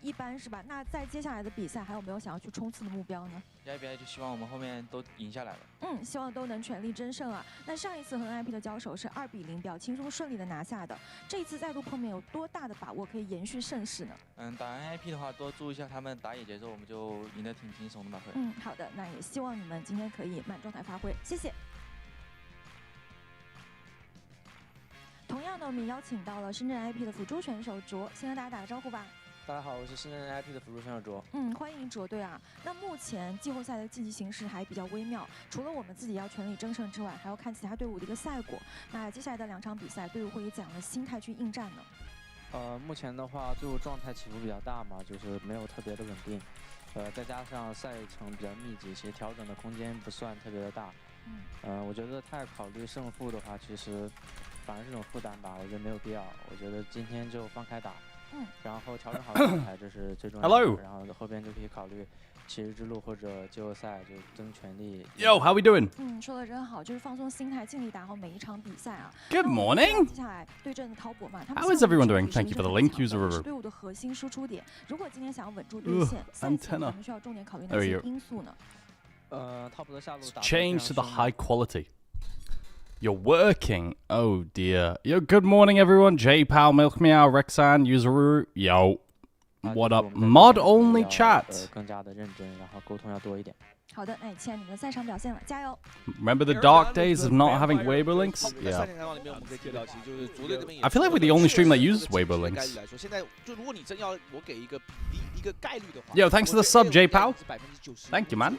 一般是吧？那在接下来的比赛，还有没有想要去冲刺的目标呢？下一比赛就希望我们后面都赢下来了。希望都能全力争胜啊！那上一次和 NIP 的交手是2比0，比较轻松顺利的拿下的。这一次再度碰面，有多大的把握可以延续胜势呢？打 NIP 的话，多注意一下他们打野节奏，我们就赢得挺轻松的吧。会。好的，那也希望你们今天可以满状态发挥，谢谢。同样的，我们也邀请到了深圳 NIP 的辅助选手卓，先和大家打个招呼吧。 大家好，我是深圳 NIP 的辅助选手卓。欢迎卓队啊。那目前季后赛的竞技形势还比较微妙，除了我们自己要全力争胜之外，还要看其他队伍的一个赛果。那接下来的2场比赛，队伍会以怎样的心态去应战呢？目前的话，队伍状态起伏比较大嘛，就是没有特别的稳定。再加上赛程比较密集，其实调整的空间不算特别的大。我觉得太考虑胜负的话，其实反而是种负担吧，我觉得没有必要。我觉得今天就放开打。 然后调整好状态，这是最重要的。Hello. 然后后边就可以考虑骑士之路或者季后赛，就争全力。Yo, how we doing? 说的真好，就是放松心态，尽力打好每一场比赛啊。Good morning. 接下来对阵的滔博嘛， How is everyone doing? Thank you for the link, user. 队伍的核心输出点，如果今天想要稳住队线，赛前我们需要重点考虑哪些因素呢？top 的下路打 change to the high quality. You're working. Oh dear. Yo, good morning everyone. J-Pal, Milk Meow, Rexan, Useru. Yo. What up? Mod only chat. 更加的认真，然后沟通要多一点。好的，那也期待你们的赛场表现了，加油 ！Remember the dark days of not having Weibo links? Yeah. I feel like we're the only stream that uses Weibo links. Yo, thanks for the sub, J-Pal. Thank you, man.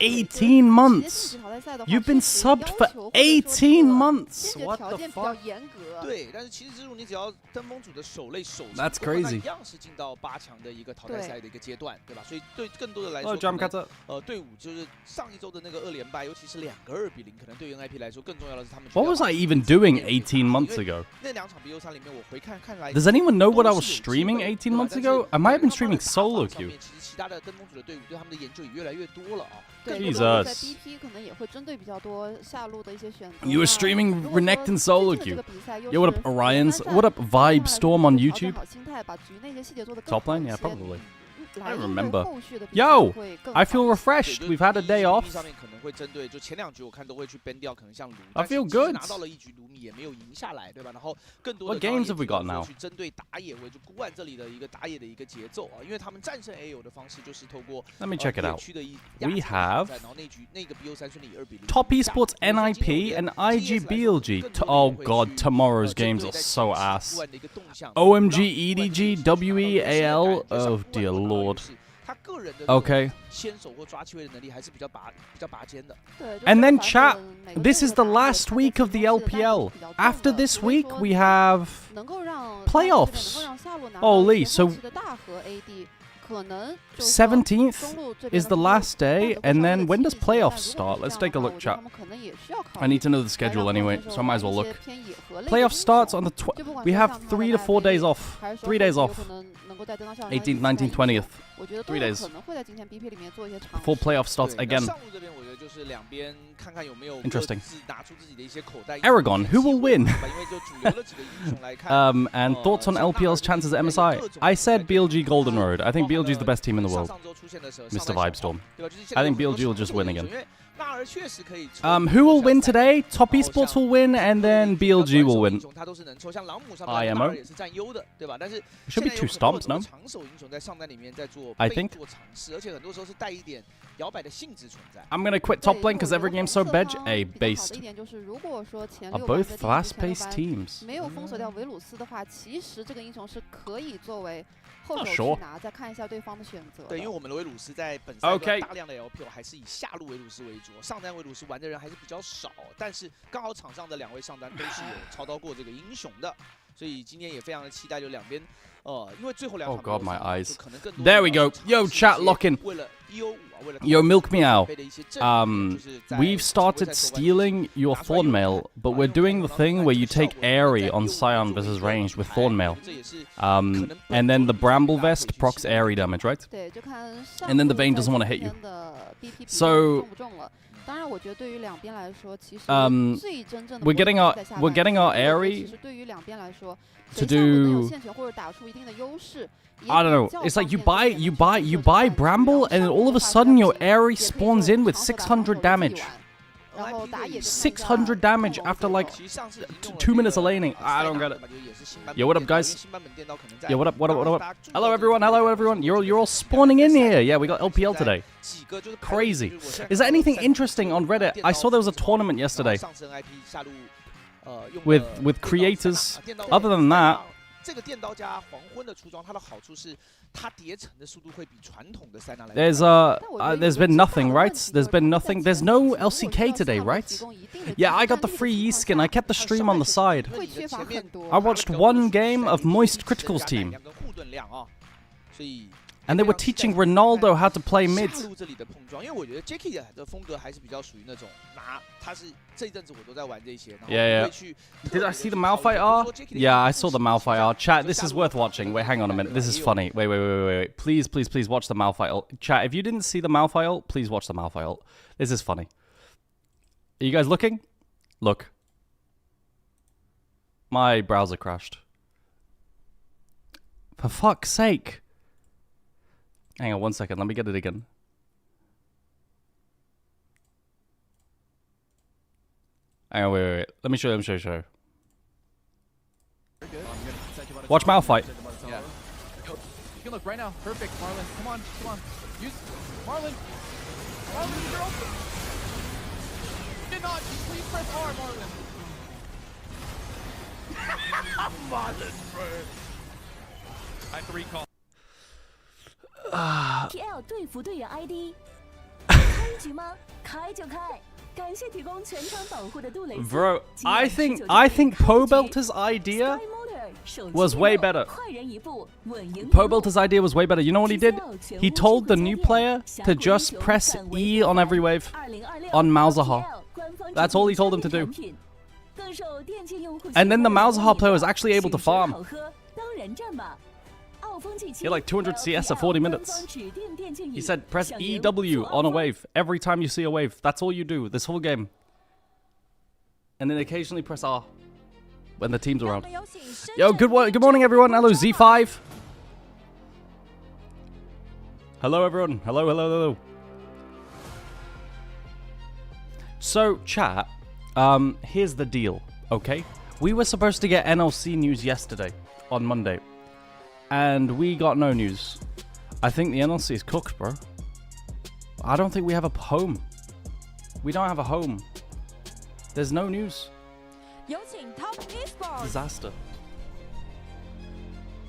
18 months. You've been subbed for 18 months. What the fuck? 对，但是其实之路你只要登峰组的首类首 That's crazy. 一样是进到8强的一个淘汰赛的一个阶段，对吧？所以对更多的来说，队伍就是上一周的那个2连败，尤其是2个2比0，可能对于 NIP 来说更重要的是他们。What was I even doing 18 months ago? 那2场比赛里面，我回看来。 Does anyone know what I was streaming 18 months ago? I might have been streaming solo queue. 其实其他的登峰组的队伍对他们的研究也越来越多了啊。 Jesus. You were streaming Renekton solo queue. Yo, what up, Orions? What up, Vibe Storm on YouTube? Top lane? Yeah, probably. I don't remember. Yo, I feel refreshed. We've had a day off. I feel good. What games have we got now? Let me check it out. We have Top Esports NIP and IG BLG. Oh god, tomorrow's games are so ass. OMG EDG WEAL. Oh dear lord. Okay. And then chat, this is the last week of the LPL. After this week, we have playoffs. Holy, so 17th is the last day, and then when does playoffs start? Let's take a look, chat. I need to know the schedule anyway, so I might as well look. Playoff starts on the we have 3 to 4 days off. 3 days off. 18th, 19th, 20th. 3 days. Before playoff starts again. Interesting. Aragon, who will win? And thoughts on LPL's chances at MSI? I said BLG Golden Road. I think BLG is the best team in the world. Mr. Vibestorm. I think BLG will just win again. Who will win today? Top Esports will win, and then BLG will win. IMO. Should be 2 stomps, no? I think. I'm gonna quit top lane because every game's so based. Are both fast-paced teams? Not sure. 对，因为我们的维鲁斯在本赛段大量的 LPL 还是以下路维鲁斯为主，上单维鲁斯玩的人还是比较少，但是刚好场上的2位上单都是有超到过这个英雄的，所以今天也非常的期待，就两边因为最后2场 Oh god, my eyes. There we go. Yo, chat locking. 为了 EO5 为了 Yo, Milk Meow. We've started stealing your Thornmail, but we're doing the thing where you take Airy on Scion versus ranged with Thornmail. And then the Bramble Vest procs Airy damage, right? And then the Vayne doesn't want to hit you. So we're getting our Airy to do. I don't know. It's like you buy Bramble, and all of a sudden your Airy spawns in with 600 damage. 600 damage after like 2 minutes of laning. I don't get it. Yo, what up, guys? Yo, what up? Hello, everyone. You're all spawning in here. Yeah, we got LPL today. Crazy. Is there anything interesting on Reddit? I saw there was a tournament yesterday with creators. Other than that. There's been nothing, right? There's been nothing. There's no LCK today, right? Yeah, I got the free Yi skin. I kept the stream on the side. I watched one game of Moist Critical's team. And they were teaching Ronaldo how to play mid. Yeah. Did I see the Malphite R? Yeah, I saw the Malphite R. Chat, this is worth watching. Wait, hang on a minute. This is funny. Wait. Please watch the Malphite ult. Chat, if you didn't see the Malphite ult, please watch the Malphite ult. This is funny. Are you guys looking? Look. My browser crashed. For fuck's sake. Hang on 1 second, let me get it again. Hang on, wait. Let me show you. Watch Malphite. Yeah. You can look right now. Perfect, Marlon. Come on. Use Marlon. Marlon, you're open. Did not. Please press R, Marlon. Marlon, bro. I have to recall. TL 队服队员 ID 开局吗？开就开，感谢提供全场保护的杜蕾斯。Bro, I think Pobelter's idea was way better. Pobelter's idea was way better. You know what he did? He told the new player to just press E on every wave on Malzahar. That's all he told him to do. And then the Malzahar player was actually able to farm. He had like 200 CS for 40 minutes. He said press EW on a wave every time you see a wave. That's all you do this whole game. And then occasionally press R when the team's around. Yo, good morning everyone. Hello Z5. Hello everyone. Hello. So chat, here's the deal, okay? We were supposed to get NLC news yesterday on Monday. And we got no news. I think the NLC is cooked, bro. I don't think we have a home. We don't have a home. There's no news. Disaster.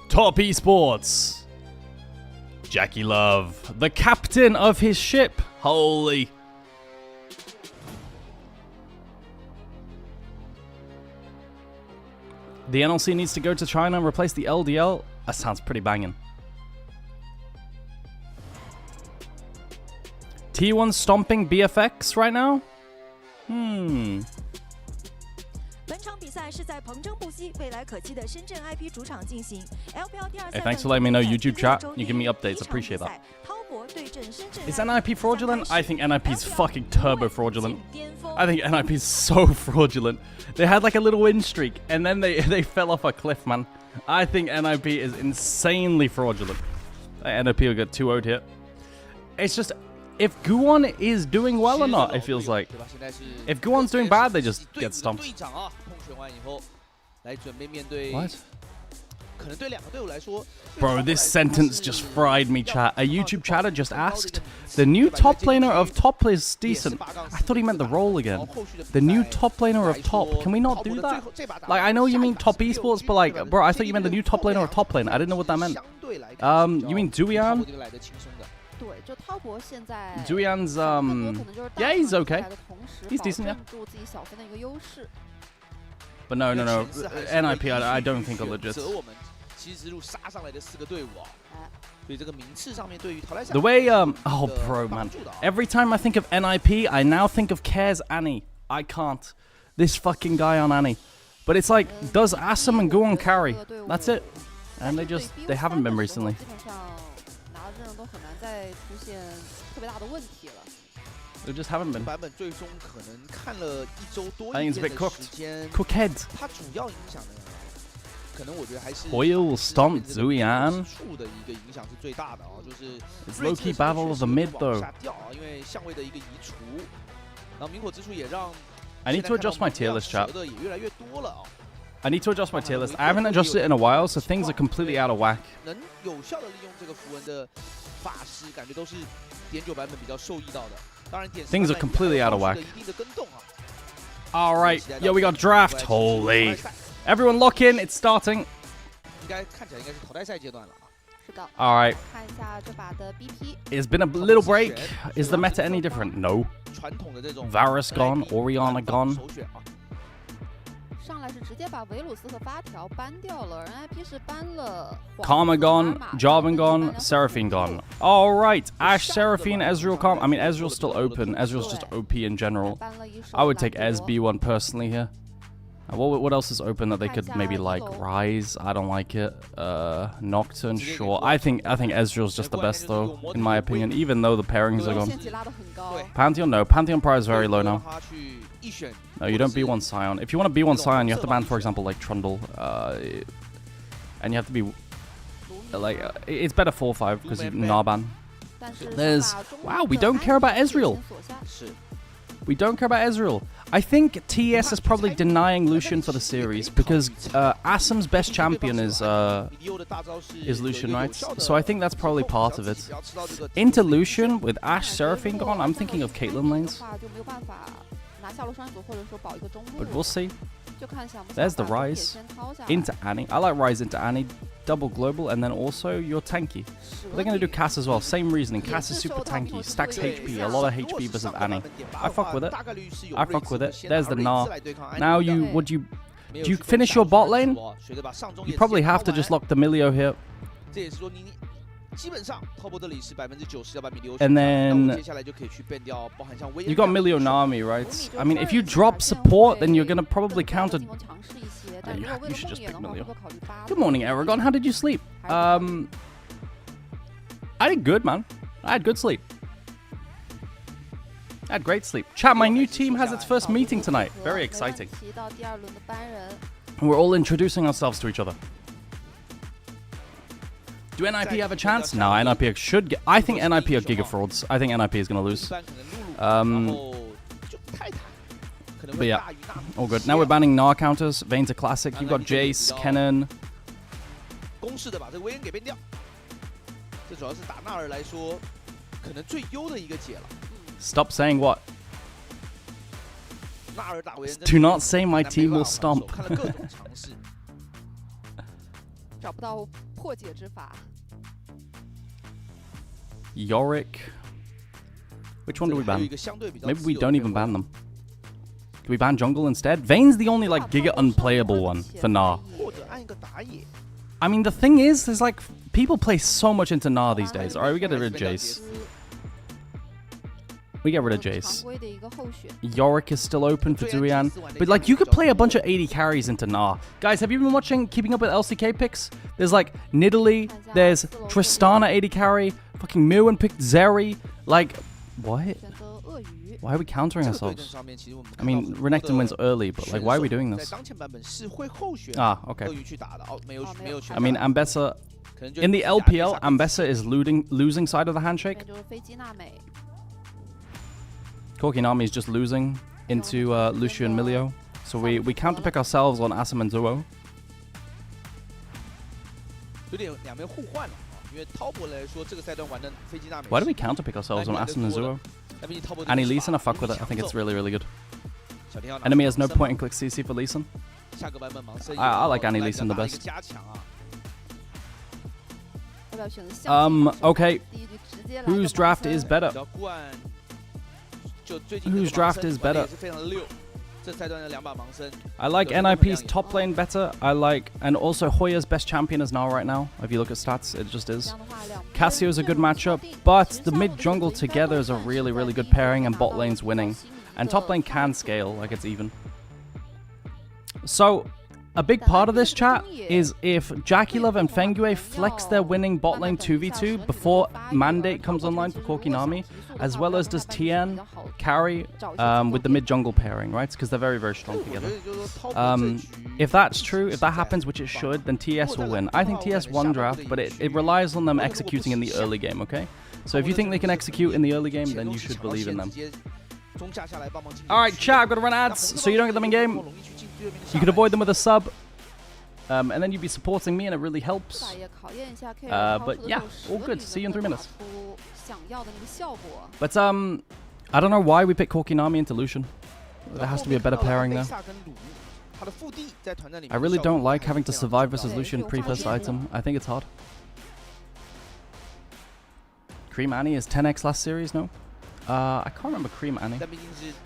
Top Esports. Jackie Love, the captain of his ship. Holy. The NLC needs to go to China and replace the LDL. That sounds pretty banging. T1 stomping BFX right now? Hey, thanks for letting me know, YouTube chat. You give me updates. Appreciate that. Is NIP fraudulent? I think NIP is fucking turbo fraudulent. I think NIP is so fraudulent. They had like a little win streak and then they fell off a cliff, man. I think NIP is insanely fraudulent. NIP will get 2-0'd here. It's just, if Guwon is doing well or not, it feels like. If Guwon's doing bad, they just get stomped. What? Bro, this sentence just fried me, chat. A YouTube chatter just asked, the new top laner of top is decent. I thought he meant the role again. The new top laner of top. Can we not do that? Like, I know you mean top esports, but like, bro, I thought you meant the new top laner of top lane. I didn't know what that meant. You mean Zuyan? Zuyan's, yeah, he's okay. He's decent, yeah. But no. NIP, I don't think are legit. The way, oh bro, man. Every time I think of NIP, I now think of Care's Annie. I can't. This fucking guy on Annie. But it's like, does Assam and Guwon carry? That's it. And they haven't been recently. They just haven't been. 版本最终可能看了1周多 I 一 think it's a 点 bit 的 cooked. 时间， Cookhead. 它主要影响的，可能我觉得还是 Hoyle stomped Zuyan. 处的一个影响是最大的啊，就是 It's low-key battle of the mid though. 往下掉啊，因为相位的一个移除，然后明火之术也让 I need to adjust my tier list, chat. 的也越来越多了啊。 I need to adjust my tier list. I haven't adjusted it in a while, so things are completely out of whack. 能有效的利用这个符文的法师，感觉都是点9版本比较受益到的。当然点 Things are completely out of whack. 一定的跟动啊。 All right, yeah, we got draft. Holy. Everyone lock in, it's starting. 应该看起来应该是淘汰赛阶段了啊。是的。 All right. 看一下这把的 BP。 It's been a little break. Is the meta any different? No. 传统的这种 Varus gone, Orianna gone. 首选啊。 上来是直接把维鲁斯和发条搬掉了，而 NIP 是搬了 Karma gone, Jarvan gone, Seraphine gone. All right, Ashe, Seraphine, Ezreal, Karma. I mean, Ezreal's still open. Ezreal's just OP in general. I would take SB1 personally here. What else is open that they could maybe like? Rise, I don't like it. Nocturne, sure. I think Ezreal's just the best though, in my opinion. Even though the pairings are gone. Pantheon, no. Pantheon price is very low now. No, you don't B1 Scion. If you want to B1 Scion, you have to ban, for example, like Trundle. And you have to be like it's better 4-5 because you Narban. There's wow, we don't care about Ezreal. We don't care about Ezreal. I think TES is probably denying Lucian for the series because Asim's best champion is Lucian, right? So I think that's probably part of it. Into Lucian with Ashe, Seraphine gone, I'm thinking of Caitlyn lanes. But we'll see. There's the Rise into Annie. I like Rise into Annie. Double global, and then also your tanky. But they're going to do Cass as well. Same reasoning. Cass is super tanky. Stacks HP. A lot of HP versus Annie. I fuck with it. I fuck with it. There's the Gnar. Now do you finish your bot lane? You probably have to just lock the Milio here. And then you got Milio Nami, right? I mean, if you drop support, then you're gonna probably counter. You should just pick Milio. Good morning, Aragon. How did you sleep? I did good, man. I had good sleep. I had great sleep. Chat, my new team has its first meeting tonight. Very exciting. We're all introducing ourselves to each other. Do NIP have a chance? No, NIP should get... I think NIP are giga frauds. I think NIP is going to lose. But yeah, all good. Now we're banning Gnar counters. Vayne's a classic. You've got Jace, Kennen. Stop saying what? Do not say my team will stomp. Yorick. Which one do we ban? Maybe we don't even ban them. Do we ban jungle instead? Vayne's the only like giga unplayable one for Gnar. I mean, the thing is, there's like people play so much into Gnar these days. All right, we get rid of Jace. We get rid of Jace. Yorick is still open for Zuyan. But like, you could play a bunch of 80 carries into Gnar. Guys, have you been watching Keeping Up with LCK picks? There's like Nidalee, there's Tristana 80 carry, fucking Mirwin picked Zeri. Like, what? Why are we countering ourselves? I mean, Renekton wins early, but like, why are we doing this? Ah, okay. I mean, Ambessa... In the LPL, Ambessa is losing side of the handshake. Kokinami is just losing into Lucio and Milio. So we counterpick ourselves on Asim and Zuo. Why do we counterpick ourselves on Asim and Zuo? Annie Lee Sin, I fuck with it. I think it's really, really good. Enemy has no point and click CC for Lee Sin. I like Annie Lee Sin the best. Okay. Whose draft is better? Whose draft is better? I like NIP's top lane better. I like, and also Hoya's best champion is now right now. If you look at stats, it just is. Cassio's a good matchup, but the mid jungle together is a really, really good pairing, and bot lane's winning. And top lane can scale, like it's even. So, a big part of this chat is if Jackulove and Fengue flex their winning bot lane 2v2 before Mandate comes online for Korkinami, as well as does TN carry with the mid-jungle pairing, right? Because they're very, very strong together. If that's true, if that happens, which it should, then TES will win. I think TES won draft, but it relies on them executing in the early game, okay? So if you think they can execute in the early game, then you should believe in them. Alright, chat, I've got to run ads, so you don't get them in game. You can avoid them with a sub. And then you'd be supporting me, and it really helps. But yeah, all good. See you in 3 minutes. But I don't know why we picked Korkinami into Lucian. There has to be a better pairing there. I really don't like having to survive versus Lucian pre-first item. I think it's hard. Cream Annie is 10x last series, no? I can't remember Cream Annie.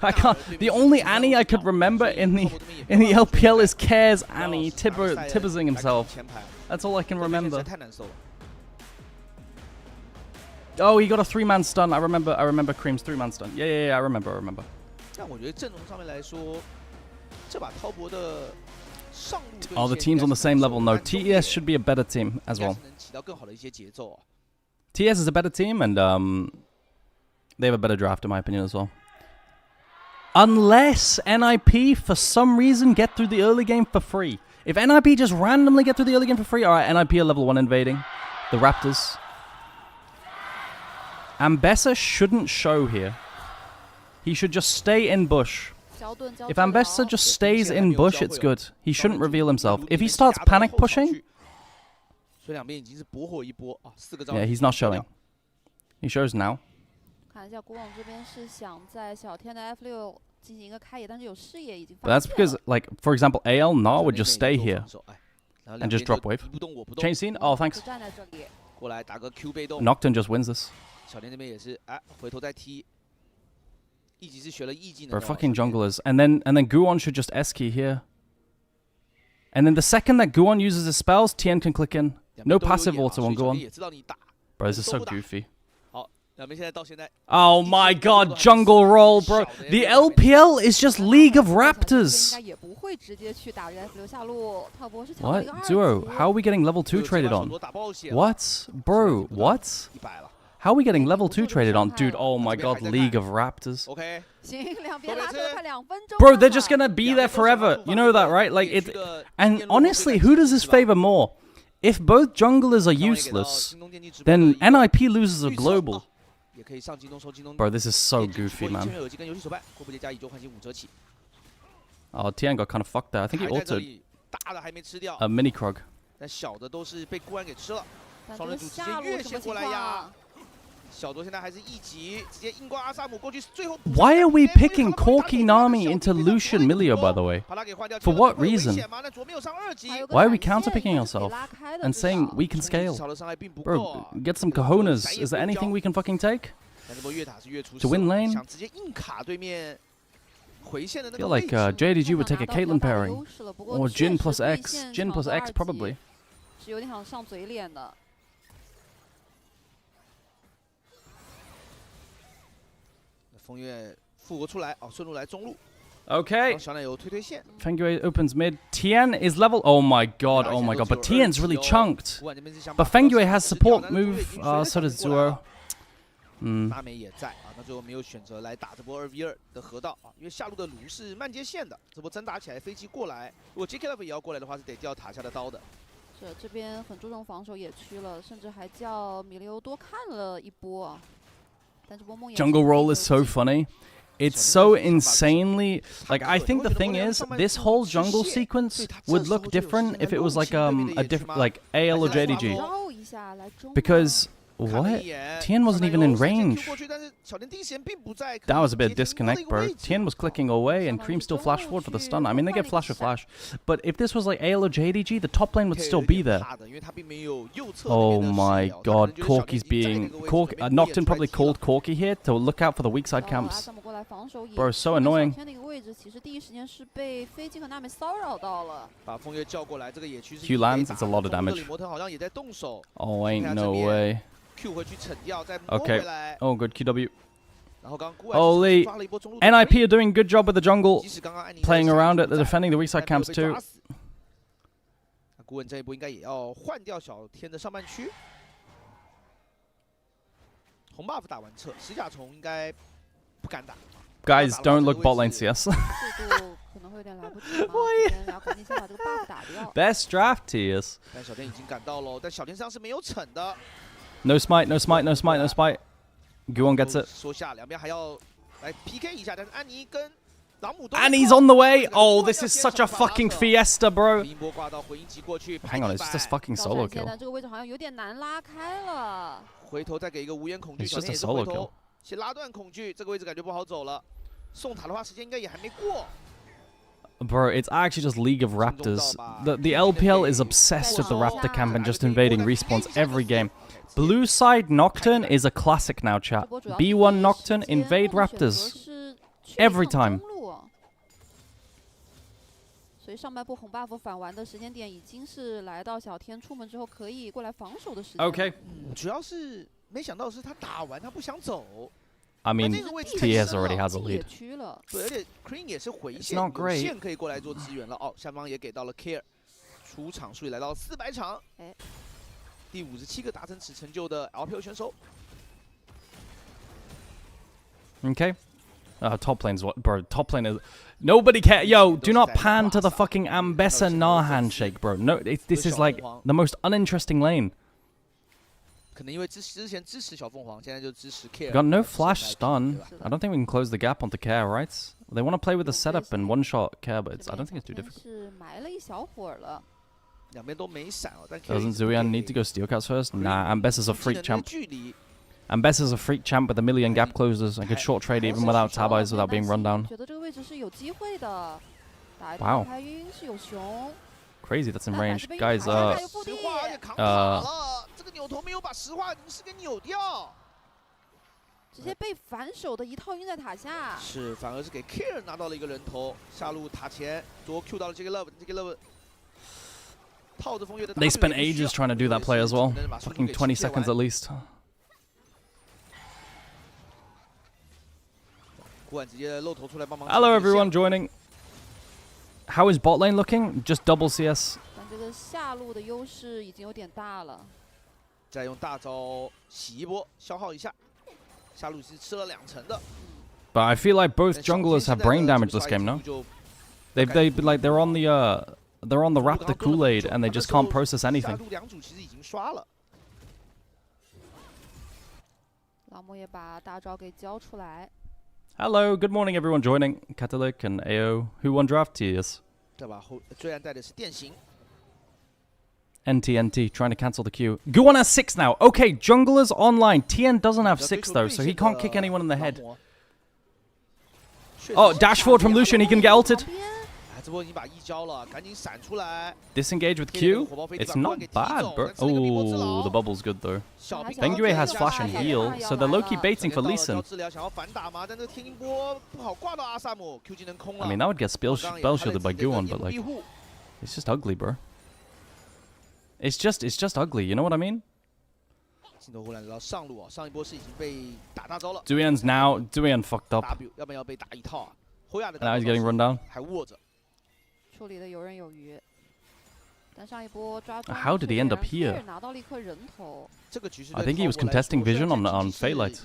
I can't. The only Annie I could remember in the LPL is Cares Annie, Tibbering himself. That's all I can remember. Oh, he got a 3-man stun. I remember Cream's 3-man stun. Yeah, I remember. Oh, the team's on the same level. No, TES should be a better team as well. TES is a better team, and they have a better draft, in my opinion, as well. Unless NIP, for some reason, get through the early game for free. If NIP just randomly get through the early game for free, alright, NIP are level 1 invading the Raptors. Ambessa shouldn't show here. He should just stay in bush. If Ambessa just stays in bush, it's good. He shouldn't reveal himself. If he starts panic pushing... Yeah, he's not showing. He shows now. But that's because, like, for example, AL Na would just stay here and just drop wave. Change scene? Oh, thanks. Nocturne just wins this. Bro, fucking junglers. And then Guon should just S-key here. And then the second that Guon uses his spells, Tien can click in. No passive auto on Guon. Bro, this is so goofy. Oh my god, jungle roll, bro. The LPL is just League of Raptors. What? Duo, how are we getting level 2 traded on? What? Bro, what? How are we getting level 2 traded on? Dude, oh my god, League of Raptors. Bro, they're just gonna be there forever. You know that, right? Like, it. And honestly, who does this favor more? If both junglers are useless, then NIP loses a global. Bro, this is so goofy, man. Oh, Tian got kind of fucked there. I think he autoed a mini Krog. Why are we picking Korkinami into Lucian Milio, by the way? For what reason? Why are we counter-picking ourselves and saying we can scale? Bro, get some cojones. Is there anything we can fucking take to win lane? I feel like JDG would take a Caitlyn pairing. Or Jin plus X. Jin plus X, probably. Okay. Fengue opens mid. Tien is level... Oh my god, oh my god. But Tien's really chunked. But Fengue has support move. So does Zuo. Jungle roll is so funny. It's so insanely... Like, I think the thing is, this whole jungle sequence would look different if it was like a different, like AL or JDG. Because... What? Tien wasn't even in range. That was a bit of disconnect, bro. Tien was clicking away and Cream still flashed forward for the stun. I mean, they get flash for flash. But if this was like AL or JDG, the top lane would still be there. Oh my god, Corky's being... Nocturne probably called Corky here to look out for the weak side camps. Bro, so annoying. Q lands, it's a lot of damage. Oh, ain't no way. Okay. Oh, good QW. Holy. NIP are doing a good job with the jungle. Playing around it. They're defending the weak side camps too. 顾问这一波应该也要换掉小天的上半区。红 buff 打完撤，石甲虫应该不敢打。Guys, don't look bot lane CS. Best draft TES. 但小天已经赶到了，但小天身上是没有惩的。No smite, no smite, no smite, no smite. Guwon gets it. 说下两边还要来 PK 一下，但是安妮跟朗姆都 And he's on the way. Oh, this is such a fucking fiesta, bro. 音波挂到回音击过去。Hang on, it's just a fucking solo kill. 这个位置好像有点难拉开了。回头再给一个无言恐惧， It's 小 just 天 a 也是 solo 回 kill. 头先拉断恐惧，这个位置感觉不好走了。送塔的话，时间应该也还没过。 Bro, it's actually just League of Raptors. The LPL is obsessed with the Raptor camp and just invading respawns every game. Blue side Nocturne is a classic now, chat. B1 Nocturne, invade Raptors. Every time. 所以上半部红 buff 反完的时间点已经是来到小天出门之后可以过来防守的时间。Okay. 主要是没想到是他打完他不想走。 I mean, TES already has a lead. 对，而且 Cream 也是回线，有线可以过来做支援了。哦，下方也给到了 Care， 出场数也来到400场。第57个达成此成就的 LPL 选手。Okay. Top lane's what, bro? Top lane is nobody care. Yo, do not pan to the fucking Ambessa Nah handshake, bro. No, this is like the most uninteresting lane. 可能因为之前支持小凤凰，现在就支持 Care。 Got no flash stun. I don't think we can close the gap onto Care, right? They want to play with the setup and one shot Care, but I don't think it's too difficult. 是埋了一小会儿了。两边都没闪哦，但 Doesn't Zuyan need to go steel cats first? Nah, Ambessa's a freak champ. Ambessa's a freak champ with a million gap closers and could short trade even without tab eyes without being run down. 觉得这个位置是有机会的。打一 Wow. 开晕是有熊。 Crazy, that's in range. Guys, 这个扭头没有把石化凝视给扭掉，直接被反手的一套晕在塔下。是，反而是给 Care 拿到了一个人头，下路塔前左 Q 到了这个 Love， 套着风月的。 They spent ages trying to do that play as well. Fucking 20 seconds at least. 顾晚直接露头出来帮忙。 Hello everyone joining. How is bot lane looking? Just double CS. 但这个下路的优势已经有点大了。再用大招洗一波，消耗一下。下路是吃了2成的。 But I feel like both junglers have brain damage this game, no? They're on the Raptor Kool-Aid and they just can't process anything. 两组其实已经刷了。老莫也把大招给交出来。 Hello, good morning everyone joining. Catholic and AO. Who won draft TES? 对吧？虽然带的是电刑。 NT, trying to cancel the queue. Guwon has 6 now. Okay, junglers online. TN doesn't have 6 though, so he can't kick anyone in the head. Oh, dash forward from Lucian, he can get ulted. 这波已经把交了，赶紧闪出来。 Disengage with Q. It's not bad, bro. Oh, the bubble's good though. Feng Yue has flash and heal, so they're low-key baiting for Lee Sin. I mean, that would get spell shielded by Guwon, but like, it's just ugly, bro. It's just ugly. You know what I mean? Zuyan fucked up. Now he's getting run down. How did he end up here? I think he was contesting vision on Feylight.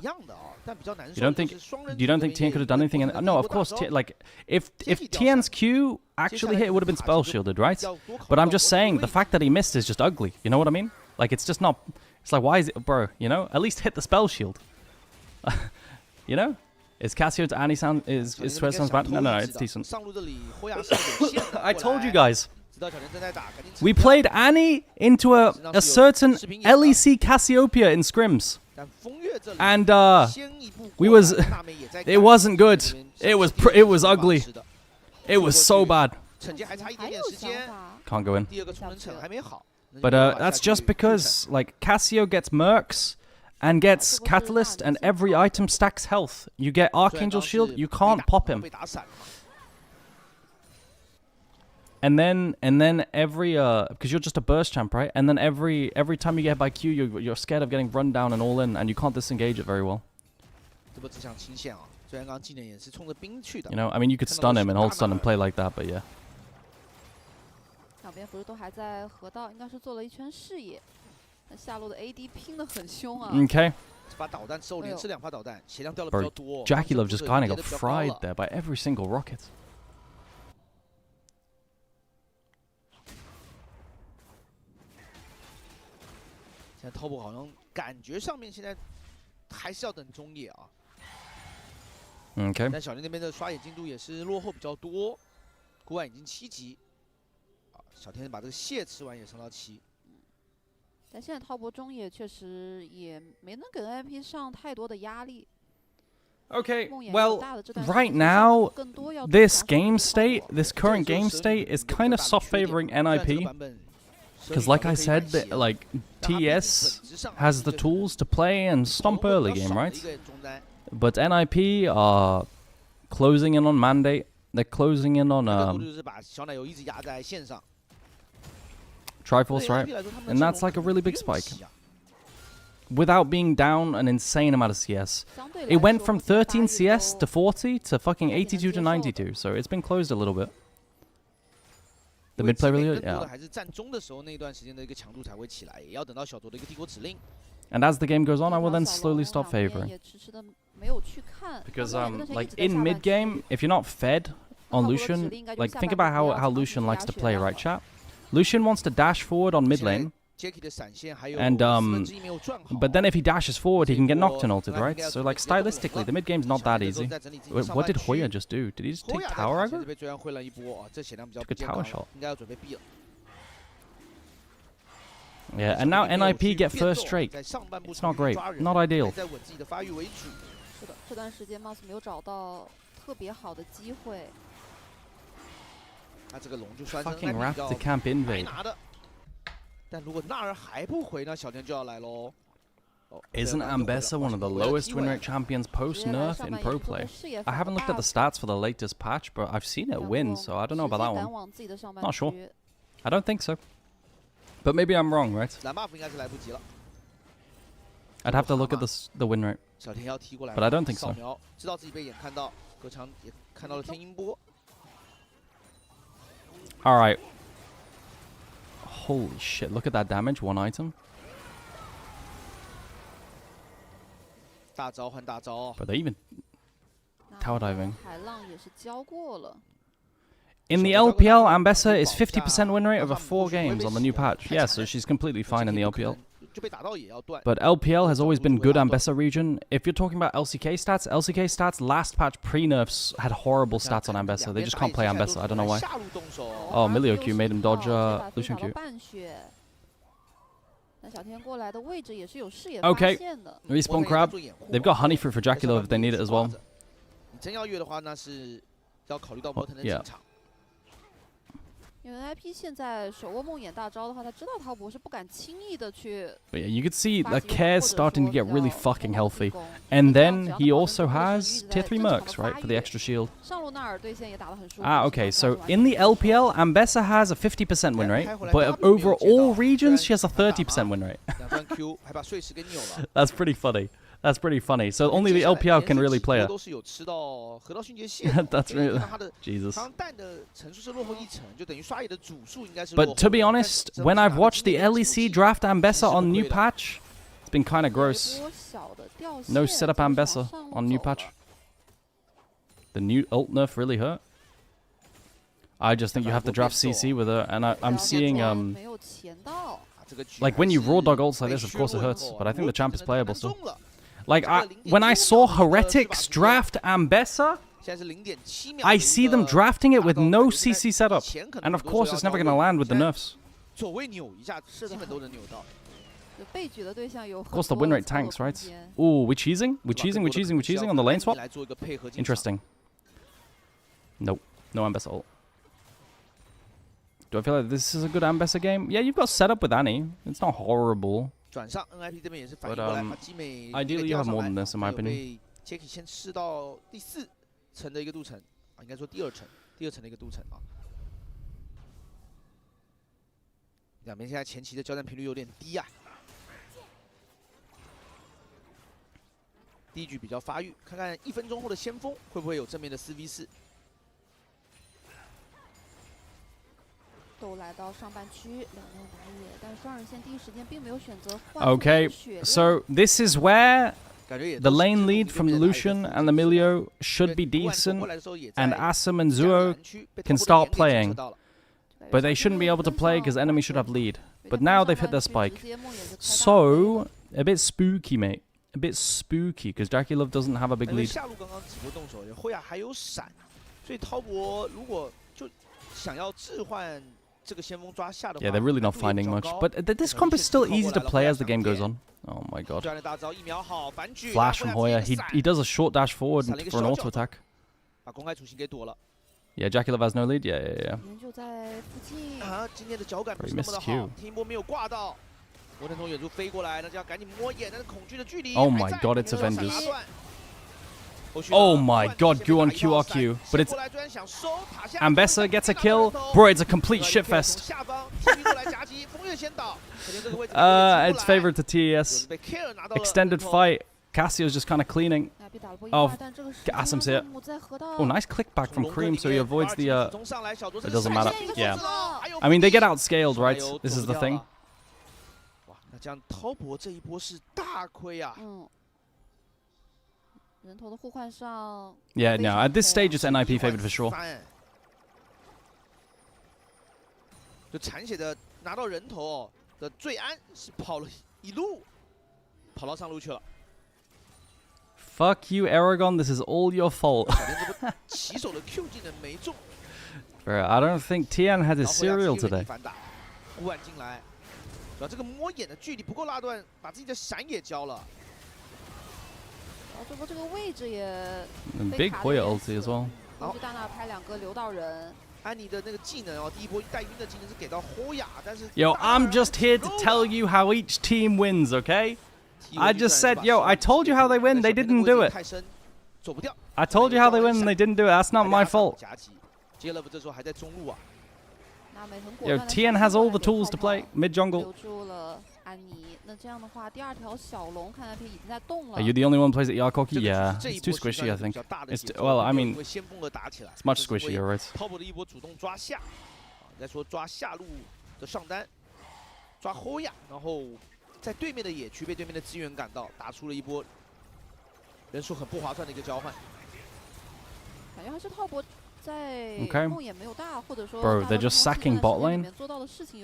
You don't think Tien could have done anything? No, of course. If Tien's Q actually hit, it would have been spell shielded, right? But I'm just saying the fact that he missed is just ugly. You know what I mean? Like it's just not. It's like why is it, bro? You know, at least hit the spell shield. You know? Is Cassio to Annie sound is Sweat sounds bad? No, it's decent. I told you guys. We played Annie into a certain LEC Cassiopeia in scrims. And it wasn't good. It was ugly. It was so bad. Can't go in. But that's just because like Cassio gets mercs and gets catalyst and every item stacks health. You get Archangel Shield, you can't pop him. And then every because you're just a burst champ, right? And then every time you get by Q, you're scared of getting run down and all in, and you can't disengage it very well. You know, I mean, you could stun him and hold stun and play like that, but yeah. 两边不是都还在河道，应该是做了一圈视野。那下路的 AD 拼得很凶啊。Okay. 把导弹之后连吃2发导弹，血量掉的比 Bro, 较多。Jackie Love just kind of got fried there by every single rocket. 现在 Top 好像感觉上面现在还是要等中野啊。Okay. 但小天那边的刷野进度也是落后比较多，国外已经7级。小天把这个蟹吃完也升到7。但现在滔博中野确实也没能给 NIP 上太多的压力。 Okay, well, right now, this game state, this current game state is kind of soft favoring NIP. Because like I said, like, TES has the tools to play and stomp early game, right? But NIP are closing in on Mandate. They're closing in on Triforce, right? And that's like a really big spike. Without being down an insane amount of CS. It went from 13 CS to 40 to fucking 82 to 92, so it's been closed a little bit. The mid play really, yeah. And as the game goes on, I will then slowly stop favoring. Because like in mid game, if you're not fed on Lucian, like think about how Lucian likes to play, right, chat? Lucian wants to dash forward on mid lane. And but then if he dashes forward, he can get knocked and ulted, right? So like stylistically, the mid game's not that easy. What did Hoya just do? Did he just take tower aggro? Took a tower shot. Yeah, and now NIP get first straight. It's not great, not ideal. Fucking Raptor camp invade. 但如果纳尔还不回，那小天就要来喽。Isn't Ambessa one of the lowest win rate champions post nerf in pro play? I haven't looked at the stats for the latest patch, but I've seen it win, so I don't know about that one. Not sure. I don't think so. But maybe I'm wrong, right? I'd have to look at the win rate. But I don't think so. Alright. Holy shit, look at that damage, one item. But they even tower diving. In the LPL, Ambessa is 50% win rate over 4 games on the new patch. Yeah, so she's completely fine in the LPL. But LPL has always been good Ambessa region. If you're talking about LCK stats, last patch pre-nerfs had horrible stats on Ambessa. They just can't play Ambessa, I don't know why. Oh, Milio Q made him dodge Lucian Q. Okay, respawn crab. They've got honey fruit for Dracula if they need it as well. Yeah. 因为 NIP 现在手握梦魇大招的话，他知道滔博是不敢轻易的去。But yeah, you could see the Care's starting to get really fucking healthy. And then he also has tier 3 mercs, right, for the extra shield. 上路纳尔对线也打得很舒服。Okay, so in the LPL, Ambessa has a 50% win rate, but over all regions, she has a 30% win rate. That's pretty funny. That's pretty funny. So only the LPL can really play her. That's really... Jesus. But to be honest, when I've watched the LEC draft Ambessa on new patch, it's been kind of gross. No setup Ambessa on new patch. The new ult nerf really hurt. I just think you have to draft CC with her, and I'm seeing... like, when you raw dog ults like this, of course it hurts, but I think the champ is playable still. Like, when I saw Heretics draft Ambessa, I see them drafting it with no CC setup. And of course, it's never going to land with the nerfs. Of course, the win rate tanks, right? Ooh, we're cheesing? We're cheesing on the lane swap? Interesting. Nope. No Ambessa ult. Do I feel like this is a good Ambessa game? Yeah, you've got setup with Annie. It's not horrible. But ideally you have more than this, in my opinion. 先吃到第4层的一个镀层啊，应该说第二层的一个镀层啊。两边现在前期的交战频率有点低啊。第一局比较发育，看看1分钟后的先锋会不会有正面的4v4。都来到上半区，两面打野，但是双人线第一时间并没有选择换。 Okay, so this is where the lane lead from Lucian and Emilio should be decent, and Assam and Zuo can start playing. But they shouldn't be able to play because enemy should have lead. But now they've hit their spike. So, a bit spooky, mate. A bit spooky because Jackie Love doesn't have a big lead. Yeah, they're really not finding much. But this comp is still easy to play as the game goes on. Oh my god. Flash from Hoya. He does a short dash forward for an auto attack. Yeah, Jackie Love has no lead. Yeah. Very missed Q. Oh my god, it's Avengers. Oh my god, Gu on QRQ. But it's... Ambessa gets a kill. Bro, it's a complete shitfest. It's favored to TES. Extended fight. Cassio's just kind of cleaning. Oh, Asim's here. Oh, nice click back from Cream, so he avoids the... It doesn't matter. Yeah. I mean, they get outscaled, right? This is the thing. Yeah, no, at this stage it's NIP favored for sure. Fuck you, Aragon, this is all your fault. Bro, I don't think Tian had his cereal today. And big Hoya ulti as well. Yo, I'm just here to tell you how each team wins, okay? I just said, yo, I told you how they win, they didn't do it. I told you how they win and they didn't do it, that's not my fault. Yo, Tian has all the tools to play mid-jungle. Are you the only one who plays at Yarkoki? Yeah, it's too squishy, I think. It's well, I mean, it's much squishier, right? Okay. Bro, they're just sacking bot lane.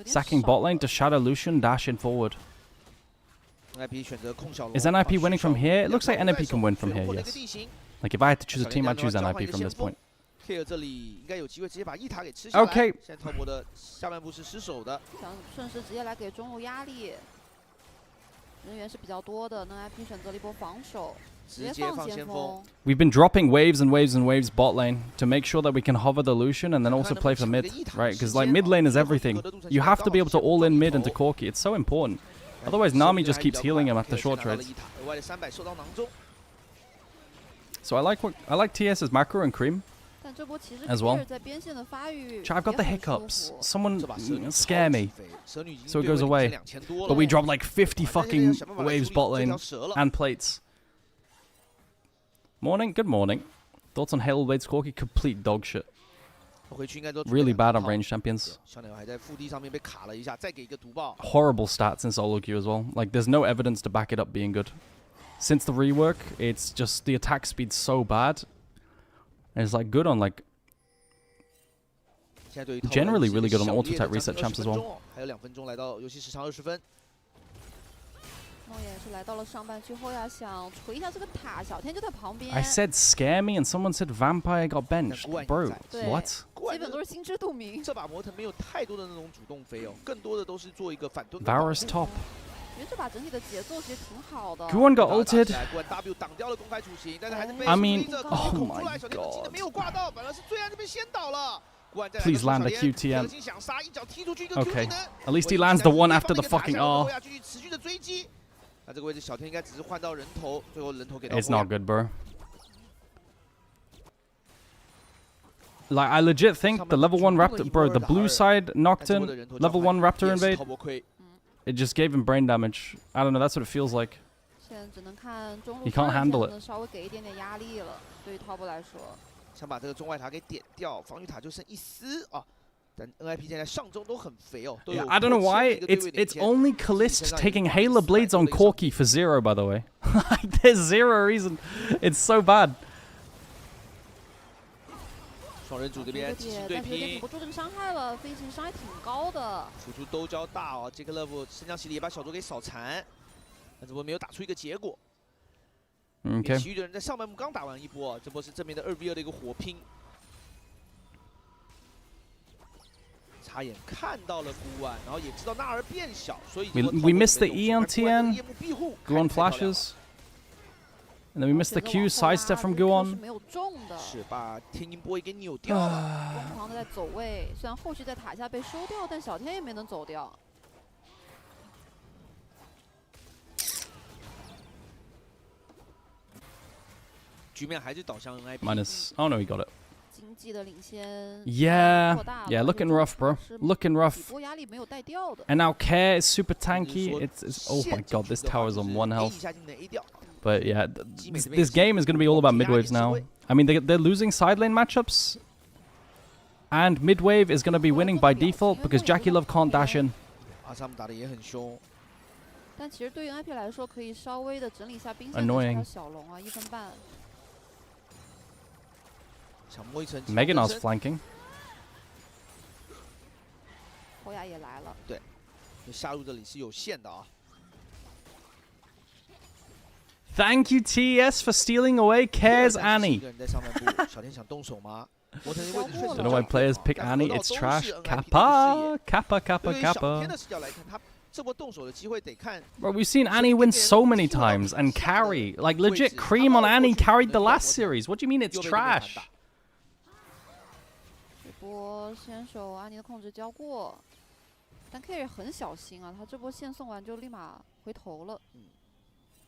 Sacking bot lane to shadow Lucian, dash in forward. Is NIP winning from here? It looks like NIP can win from here, yes. Like, if I had to choose a team, I'd choose NIP from this point. Okay. We've been dropping waves and waves and waves bot lane to make sure that we can hover the Lucian and then also play for mid, right? Because like mid lane is everything. You have to be able to all in mid into Corki. It's so important. Otherwise, Nami just keeps healing him after short trades. So I like TS's macro and Cream as well. I've got the hiccups. Someone scare me so it goes away. But we drop like 50 fucking waves bot lane and plates. Morning, good morning. Thoughts on Halo Blade's Corki? Complete dog shit. Really bad on range champions. Horrible stats in solo queue as well. Like, there's no evidence to back it up being good. Since the rework, it's just the attack speed's so bad. And it's like good on like... Generally really good on auto-attack reset champs as well. I said scare me and someone said vampire got benched. Bro, what? Varus top. Guan got ulted. I mean, oh my god. Please land a QTM. Okay, at least he lands the one after the fucking R. It's not good, bro. Like, I legit think the level 1 Raptor... Bro, the blue side knocked in. Level 1 Raptor invade. It just gave him brain damage. I don't know, that's what it feels like. He can't handle it. 但 NIP 现在上中都很肥哦。Yeah, I don't know why. It's only Kalist taking Halo Blades on Corki for 0, by the way. Like, there's 0 reason. It's so bad. 双人组这边进行对拼，顶不住这个伤害了，飞行伤害挺高的。辅助都交大哦，杰克勒夫升降洗礼也把小猪给扫残，但这波没有打出一个结果。Okay. 其余的人在上半部刚打完一波，这波是正面的2v2的一个火拼。 插眼看到了孤丸，然后也知道纳尔变小，所以 we missed the E on TN. Guon flashes. And then we missed the Q sidestep from Guon. 没有中的，是把天音波也给扭掉了。疯狂的在走位，虽然后续在塔下被收掉，但小天也没能走掉。局面还是导向 NIP。Minus. Oh no, he got it. Yeah, looking rough, bro. Looking rough. And now Care is super tanky. It's oh my god, this tower's on 1 health. But yeah, this game is going to be all about midwaves now. I mean, they're losing side lane matchups. And midwave is going to be winning by default because Jackie Love can't dash in. 但其实对于 NIP 来说，可以稍微的整理一下兵线， Annoying. 小龙啊，1分半。 Meganar's flanking. 侯雅也来了。对，下路这里是有限的啊。Thank you TES for stealing away Care's Annie. 小天想动手吗？ Don't know why players pick Annie. It's trash. Kappa, Kappa, Kappa, Kappa. Bro, we've seen Annie win so many times and carry. Like, legit, Cream on Annie carried the last series. What do you mean it's trash? 这波先手安妮的控制交过，但 K 很小心啊，他这波线送完就立马回头了。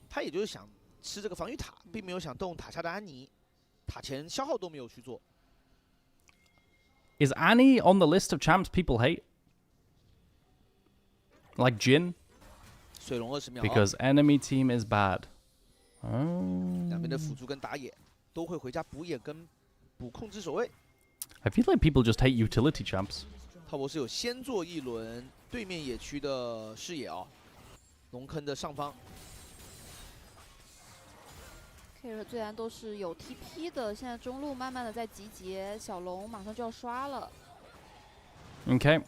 他也就是想吃这个防御塔，并没有想动塔下的安妮，塔前消耗都没有去做。Is Annie on the list of champs people hate? Like Jin? 水龙20秒。 Because enemy team is bad. 两边的辅助跟打野都会回家补野跟补控制守卫。 I feel like people just hate utility champs. 套博是有先做一轮对面野区的视野啊，龙坑的上方。K 虽然都是有 TP 的，现在中路慢慢的在集结，小龙马上就要刷了。Okay.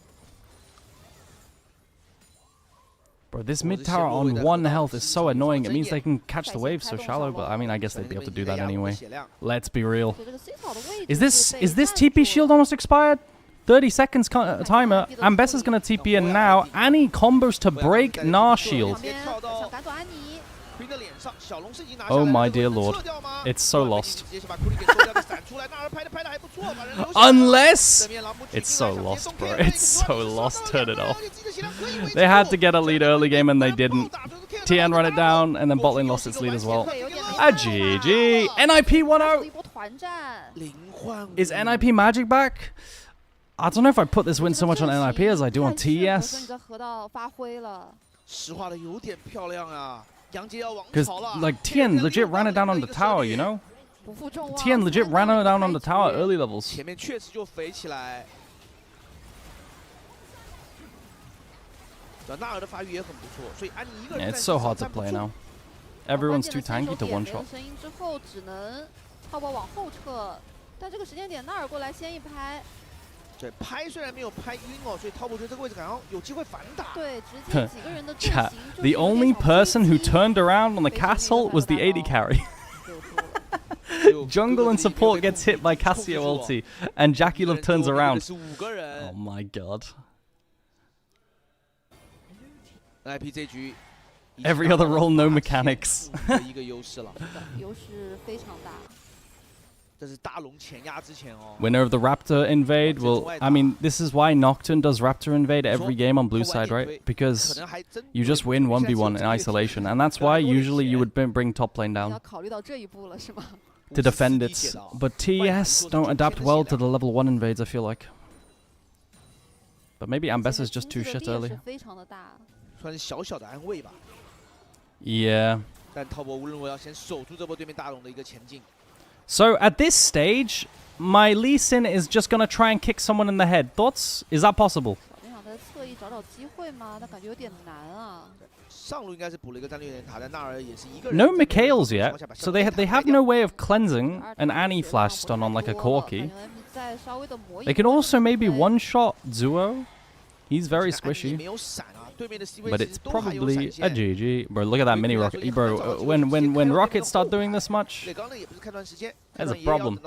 Bro, this mid tower on 1 health is so annoying. It means they can catch the wave so shallow, but I mean, I guess they'd be able to do that anyway. Let's be real. Is this TP shield almost expired? 30 seconds timer. Ambessa's gonna TP in now. Annie combos to break Gnar shield. Oh my dear lord. It's so lost. Unless... It's so lost, bro. It's so lost. Turn it off. They had to get a lead early game and they didn't. TN run it down and then bot lane lost its lead as well. A GG. NIP 1-0. Is NIP Magic back? I don't know if I put this win so much on NIP as I do on TES. Because, like, TN legit ran it down on the tower, you know? TN legit ran it down on the tower early levels. Yeah, it's so hard to play now. Everyone's too tanky to one-shot. 对，拍虽然没有拍晕哦，所以涛博觉得这个位置感觉有机会反打。对，直接几个人的阵型。 The only person who turned around on the castle was the AD carry. Jungle and support gets hit by Cassio ulti, and Jackie Love turns around. Oh my god. Every other role, no mechanics. Winner of the Raptor invade will... I mean, this is why Nocturne does Raptor invade every game on blue side, right? Because you just win 1v1 in isolation. And that's why usually you would bring top lane down to defend it. But TES don't adapt well to the level 1 invades, I feel like. But maybe Ambessa's just too shit early. Yeah. So at this stage, my Lee Sin is just gonna try and kick someone in the head. Thoughts? Is that possible? No Mikhails yet, so they have no way of cleansing an Annie flash stun on like a Corki. They can also maybe one-shot Zuo. He's very squishy. But it's probably a GG. Bro, look at that mini rocket. Bro, when rockets start doing this much, that's a problem.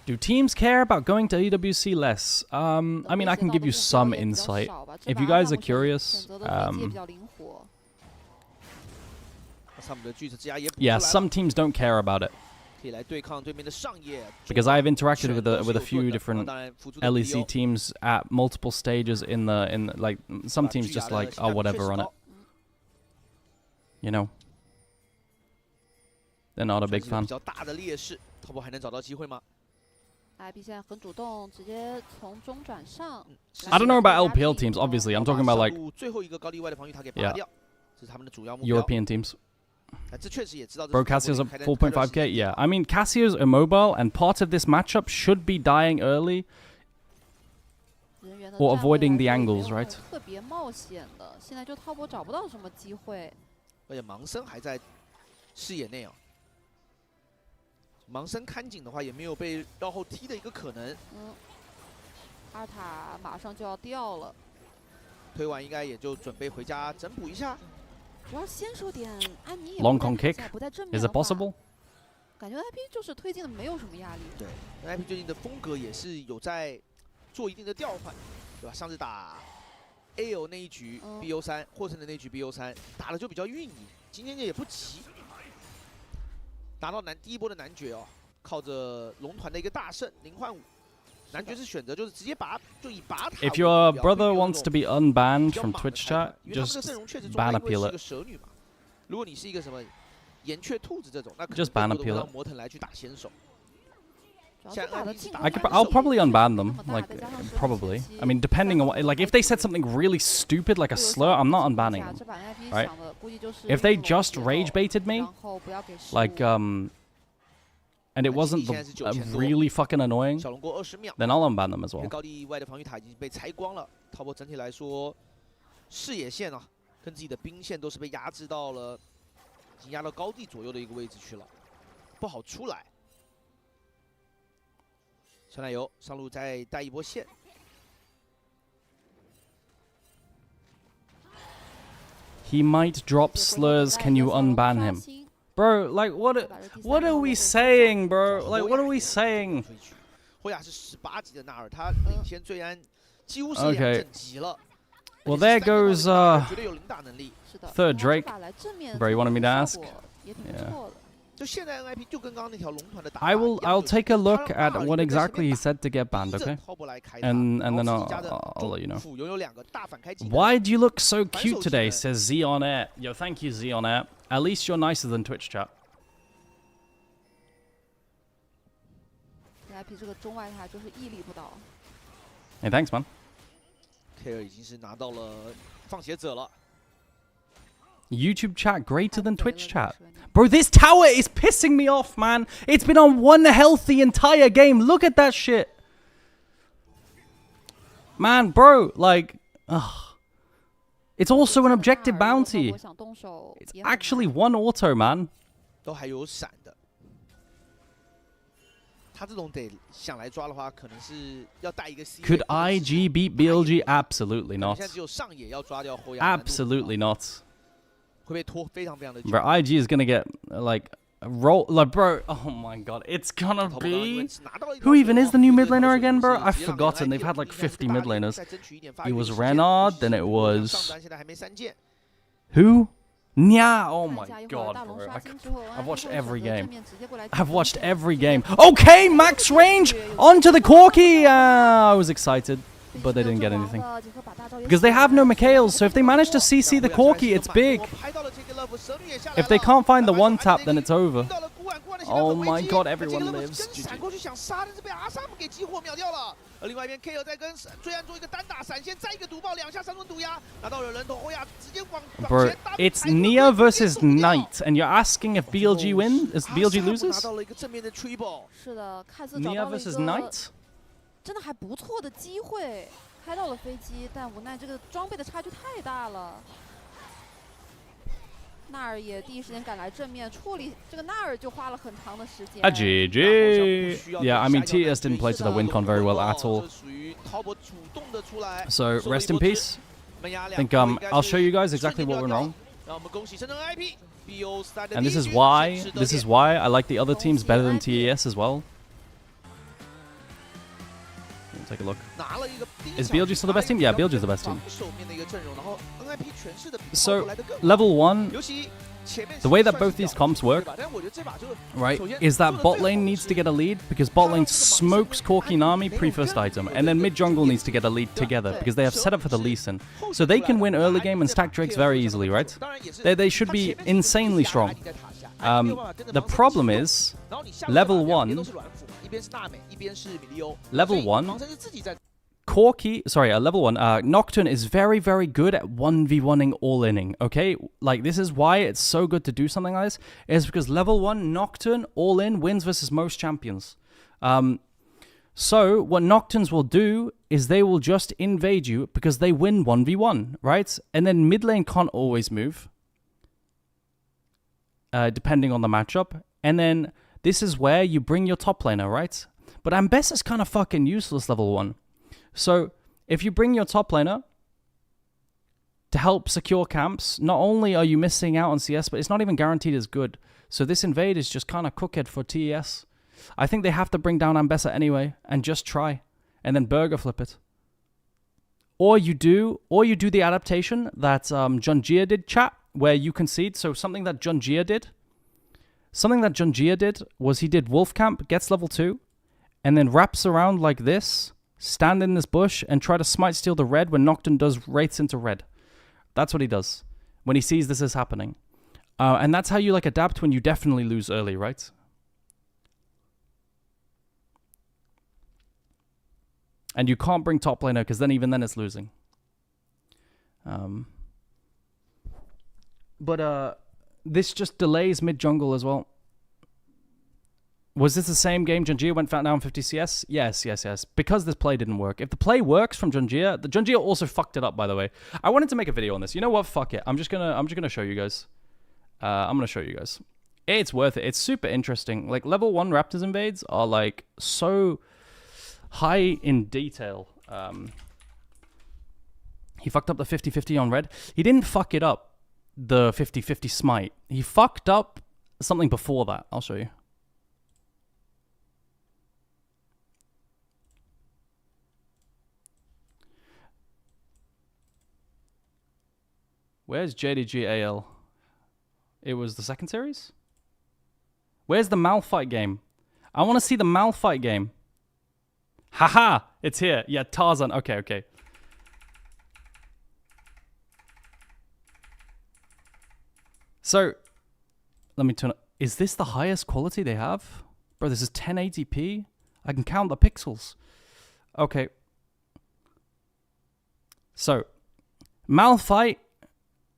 Do teams care about going to AWC less? I mean, I can give you some insight. If you guys are curious, yeah, some teams don't care about it. Because I've interacted with a few different LEC teams at multiple stages in like some teams just like, oh, whatever on it. You know. They're not a big fan. I don't know about LPL teams, obviously. I'm talking about like European teams. Bro, Cassio's up 4.5k? Yeah. I mean, Cassio's immobile, and part of this matchup should be dying early. Or avoiding the angles, right? Long con kick? Is it possible? AO 那一局 BO3， 霍森的那局 BO3 打的就比较运营，今天也不急，拿到第一波的男爵哦，靠着龙团的一个大胜0换5，男爵是选择就是直接以拔塔。If your brother wants to be unbanned from Twitch chat, just ban appeal it. 蛇女嘛，如果你是一个什么岩雀兔子这种，那可能 just ban appeal 让魔腾来去打先手。 I'll probably unban them, like, probably. I mean, depending on what, like, if they said something really stupid, like a slur, I'm not unbanning them, right? If they just rage baited me, like, and it wasn't really fucking annoying, then I'll unban them as well. 高地外的防御塔已经被拆光了，滔博整体来说视野线啊，跟自己的兵线都是被压制到了，已经压到高地左右的一个位置去了，不好出来。 小奶油上路再带一波线。He might drop slurs. Can you unban him, bro? Like what are we saying, bro? Like what are we saying? 霍雅是18级的纳尔，他领先罪安几乎是2整级了。Well, there goes third Drake. Bro, you wanted me to ask? Yeah. I'll take a look at what exactly he said to get banned, okay? And then I'll let you know. Why do you look so cute today? Says Z on air. Yo, thank you, Z on air. At least you're nicer than Twitch chat. Hey, thanks, man. YouTube chat greater than Twitch chat. Bro, this tower is pissing me off, man. It's been on one health the entire game. Look at that shit. Man, bro, like, ugh. It's also an objective bounty. It's actually one auto, man. Could IG beat BLG? Absolutely not. Absolutely not. Bro, IG is gonna get like a roll. Like, bro, oh my god, it's gonna be. Who even is the new mid laner again, bro? I've forgotten. They've had like 50 mid laners. It was Renard, then it was. Who? Nya. Oh my god, bro. I've watched every game. I've watched every game. Okay, max range onto the Corki. I was excited, but they didn't get anything. Because they have no Mikhails, so if they manage to CC the Corki, it's big. If they can't find the one tap, then it's over. Oh my god, everyone lives. 闪过去想杀，但是被阿萨姆给激活秒掉了。而另外一边 K 在跟追安做一个单打闪现，再一个毒爆2下3轮毒压，拿到了人头，欧亚直接往 Bro, it's Nia versus Knight, and you're asking if BLG wins? BLG loses? 拿到了一个正面的 triple。是的，看似找到 Nia 了一 versus 个 Knight? 真的还不错的机会，开到了飞机，但无奈这个装备的差距太大了。纳尔也第一时间赶来正面处理，这个纳尔就花了很长的时间。GG. Yeah, I mean TES didn't play to the win con very well at all. So rest in peace. I think I'll show you guys exactly what went wrong. And this is why I like the other teams better than TES as well. Take a look. Is BLG still the best team? Yeah, BLG is the best team. So, level 1, the way that both these comps work, right, is that bot lane needs to get a lead because bot lane smokes Corki Nami pre-first item, and then mid jungle needs to get a lead together because they have set up for the Lee Sin. So they can win early game and stack Drakes very easily, right? They should be insanely strong. The problem is, level 1, Nocturne is very, very good at 1v1ing all-inning, okay? Like, this is why it's so good to do something like this, is because level 1 Nocturne all-in wins versus most champions. So, what Nocturnes will do is they will just invade you because they win 1v1, right? And then mid lane can't always move, depending on the matchup. And then this is where you bring your top laner, right? But Ambessa's kind of fucking useless level 1. So, if you bring your top laner to help secure camps, not only are you missing out on CS, but it's not even guaranteed as good. So this invade is just kind of cooked for TES. I think they have to bring down Ambessa anyway, and just try. And then burger flip it. Or you do the adaptation that GenG did, chat, where you concede. So something that GenG did was he did Wolf Camp, gets level 2, and then wraps around like this, stand in this bush, and try to smite steal the red when Nocturne does wraiths into red. That's what he does when he sees this is happening. And that's how you like adapt when you definitely lose early, right? And you can't bring top laner because then even then it's losing. But this just delays mid jungle as well. Was this the same game GenG went down 50 CS? Yes. Because this play didn't work. If the play works from GenG, the GenG also fucked it up, by the way. I wanted to make a video on this. You know what? Fuck it. I'm just gonna show you guys. I'm gonna show you guys. It's worth it. It's super interesting. Like level 1 Raptors invades are like so high in detail. He fucked up the 50-50 on red. He didn't fuck it up, the 50-50 smite. He fucked up something before that. I'll show you. Where's JDG AL? It was the second series? Where's the Malphite game? I want to see the Malphite game. Haha! It's here. Yeah, Tarzan. Okay. So, let me turn... Is this the highest quality they have? Bro, this is 1080p? I can count the pixels. Okay. So, Malphite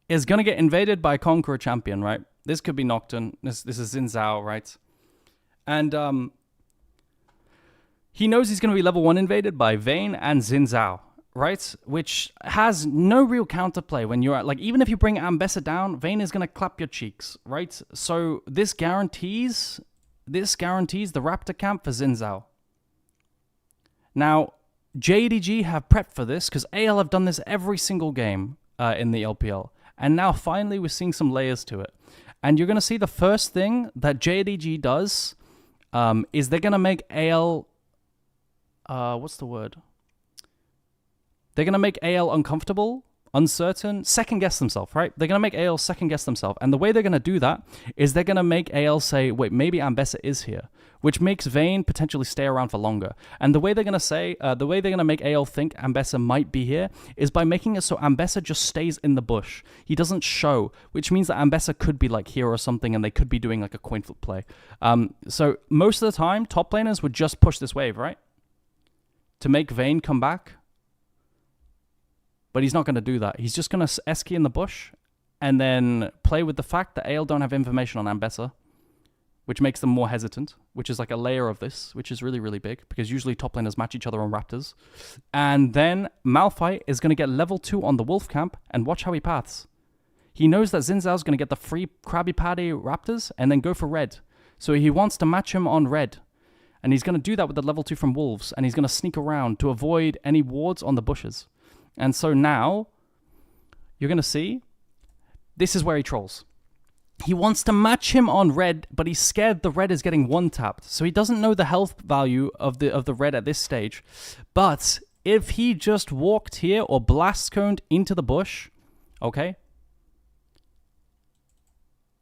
is going to get invaded by a Conqueror champion, right? This could be Nocturne. This is Xin Zhao, right? And he knows he's going to be level 1 invaded by Vayne and Xin Zhao, right? Which has no real counterplay when you're at, like, even if you bring Ambessa down, Vayne is going to clap your cheeks, right? So this guarantees the Raptor camp for Xin Zhao. Now, JDG have prepped for this because AL have done this every single game in the LPL. And now finally we're seeing some layers to it. And you're going to see the first thing that JDG does is they're going to make AL... what's the word? They're going to make AL uncomfortable uncertain, second guess themselves, right? They're going to make AL second guess themselves. And the way they're going to do that is they're going to make AL say, wait, maybe Ambessa is here, which makes Vayne potentially stay around for longer. And the way they're going to say, the way they're going to make AL think Ambessa might be here is by making it so Ambessa just stays in the bush. He doesn't show, which means that Ambessa could be like here or something, and they could be doing like a coin flip play. So most of the time, top laners would just push this wave, right? To make Vayne come back. But he's not going to do that. He's just going to S-key in the bush and then play with the fact that AL don't have information on Ambessa, which makes them more hesitant, which is like a layer of this, which is really, really big, because usually top laners match each other on Raptors. And then Malphite is going to get level 2 on the Wolf camp, and watch how he paths. He knows that Xin Zhao's going to get the free Krabby Patty Raptors and then go for red. So he wants to match him on red. And he's going to do that with the level 2 from Wolves, and he's going to sneak around to avoid any wards on the bushes. And so now, you're going to see, this is where he trolls. He wants to match him on red, but he's scared the red is getting one-tapped. So he doesn't know the health value of the red at this stage. But if he just walked here or blast coned into the bush, okay,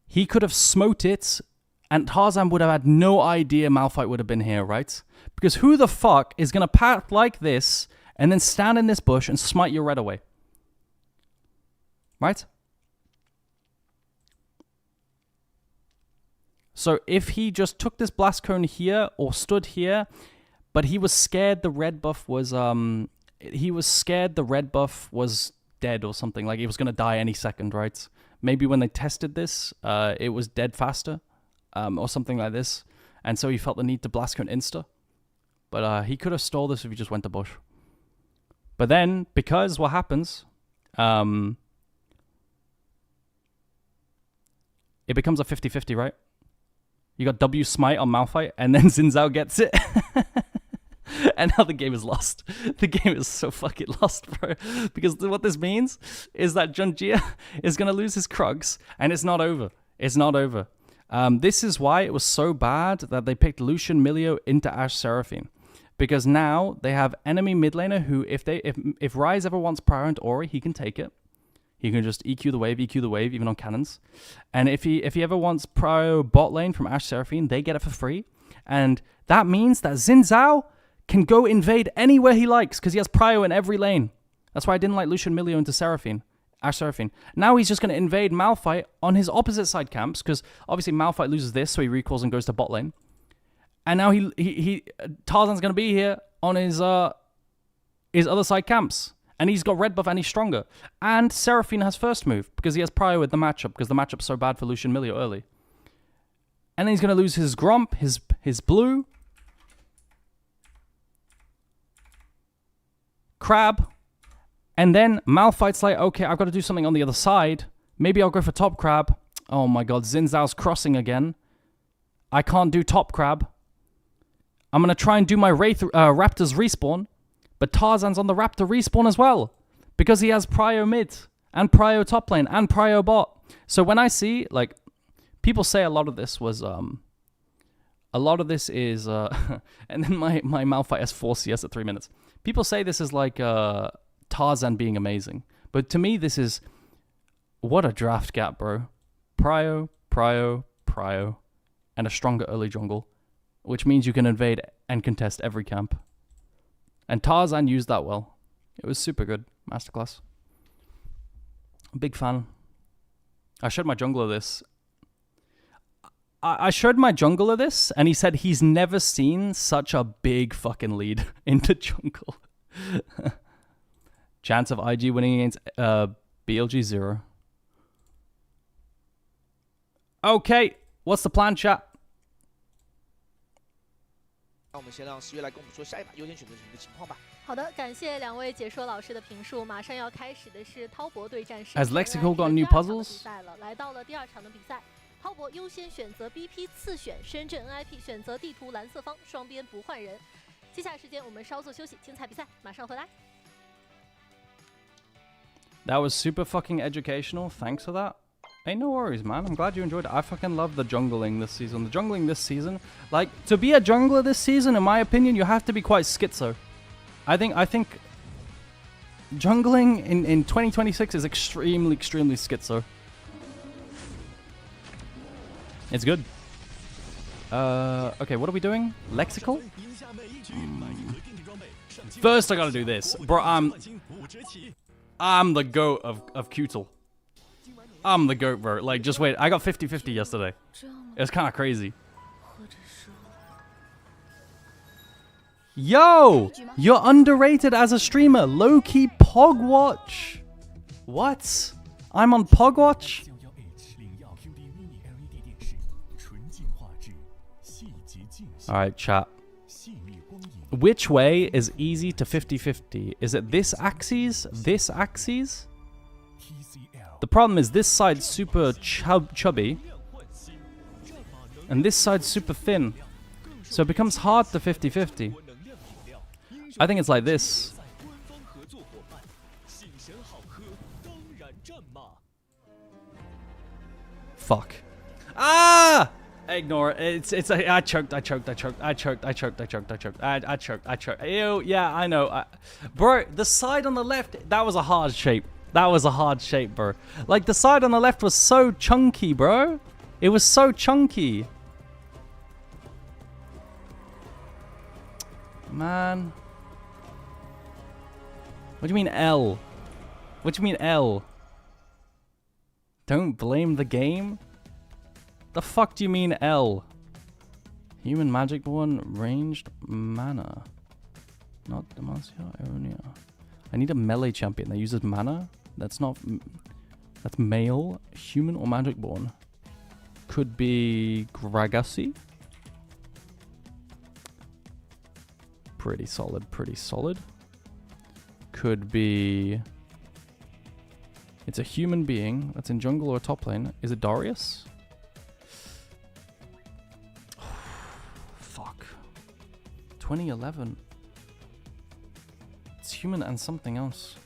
he could have smote it, and Tarzan would have had no idea Malphite would have been here, right? Because who the fuck is going to path like this and then stand in this bush and smite your red away? Right? So if he just took this blast cone here or stood here, but he was scared the red buff was dead or something, like it was gonna die any second, right? Maybe when they tested this, it was dead faster, or something like this, and so he felt the need to blast cone insta. But he could have stole this if he just went to bush. But then, because what happens, it becomes a 50-50, right? You got W smite on Malphite, and then Xin Zhao gets it. And now the game is lost. The game is so fucking lost, bro. Because what this means is that Junjia is going to lose his Krugs, and it's not over. It's not over. This is why it was so bad that they picked Lucian Milio into Ashe Seraphine. Because now they have enemy mid laner who, if Ryze ever wants Pyro and Ori, he can take it. He can just EQ the wave, even on cannons. And if he ever wants Pyro bot lane from Ashe Seraphine, they get it for free. And that means that Xin Zhao can go invade anywhere he likes because he has Prio in every lane. That's why I didn't like Lucian Milio into Seraphine, Ashe Seraphine. Now he's just going to invade Malphite on his opposite side camps because obviously Malphite loses this, so he recalls and goes to bot lane. And now Tarzan's going to be here on his other side camps. And he's got red buff and he's stronger. And Seraphine has first move because he has Prio with the matchup because the matchup's so bad for Lucian Milio early. And then he's going to lose his Gromp, his blue, Crab, and then Malphite's like, okay, I've got to do something on the other side. Maybe I'll go for top Crab. Oh my god, Xin Zhao's crossing again. I can't do top Crab. I'm going to try and do my Raptors respawn, but Tarzan's on the Raptor respawn as well because he has Prio mid and Prio top lane and Prio bot. So when I see, like, people say a lot of this is, and then my Malphite has 4 CS at 3 minutes. People say this is like Tarzan being amazing. But to me, this is... What a draft gap, bro. Prio, and a stronger early jungle. Which means you can invade and contest every camp. And Tarzan used that well. It was super good. Masterclass. Big fan. I showed my jungler this. I showed my jungler this, and he said he's never seen such a big fucking lead into jungle. Chance of IG winning against BLG 0. Okay, what's the plan, chat? 那我们先让10月来跟我们说下一把优先选择什么情况吧。好的，感谢两位解说老师的评述。马上要开始的是滔博对战 Has Lexical got new puzzles? 比赛了，来到了第2场的比赛。滔博优先选择 BP 次选，深圳 NIP 选择地图蓝色方，双边不换人。接下来时间我们稍作休息，精彩比赛马上回来。That was super fucking educational. Thanks for that. Hey, no worries, man. I'm glad you enjoyed it. I fucking love the jungling this season. The jungling this season, like, to be a jungler this season, in my opinion, you have to be quite schizo. I think jungling in 2026 is extremely schizo. It's good. Okay, what are we doing? Lexical? First I gotta do this. Bro, I'm the GOAT of Qtl. I'm the GOAT, bro. Like, just wait. I got 50-50 yesterday. It was kind of crazy. Yo! You're underrated as a streamer. Low-key Pogwatch. What? I'm on Pogwatch? Alright, chat. Which way is easy to 50-50? Is it this axis? This axis? The problem is this side's super chubby. And this side's super thin. So it becomes hard to 50-50. I think it's like this. Fuck. Ah! Ignore it. It's I choked. Ew, yeah, I know. Bro, the side on the left, that was a hard shape. That was a hard shape, bro. Like, the side on the left was so chunky, bro. It was so chunky. Man. What do you mean L? What do you mean L? Don't blame the game? The fuck do you mean L? Human magic one, ranged mana. Not Demacia, Eronia. I need a melee champion that uses mana. That's not... That's male, human, or magic born. Could be Gragassi. Pretty solid, pretty solid. Could be... It's a human being that's in jungle or top lane. Is it Darius? Fuck. 2011. It's human and something else.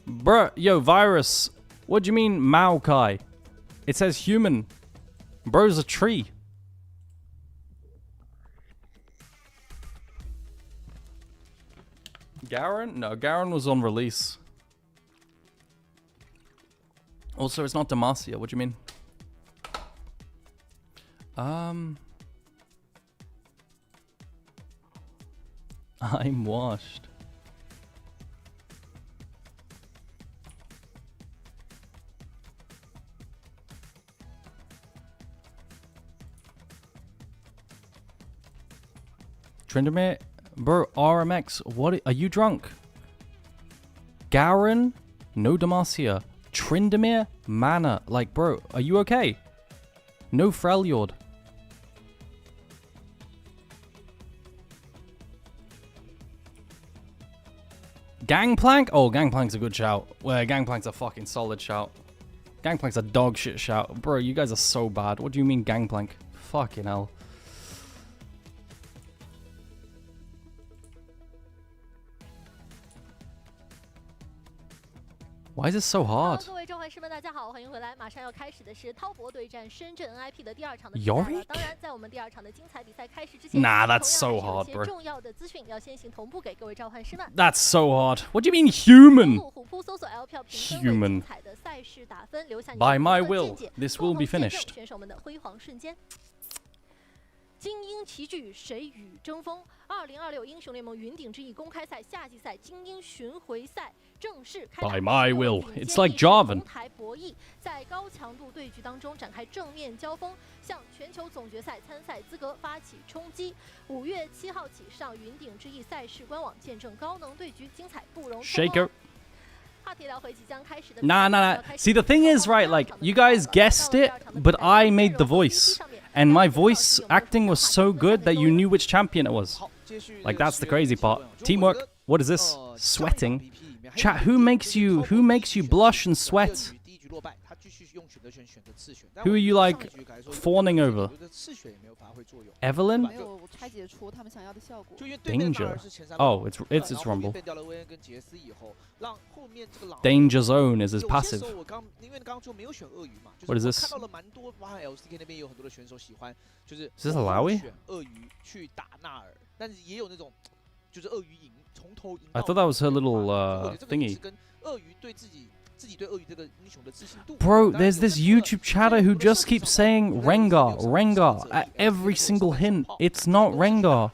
Bruh, yo, Virus. What do you mean Maokai? It says human. Bro's a tree. Garen? No, Garen was on release. Also, it's not Demacia. What do you mean? I'm washed. Tryndamere? Bro, RMX, what are you drunk? Garen? No Demacia. Tryndamere? Mana. Like, bro, are you okay? No Freljord. Gangplank? Oh, Gangplank's a good shout. Well, Gangplank's a fucking solid shout. Gangplank's a dog shit shout. Bro, you guys are so bad. What do you mean Gangplank? Fucking hell. Why is this so hard? 各位召唤师们，大家好，欢迎回来！马上要开始的是滔博对战深圳 NIP 的第二场的比赛了。当然，在我们第二场的精彩比赛开始之前， Nah, that's so hard, bro. 重要的资讯要先行同步给各位召唤师们。 That's so hard. What do you mean human? 虎扑搜索 LPL 评分 Human. 精彩的赛事打分，留下你 By 的 my 见 will, 解 this will be 共同见证 finished. 选手们的辉煌瞬间。 精英齐聚，谁与争锋？2026英雄联盟云顶之弈公开赛夏季赛精英巡回赛正式开打。 By my will, it's like Jarvan. 同台博弈，在高强度对局当中展开正面交锋，向全球总决赛参赛资格发起冲击。5月7号起上云顶之弈赛事官网见证高能对局，精彩不容错过。 Shaker. 话题聊回即将开始的 Nah. See, the thing is, right, like, you guys guessed it, but I made the voice. And my voice acting was so good that you knew which champion it was. Like, that's the crazy part. Teamwork. What is this? Sweating. Chat, who makes you blush and sweat? Who are you, like, fawning over? Evelyn? Danger. Oh, it's Rumble. Danger Zone is his passive. What is this? Is this a Lowy? I thought that was her little thingy. Bro, there's this YouTube chatter who just keeps saying Rengar, Rengar at every single hint. It's not Rengar.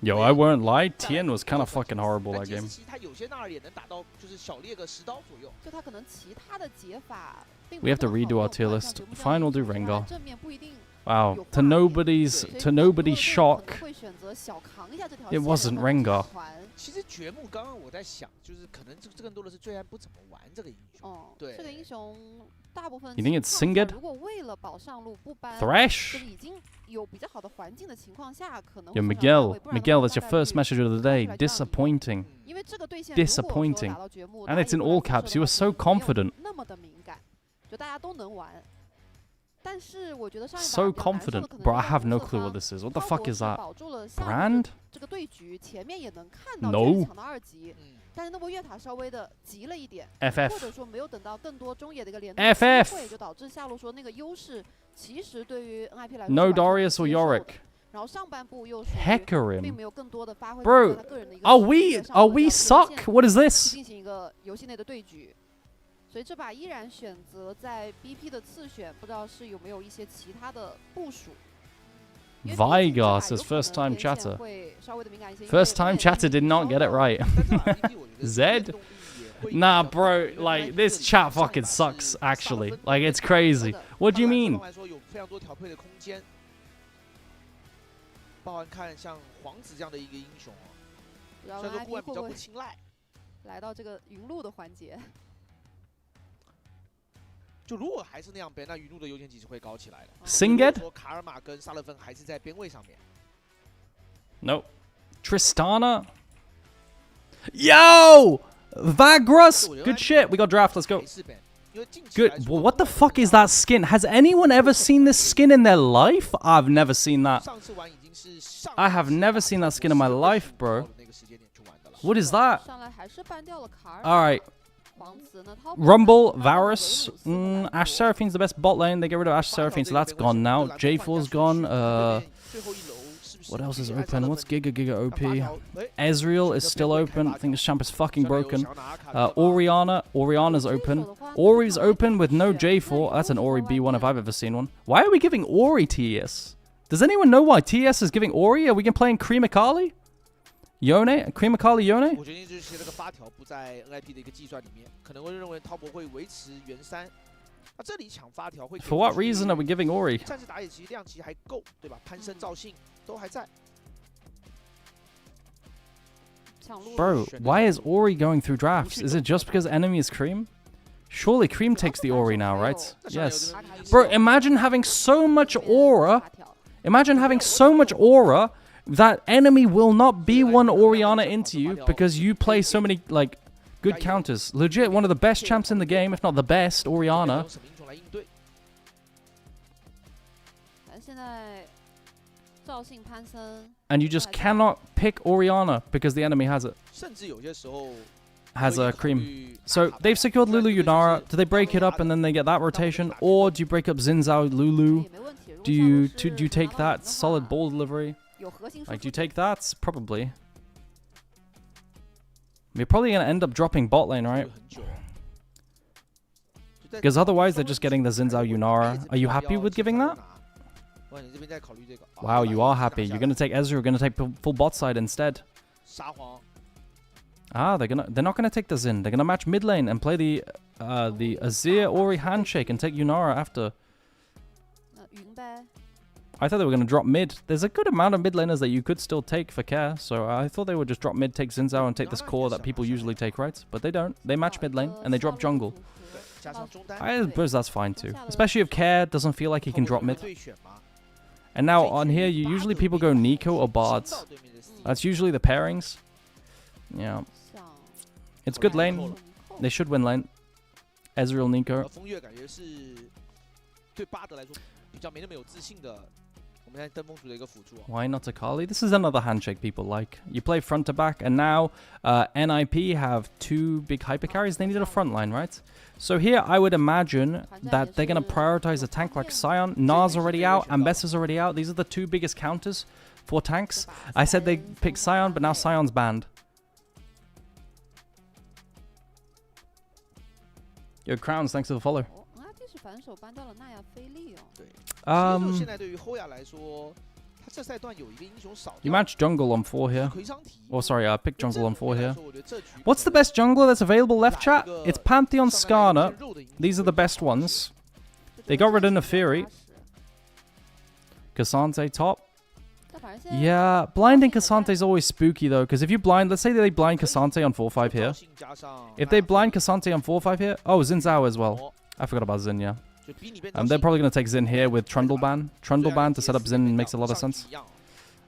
Yo, I won't lie, Tien was kind of fucking horrible that game. We have to redo our tier list. Fine, we'll do Rengar. Wow, to nobody's shock, it wasn't Rengar. You think it's Singed? Thresh? Yo, Miguel, that's your first message of the day. Disappointing. Disappointing. And it's in all caps. You were so confident. So confident. Bro, I have no clue what this is. What the fuck is that? Brand? No. FF. FF. No Darius or Yorick. Hecarim. Bro, are we suck? What is this? 所以这把依然选择在 BP 的次选，不知道是有没有一些其他的部署。Vigar says first time chatter. First time chatter did not get it right. Zed? Nah, bro, like this chat fucking sucks actually. Like it's crazy. What do you mean? 包含看像皇子这样的一个英雄哦，虽然说顾问比较不青睐，来到这个云路的环节。 就如果还是那样编，那云路的优先级是会高起来的。Singed? 说卡尔玛跟萨勒芬还是在边位上面。No. Tristana? Yo! Vagrus! Good shit. We got draft. Let's go. Good. Well, what the fuck is that skin? Has anyone ever seen this skin in their life? I've never seen that. I have never seen that skin in my life, bro. What is that? Alright. Rumble, Varus, Ashe Seraphine's the best bot lane. They get rid of Ashe Seraphine, so that's gone now. J4's gone. What else is open? What's Giga OP? Ezreal is still open. I think this champ is fucking broken. Oriana's open. Ori's open with no J4. That's an Ori B1 if I've ever seen one. Why are we giving Ori TES? Does anyone know why TES is giving Ori? Are we playing Cream Akali? Yone? Cream Akali Yone? 我决定就是这个8条不在 NIP 的一个计算里面，可能会认为滔博会维持原3。那这里抢8条会 For what reason are we giving Ori? 战士打野其实量级还够，对吧？潘森、赵信都还在。Bro, why is Ori going through drafts? Is it just because enemy is Cream? Surely Cream takes the Ori now, right? Yes. Bro, imagine having so much aura. Imagine having so much aura that enemy will not B1 Oriana into you because you play so many, like, good counters. Legit, one of the best champs in the game, if not the best, Oriana. And you just cannot pick Oriana because the enemy has it. Has a Cream. So they've secured Lulu Yunara. Do they break it up and then they get that rotation? Or do you break up Xin Zhao Lulu? Do you take that solid ball delivery? Like, do you take that? Probably. We're probably going to end up dropping bot lane, right? Because otherwise they're just getting the Xin Zhao Yunara. Are you happy with giving that? Wow, you are happy. You're going to take Ezreal. You're going to take full bot side instead. Ah, they're not going to take the Xin. They're going to match mid lane and play the Azir Ori handshake and take Yunara after. I thought they were going to drop mid. There's a good amount of mid laners that you could still take for care, so I thought they would just drop mid, take Xin Zhao, and take this core that people usually take, right? But they don't. They match mid lane, and they drop jungle. I suppose that's fine too. Especially if Care doesn't feel like he can drop mid. And now on here, usually people go Nico or Bards. That's usually the pairings. Yeah. It's good lane. They should win lane. Ezreal, Nico. Why not Akali? This is another handshake people like. You play front to back, and now NIP have 2 big hyper carries. They needed a front line, right? So here I would imagine that they're going to prioritize a tank like Sion. Na's already out, Ambessa's already out. These are the 2 biggest counters for tanks. I said they picked Sion, but now Sion's banned. Yo, Crowns, thanks for the follow. You match jungle on 4 here. Oh, sorry, I picked jungle on 4 here. What's the best jungler that's available left, chat? It's Pantheon, Skarner. These are the best ones. They got rid of Neferi. Cassante top. Yeah, blinding Cassante is always spooky though, because if you blind, let's say they blind Cassante on 4-5 here. If they blind Cassante on 4-5 here, oh, Xin Zhao as well. I forgot about Xin, yeah. They're probably going to take Xin here with Trundle ban. Trundle ban to set up Xin makes a lot of sense.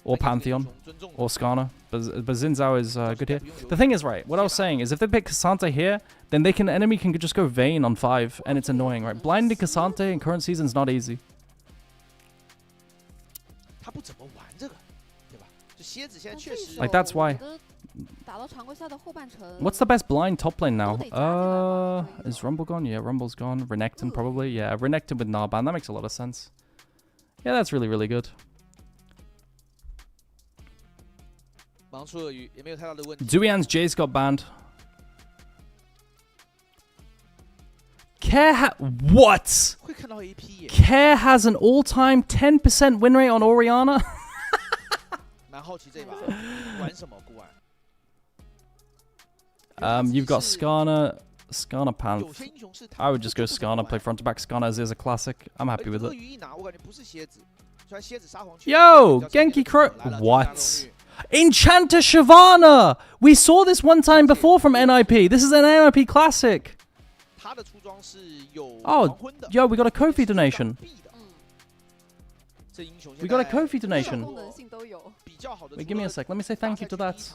Or Pantheon, or Skarner. But Xin Zhao is good here. The thing is, right, what I was saying is if they pick Cassante here, then enemy can just go Vayne on 5, and it's annoying, right? Blinding Cassante in current season is not easy. Like, that's why. What's the best blind top lane now? Is Rumble gone? Yeah, Rumble's gone. Renekton probably. Yeah, Renekton with Narban. That makes a lot of sense. Yeah, that's really, really good. Zuian's Jace got banned. What? Care has an all-time 10% win rate on Orianna? You've got Skarner Panth. I would just go Skarner, play front to back. Skarner is a classic. I'm happy with it. Yo, Genki Crow. What? Enchanter Shyvana! We saw this one time before from NIP. This is an NIP classic. Oh, yo, we got a Kofi donation. We got a Kofi donation. Wait, give me a sec. Let me say thank you to that.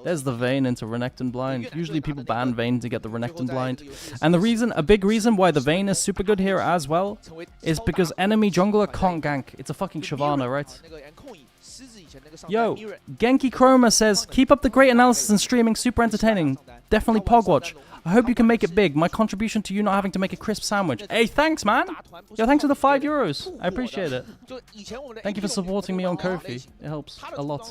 There's the Vayne into Renekton blind. Usually people ban Vayne to get the Renekton blind. And the reason, a big reason why the Vayne is super good here as well, is because enemy jungler can't gank. It's a fucking Shyvana, right? Yo, Genki Chroma says, keep up the great analysis and streaming, super entertaining. Definitely Pogwatch. I hope you can make it big. My contribution to you not having to make a crisp sandwich. Hey, thanks, man. Yo, thanks for the €5. I appreciate it. Thank you for supporting me on Kofi. It helps a lot.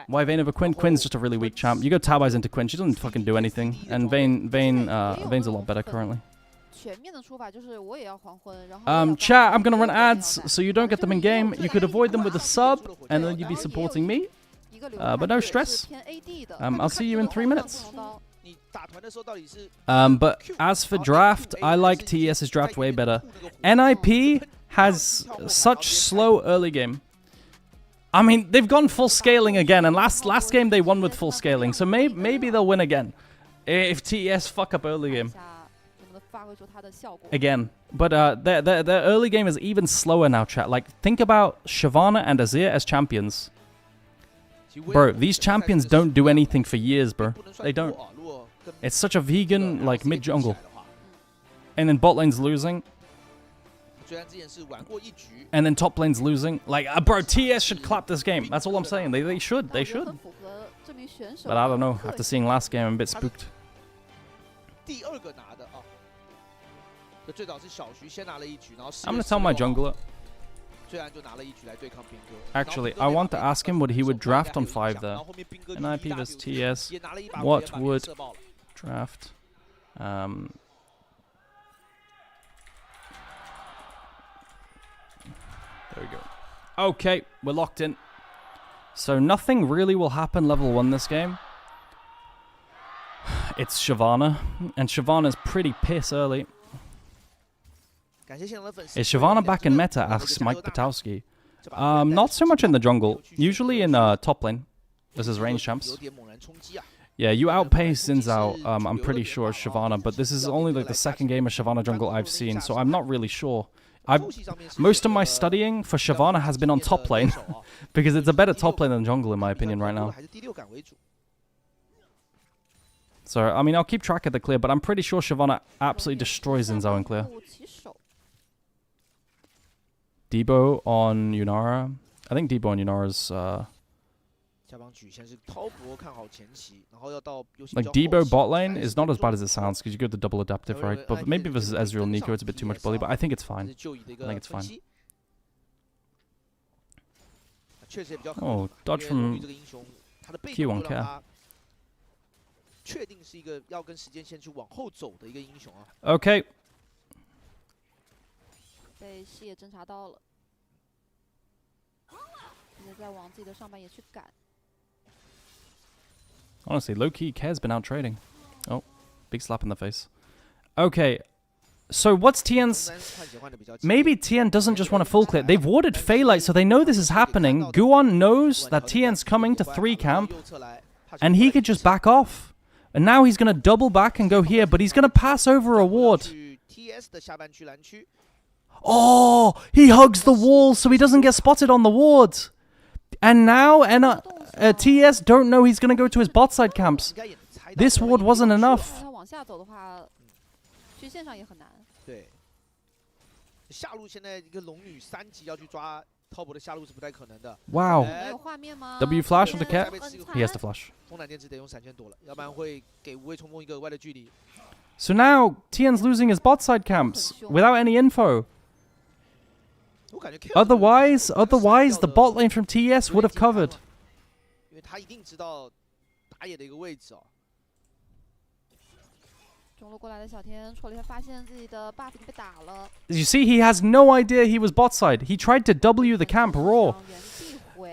Why Vayne over Quinn? Quinn's just a really weak champ. You go Tabais into Quinn. She doesn't fucking do anything. And Vayne's a lot better currently. Chat, I'm gonna run ads, so you don't get them in game. You could avoid them with a sub, and then you'd be supporting me. But no stress. I'll see you in 3 minutes. But as for draft, I like TES's draft way better. NIP has such slow early game. I mean, they've gone full scaling again, and last game they won with full scaling, so maybe they'll win again if TES fuck up early game again. But their early game is even slower now, chat. Like, think about Shyvana and Azir as champions. Bro, these champions don't do anything for years, bro. They don't. It's such a vegan, like, mid-jungle. And then bot lane's losing. And then top lane's losing. Like, bro, TS should clap this game. That's all I'm saying. They should. They should. But I don't know. After seeing last game, I'm a bit spooked. I'm going to tell my jungler. Actually, I want to ask him what he would draft on 5 there. NIP vs TS. What would draft? There we go. Okay, we're locked in. So nothing really will happen level 1 this game. It's Shyvana, and Shyvana's pretty piss early. Is Shyvana back in meta? Asks Mike Patowski. Not so much in the jungle. Usually in top lane. This is range champs. Yeah, you outpace Xin Zhao, I'm pretty sure, Shyvana, but this is only like the second game of Shyvana jungle I've seen, so I'm not really sure. Most of my studying for Shyvana has been on top lane, because it's a better top lane than jungle in my opinion right now. So, I mean, I'll keep track of the clear, but I'm pretty sure Shyvana absolutely destroys Xin Zhao in clear. Debo on Yunara. I think Debo on Yunara's like Debo bot lane is not as bad as it sounds because you go the double adaptive, right? But maybe versus Ezreal Nico it's a bit too much bully, but I think it's fine. I think it's fine. Oh, dodge from Q1 care. Okay. 被视野侦查到了，现在在往自己的上半野去赶。 Honestly, low-key, Care's been out trading. Oh, big slap in the face. Okay, so what's TN's... Maybe TN doesn't just want a full clear. They've warded Phaelite, so they know this is happening. Guon knows that TN's coming to 3 camp, and he could just back off. And now he's going to double back and go here, but he's going to pass over a ward. Oh, he hugs the wall so he doesn't get spotted on the ward. And now TES don't know he's going to go to his bot side camps. This ward wasn't enough. Wow. W flash onto Cat. He has to flash. So now TN's losing his bot side camps without any info. Otherwise, the bot lane from TES would have covered. You see, he has no idea he was bot side. He tried to W the camp raw.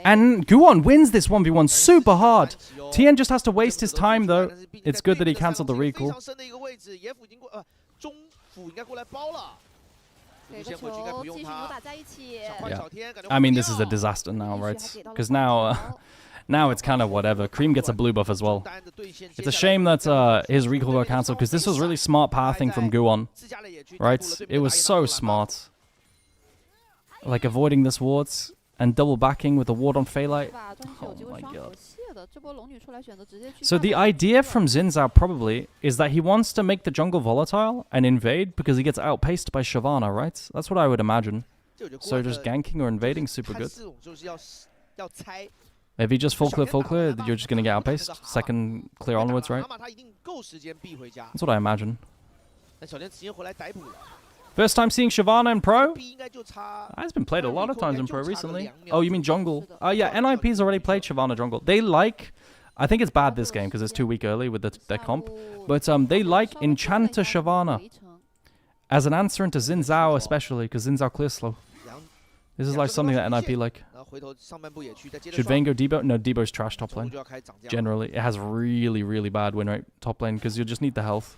And Guon wins this 1v1 super hard. TN just has to waste his time though. It's good that he cancelled the recall. Yeah. I mean, this is a disaster now, right? Because now it's kind of whatever. Cream gets a blue buff as well. It's a shame that his recall got cancelled because this was really smart pathing from Guon, right? It was so smart. Like avoiding this wards and double backing with a ward on Phaelite. Oh my god. So the idea from Xin Zhao probably is that he wants to make the jungle volatile and invade because he gets outpaced by Shyvana, right? That's what I would imagine. So just ganking or invading super good. If he just full clear, you're just going to get outpaced. Second clear onwards, right? That's what I imagine. First time seeing Shyvana in Pro? It's been played a lot of times in Pro recently. Oh, you mean jungle? Yeah, NIP's already played Shyvana jungle. They like... I think it's bad this game because it's too weak early with their comp. But they like Enchanter Shyvana as an answer into Xin Zhao especially because Xin Zhao clears slow. This is like something that NIP like. Should Vayne go Debo? No, Debo's trash top lane. Generally, it has really, really bad win rate top lane because you just need the health.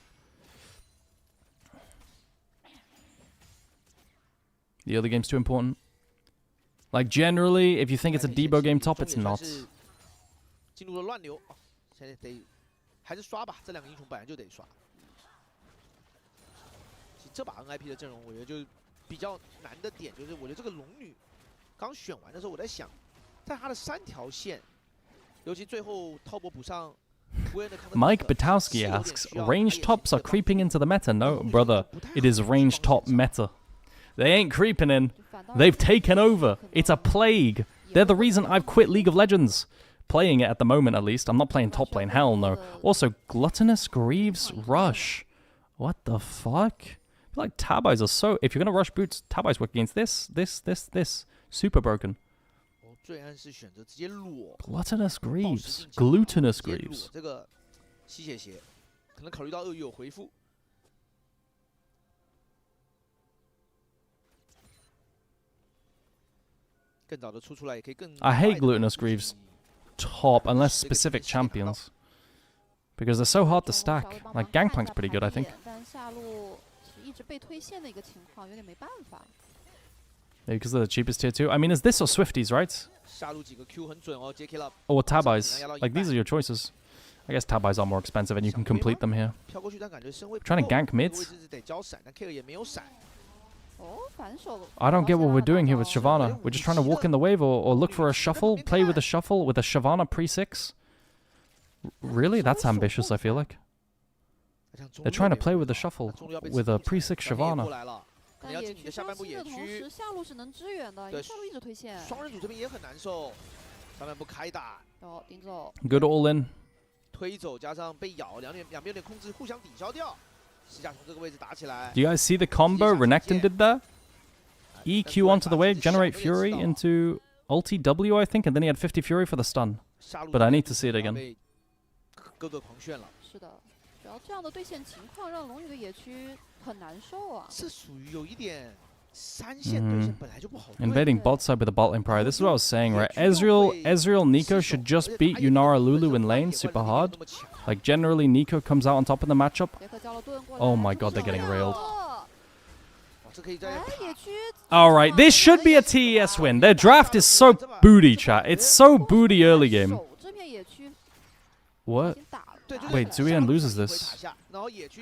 The other game's too important. Like, generally, if you think it's a Debo game top, it's not. Mike Batowski asks, range tops are creeping into the meta. No, brother, it is range top meta. They ain't creeping in. They've taken over. It's a plague. They're the reason I've quit League of Legends. Playing it at the moment, at least. I'm not playing top lane. Hell no. Also, Gluttonous Greaves Rush. What the fuck? I feel like Tabis are so... If you're going to rush boots, Tabis work against this. Super broken. Gluttonous Greaves. Glutinous Greaves. I hate Glutinous Greaves top unless specific champions. Because they're so hard to stack. Like, Gangplank's pretty good, I think. Maybe because they're the cheapest tier 2. I mean, is this or Swifties, right? Or Tabis. Like, these are your choices. I guess Tabis are more expensive and you can complete them here. Trying to gank mids? I don't get what we're doing here with Shyvana. We're just trying to walk in the wave or look for a shuffle, play with a shuffle with a Shyvana pre-6. Really? That's ambitious, I feel like. They're trying to play with a shuffle with a pre-6 Shyvana. 可能要进你的下半部野区。下路是能支援的，对，下路一直推线。双人组这边也很难受，上半部开打，顶走。Good all in。推走加上被咬，两边有点控制，互相抵消掉。西甲从这个位置打起来。Do you guys see the combo Renekton did there? EQ onto the wave, generate Fury into ulti W, I think, and then he had 50 Fury for the stun. But I need to see it again. 各个狂炫了。是的，主要这样的对线情况让龙女的野区很难受啊。这属于有一点三线对线本来就不好对。Invading bot side with a bot lane prior. This is what I was saying, right? Ezreal, Nico should just beat Yunara Lulu in lane super hard. Like generally, Nico comes out on top of the matchup. Oh my god, they're getting railed. Alright, this should be a TES win. Their draft is so booty, chat. It's so booty early game. What? Wait, Zuyan loses this.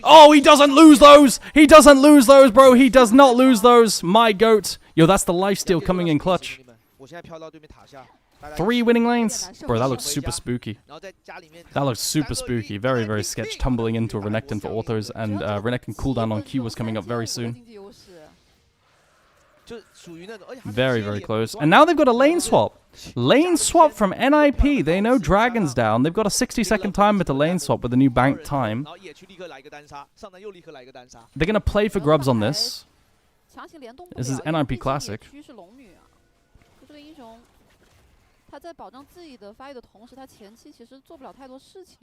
Oh, he doesn't lose those! He doesn't lose those, bro! He does not lose those! My goat! Yo, that's the lifesteal coming in clutch. 3 winning lanes? Bro, that looks super spooky. That looks super spooky. Very, very sketch. Tumbling into a Renekton for autos, and Renekton cooldown on Q was coming up very soon. Very, very close. And now they've got a lane swap. Lane swap from NIP. They know Dragon's down. They've got a 60-second timer to lane swap with a new bank time. They're going to play for grubs on this. This is NIP Classic. 他在保障自己的发育的同时，他前期其实做不了太多事情。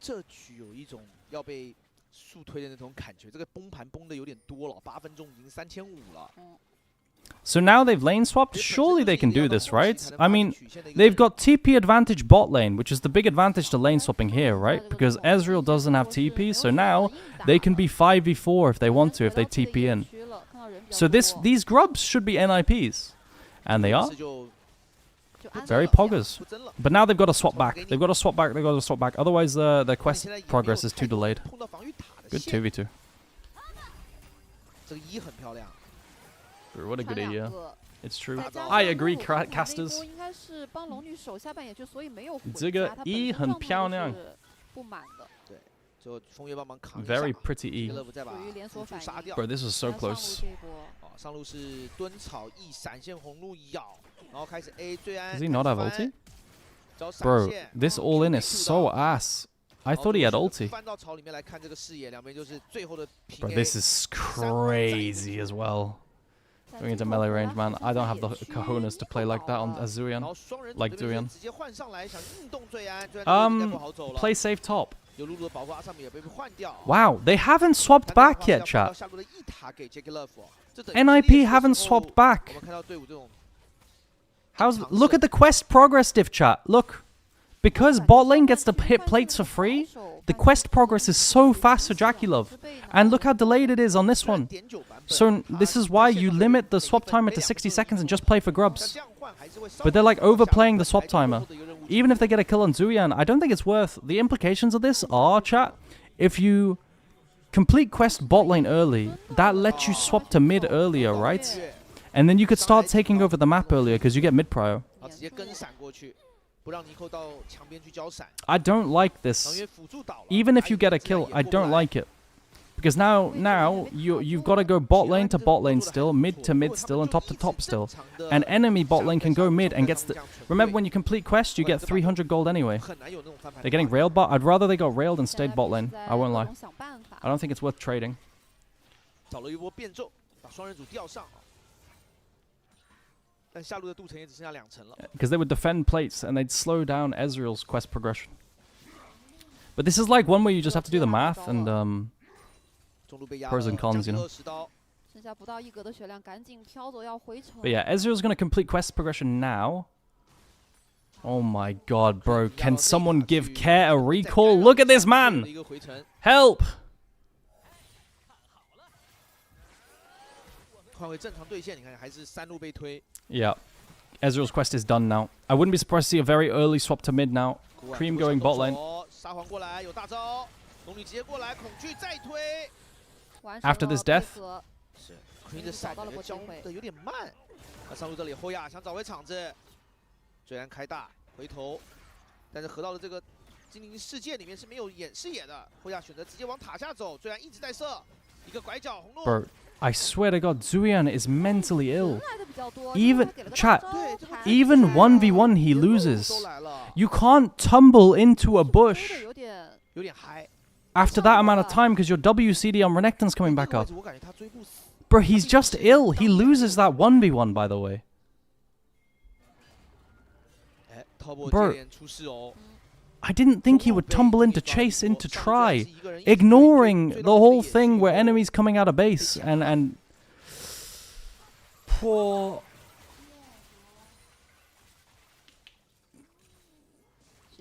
这局有一种要被速推的那种感觉，这个崩盘崩的有点多了，8分钟已经3500了。So now they've lane swapped. Surely they can do this, right? I mean, they've got TP advantage bot lane, which is the big advantage to lane swapping here, right? Because Ezreal doesn't have TP, so now they can be 5v4 if they want to, if they TP in. So these grubs should be NIPs, and they are. Very poggers. But now they've got to swap back. They've got to swap back. They've got to swap back. Otherwise, their quest progress is too delayed. Good 2v2. What a good idea. It's true. I agree, casters. 这个 E 很漂亮。Very pretty E. Bro, this was so close. Does he not have ulti? Bro, this all in is so ass. I thought he had ulti. Bro, this is crazy as well. Going into melee range, man. I don't have the cojones to play like that on Zuyan. Like Zuyan. Play safe top. Wow, they haven't swapped back yet, chat. NIP haven't swapped back. Look at the quest progress diff, chat. Look. Because bot lane gets to hit plates for free, the quest progress is so fast for Jackie-Love. And look how delayed it is on this one. So this is why you limit the swap timer to 60 seconds and just play for grubs. But they're like overplaying the swap timer. Even if they get a kill on Zuyan, I don't think it's worth. The implications of this are, chat, if you complete quest bot lane early, that lets you swap to mid earlier, right? And then you could start taking over the map earlier because you get mid prio. I don't like this. Even if you get a kill, I don't like it. Because now you've got to go bot lane to bot lane still, mid to mid still, and top to top still. And enemy bot lane can go mid and gets the... Remember when you complete quest, you get 300 gold anyway. They're getting railed bot. I'd rather they got railed and stayed bot lane. I won't lie. I don't think it's worth trading. Because they would defend plates and they'd slow down Ezreal's quest progression. But this is like one where you just have to do the math and pros and cons, you know. But yeah, Ezreal's going to complete quest progression now. Oh my god, bro. Can someone give Care a recall? Look at this man! Help! Yeah. Ezreal's quest is done now. I wouldn't be surprised to see a very early swap to mid now. Cream going bot lane. After this death. Bro, I swear to God, Zuyan is mentally ill. Even chat, even 1v1 he loses. You can't tumble into a bush after that amount of time because your WCD on Renekton's coming back up. Bro, he's just ill. He loses that 1v1, by the way. Bro, I didn't think he would tumble into chase into try, ignoring the whole thing where enemies coming out of base and poor.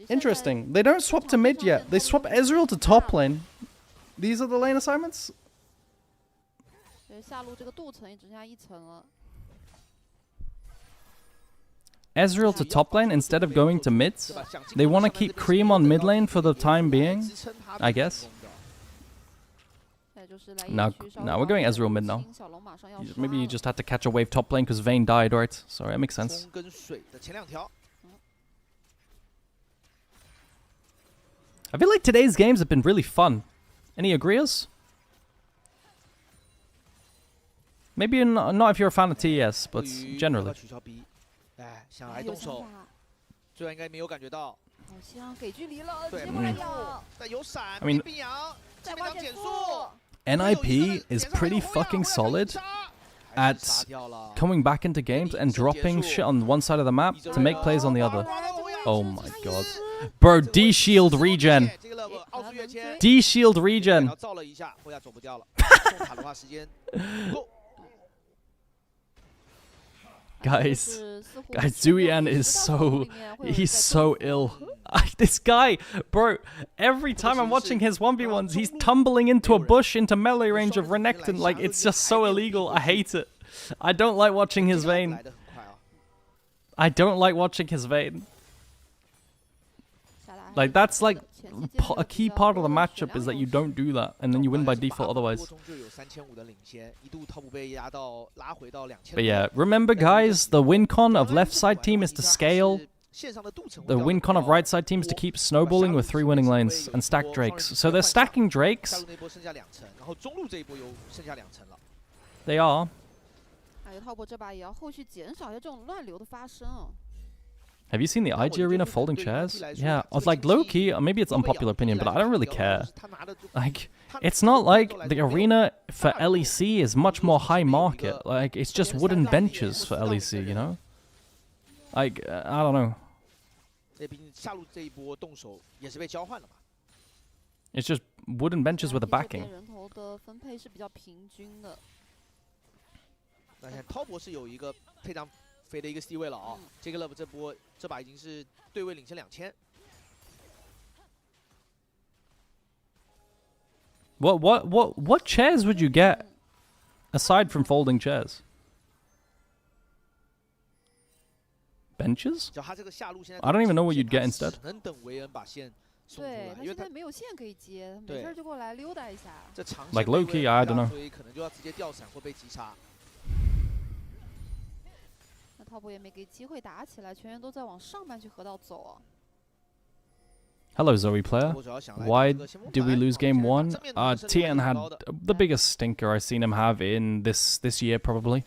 Interesting. They don't swap to mid yet. They swap Ezreal to top lane. These are the lane assignments? Ezreal to top lane instead of going to mids? They want to keep Cream on mid lane for the time being, I guess. Now we're going Ezreal mid now. Maybe you just had to catch a wave top lane because Vayne died, right? Sorry, that makes sense. I feel like today's games have been really fun. Any agreeers? Maybe not if you're a fan of TES, but generally. I mean, NIP is pretty fucking solid at coming back into games and dropping shit on one side of the map to make plays on the other. Oh my god. Bro, D-shield regen. D-shield regen. Guys, Zuyan is he's so ill. This guy, bro, every time I'm watching his 1v1s, he's tumbling into a bush into melee range of Renekton. Like, it's just so illegal. I hate it. I don't like watching his Vayne. I don't like watching his Vayne. Like, that's like a key part of the matchup is that you don't do that, and then you win by default otherwise. But yeah, remember guys, the win con of left side team is to scale. The win con of right side team is to keep snowballing with 3 winning lanes and stack Drakes. So they're stacking Drakes. They are. Have you seen the IG arena folding chairs? Yeah, I was like, low-key, maybe it's unpopular opinion, but I don't really care. Like, it's not like the arena for LEC is much more high market. Like, it's just wooden benches for LEC, you know? Like, I don't know. It's just wooden benches with a backing. What chairs would you get aside from folding chairs? Benches? I don't even know what you'd get instead. Like low-key, I don't know. Hello, Zoe player. Why did we lose game 1? TN had the biggest stinker I've seen him have in this year, probably.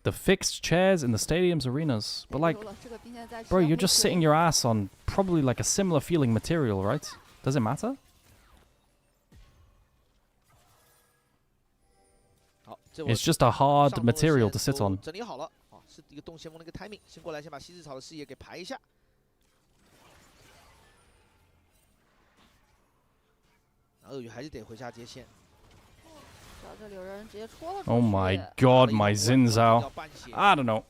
The fixed chairs in the stadium's arenas. But like, bro, you're just sitting your ass on probably like a similar feeling material, right? Does it matter? It's just a hard material to sit on. Oh my god, my Xin Zhao. I don't know.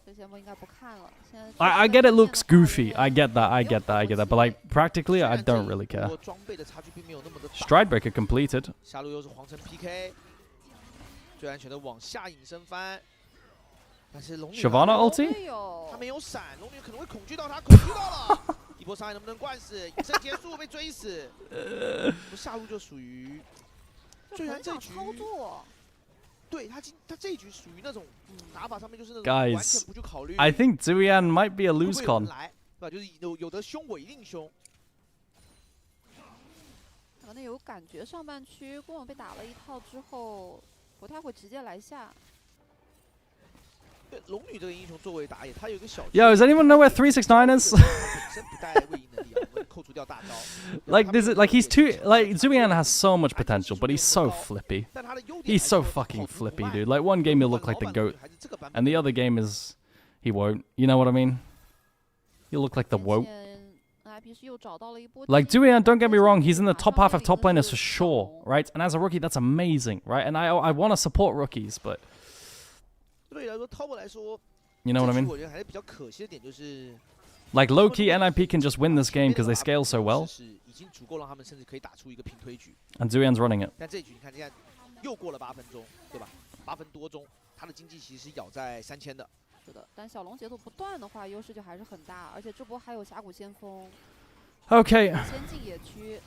I get it looks goofy. I get that. But like, practically, I don't really care. Stridebreaker completed. Shyvana ulti? Guys, I think Zuyan might be a lose con. 就是有的凶我一定凶。可能有感觉上半区公网被打了一套之后，不太会直接来下。对龙女这个英雄作为打野，她有一个小。Yo, does anyone know where 369 is? 本身不带位移能力啊，我们扣除掉大招。Like this is like he's too like Zuyan has so much potential, but he's so flippy. He's so fucking flippy, dude. Like one game he'll look like the GOAT, and the other game is he won't. You know what I mean? He'll look like the woke. Like Zuyan, don't get me wrong, he's in the top half of top laners for sure, right? And as a rookie, that's amazing, right? And I want to support rookies, but you know what I mean? Like low-key, NIP can just win this game because they scale so well. And Zuyan's running it. 但这局你看，现在又过了8分钟，对吧？8分多钟，他的经济其实是咬在3000的。 是的，但小龙节奏不断的话，优势就还是很大，而且这波还有峡谷先锋。Okay. 先进野区。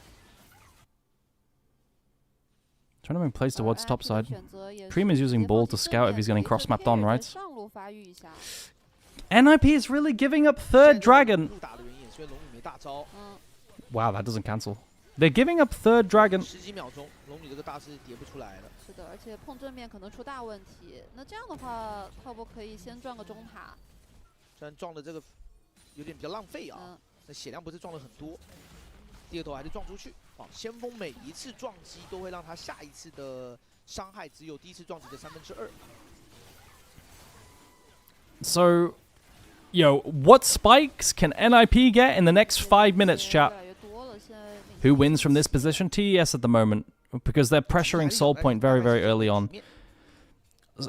Trying to make plays towards top side. Preem is using ball to scout if he's getting cross-mapped on, right? NIP is really giving up third dragon. Wow, that doesn't cancel. They're giving up third dragon. 10几秒钟，龙女这个大师叠不出来了。是的，而且碰正面可能出大问题。那这样的话，泡波可以先撞个中塔。虽然撞的这个有点比较浪费啊，那血量不是撞了很多。第二头还是撞出去。哦，先锋每一次撞击都会让他下一次的伤害只有第一次撞击的2/3。So, yo, what spikes can NIP get in the next 5 minutes, chat? Who wins from this position? TES at the moment, because they're pressuring Soul Point very, very early on.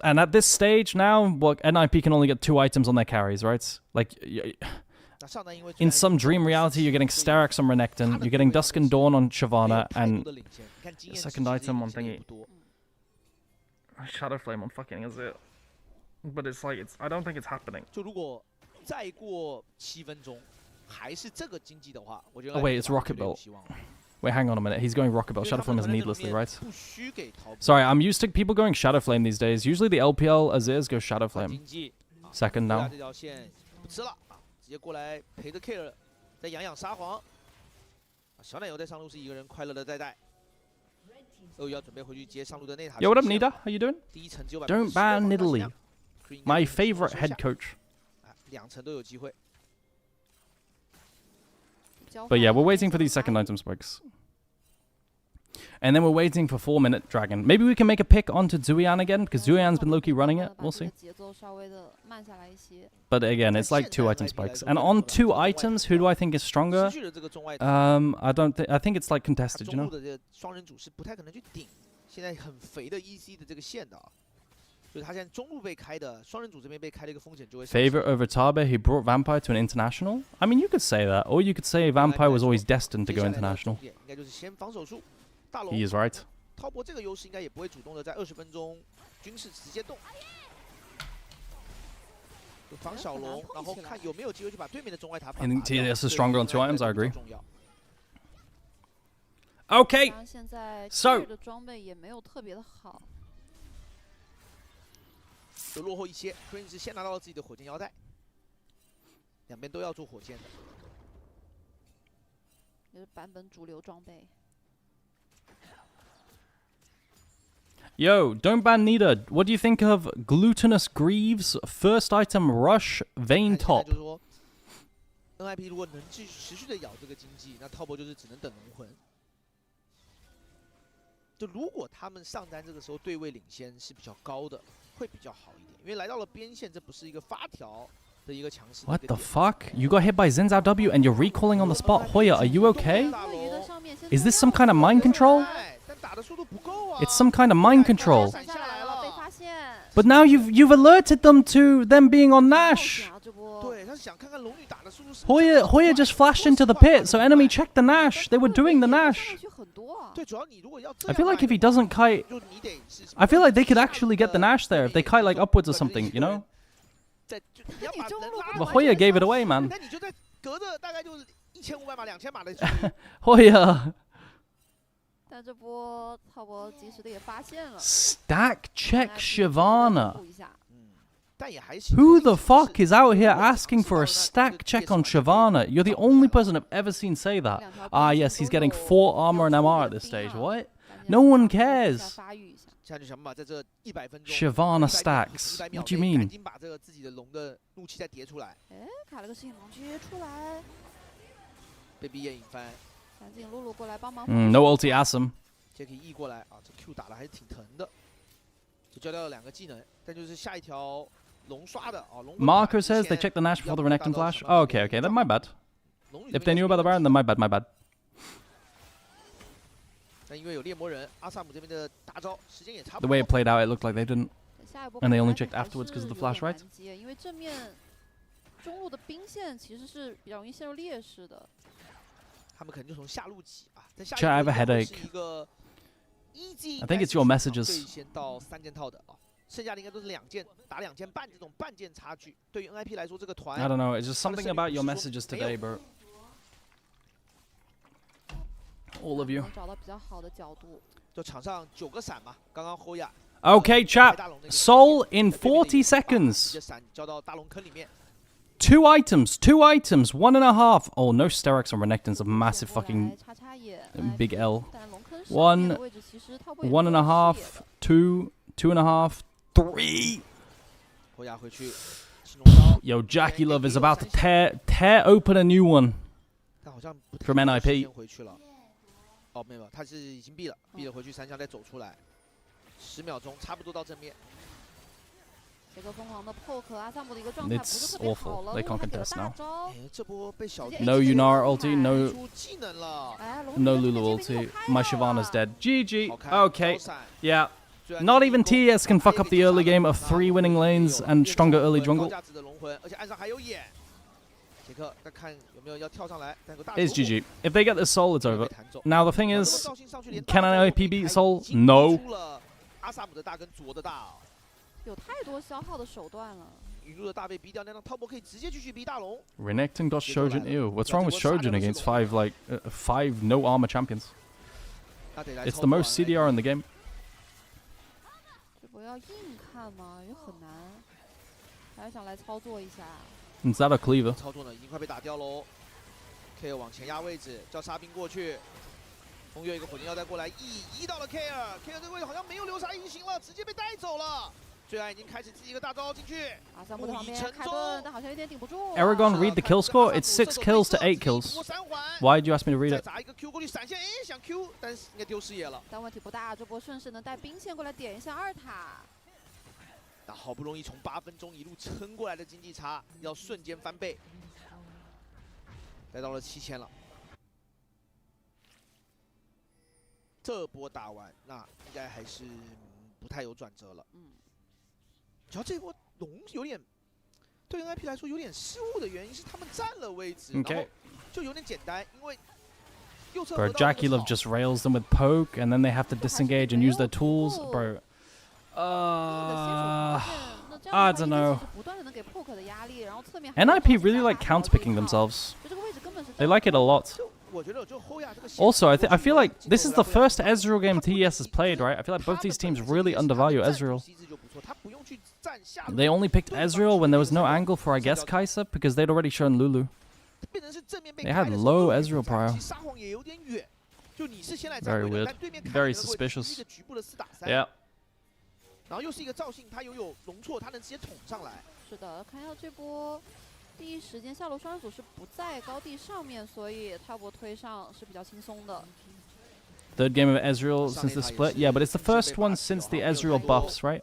And at this stage now, what NIP can only get 2 items on their carries, right? Like, in some dream reality, you're getting Sterak's on Renekton, you're getting Dusk and Dawn on Shyvana, and the second item on thingy. Shadow Flame on fucking is it? But it's like, I don't think it's happening. 就如果再过7分钟。 Oh wait, it's Rocket Belt. Wait, hang on a minute. He's going Rocket Belt. Shadow Flame is needlessly, right? Sorry, I'm used to people going Shadow Flame these days. Usually the LPL Azirs go Shadow Flame. Second now. 直接过来陪着 Care 再养养沙皇。小奶油在上路是一个人快乐的在带。又要准备回去接上路的内塔。 Yo, what up, Nida? How you doing? Don't ban Nidalee. My favorite head coach. 2层都有机会。 But yeah, we're waiting for these second item spikes. And then we're waiting for 4-minute dragon. Maybe we can make a pick onto Zuyan again, because Zuyan's been low-key running it. We'll see. But again, it's like 2 item spikes. And on 2 items, who do I think is stronger? I think it's like contested, you know? Favorite over Tabe, he brought Vampire to an international? I mean, you could say that. Or you could say Vampire was always destined to go international. He is right. I think TES is stronger on 2 items, I agree. Okay, so... 就落后一些 ，Prince 先拿到了自己的火箭腰带，两边都要做火箭的。也是版本主流装备。Yo, don't ban Nida. What do you think of Glutinous Greaves first item rush Vayne top? 就是说 ，NIP 如果能持续的咬这个经济，那 Top 就是只能等龙魂。就如果他们上单这个时候对位领先是比较高的。 会比较好一点，因为来到了边线，这不是一个发条的一个强势。What the fuck? You got hit by Zen's W and you're recalling on the spot. Hoya, are you okay? Is this some kind of mind control? It's some kind of mind control. But now you've alerted them to them being on Nash. Hoya just flashed into the pit, so enemy checked the Nash. They were doing the Nash. I feel like if he doesn't kite... I feel like they could actually get the Nash there if they kite like upwards or something, you know? But Hoya gave it away, man. Hoya... 但这波滔博及时的也发现了。Stack check Shyvana. 但也还行。 Who the fuck is out here asking for a stack check on Shyvana? You're the only person I've ever seen say that. Ah, yes, he's getting 4 armor and MR at this stage. What? No one cares. Shyvana stacks. What do you mean? 赶紧把这个自己的龙的怒气再叠出来。哎，卡了个吸引龙接出来，被闭眼引翻。赶紧露露过来帮忙。No ulti Asum. Jacky E 过来啊，这 Q 打的还是挺疼的，就交掉了2个技能，但就是下一条龙刷的啊。龙 Marker says they checked the Nash before the Renekton flash. Oh, okay, okay, then my bad. If they knew about the Baron, then my bad, my bad. 但因为有猎魔人，阿萨姆这边的大招时间也差不 The 多。 way it played out, it looked like they didn't. And they only checked afterwards because of the flash, right? 因为正面中路的兵线其实是比较容易陷入劣势的。他们可能就从下路挤啊，在下 I have a 路 headache. 是一个 easy。 I think it's your messages. 可以先到3件套的啊，剩下的应该都是2件打2件半这种半件差距。对于 NIP 来说，这个团 I don't know, it's just something about your messages today, bro. All of you. 能找到比较好的角度。就场上9个闪嘛，刚刚后亚。 Okay, chat. Soul in 40 seconds. 交到大龙坑里面。 2 items, 2 items, 1.5. Oh, no Sterex on Renekton's a massive fucking big L. 1, 1.5, 2, 2.5, 3. Yo, Jackie Love is about to tear open a new one from NIP. 哦，没有，他是已经闭了回去3枪再走出来，10秒钟差不多到正面。 这个疯狂的 poke 阿萨姆的一个状态不是 It's 特别 awful. 好了， They can't 给了 contest 大 now. 招。这波被小 No Yunara ulti, no 出技能了。no Lulu ulti. My Shyvana's dead. GG. Okay. Yeah. Not even TES can fuck up the early game of 3 winning lanes and stronger early jungle. It's GG. If they get this soul, it's over. Now the thing is, can NIP beat soul? No. 有太多消耗的手段了。 Renekton got Shojin. Ew, what's wrong with Shojin against 5 no armor champions? It's the most CDR in the game. 这波要硬看吗？又很难，还是想来操作一下。 Is that a cleaver? 操作呢，已经快被打掉喽。K 往前压位置，叫沙兵过去。风月一个火箭腰带过来，移到了 K 这个位置好像没有流沙隐形了，直接被带走了。 最爱已经开始自己一个大招进去，阿萨姆的旁边开盾，但好像有点顶不住。 Aragon, read the kill score. It's 6 kills to 8 kills. Why did you ask me to read it? 砸一个 Q 过去闪现，哎，想 Q， 但是应该丢视野了。但问题不大，这波顺势能带兵线过来点一下2塔。那好不容易从8分钟一路撑过来的经济差，要瞬间翻倍，来到了7000了。这波打完，那应该还是不太有转折了。主要这波龙有点对 NIP 来说有点失误的原因是他们占了位置，然后就有点简单，因为右侧 Bro, Jackie Love just rails them with poke, and then they have to disengage and use their tools. Bro, I don't know. NIP really like counterpicking themselves. They like it a lot. Also, I feel like this is the first Ezreal game TES has played, right? I feel like both these teams really undervalue Ezreal. They only picked Ezreal when there was no angle for, I guess, Kai'Sa, because they'd already shown Lulu. They had low Ezreal prio. Very weird. Very suspicious. Yeah. 然后又是一个赵信，他有容错，他能直接捅上来。是的，看到这波第一时间下路双人组是不在高地上面，所以泰博推上是比较轻松的。 Third game of Ezreal since the split. Yeah, but it's the first one since the Ezreal buffs, right?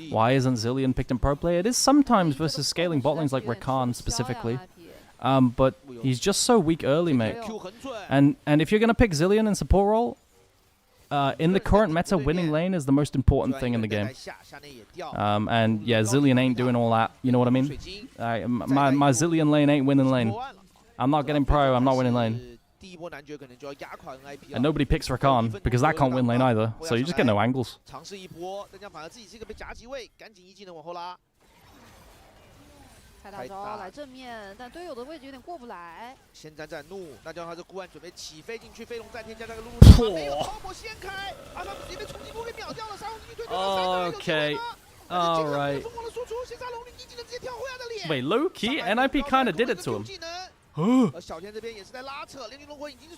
Why isn't Zilean picked in pro play? It is sometimes versus scaling bot lanes like Rakan specifically. But he's just so weak early, mate. And if you're going to pick Zilean in support role, in the current meta, winning lane is the most important thing in the game. And yeah, Zilean ain't doing all that. You know what I mean? My Zilean lane ain't winning lane. I'm not getting pro, I'm not winning lane. And nobody picks Rakan, because that can't win lane either, so you just get no angles. 开大招来正面，但队友的位置有点过不来。先斩斩怒，那就让他这孤暗准备起飞进去，飞龙在天加上个露露，没有超模先开，啊，他们直接被冲击波给秒掉了，杀龙继续推对方，Okay. All right. Wait, low key, NIP kind of did it to him.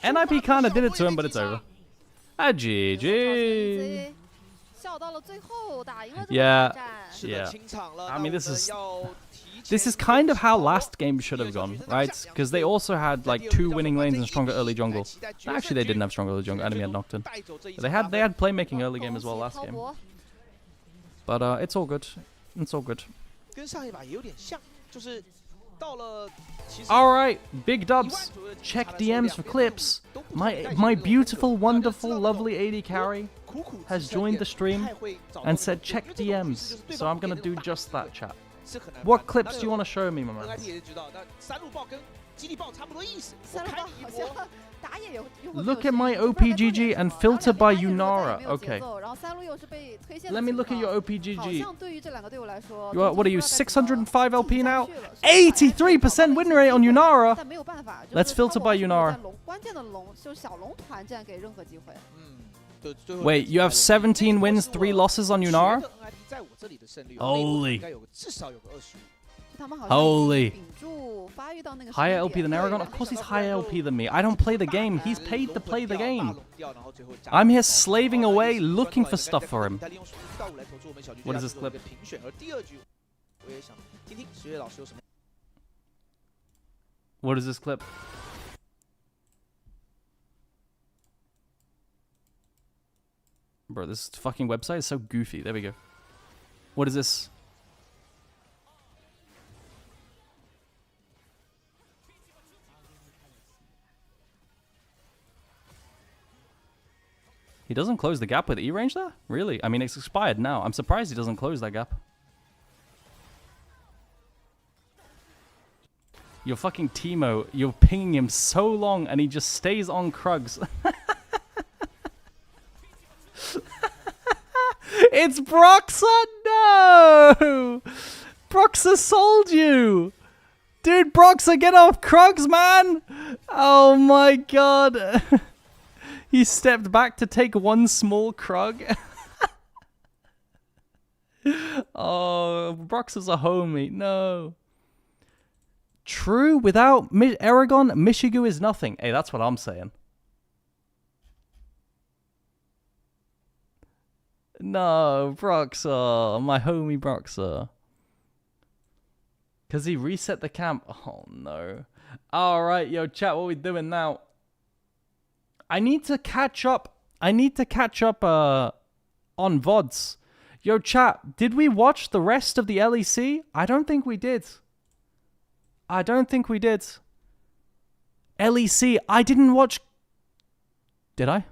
NIP kind of did it to him, but it's over. Ah, GG. Yeah. I mean, this is kind of how last game should have gone, right? Because they also had like 2 winning lanes and stronger early jungle. Actually, they didn't have stronger early jungle. Enemy had Nocturne. They had playmaking early game as well last game. But it's all good. It's all good. Alright, big dubs. Check DMs for clips. My beautiful, wonderful, lovely AD carry has joined the stream and said check DMs. So I'm gonna do just that, chat. What clips do you want to show me, my man? Look at my OPGG and filter by Yunara. Okay. Let me look at your OPGG. What are you, 605 LP now? 83% win rate on Yunara. Let's filter by Yunara. Wait, you have 17 wins, 3 losses on Yunara? Holy. Holy. Higher LP than Aragon? Of course he's higher LP than me. I don't play the game. He's paid to play the game. I'm here slaving away, looking for stuff for him. What is this clip? What is this clip? Bro, this fucking website is so goofy. There we go. What is this? He doesn't close the gap with E-range there? Really? I mean, it's expired now. I'm surprised he doesn't close that gap. Your fucking Teemo, you're pinging him so long and he just stays on Krugs. It's Broxa! No! Broxa sold you! Dude, Broxa, get off Krugs, man! Oh my god. He stepped back to take one small Krug. Oh, Broxa's a homie. No. True, without Aragon, Mishigu is nothing. Hey, that's what I'm saying. No, Broxa, my homie Broxa. Because he reset the camp. Oh, no. Alright, yo, chat, what we doing now? I need to catch up. On VODs. Yo, chat, did we watch the rest of the LEC? I don't think we did. LEC, I didn't watch... Did I?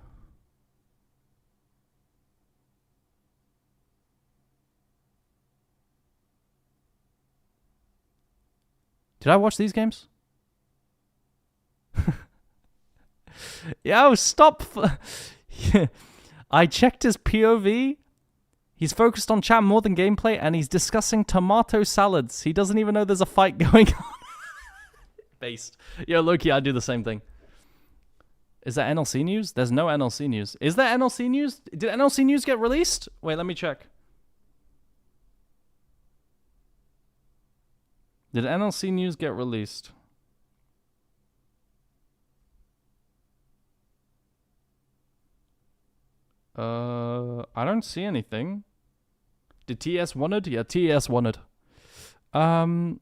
Did I watch these games? Yo, stop. I checked his POV. He's focused on chat more than gameplay, and he's discussing tomato salads. He doesn't even know there's a fight going on. Based. Yo, Loki, I do the same thing. Is that NLC news? There's no NLC news. Is there NLC news? Did NLC news get released? Wait, let me check. Did NLC news get released? I don't see anything. Did TES wanted? Yeah, TES wanted. There's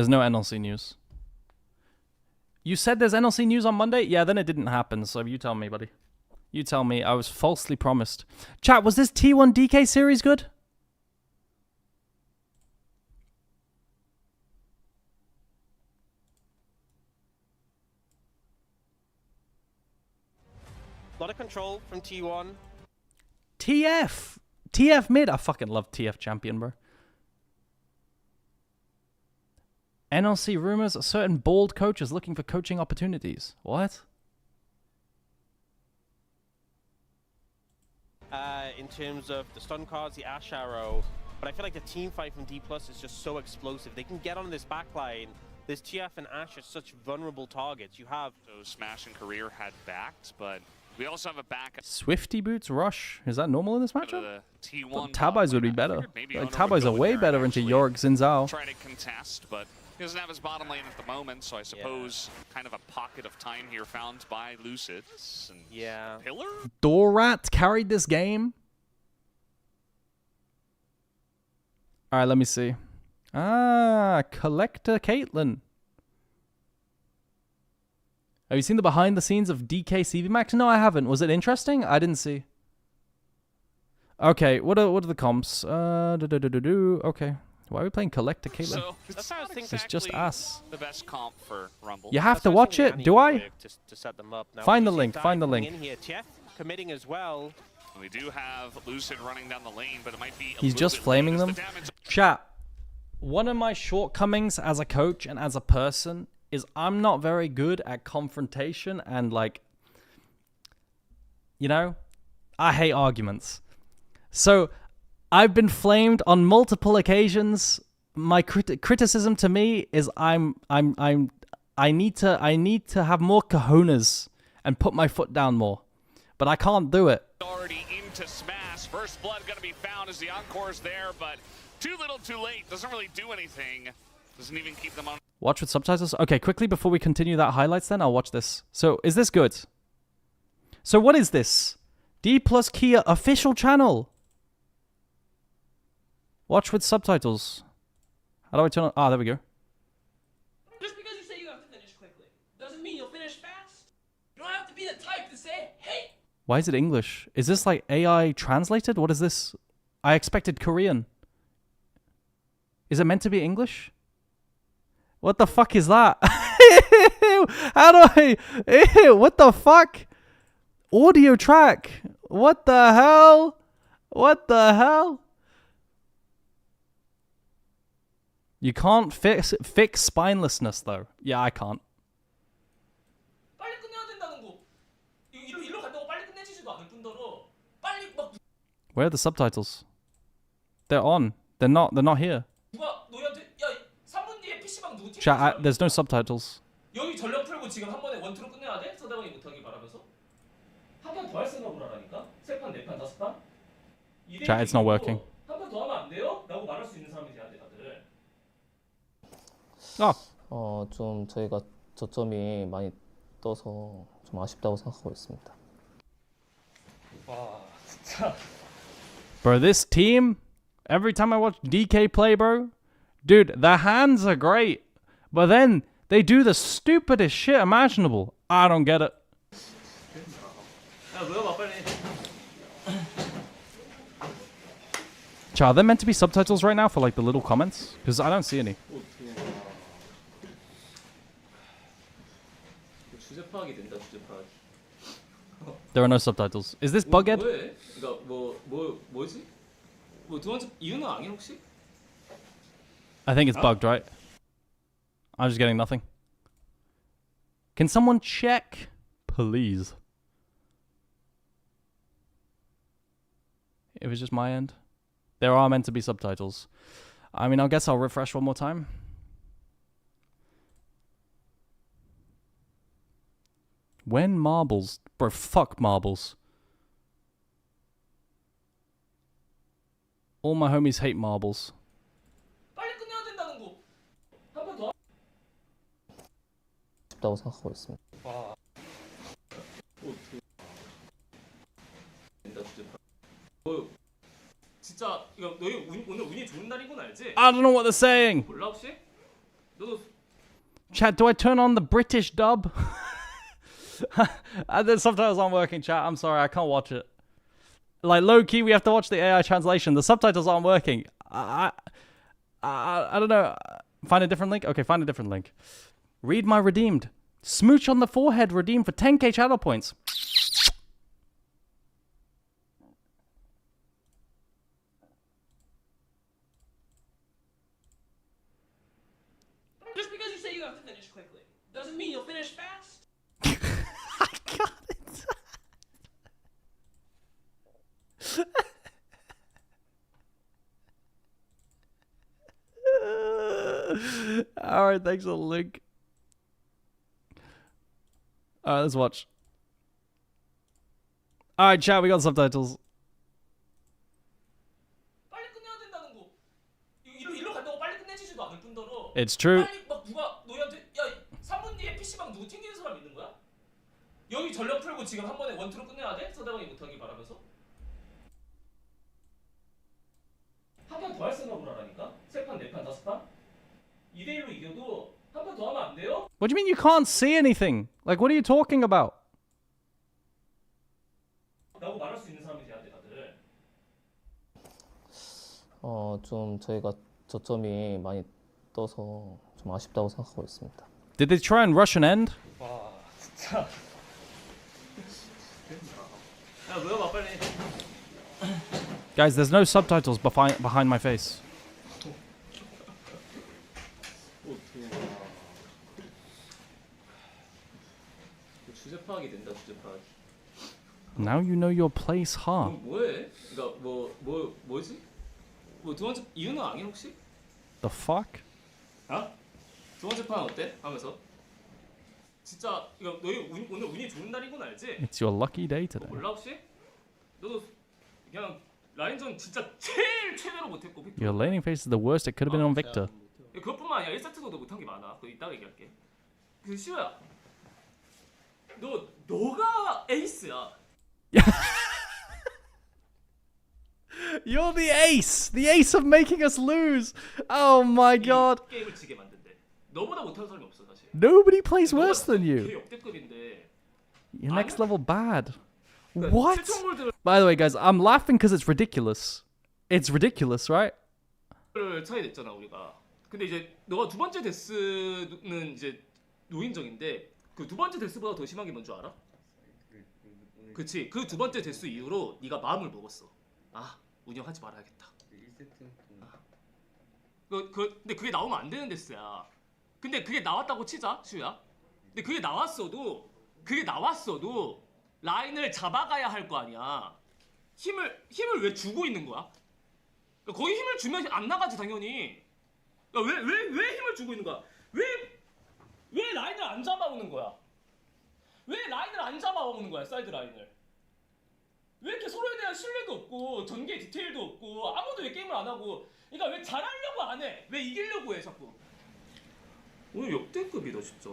no NLC news. You said there's NLC news on Monday? Yeah, then it didn't happen, so you tell me, buddy. You tell me. I was falsely promised. Chat, was this T1 DK series good? A lot of control from T1. TF mid. I fucking love TF champion, bro. NLC rumors, a certain bald coach is looking for coaching opportunities. What? In terms of the stun cards, the Ash Arrow, but I feel like the team fight from D+ is just so explosive. They can get on this backline. This TF and Ashe are such vulnerable targets. You have... So Smash and Career had backed, but we also have a back... Swifty Boots Rush. Is that normal in this matchup? T1 Tabais would be better. Like, Tabais are way better into Yorick Xin Zhao. Try to contest, but he doesn't have his bottom lane at the moment, so I suppose kind of a pocket of time here found by Lucid. And Pillar? Dorat carried this game. Alright, let me see. Ah, Collector Caitlyn. Have you seen the behind the scenes of DK CV Max? No, I haven't. Was it interesting? I didn't see. Okay, what are the comps? Okay. Why are we playing Collector Caitlyn? So it's just us. The best comp for Rumble. You have to watch it. Do I? To set them up. Now, find the link. Find the link. In here, Jeff committing as well. We do have Lucid running down the lane, but it might be. He's just flaming them. Chat. One of my shortcomings as a coach and as a person is I'm not very good at confrontation and, like, you know, I hate arguments. So I've been flamed on multiple occasions. My criticism to me is I need to have more cojones and put my foot down more, but I can't do it. Already into Smash. First blood gonna be found as the Encore's there, but too little, too late. Doesn't really do anything. Doesn't even keep them on. Watch with subtitles. Okay, quickly before we continue that highlights, then I'll watch this. So is this good? So what is this? D+ Kia official channel. Watch with subtitles. How do I turn on? Ah, there we go. Just because you say you have to finish quickly doesn't mean you'll finish fast. You don't have to be the type to say, hey. Why is it English? Is this like AI translated? What is this? I expected Korean. Is it meant to be English? What the fuck is that? How do I... Ew, what the fuck? Audio track. What the hell? What the hell? You can't fix spinelessness though. Yeah, I can't. Where are the subtitles? They're on. They're not here. Chat, there's no subtitles. 여기 전력 풀고 지금 한 번에 원투로 끝내야 돼? 상대방이 못하게 바라면서 한 판 더 할 생각을 하라니까? 세 판, 네 판, 다섯 판? Chat, it's not working. 한 판 더 하면 안 돼요? 라고 말할 수 있는 사람이지 한테 다들. 좀 저희가 저점이 많이 떠서 좀 아쉽다고 생각하고 있습니다. 와, 진짜. Bro, this team, every time I watch DK play, bro, dude, the hands are great, but then they do the stupidest shit imaginable. I don't get it. Chat, are there meant to be subtitles right now for like the little comments? Because I don't see any. There are no subtitles. Is this bugged? I think it's bugged, right? I'm just getting nothing. Can someone check, please? If it's just my end. There are meant to be subtitles. I mean, I guess I'll refresh one more time. When marbles? Bro, fuck marbles. All my homies hate marbles. 아쉽다고 생각하고 있습니다. 진짜 이거 너희 오늘 운이 좋은 날인 건 알지? I don't know what they're saying. 몰라 혹시? 너도 Chat, do I turn on the British dub? The subtitles aren't working, chat. I'm sorry, I can't watch it. Like, low-key, we have to watch the AI translation. The subtitles aren't working. I don't know. Find a different link? Okay, find a different link. Read my redeemed. Smooch on the forehead redeemed for 10k channel points. Just because you say you have to finish quickly doesn't mean you'll finish fast. I got it. Alright, thanks for the link. Alright, let's watch. Alright, chat, we got subtitles. It's true. 여기 전력 풀고 지금 한 번에 원투로 끝내야 돼? 상대방이 못하기 바라면서? 한 판 더 할 생각을 하라니까? 3판, 4판, 5판? 2대1로 이겨도 한 판 더 하면 안 돼요? What do you mean you can't see anything? Like, what are you talking about? 라고 말할 수 있는 사람이 돼야 돼, 다들. 좀 저희가 저점이 많이 떠서 좀 아쉽다고 생각하고 있습니다. Did they try and rush an end? 와, 진짜. 야, 외워봐, 빨리. Guys, there's no subtitles behind my face. 주제 파악이 된다, 주제 파악. Now you know your place, huh? 뭐해? 그러니까 뭐지? 뭐 두 번째 이유는 아니 혹시? The fuck? 아? 두 번째 판 어때? 하면서 진짜 이거 너희 오늘 운이 좋은 날인 건 알지? It's your lucky day today. 몰라 혹시? 너도 그냥 라인전 진짜 제일 최대로 못했고 빅토르. Your laning phase is the worst it could have been on Victor. 그것뿐만 아니라 1세트도 너 못한 게 많아. 그거 이따가 얘기할게. 그 시호야, 너가 에이스야. You're the ace of making us lose. Oh my god. 게임을 지게 만든대. 너보다 못하는 사람이 없어 사실. Nobody plays worse than you. 역대급인데. You're next level bad. What? By the way, guys, I'm laughing because it's ridiculous. It's ridiculous, right? 차이 냈잖아 우리가. 근데 이제 너가 두 번째 데스는 이제 노인정인데 그 두 번째 데스보다 더 심한 게 뭔 줄 알아? 그치. 그 두 번째 데스 이후로 네가 마음을 먹었어. 아, 운영하지 말아야겠다. 1세트. 근데 그게 나오면 안 되는 데스야. 근데 그게 나왔다고 치자, 슈야. 근데 그게 나왔어도 라인을 잡아가야 할 거 아니야. 힘을 왜 주고 있는 거야? 그러니까 거기 힘을 주면 안 나가지 당연히. 그러니까 왜 힘을 주고 있는 거야? 왜 라인을 안 잡아오는 거야? 왜 라인을 안 잡아오는 거야, 사이드 라인을? 왜 이렇게 서로에 대한 신뢰도 없고 전개 디테일도 없고 아무도 왜 게임을 안 하고? 그러니까 왜 잘하려고 안 해? 왜 이기려고 해 자꾸? 오늘 역대급이다 진짜.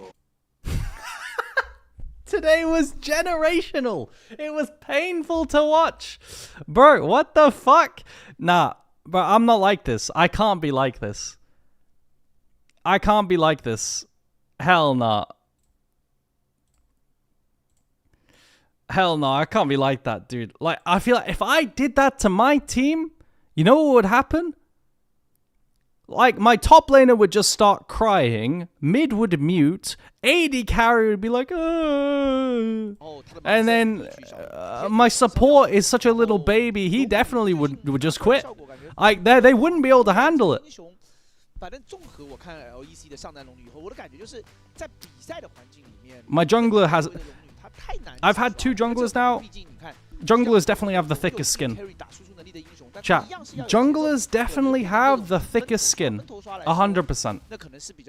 Today was generational. It was painful to watch. Bro, what the fuck? Nah, bro, I'm not like this. I can't be like this. I can't be like this. Hell nah. Hell no, I can't be like that, dude. Like, I feel like if I did that to my team, you know what would happen? Like, my top laner would just start crying, mid would mute, AD carry would be like, and then my support is such a little baby, he definitely would just quit. Like, they wouldn't be able to handle it. 反正综合我看 LEC 的上单龙女以后，我的感觉就是在比赛的环境里面 My jungler has... I've had 2 junglers now. Junglers definitely have the thickest skin. Chat, junglers definitely have the thickest skin. 100%.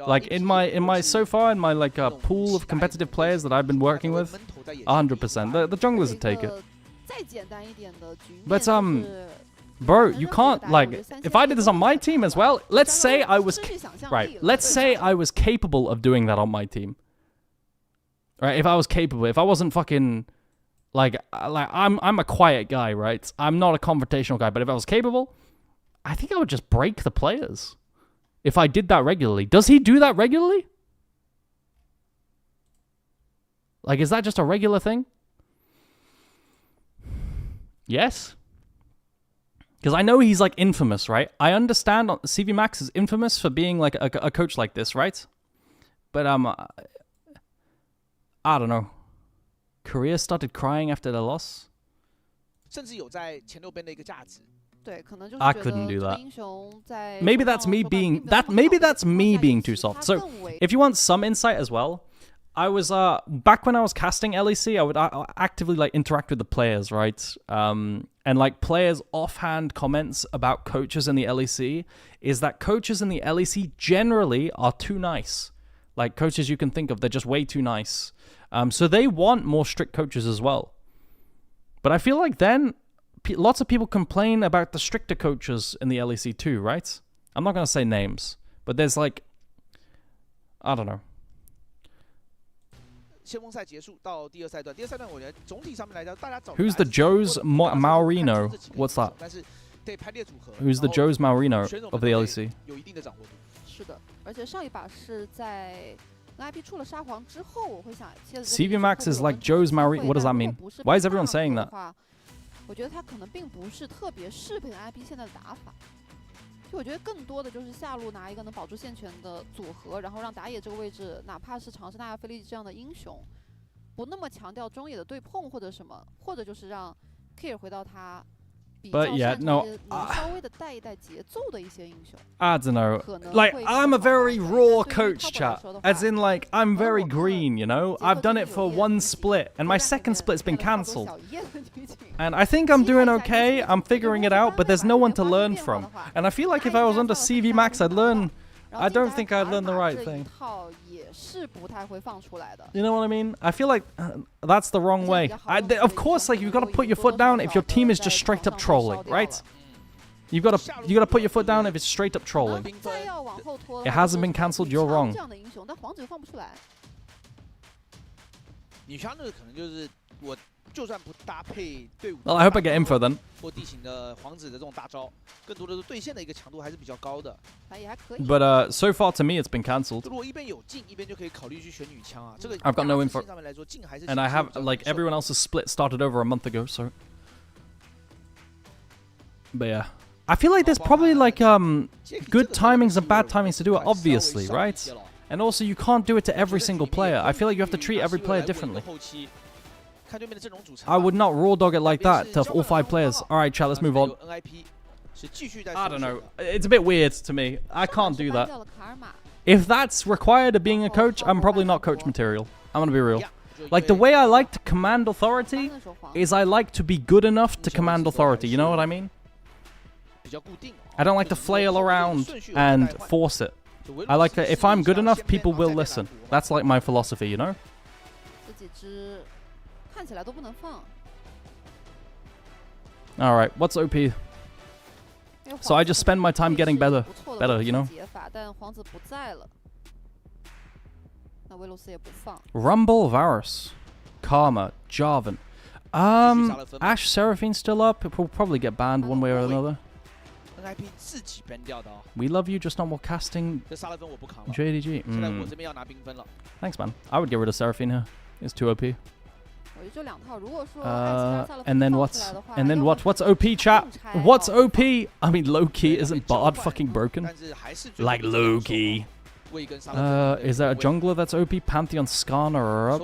Like, in my so far, in my, like, pool of competitive players that I've been working with, 100%. The junglers would take it. But, bro, you can't, like, if I did this on my team as well, let's say I was capable of doing that on my team. Right, if I was capable, if I wasn't fucking, like I'm a quiet guy, right? I'm not a confrontational guy, but if I was capable, I think I would just break the players. If I did that regularly. Does he do that regularly? Like, is that just a regular thing? Yes? Because I know he's, like, infamous, right? I understand CV Max is infamous for being, like, a coach like this, right? But, I don't know. Korea started crying after the loss. I couldn't do that. Maybe that's me being too soft. So if you want some insight as well, I was back when I was casting LEC, I would actively like interact with the players, right? And like players' offhand comments about coaches in the LEC is that coaches in the LEC generally are too nice. Like coaches you can think of, they're just way too nice. So they want more strict coaches as well. But I feel like then lots of people complain about the stricter coaches in the LEC too, right? I'm not gonna say names, but there's like, I don't know. 先锋赛结束到第二赛段，第二赛段我觉得总体上面来讲，大家找 Who's the Joe's Maurino? What's that? 但是对排列组合 Who's the Joe's Maurino of the LEC? 有一定的掌握度。是的，而且上一把是在 NIP 出了沙皇之后，我会想 CV Max is like Joe's Maurino. What does that mean? Why is everyone saying that? 我觉得他可能并不是特别适配 NIP 现在的打法。 就我觉得更多的就是下路拿一个能保住线权的组合，然后让打野这个位置，哪怕是尝试纳亚菲利这样的英雄，不那么强调中野的对碰或者什么，或者就是让 Kier 回到他比较擅长能稍微的带一带节奏的一些英雄。I don't know. Like I'm a very raw coach, chat. As in, like I'm very green, you know. I've done it for one split, and my second split's been cancelled. And I think I'm doing okay. I'm figuring it out, but there's no one to learn from. And I feel like if I was under CV Max, I'd learn. I don't think I'd learn the right thing. You know what I mean? I feel like that's the wrong way. Of course, like you've got to put your foot down if your team is just straight up trolling, right? You got to put your foot down if it's straight up trolling. It hasn't been cancelled. You're wrong. Well, I hope I get info then. But so far to me it's been cancelled. I've got no info. And I have, like, everyone else's split started over a month ago, so. But yeah. I feel like there's probably like good timings and bad timings to do it, obviously, right? And also you can't do it to every single player. I feel like you have to treat every player differently. I would not raw dog it like that to all 5 players. Alright, chat, let's move on. I don't know. It's a bit weird to me. I can't do that. If that's required of being a coach, I'm probably not coach material. I'm gonna be real. Like, the way I like to command authority is I like to be good enough to command authority. You know what I mean? I don't like to flail around and force it. I like that if I'm good enough, people will listen. That's like my philosophy, you know? Alright, what's OP? So I just spend my time getting better, you know? Rumble, Varus, Karma, Jarvan. Ashe Seraphine still up? It will probably get banned one way or another. We love you, just not more casting JDG. Thanks, man. I would get rid of Seraphine here. It's too OP. And then what? And then what? What's OP, chat? What's OP? I mean, low-key, isn't Bard fucking broken? Like, low-key. Is there a jungler that's OP? Pantheon, Skarner are up.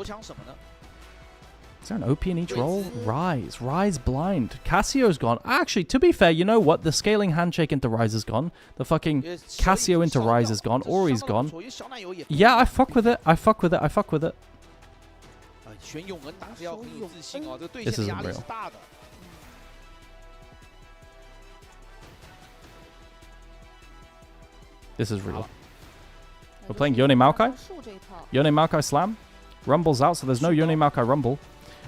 Is there an OP in each role? Rise. Rise blind. Cassio's gone. Actually, to be fair, you know what? The scaling handshake into Rise is gone. The fucking Cassio into Rise is gone. Ori's gone. Yeah, I fuck with it. I fuck with it. I fuck with it. This isn't real. This is real. We're playing Yone Maokai. Yone Maokai Slam. Rumble's out, so there's no Yone Maokai Rumble.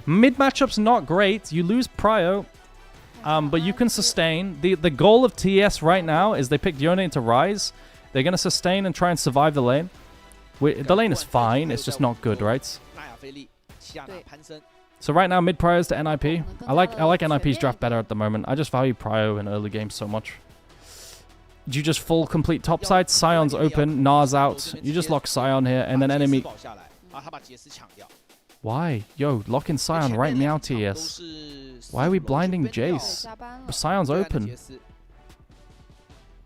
Mid matchup's not great. You lose Prio, but you can sustain. The goal of TES right now is they picked Yone into Rise. They're going to sustain and try and survive the lane. The lane is fine. It's just not good, right? So right now, mid Prio's to NIP. I like NIP's draft better at the moment. I just value Prio in early games so much. You just full complete topside. Scion's open. Nars out. You just lock Scion here, and then enemy. Why? Yo, lock in Scion right now, TES. Why are we blinding Jace? Scion's open.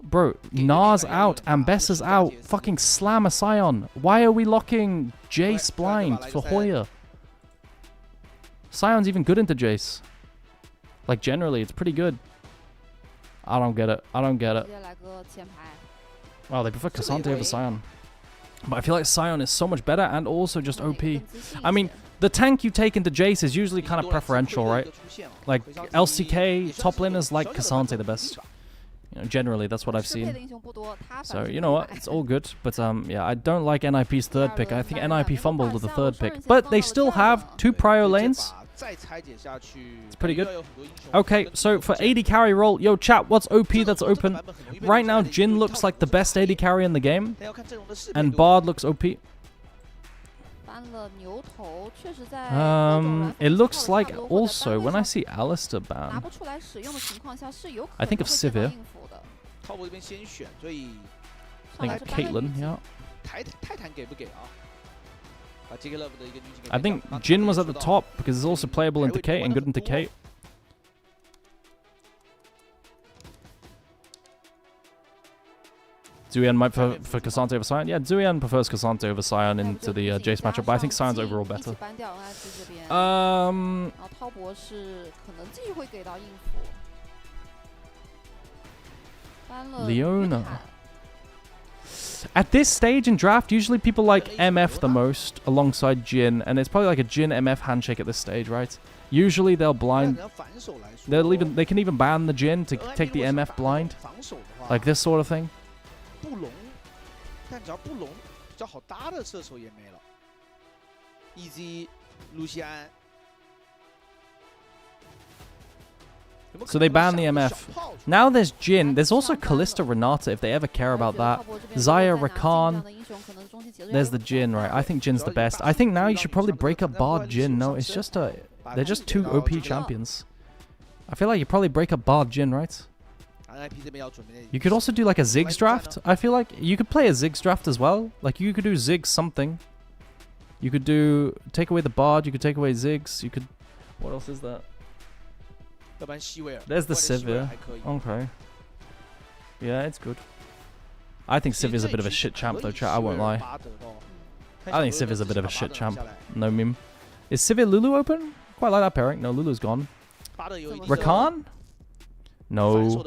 Bro, Nars out. Ambessa's out. Fucking slam a Scion. Why are we locking Jace blind for Hoya? Scion's even good into Jace. Like, generally, it's pretty good. I don't get it. I don't get it. Wow, they prefer Cassante over Scion. But I feel like Sion is so much better and also just OP. I mean, the tank you take into Jace is usually kind of preferential, right? Like, LCK, top laners like Cassante the best. You know, generally, that's what I've seen. So, you know what? It's all good. But, yeah, I don't like NIP's third pick. I think NIP fumbled with the third pick. But they still have 2 prio lanes. It's pretty good. Okay, so for AD carry role, yo chat, what's OP that's open? Right now, Jin looks like the best AD carry in the game, and Bard looks OP. It looks like also, when I see Alistar ban, I think of Sivir. I think of Caitlyn, yeah. I think Jin was at the top because it's also playable into Kate and good into Kate. Zuyan might prefer Cassante over Sion. Yeah, Zuyan prefers Cassante over Sion into the Jace matchup, but I think Sion's overall better. Leona. At this stage in draft, usually people like MF the most alongside Jin, and it's probably like a Jin MF handshake at this stage, right? Usually they'll blind. They can even ban the Jin to take the MF blind, like this sort of thing. So they ban the MF. Now there's Jin. There's also Kalista Renata if they ever care about that. Zaya, Rakan. There's the Jin, right? I think Jin's the best. I think now you should probably break up Bard Jin. No, it's just they're just 2 OP champions. I feel like you probably break up Bard Jin, right? You could also do like a Ziggs draft. I feel like you could play a Ziggs draft as well. Like you could do Ziggs something. You could do take away the Bard. You could take away Ziggs. You could. What else is that? There's the Sivir. Okay. Yeah, it's good. I think Sivir's a bit of a shit champ though, chat. I won't lie. I think Sivir's a bit of a shit champ. No meme. Is Sivir Lulu open? Quite like that pairing. No, Lulu's gone. Rakan? No.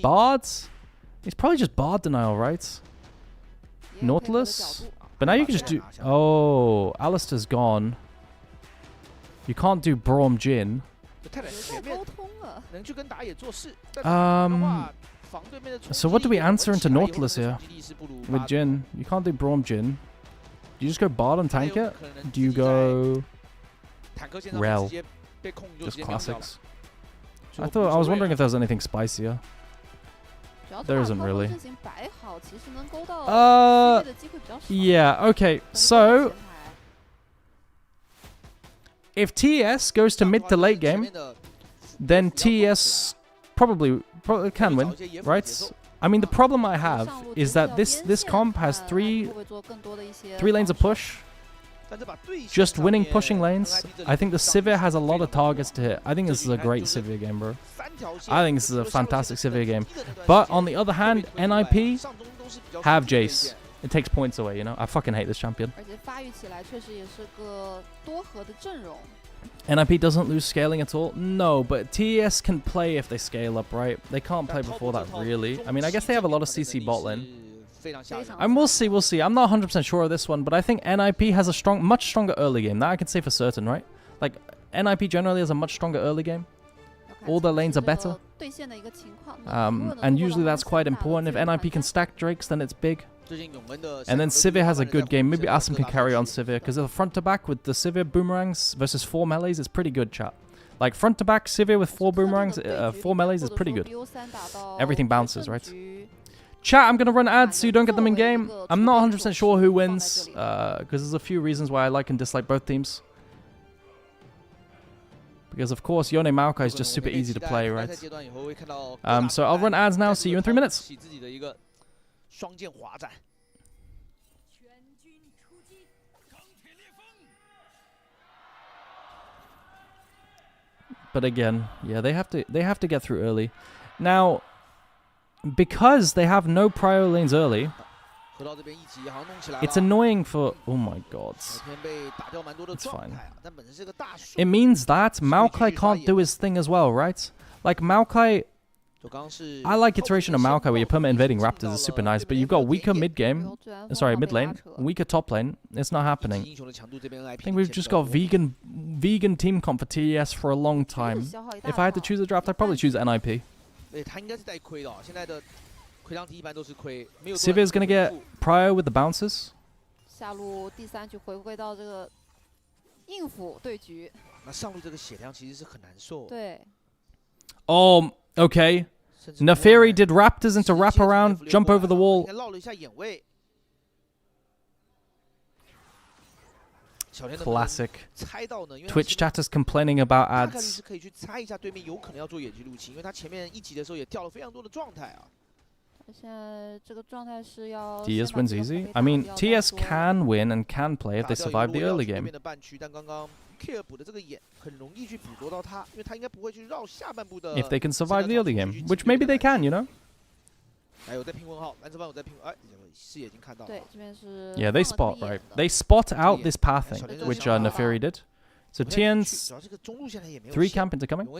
Bards? It's probably just Bard denial, right? Nautilus? But now you can just do... Oh, Alistar's gone. You can't do Braum Jin. So what do we answer into Nautilus here? With Jin. You can't do Braum Jin. Do you just go Bard and tank it? Do you go... Rel? Just classics. I was wondering if there was anything spicier. There isn't really. Yeah, okay. So if TES goes to mid to late game, then TES probably can win, right? I mean, the problem I have is that this comp has three lanes of push. Just winning pushing lanes. I think the Sivir has a lot of targets to hit. I think this is a great Sivir game, bro. I think this is a fantastic Sivir game. But on the other hand, NIP have Jace. It takes points away, you know? I fucking hate this champion. NIP doesn't lose scaling at all? No, but TES can play if they scale up, right? They can't play before that, really. I mean, I guess they have a lot of CC bot lane. And we'll see. I'm not 100% sure of this one, but I think NIP has a much stronger early game. That I can say for certain, right? Like, NIP generally has a much stronger early game. All their lanes are better. And usually that's quite important. If NIP can stack Drakes, then it's big. And then Sivir has a good game. Maybe Asim can carry on Sivir, because the front to back with the Sivir boomerangs versus 4 melees is pretty good, chat. Like, front to back Sivir with 4 boomerangs, 4 melees is pretty good. Everything bounces, right? Chat, I'm going to run ads so you don't get them in game. I'm not 100% sure who wins, because there's a few reasons why I like and dislike both teams. Because, of course, Yone Maokai is just super easy to play, right? So I'll run ads now. See you in 3 minutes. But again, yeah, they have to get through early. Now, because they have no prio lanes early, it's annoying for... Oh my god. It's fine. It means that Maokai can't do his thing as well, right? Like, Maokai I like iteration of Maokai where you're perma invading Raptors is super nice, but you've got weaker mid lane, weaker top lane. It's not happening. I think we've just got vegan team comp for TES for a long time. If I had to choose a draft, I'd probably choose NIP. Sivir's gonna get Prio with the bounces. 下路第3局回归到这个应付对局。那上路这个血量其实是很难受。对。Oh, okay. Neferi did Raptors into wraparound, jump over the wall. Classic. Twitch chatters complaining about ads. TES wins easy. I mean, TES can win and can play if they survive the early game. If they can survive the early game, which maybe they can, you know? Yeah, they spot, right? They spot out this pathing, which Neferi did. So Tien's 3 camp into coming. Who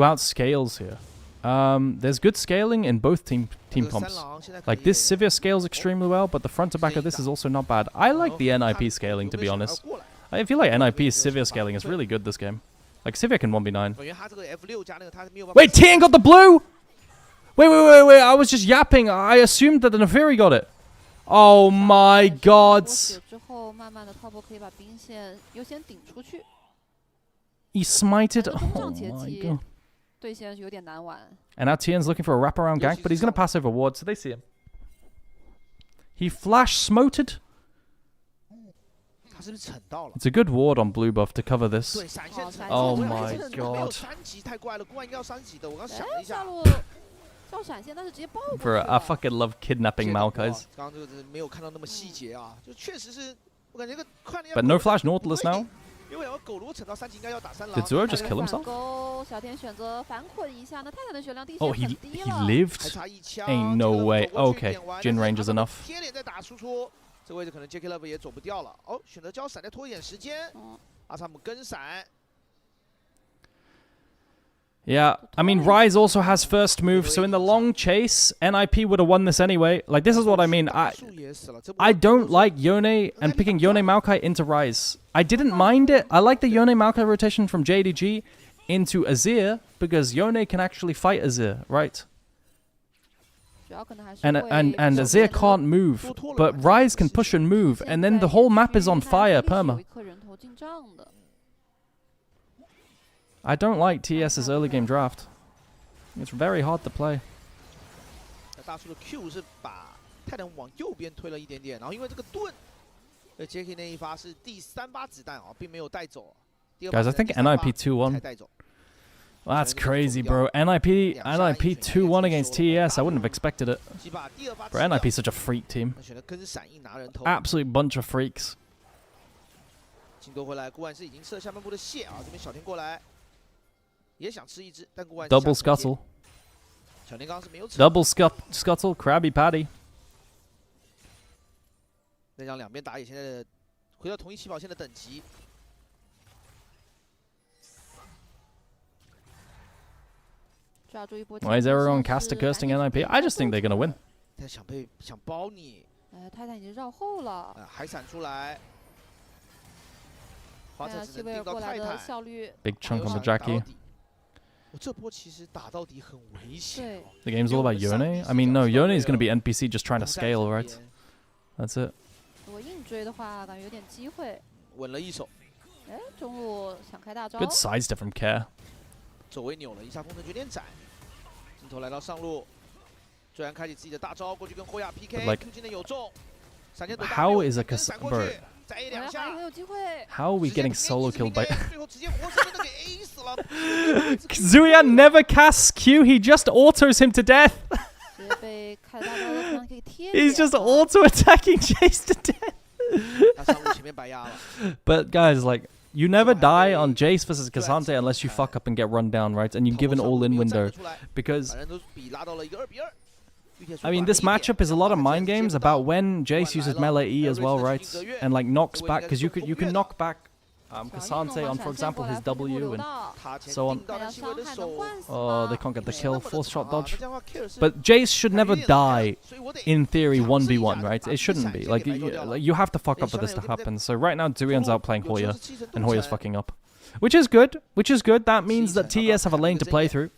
outscales here? There's good scaling in both team comps. Like this Sivir scales extremely well, but the front to back of this is also not bad. I like the NIP scaling, to be honest. I feel like NIP's Sivir scaling is really good this game. Like Sivir can 1v9. Wait, Tien got the blue! Wait, I was just yapping. I assumed that the Neferi got it. Oh my god. He smited. Oh my god. And now Tien's looking for a wraparound gank, but he's going to pass over ward, so they see him. He flash smoted. It's a good ward on blue buff to cover this. Oh my god. Bro, I fucking love kidnapping Maokais. But no flash Nautilus now. Did Zoro just kill himself? Oh, he lived? Ain't no way. Okay, Jin range is enough. Yeah, I mean, Ryze also has first move, so in the long chase, NIP would have won this anyway. Like, this is what I mean. I don't like Yone and picking Yone Maokai into Ryze. I didn't mind it. I like the Yone Maokai rotation from JDG into Azir, because Yone can actually fight Azir, right? And Azir can't move, but Ryze can push and move, and then the whole map is on fire, perma. I don't like TS's early game draft. It's very hard to play. Guys, I think NIP 2-1. Well, that's crazy, bro. NIP 2-1 against TES. I wouldn't have expected it. Bro, NIP is such a freak team. Absolute bunch of freaks. Double scuttle. Double scuttle, Krabby Patty. Why is everyone caster cursing NIP? I just think they're gonna win. Big chunk on the Jackie. The game's all about Yone? I mean, no, Yone is going to be NPC just trying to scale, right? That's it. Good sidestep from Care. Like, how is a bro? How are we getting solo killed by... Zuyan never casts Q, he just autos him to death. He's just auto-attacking Jace to death. But guys, like, you never die on Jace versus Cassante unless you fuck up and get run down, right? And you give an all-in window. Because... I mean, this matchup is a lot of mind games about when Jace uses melee E as well, right? And like knocks back, because you can knock back Cassante on, for example, his W and so on. Oh, they can't get the kill. Fourth shot dodge. But Jace should never die, in theory, 1v1, right? It shouldn't be. Like, you have to fuck up for this to happen. So right now, Zuyan's outplaying Hoya, and Hoya's fucking up. Which is good. Which is good. That means that TES have a lane to play through.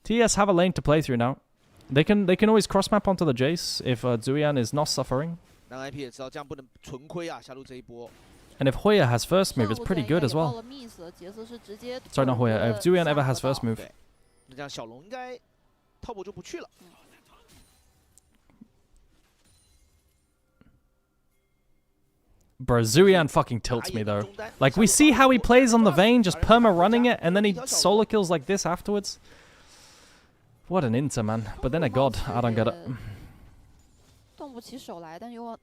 TES have a lane to play through now. They can always cross map onto the Jace if Zuyan is not suffering. And if Hoya has first move, it's pretty good as well. Sorry, not Hoya. If Zuyan ever has first move. Bro, Zuyan fucking tilts me though. Like, we see how he plays on the Vayne, just perma running it, and then he solo kills like this afterwards. What an inter, man. But then a god, I don't get it. 动不起手来，但有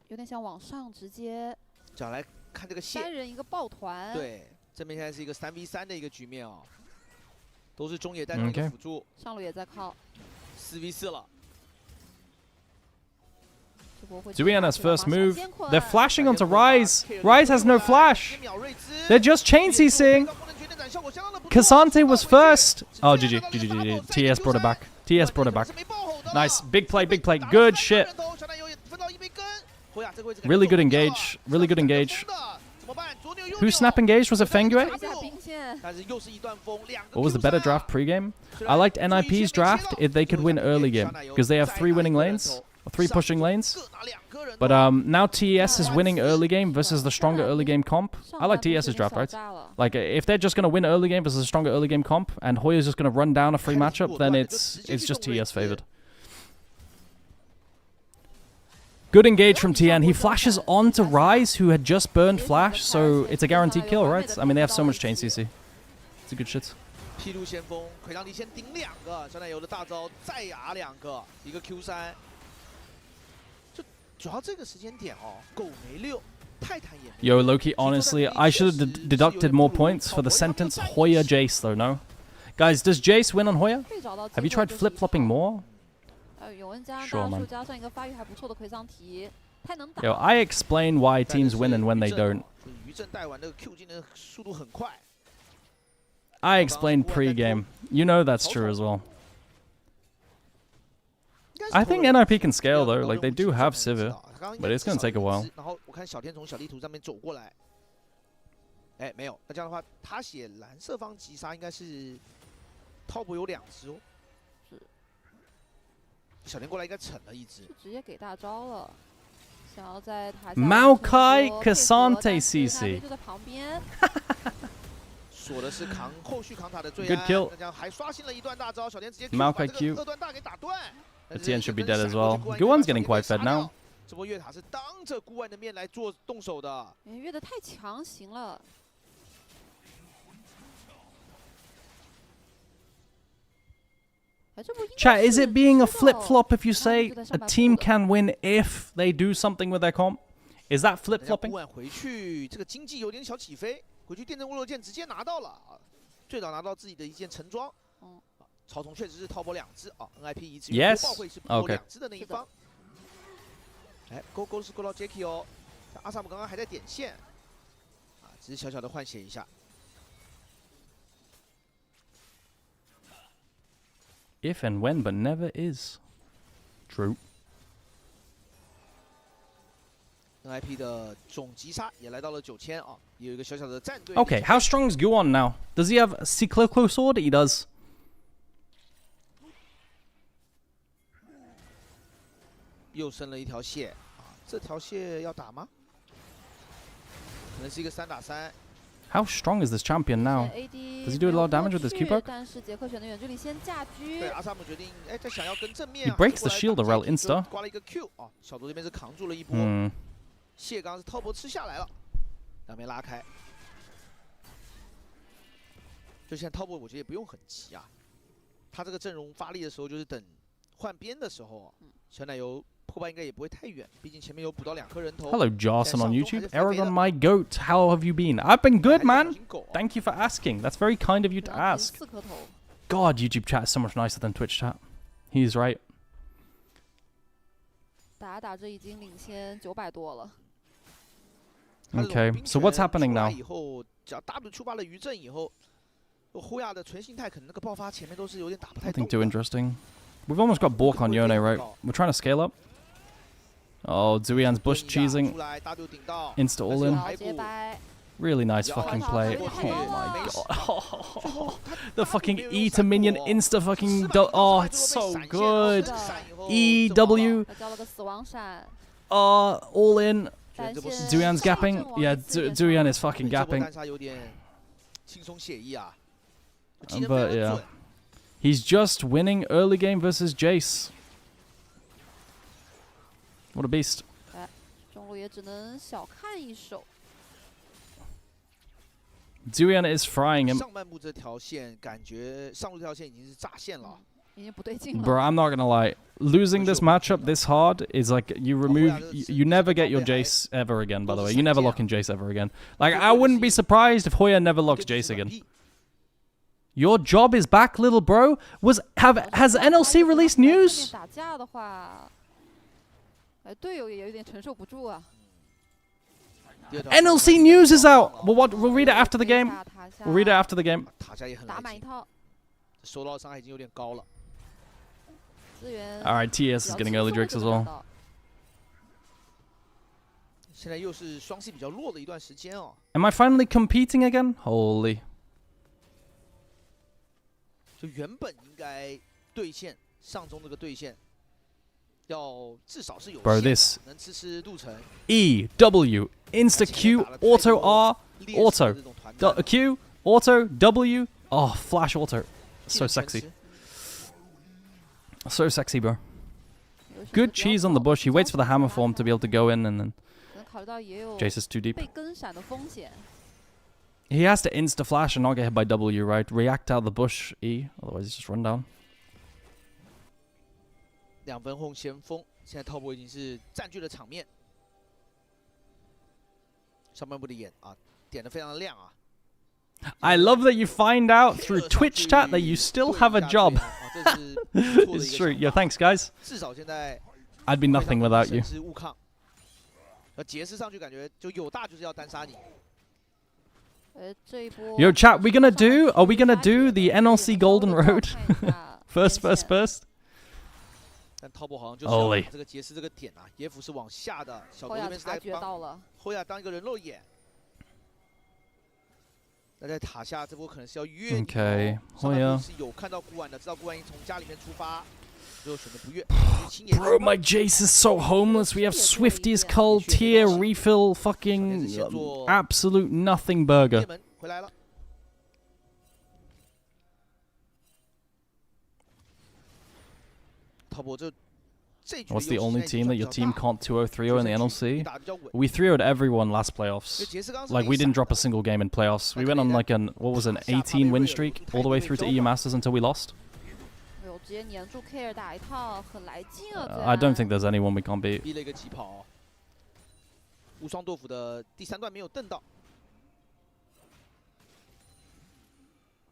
点想往上直接。想来看这个线。3人一个抱团。对，这边现在是一个3v3的一个局面哦，都是中野带头的辅助。上路也在靠。4v4了。 Zuyan has first move. They're flashing onto Ryze. Ryze has no flash. They're just chain CCing. Cassante was first. Oh, GG. TES brought it back. TES brought it back. Nice. Big play, big play. Good shit. Really good engage. Really good engage. Who snap engaged? Was it Fengyue? What was the better draft pregame? I liked NIP's draft if they could win early game, because they have 3 winning lanes. 3 pushing lanes. But now TES is winning early game versus the stronger early game comp. I like TES's draft, right? Like, if they're just going to win early game versus a stronger early game comp, and Hoya's just going to run down a free matchup, then it's just TES favored. Good engage from TN. He flashes onto Ryze, who had just burned flash, so it's a guaranteed kill, right? I mean, they have so much chain CC. It's a good shit. 披露先锋，奎当迪先顶2个，小奶油的大招再压2个，一个 Q3。 Yo, Loki, honestly, I should have deducted more points for the sentence Hoya Jace, though, no? Guys, does Jace win on Hoya? Have you tried flip-flopping more? Sure, man. Yo, I explain why teams win and when they don't. I explained pre-game. You know that's true as well. I think NIP can scale though, like they do have Sivir, but it's gonna take a while. 然后我看小天从小地图上面走过来，哎，没有，那这样的话，他写蓝色方击杀应该是 top 有2只哦。是。小天过来应该惩了1只。直接给大招了，想要在塔下。Maokai Cassante CC。就在旁边。锁的是后续扛塔的最 Good kill. 那这样还刷新了一段大招，小天直接 Maokai Q. 2段大给打断。 The TN should be dead as well. Guwan's getting quite fed now. 这波越塔是当着顾万的面来做动手的。越的太强行了。Chat, is it being a flip-flop if you say a team can win if they do something with their comp? Is that flip-flopping? 顾万回去这个经济有点小起飞，回去电震握落剑直接拿到了，最早拿到自己的一件橙装。草丛确实是 top 2只啊 ，NIP 一直有报会是 top 2只的那一方。哎，勾是勾到 Jacky 哦，阿萨姆刚刚还在点线，啊，只是小小的换血一下。If and when, but never is. True. NIP 的总击杀也来到了9000啊，也有一个小小的战队。Okay, how strong is Guwan now? Does he have a Cyclical Sword? He does. 又升了一条线啊，这条线要打吗？可能是一个3打3。How strong is this champion now? Does he do a lot of damage with his Q poke? 但是杰克选的远距离先架狙。对，阿萨姆决定，哎，他想要跟正面。He breaks the shield around insta. 刮了一个 Q 啊，小多这边是扛住了一波。谢刚是滔博吃下来了，两边拉开。就现在滔博，我觉得也不用很急啊。他这个阵容发力的时候，就是等换边的时候，小奶油。 破败应该也不会太远，毕竟前面有补到2颗人头。Hello, Jocelyn on YouTube. Aragon, my goat. How have you been? I've been good, man. Thank you for asking. That's very kind of you to ask. God, YouTube chat is so much nicer than Twitch chat. He's right. 打着已经领先900多了。Okay, so what's happening now? Nothing too interesting. We've almost got Bork on Yone, right? We're trying to scale up. Oh, Zuyan's bush cheesing. Insta all in. Really nice fucking play. Oh my god. The fucking E to minion insta fucking. Oh, it's so good. EW. All in. Zuyan's gapping. Yeah, Zuyan is fucking gapping. But yeah. He's just winning early game versus Jace. What a beast. Zuyan is frying him. Bro, I'm not gonna lie. Losing this matchup this hard is like you never get your Jace ever again, by the way. You never lock in Jace ever again. Like, I wouldn't be surprised if Hoya never locks Jace again. Your job is back, little bro. Has NLC released news? NLC news is out. We'll read it after the game. We'll read it after the game. Alright, TES is getting early drakes as well. Am I finally competing again? Holy. Bro, this E, W, Insta Q, Auto R, Auto, Q, Auto, W, oh, Flash Auto. So sexy. So sexy, bro. Good cheese on the bush. He waits for the hammer form to be able to go in, and then Jace is too deep. He has to insta flash and not get hit by W, right? React out of the bush E, otherwise he's just run down. 2分后先锋，现在滔博已经是占据了场面。上半部的眼啊，点得非常的亮啊。I love that you find out through Twitch chat that you still have a job. It's true. Yeah, thanks, guys. I'd be nothing without you. Yo, chat, are we gonna do the NLC Golden Road? first. Holy. 这个杰斯这个点啊，耶夫是往下的，小狗这边是在帮后亚当一个人肉眼。那在塔下这波可能是要越。Okay. 后亚是有看到古玩的，知道古玩已经从家里面出发，最后选择不越。Bro, my Jace is so homeless. We have Swifty's Cull tier refill fucking absolute nothing burger. 回来了。 What's the only team that your team can't 2-0, 3-0 in the NLC? We 3-0'd everyone last playoffs. Like, we didn't drop a single game in playoffs. We went on like an 18 win streak all the way through to EU Masters until we lost. I don't think there's anyone we can't beat. 无双豆腐的第3段没有蹬到。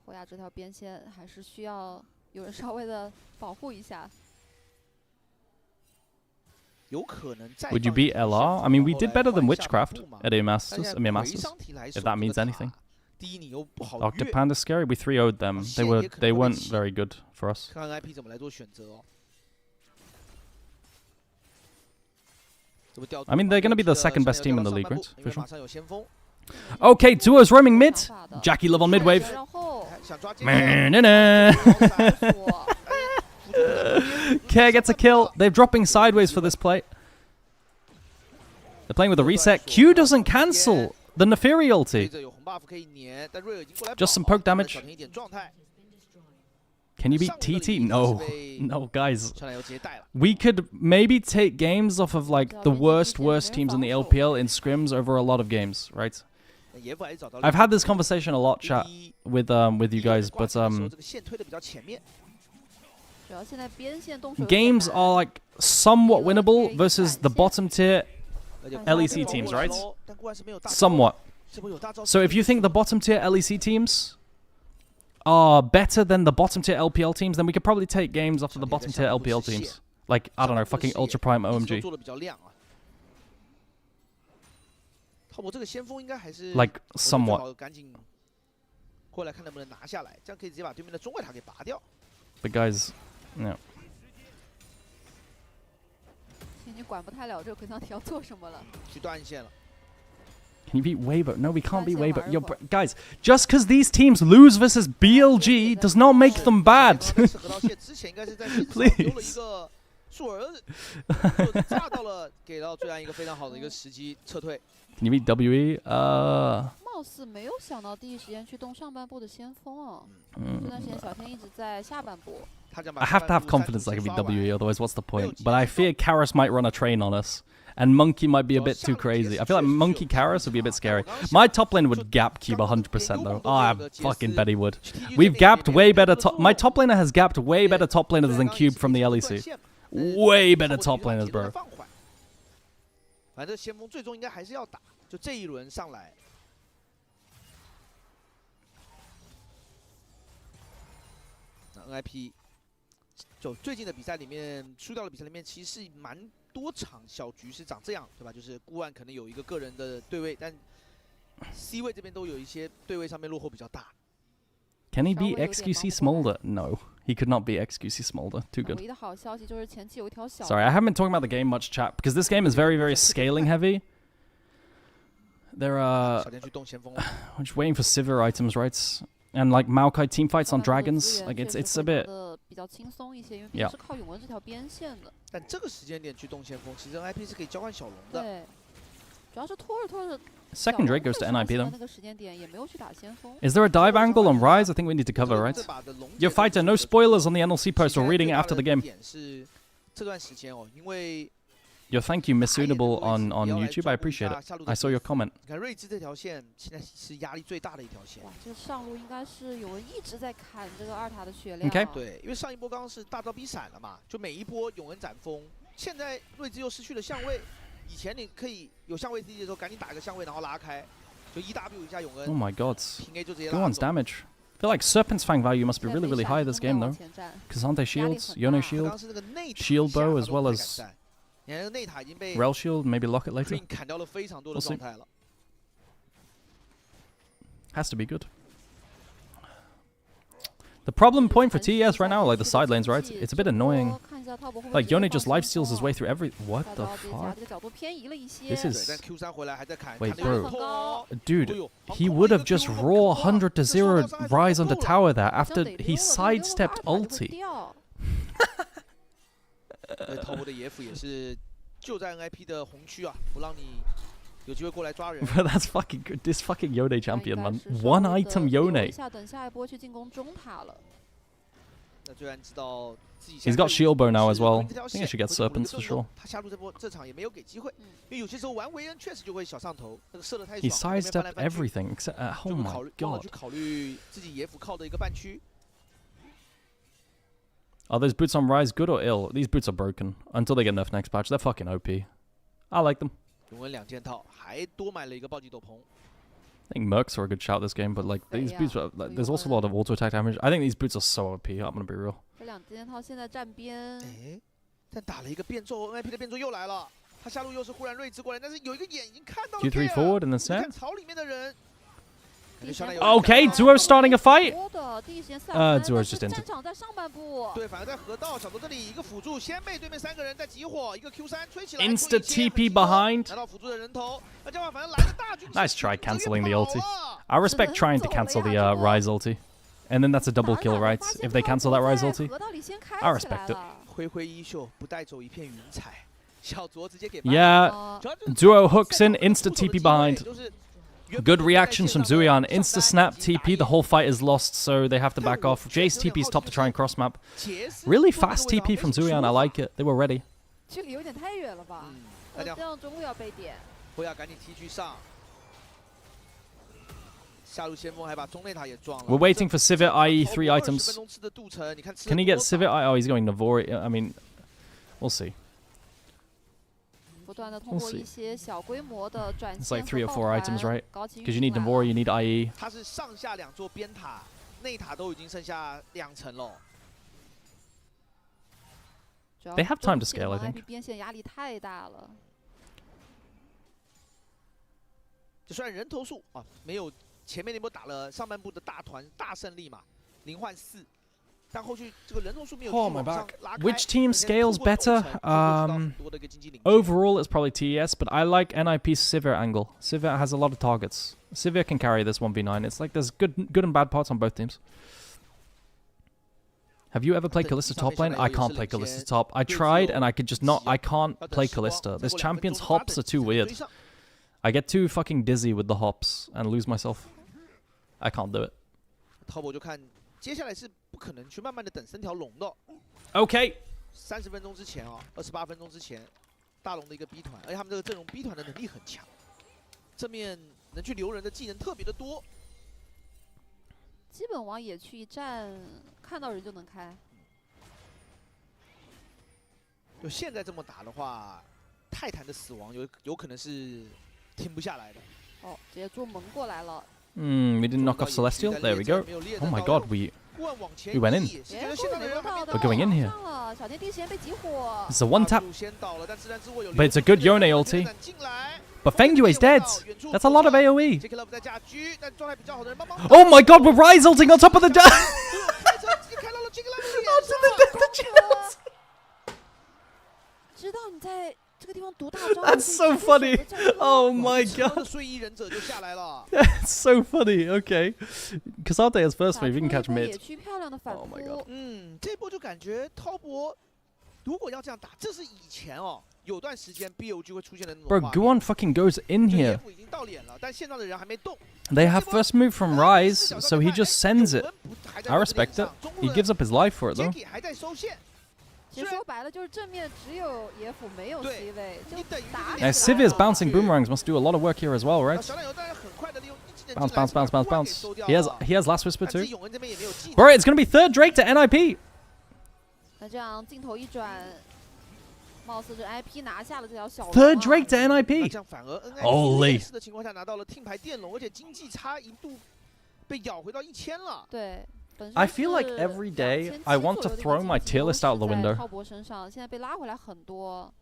后亚这条边线还是需要有人稍微的保护一下。 Would you beat LR? I mean, we did better than Witchcraft at EMEA Masters, if that means anything. Octopanda Panda scary. We 3-0'd them. They weren't very good for us. I mean, they're going to be the second best team in the league, right? For sure. Okay, duos roaming mid. Jackie Love on mid wave. Care gets a kill. They're dropping sideways for this play. They're playing with a reset. Q doesn't cancel the Neferi ulti. Just some poke damage. Can you beat TT? No. No, guys. We could maybe take games off of like the worst teams in the LPL in scrims over a lot of games, right? I've had this conversation a lot, chat, with you guys, but games are like somewhat winnable versus the bottom tier LEC teams, right? Somewhat. So if you think the bottom tier LEC teams are better than the bottom tier LPL teams, then we could probably take games off of the bottom tier LPL teams. Like, I don't know, fucking Ultra Prime OMG. 浩博这个先锋应该还是 like somewhat. 赶紧过来看能不能拿下来，这样可以直接把对面的中外塔给拔掉。But guys, no. 你管不太了这个奎桑提要做什么了。去断线了。 Can you beat Weibo? No, we can't beat Weibo. Yo, guys, just because these teams lose versus BLG does not make them bad. Please. 树儿炸到了，给到最安一个非常好的一个时机撤退。Can you beat WE? 貌似没有想到第一时间去动上半部的先锋啊。这段时间小天一直在下半部。I have to have confidence I can beat WE, otherwise what's the point? But I fear Karis might run a train on us. And Monkey might be a bit too crazy. I feel like Monkey Karis would be a bit scary. My top lane would gap cube 100% though. Oh, I fucking bet he would. We've gapped way better my top laner has gapped way better top laners than Cube from the LEC. Way better top laners, bro. 反正先锋最终应该还是要打，就这一轮上来。那 NIP 就最近的比赛里面输掉的比赛里面，其实是蛮多场小局是长这样，对吧？就是孤岸可能有一个个人的对位，但 C 位这边都有一些对位上面落后比较大。Can he beat XQC Smolder? No, he could not beat XQC Smolder. Too good. Sorry, I haven't been talking about the game much, chat, because this game is very, very scaling heavy. They're I'm just waiting for Sivir items, right? And like Maokai team fights on dragons, like it's a bit. Yeah. 但这个时间点去动先锋，其实 NIP 是可以交换小龙的。对，主要是拖着。 Second Drake goes to NIP though. Is there a dive angle on Rise? I think we need to cover, right? Yo, Fighter, no spoilers on the NLC post. We're reading it after the game. Yo, thank you, Missuitable on YouTube. I appreciate it. I saw your comment. Okay. 对，因为上一波刚刚是大招逼闪了嘛，就每一波永恩斩锋，现在睿智又失去了相位。 以前你可以有相位 CG 的时候，赶紧打一个相位，然后拉开，就1W 一下永恩。 Oh my god. Go on's damage. I feel like Serpent's Fang value must be really, really high this game though. Because aren't they shields? Yono shield, shield bow as well as Rel shield, maybe lock it later. We'll see. Has to be good. The problem point for TES right now, like the side lanes, right? It's a bit annoying. Like Yone just lifesteals his way through every. What the fuck? This is. Wait, bro, dude, he would have just raw 100-0 rise onto tower there after he sidestepped ulti. 头部的野辅也是就在 NIP 的红区啊，不让你有机会过来抓人。But that's fucking good. This fucking Yone champion, man. One item Yone. He's got shield bow now as well. I think I should get serpents for sure. He sidestepped everything except. Oh my god. Are those boots on Rise good or ill? These boots are broken until they get nerfed next patch. They're fucking OP. I like them. I think Mercs are a good shout this game, but like these boots, are, like, there's also a lot of auto attack damage. I think these boots are so OP. I'm gonna be real. 这两件套现在站边。但打了一个变奏 ，NIP 的变奏又来了。他下路又是忽然睿智过来，但是有一个眼已经看到了。 2-3 forward and then snap. 草里面的人。 Okay, Duo starting a fight. Duo's just into. 对，反而在河道小头这里一个辅助，先被对面3个人在集火，一个 Q3 吹起来。Insta TP behind. 拿到辅助的人头，那这样反正来个大军。 Nice try cancelling the ulti. I respect trying to cancel the Rise ulti. And then that's a double kill, right? If they cancel that Rise ulti, I respect it. 挥挥衣袖，不带走一片云彩。小卓直接给。Yeah, Duo hooks in, insta TP behind. Good reactions from Zuyan. Insta snap TP. The whole fight is lost, so they have to back off. Jace TP's top to try and cross map. Really fast TP from Zuyan. I like it. They were ready. 距离有点太远了吧？这样中路要被点。不要赶紧 T 去上。 We're waiting for Sivir IE 3 items. Can he get Sivir IE? Oh, he's going Navori. I mean, we'll see. We'll see. It's like 3 or 4 items, right? Because you need Navori, you need IE. They have time to scale, I think. 就虽然人头数啊没有前面那波打了上半部的大团大胜利嘛，0换4。 Oh, my back. Which team scales better? Overall, it's probably TES, but I like NIP's Sivir angle. Sivir has a lot of targets. Sivir can carry this 1v9. It's like there's good and bad parts on both teams. Have you ever played Kalista top lane? I can't play Kalista top. I tried and I could just not. I can't play Kalista. This champion's hops are too weird. I get too fucking dizzy with the hops and lose myself. I can't do it. 接下来是不可能去慢慢的等3条龙的。OK。30分钟之前啊，28分钟之前，大龙的一个 B 团，而且他们这个阵容 B 团的能力很强，正面能去留人的技能特别的多。基本往野区一站，看到人就能开。就现在这么打的话，泰坦的死亡有可能是停不下来的。哦，直接做蒙过来了。 we didn't knock off Celestial. There we go. Oh my god, we went in. We're going in here. It's a one tap. But it's a good Yone ulti. But Feng Yue's dead. That's a lot of AoE. Oh my god, we're Rise ulting on top of the That's so funny. Oh my god. That's so funny. Okay. Kazate has first wave. You can catch mid. Oh my god. 这波就感觉滔博如果要这样打，这是以前哦，有段时间 BLG 会出现的那种。Bro, Guan fucking goes in here. 已经到脸了，但线上的人还没动。They have first move from Rise, so he just sends it. I respect it. He gives up his life for it though. 还在收线。 其实说白了就是正面只有野辅没有 C 位，就打。Now Sivir's bouncing boomerangs must do a lot of work here as well, right? Bounce, bounce, bounce, bounce, bounce. He has Last Whisper too. Bro, it's gonna be third Drake to NIP. 那这样镜头一转，貌似这 IP 拿下了这条小龙。Third Drake to NIP. Holy. 的情况下拿到了听牌电龙，而且经济差一度被咬回到1000了。对。 I feel like every day I want to throw my tier list out the window. 滔博身上现在被拉回来很多，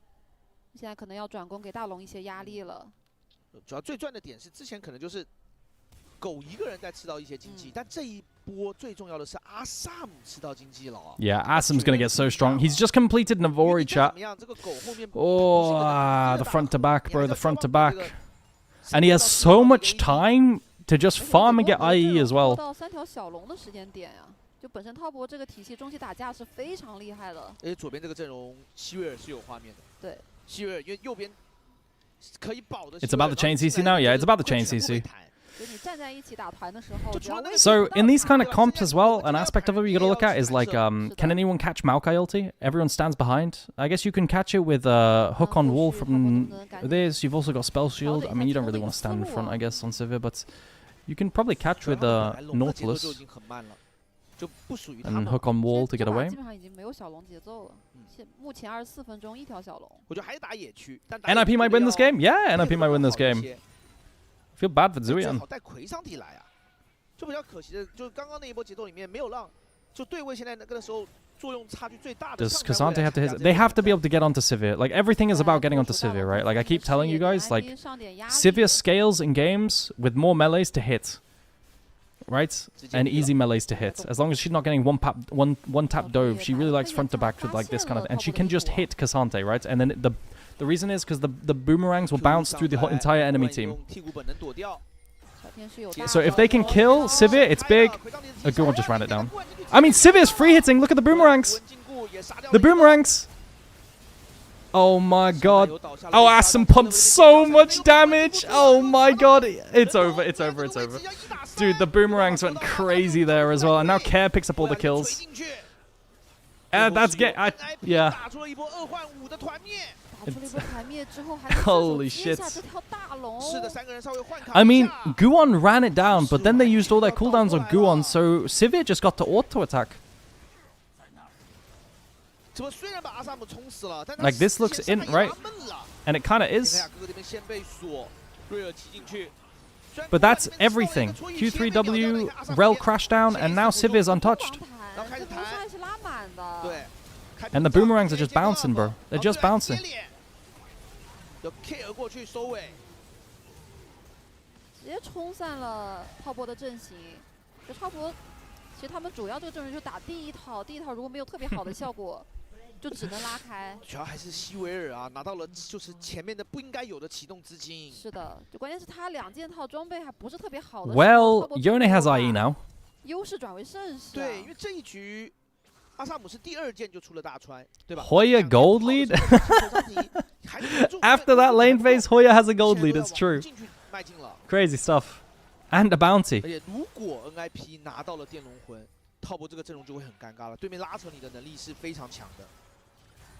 现在可能要转攻给大龙一些压力了。主要最赚的点是之前可能就是狗一个人在吃到一些经济，但这一波最重要的是阿萨姆吃到经济了。Yeah, Asam's gonna get so strong. He's just completed Navori chat. Oh, the front to back, bro, the front to back, and he has so much time. To just farm and get IE as well. 到3条小龙的时间点呀，就本身滔博这个体系中期打架是非常厉害的。而且左边这个阵容，希瑞尔是有画面的。对，希瑞尔因为右边可以保的。It's about the chain CC now, yeah. It's about the chain CC. 就你站在一起打团的时候， So in these kind of comps as well, an aspect of it you gotta look at is like, can anyone catch Maokai ulti? Everyone stands behind. I guess you can catch it with hook on wall from this. You've also got spell shield. I mean, you don't really want to stand in front, I guess, on Sivir, but. You can probably catch with Nautilus and hook on wall to get away. 基本上已经没有小龙节奏了。目前24分钟一条小龙。我觉得还是打野区。NIP might win this game. Yeah, NIP might win this game. Feel bad for Zuian. 好带魁上体来啊，就比较可惜的，就是刚刚那一波节奏里面没有让，就对位现在那个时候。 Does Kazante have to hit? They have to be able to get onto Sivir. Like, everything is about getting onto Sivir, right? Like, I keep telling you guys, like, Sivir scales in games with more melees to hit. Right? And easy melees to hit. As long as she's not getting one tap dove, she really likes front to back with, like, this kind of... And she can just hit Kazante, right? And then the reason is because the boomerangs will bounce through the whole entire enemy team. So if they can kill Sivir, it's big. Guan just ran it down. I mean, Sivir's free hitting. Look at the boomerangs. The boomerangs. Oh my god. Oh, Asam pumped so much damage. Oh my god. It's over. It's over. It's over. Dude, the boomerangs went crazy there as well. And now Care picks up all the kills. That's yeah. Holy shit. I mean, Guan ran it down, but then they used all their cooldowns on Guan, so Sivir just got to auto-attack. Like, this looks in, right? And it kind of is. But that's everything. Q3W, Rel crash down, and now Sivir's untouched. And the boomerangs are just bouncing, bro. They're just bouncing. 直接冲散了滔博的阵型。就滔博，其实他们主要这个阵容就打第一套，第一套如果没有特别好的效果。就只能拉开，主要还是希维尔啊，拿到了就是前面的不应该有的启动资金。是的，就关键是他2件套装备还不是特别好的。Well, Yone has IE now. 优势转为胜势。对，因为这一局阿萨姆是第2件就出了大川，对吧 Hoya gold lead. After that lane phase, Hoya has a gold lead. It's true. Crazy stuff, and a bounty. 而且如果 NIP 拿到了电龙魂。 滔博这个阵容就会很尴尬了，对面拉扯你的能力是非常强的。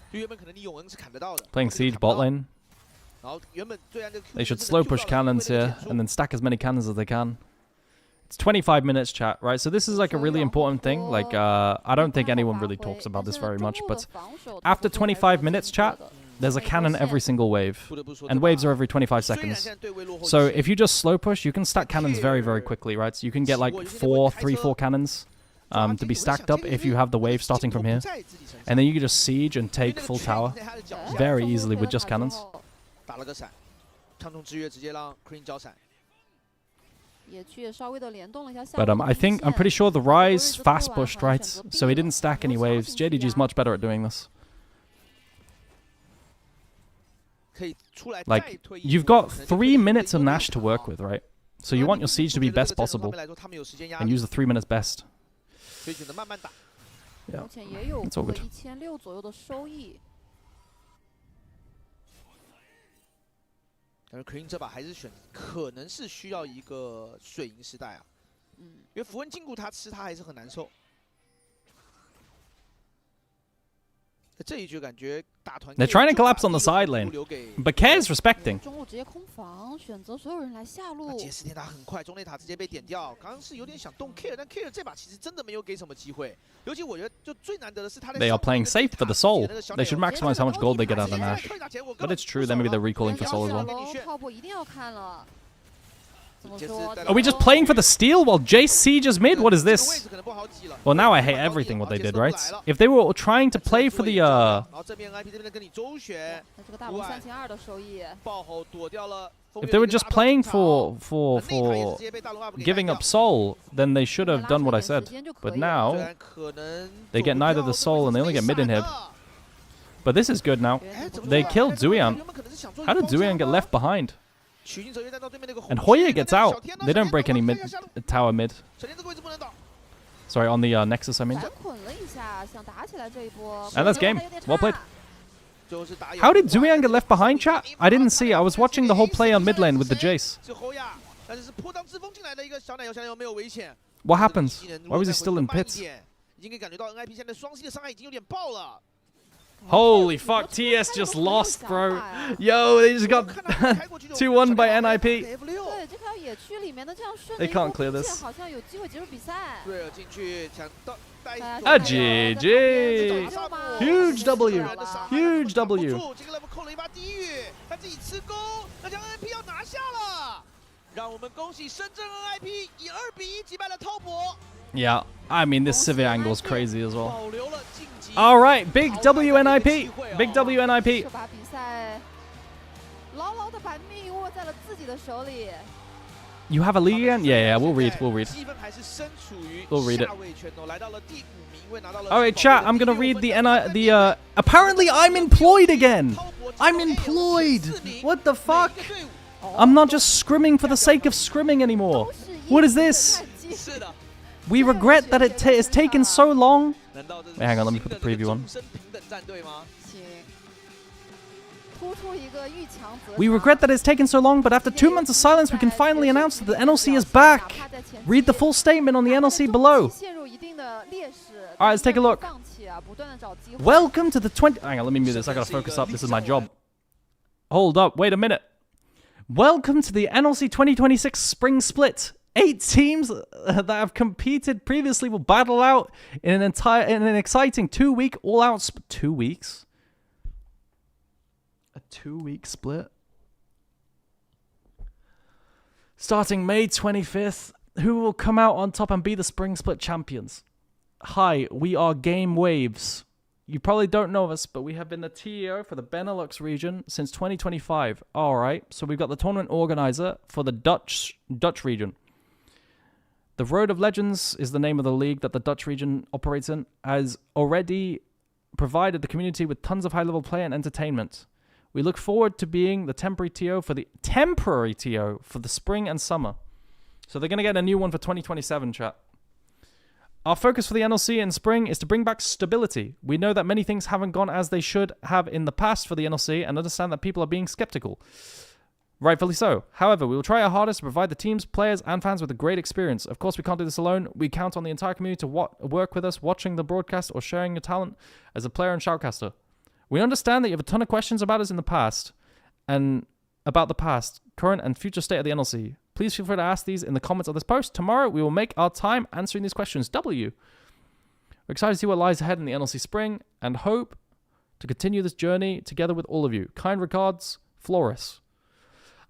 就原本可能你永恩是砍得到的。Playing siege bot lane. 然后原本虽然这个 They should slow push cannons here and then stack as many cannons as they can. It's 25 minutes, chat, right? So this is like a really important thing. Like, I don't think anyone really talks about this very much, but after 25 minutes, chat, there's a cannon every single wave, and waves are every 25 seconds. So if you just slow push, you can stack cannons very, very quickly, right? So you can get like 3-4 cannons. To be stacked up if you have the wave starting from here. And then you can just siege and take full tower very easily with just cannons. But I'm pretty sure the Rise fast pushed, right? So he didn't stack any waves. JDG is much better at doing this. Like, you've got 3 minutes of Nash to work with, right? So you want your siege to be best possible and use the 3 minutes best. Yeah, it's all good. 1600左右的收益。但是 Clean 这把还是选，可能是需要一个水银时代啊。因为符文禁锢他吃他还是很难受。这一局感觉打团。They're trying to collapse on the side lane, but K is respecting. 中路直接空防，选择所有人来下路。杰斯天塔很快，中内塔直接被点掉。刚刚是有点想动 Care， 但 Care 这把其实真的没有给什么机会。尤其我觉得就最难得的是他。They are playing safe for the soul. They should maximize how much gold they get out of Nash. But it's true, then maybe they're recalling for soul as well. 滔博一定要看了。 Are we just playing for the steal while Jace sieges mid? What is this? Well, now I hate everything what they did, right? If they were trying to play for the if they were just playing for giving up soul, then they should have done what I said. But now they get neither the soul and they only get mid inhib. But this is good now. They killed Zuian. How did Zuian get left behind? And Hoya gets out. They don't break any tower mid. Sorry, on the Nexus, I mean. And that's game. Well played. How did Zuian get left behind, chat? I didn't see. I was watching the whole play on mid lane with the Jace. What happens? Why was he still in pits? Holy fuck, TES just lost, bro. Yo, they just got 2-1 by NIP. They can't clear this. A GG. Huge W. Huge W. Yeah, I mean, this Civic angle is crazy as well. All right, big WNIP. Big WNIP. You have a lead again? Yeah, we'll read. We'll read it. All right, chat, I'm going to read the apparently I'm employed again. I'm employed. What the fuck? I'm not just scrimming for the sake of scrimming anymore. What is this? We regret that it has taken so long. Wait, hang on, let me put the preview on. We regret that it's taken so long, but after 2 months of silence, we can finally announce that the NLC is back. Read the full statement on the NLC below. Alright, let's take a look. Welcome to the 20... Hang on, let me mute this. I gotta focus up. This is my job. Hold up, wait a minute. Welcome to the NLC 2026 Spring Split. 8 teams that have competed previously will battle out in an exciting 2-week all-out 2 weeks. A 2-week split. Starting May 25th, who will come out on top and be the Spring Split champions? Hi, we are Game Waves. You probably don't know us, but we have been the TEO for the Benelux region since 2025. All right, so we've got the tournament organizer for the Dutch region. The Road of Legends is the name of the league that the Dutch region operates in, has already provided the community with tons of high-level play and entertainment. We look forward to being the temporary TO for the spring and summer. So they're going to get a new one for 2027, chat. Our focus for the NLC in spring is to bring back stability. We know that many things haven't gone as they should have in the past for the NLC and understand that people are being skeptical. Rightfully so. However, we will try our hardest to provide the teams, players, and fans with a great experience. Of course, we can't do this alone. We count on the entire community to work with us, watching the broadcast or sharing your talent as a player and shoutcaster. We understand that you have a ton of questions about us in the past and about the past, current, and future state of the NLC. Please feel free to ask these in the comments of this post. Tomorrow, we will make our time answering these questions. W. We're excited to see what lies ahead in the NLC spring and hope to continue this journey together with all of you. Kind regards, Floris.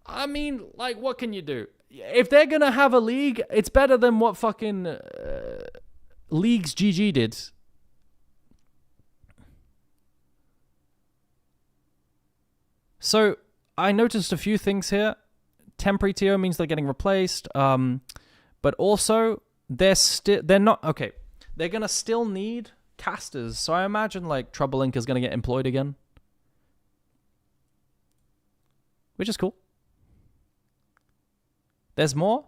I mean, like, what can you do? If they're going to have a league, it's better than what fucking Leagues GG did. So, I noticed a few things here. Temporary TO means they're getting replaced. But also, they're not... Okay, they're going to still need casters. So, I imagine, like, Trouble Inc. is going to get employed again. Which is cool. There's more?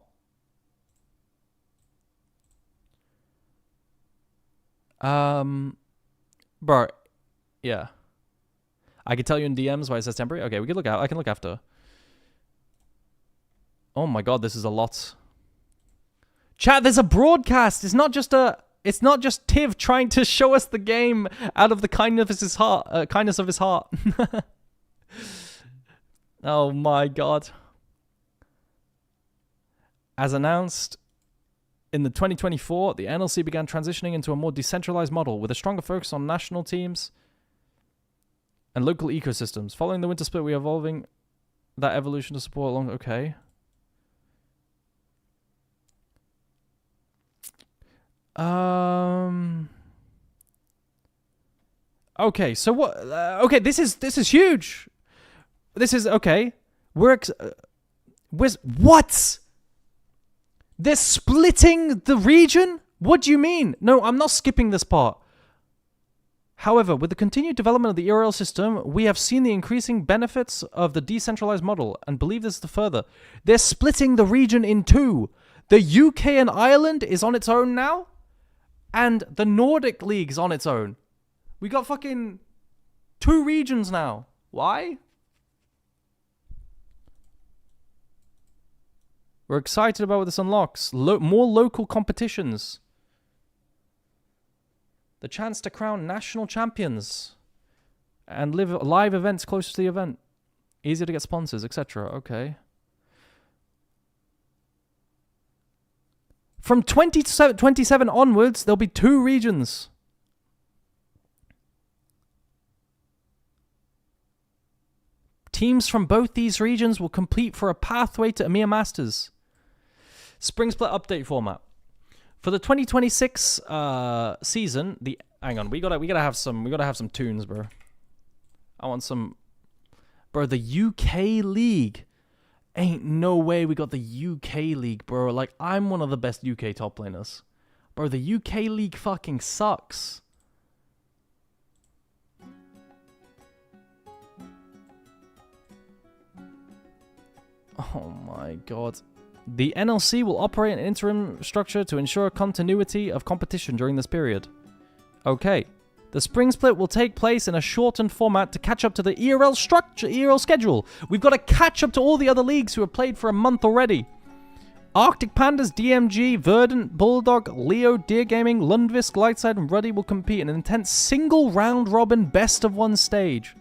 Bro, yeah. I could tell you in DMs why it says temporary. Okay, we can look out. I can look after. Oh my god, this is a lot. Chat, there's a broadcast. It's not just Tiv trying to show us the game out of the kindness of his heart. Oh my god. As announced in the 2024, the NLC began transitioning into a more decentralized model with a stronger focus on national teams and local ecosystems. Following the winter split, we are evolving that evolution to support along... Okay. Okay, so what... okay, this is huge. This is... Okay. What? They're splitting the region? What do you mean? No, I'm not skipping this part. However, with the continued development of the ERL system, we have seen the increasing benefits of the decentralized model and believe this to further. They're splitting the region in two. The UK and Ireland is on its own now, and the Nordic League's on its own. We got fucking 2 regions now. Why? We're excited about what this unlocks. More local competitions. The chance to crown national champions. And live events closer to the event. Easier to get sponsors, etc. Okay. From 2027 onwards, there'll be 2 regions. Teams from both these regions will compete for a pathway to EMEA Masters. Spring Split update format. For the 2026 season, hang on, we gotta have some tunes, bro. I want some, bro. The UK League, ain't no way we got the UK League, bro. Like, I'm one of the best UK top laners, bro. The UK League fucking sucks. Oh my god. The NLC will operate an interim structure to ensure continuity of competition during this period. Okay. The spring split will take place in a shortened format to catch up to the ERL schedule. We've got to catch up to all the other leagues who have played for a month already. Arctic Pandas, DMG, Verdant, Bulldog, Leo, Deer Gaming, Lundvisk, Lightside, and Ruddy will compete in an intense single round robin best of 1 stage.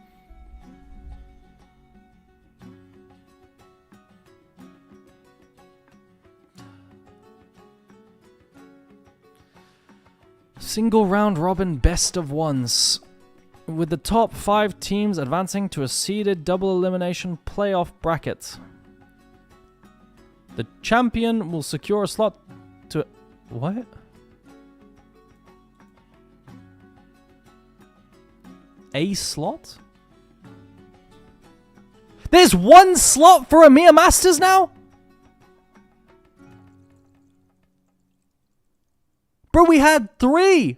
Single round robin best of 1s, with the top 5 teams advancing to a seeded double elimination playoff bracket. The champion will secure a slot to... What? a slot? There's 1 slot for EMEA Masters now? Bro, we had 3.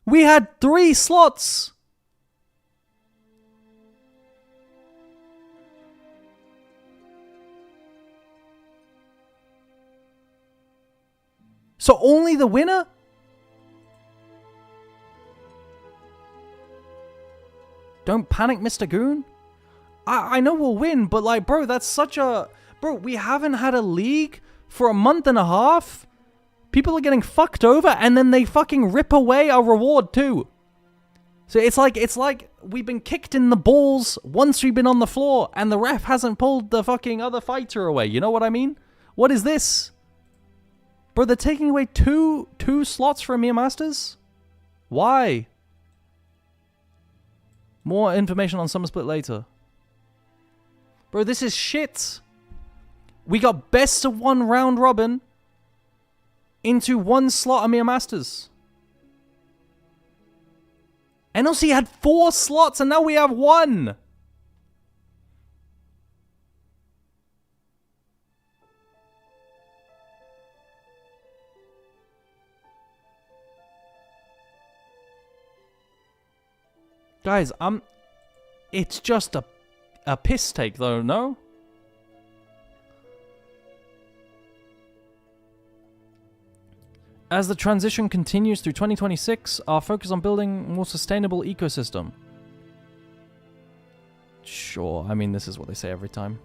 We had 3 slots. So only the winner? Don't panic, Mr. Goon. I know we'll win, but like, bro, that's such a... Bro, we haven't had a league for a month and a half. People are getting fucked over, and then they fucking rip away our reward too. So it's like we've been kicked in the balls once we've been on the floor, and the ref hasn't pulled the fucking other fighter away. You know what I mean? What is this? Bro, they're taking away two slots for EMEA Masters? Why? More information on Summer Split later. Bro, this is shit. We got best of 1 round robin into 1 slot EMEA Masters. NLC had 4 slots and now we have 1. Guys, it's just a piss take though, no? As the transition continues through 2026, our focus on building a more sustainable ecosystem. Sure, I mean, this is what they say every time.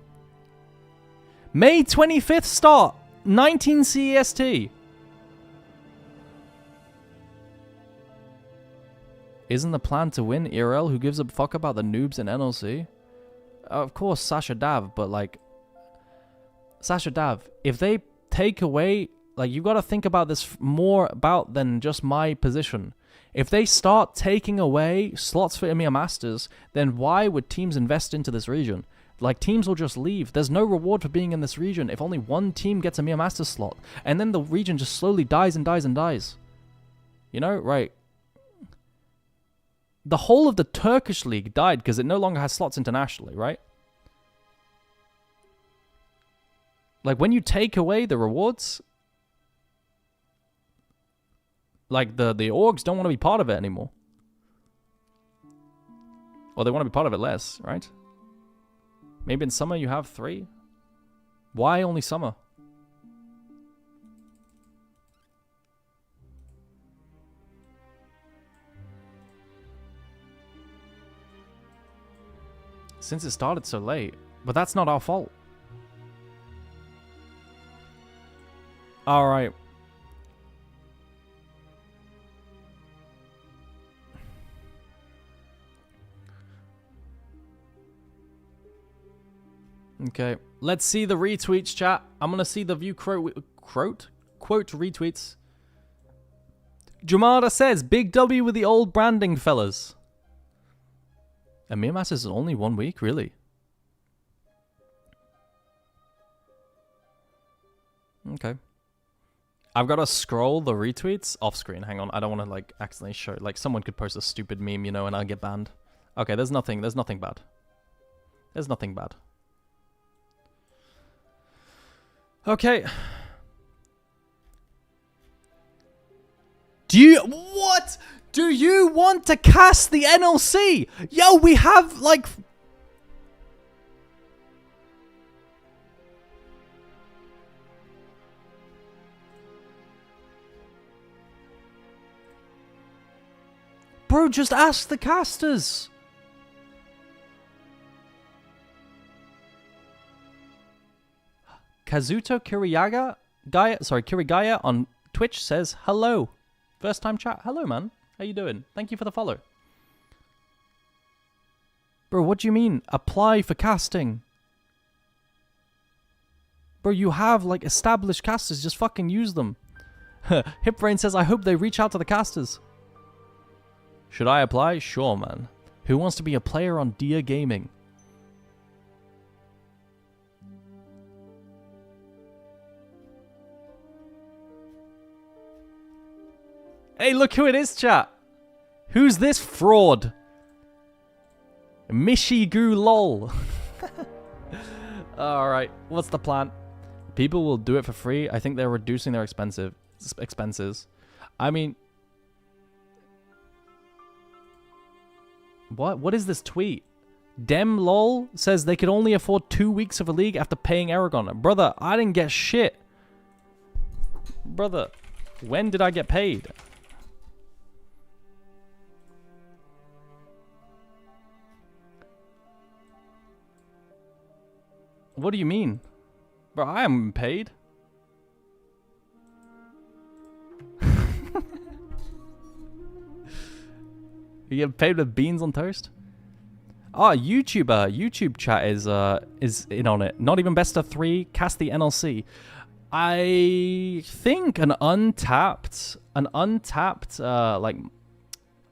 May 25th start, 19 CEST. Isn't the plan to win IRL? Who gives a fuck about the noobs in NLC? Of course, Sasha Dav, but like... Sasha Dav, if they take away... Like, you gotta think about this more about than just my position. If they start taking away slots for EMEA Masters, then why would teams invest into this region? Like, teams will just leave. There's no reward for being in this region if only 1 team gets a EMEA Masters slot. And then the region just slowly dies and dies and dies. You know? Right. The whole of the Turkish league died because it no longer has slots internationally, right? Like, when you take away the rewards, like, the orgs don't want to be part of it anymore. Or they want to be part of it less, right? Maybe in summer you have 3? Why only summer? Since it started so late. But that's not our fault. Alright. Okay. Let's see the retweets, chat. I'm gonna see the view quote retweets. Jamada says, big W with the old branding, fellas. EMEA Masters is only 1 week? Really? Okay. I've got to scroll the retweets off screen. Hang on. I don't want to, like, accidentally show... Like, someone could post a stupid meme, you know, and I'll get banned. Okay, there's nothing bad. There's nothing bad. Okay. What? Do you want to cast the NLC? Yo, we have, like... Bro, just ask the casters. Kazuto Kirigaya on Twitch says, hello. First time chat. Hello, man. How you doing? Thank you for the follow. Bro, what do you mean? Apply for casting. Bro, you have, like, established casters. Just fucking use them. Hipbrain says, I hope they reach out to the casters. Should I apply? Sure, man. Who wants to be a player on Dear Gaming? Hey, look who it is, chat. Who's this fraud? Mishigu lol. Alright, what's the plan? People will do it for free. I think they're reducing their expenses. I mean... What is this tweet? Dem lol says they could only afford 2 weeks of a league after paying Aragon. Brother, I didn't get shit. Brother, when did I get paid? What do you mean? Bro, I am paid. You get paid with beans on toast? Ah, YouTube chat is in on it. Not even best of 3. Cast the NLC. I think an untapped like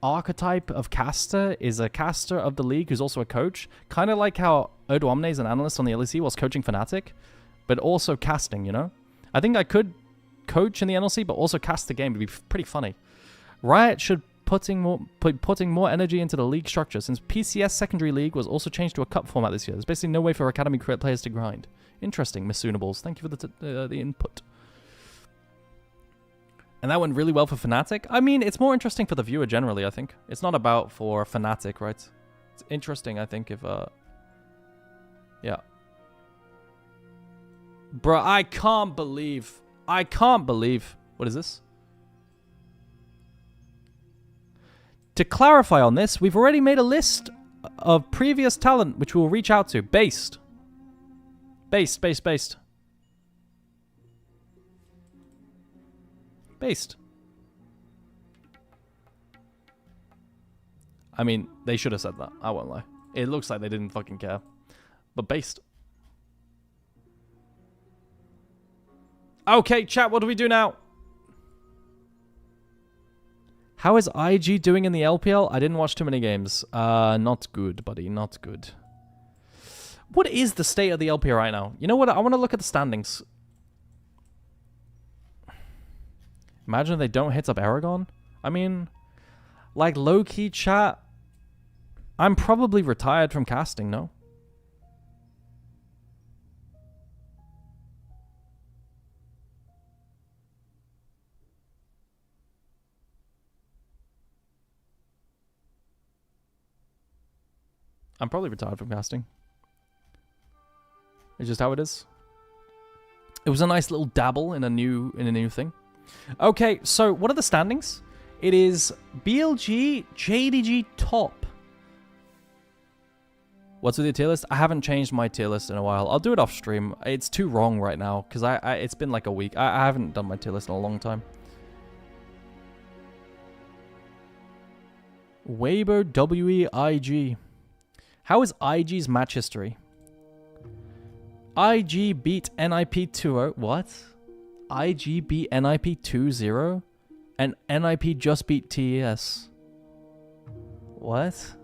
archetype of caster is a caster of the league who's also a coach. Kind of like how Odoamne is an analyst on the LEC whilst coaching Fnatic, but also casting, you know? I think I could coach in the NLC, but also cast the game. It'd be pretty funny. Riot should putting more energy into the league structure, since PCS Secondary League was also changed to a cup format this year. There's basically no way for Academy players to grind. Interesting, Miss Soonables. Thank you for the input. And that went really well for Fnatic. I mean, it's more interesting for the viewer generally, I think. It's not about for Fnatic, right? It's interesting, I think, if... Yeah. Bruh, I can't believe... What is this? To clarify on this, we've already made a list of previous talent which we'll reach out to. Based. Based. I mean, they should have said that. I won't lie. It looks like they didn't fucking care. But based. Okay, chat, what do we do now? How is IG doing in the LPL? I didn't watch too many games. Not good, buddy. Not good. What is the state of the LPL right now? You know what? I want to look at the standings. Imagine if they don't hit up Aragon. I mean, like low-key chat. I'm probably retired from casting, no? I'm probably retired from casting. It's just how it is. It was a nice little dabble in a new thing. Okay, so what are the standings? It is BLG, JDG top. What's with your tier list? I haven't changed my tier list in a while. I'll do it off stream. It's too wrong right now because it's been like a week. I haven't done my tier list in a long time. Weibo WEIG. How is IG's match history? IG beat NIP 2-0. What? IG beat NIP 2-0? And NIP just beat TES. What?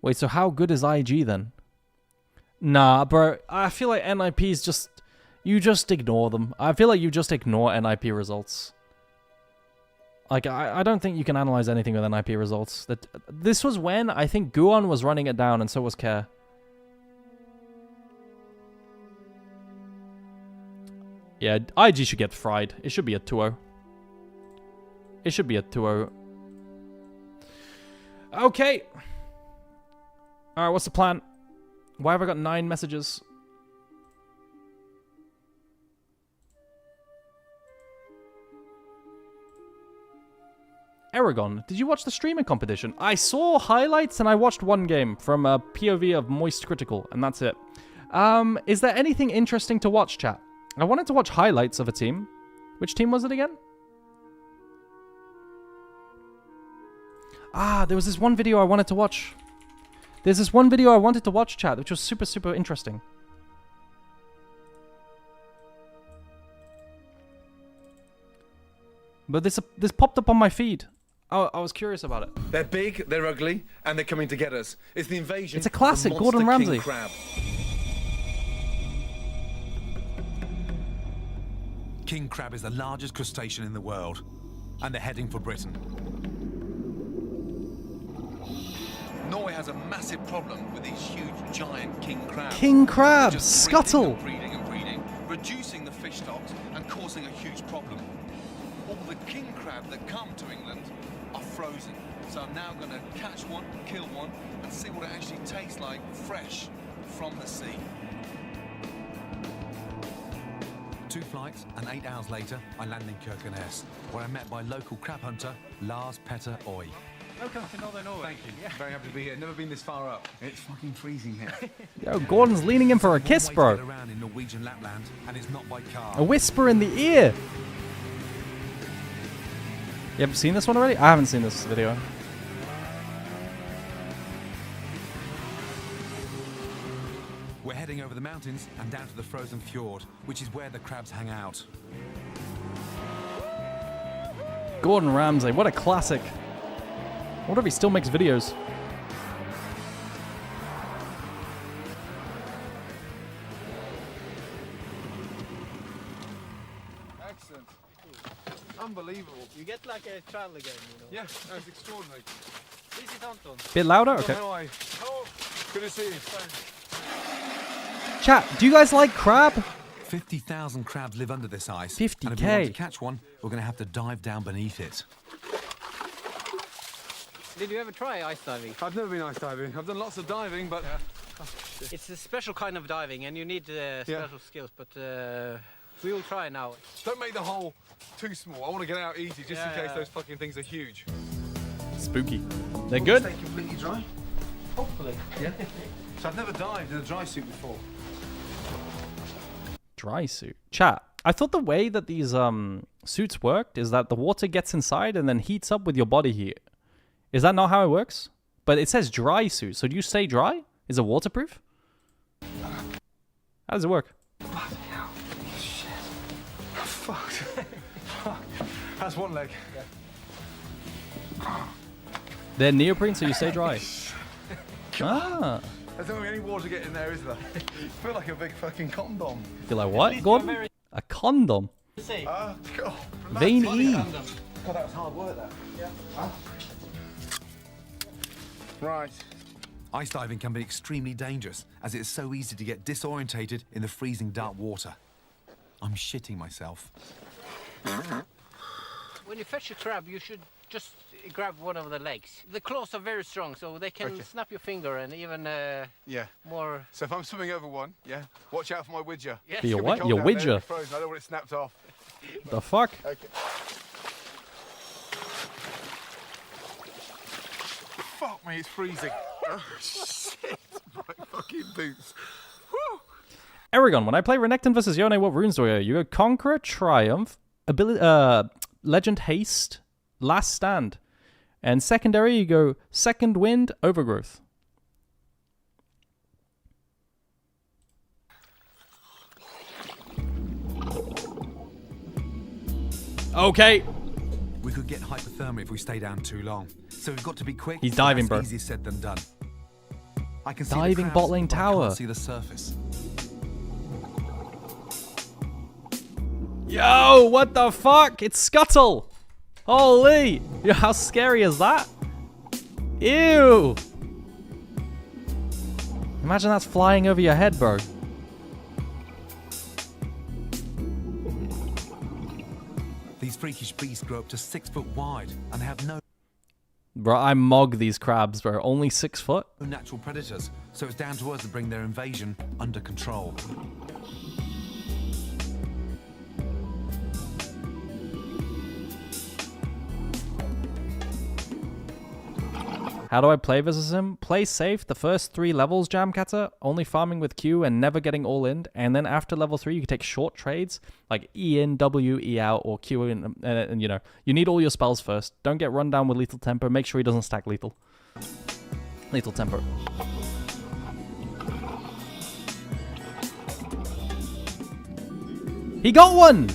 Wait, so how good is IG then? Nah, bro. I feel like NIP is just... You just ignore them. I feel like you just ignore NIP results. Like, I don't think you can analyze anything with NIP results. This was when I think Guon was running it down and so was Care. Yeah, IG should get fried. It should be a 2-0. It should be a 2-0. Okay. Alright, what's the plan? Why have I got 9 messages? Aragon, did you watch the streaming competition? I saw highlights and I watched one game from a POV of Moist Critical, and that's it. Is there anything interesting to watch, chat? I wanted to watch highlights of a team. Which team was it again? Ah, there was this one video I wanted to watch. There's this one video I wanted to watch, chat, which was super, super interesting. But this popped up on my feed. I was curious about it. They're big, they're ugly, and they're coming to get us. It's the invasion. It's a classic, Gordon Ramsay. king crab is the largest crustacean in the world, and they're heading for Britain. Norway has a massive problem with these huge, giant king crabs. King crabs, scuttle! Breeding and breeding, reducing the fish stocks and causing a huge problem. All the king crab that come to England are frozen. So I'm now going to catch one, kill one, and see what it actually tastes like fresh from the sea. 2 flights and 8 hours later, I landed in Kirkenes, where I'm met by local crab hunter Lars Petter Oy. Welcome to Northern Norway. Thank you. Yeah. Very happy to be here. Never been this far up. It's fucking freezing here. Yo, Gordon's leaning in for a kiss, bro. Get around in Norwegian Lapland, and it's not by car. A whisper in the ear. You haven't seen this one already? I haven't seen this video. We're heading over the mountains and down to the frozen fjord, which is where the crabs hang out. Gordon Ramsay, what a classic. I wonder if he still makes videos. Excellent. Unbelievable. You get like a child again, you know. Yeah, that's extraordinary. This is Anton. Bit louder? Okay. Oh, good to see you. Chat, do you guys like crab? 50,000 crabs live under this ice. 50K. And if we want to catch one, we're going to have to dive down beneath it. Did you ever try ice diving? I've never been ice diving. I've done lots of diving, but... Yeah. It's a special kind of diving, and you need special skills, but we will try now. Don't make the hole too small. I want to get out easy, just in case those fucking things are huge. Spooky. They're good? Stay completely dry? Hopefully. Yeah. So I've never dived in a dry suit before. Dry suit. Chat, I thought the way that these suits worked is that the water gets inside and then heats up with your body heat. Is that not how it works? But it says dry suit, so do you stay dry? Is it waterproof? How does it work? Bloody hell. Shit. Fuck. That's one leg. They're neoprene, so you stay dry. Ah. There's not any water getting there, is there? I feel like a big fucking condom. You're like, what, Gordon? A condom? God. Vein E. God, that was hard work, that. Yeah. Huh? Right. Ice diving can be extremely dangerous, as it's so easy to get disorientated in the freezing dark water. I'm shitting myself. When you fetch a crab, you should just grab one of the legs. The claws are very strong, so they can snap your finger and even more... So if I'm swimming over one, watch out for my widger. Yes. For your what? Your widger? I don't want it snapped off. The fuck? Okay. Fuck me, it's freezing. Oh, shit. My fucking boots. Woo. Aragon, when I play Renekton versus Yone, what runes do I go? You go Conqueror, Triumph, Legend Haste, Last Stand. And secondary, you go Second Wind, Overgrowth. Okay. We could get hypothermia if we stay down too long. So we've got to be quick. He's diving, bro. Easier said than done. I can see diving the crabs, bot lane but I tower. can't see the surface. Yo, what the fuck? It's Scuttle. Holy. Yo, how scary is that? Ew. Imagine that's flying over your head, bro. These freakish beasts grow up to 6 foot wide and they have no Bro, I mog these crabs, bro. Only 6 foot. natural predators, so it's down to us to bring their invasion under control. How do I play versus him? Play safe the first 3 levels, Jamcatter, only farming with Q and never getting all in. And then after level 3, you can take short trades like E in, W, E out, or Q in. And you know, you need all your spells first. Don't get run down with Lethal Temper. Make sure he doesn't stack Lethal. Lethal Temper. He got one!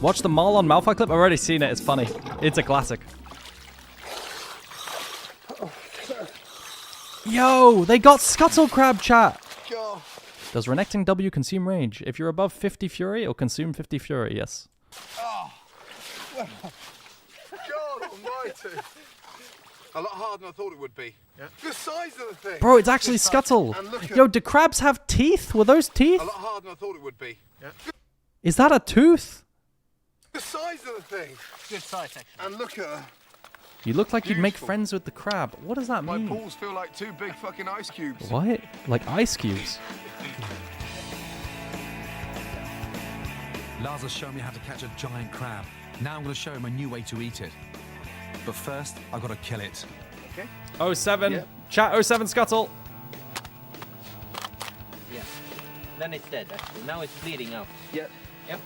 Watch the Marlon Malphite clip. I've already seen it. It's funny. It's a classic. Yo, they got Scuttle Crab, chat. Does Renekton W consume range? If you're above 50 Fury, it'll consume 50 Fury, yes. Oh, well, God almighty. A lot harder than I thought it would be. Yeah. The size of the thing. Bro, it's actually Scuttle. Yo, do crabs have teeth? Were those teeth? A lot harder than I thought it would be. Yeah. Is that a tooth? The size of the thing. Good size, actually. And look at her. You look like you'd make friends with the crab. What does that mean? My balls feel like 2 big fucking ice cubes. What? Like ice cubes? Lars has shown me how to catch a giant crab. Now I'm going to show him a new way to eat it. But first, I've got to kill it. Okay. 07. Yeah. Chat 07 Scuttle. Yeah. Then it's dead, actually. Now it's bleeding out. Yep. Yep.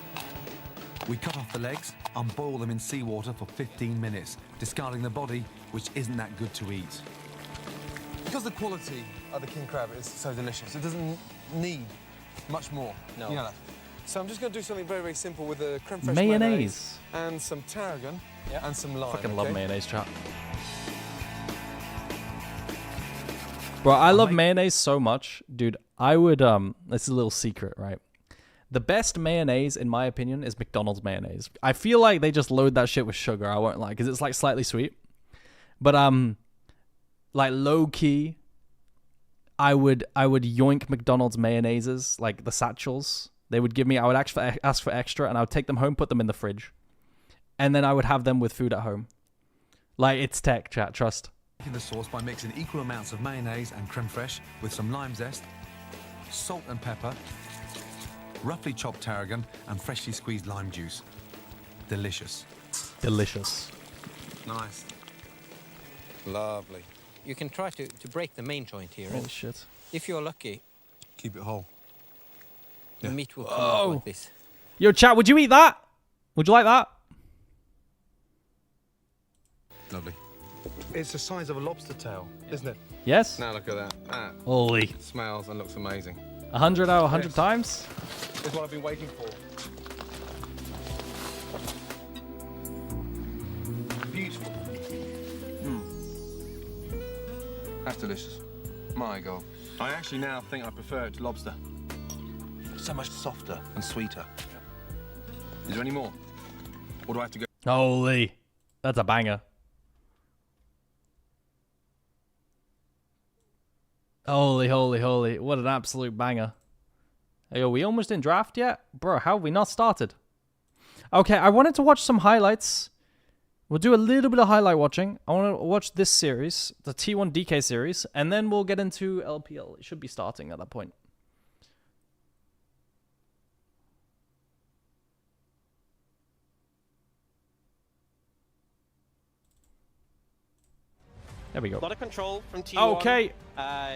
We cut off the legs and boil them in seawater for 15 minutes, discarding the body, which isn't that good to eat. Because the quality of the king crab is so delicious, it doesn't need much more. No. You know that. So I'm just going to do something very, very simple with the creme fraiche mayonnaise and some tarragon and some lime. Fucking love mayonnaise, chat. Bro, I love mayonnaise so much. Dude, I would, this is a little secret, right? The best mayonnaise, in my opinion, is McDonald's mayonnaise. I feel like they just load that shit with sugar, I won't lie, because it's like slightly sweet. But, like low-key, I would yoink McDonald's mayonnaises, like the satchels. They would give me, I would ask for extra, and I would take them home, put them in the fridge. And then I would have them with food at home. Like, it's tech, chat, trust. Making the sauce by mixing equal amounts of mayonnaise and creme fraiche with some lime zest, salt and pepper, roughly chopped tarragon, and freshly squeezed lime juice. Delicious. Delicious. Nice. Lovely. You can try to break the main joint here. Holy shit. If you're lucky, keep it whole. The meat will come out like this. Yo, chat, would you eat that? Would you like that? Lovely. It's the size of a lobster tail, isn't it? Yes. Now look at that. That Holy. Smells and looks amazing. 100 out of 100 times? That's what I've been waiting for. Beautiful. That's delicious. My God. I actually now think I prefer it to lobster. So much softer and sweeter. Is there any more? Or do I have to go? Holy. That's a banger. Holy, holy, holy. What an absolute banger. Hey, are we almost in draft yet? Bro, how have we not started? Okay, I wanted to watch some highlights. We'll do a little bit of highlight watching. I want to watch this series, the T1 DK series, and then we'll get into LPL. It should be starting at that point. There we go. A lot of control from T1. Okay.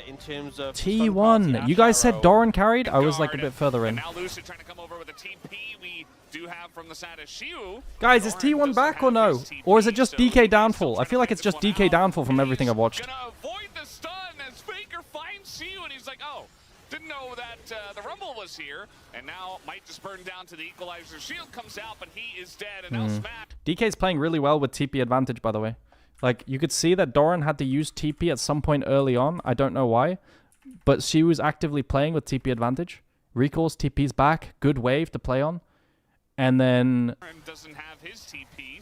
In terms of T1. You guys said Doran carried? I was like a bit further in. Now Lucid trying to come over with a TP. We do have from the side of Shiu. Guys, is T1 back or no? Or is it just DK downfall? I feel like it's just DK downfall from everything I've watched. Gonna avoid the stun as Faker finds Shiu and he's like, oh, didn't know that the Rumble was here. And now might just burn down to the equalizer. Shield comes out, but he is dead and now Smack. DK's playing really well with TP advantage, by the way. Like, you could see that Doran had to use TP at some point early on. I don't know why. But she was actively playing with TP advantage. Recalls, TP's back. Good wave to play on. And then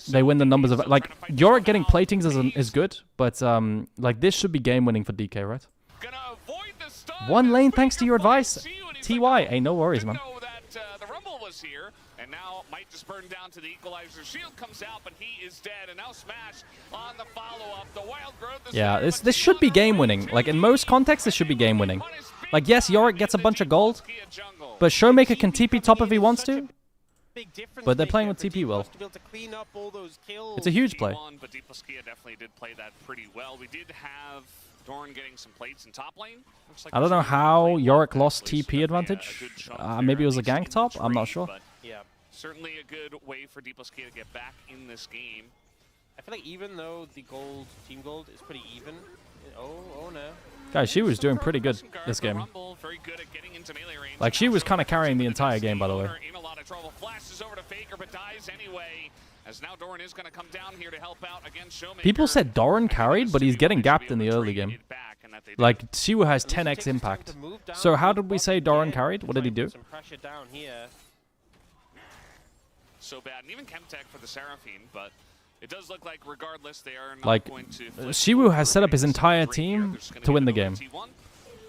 they win the numbers of... Like, Yorick getting platings is good. But, like, this should be game-winning for DK, right? 1 lane thanks to your advice. TY. Hey, no worries, man. Here and now might just burn down to the equalizer. Shield comes out, but he is dead, and now Smash on the follow-up. The wild growth. Yeah, this should be game winning. Like in most contexts, this should be game winning. Like yes, Yorick gets a bunch of gold, but Showmaker can TP top if he wants to. But they're playing with TP well. It's a huge play. But Deeplaskia definitely did play that pretty well. We did have Doran getting some plates in top lane. I don't know how Yorick lost TP advantage. Maybe it was a gank top. I'm not sure. Yeah, certainly a good way for Deeplaskia to get back in this game. I feel like even though the team gold is pretty even. Oh no. Guys, she was doing pretty good this game. Like, she was kind of carrying the entire game, by the way. In a lot of trouble. Flashes over to Faker, but dies anyway. As now Doran is going to come down here to help out against Showmaker. People said Doran carried, but he's getting gapped in the early game. Like, Siwu has 10x impact. So how did we say Doran carried? What did he do? Some pressure down here. So bad, and even Chemtech for the Seraphine, but it does look like regardless they are not Like, going to Siwu has set up his entire team to win the game.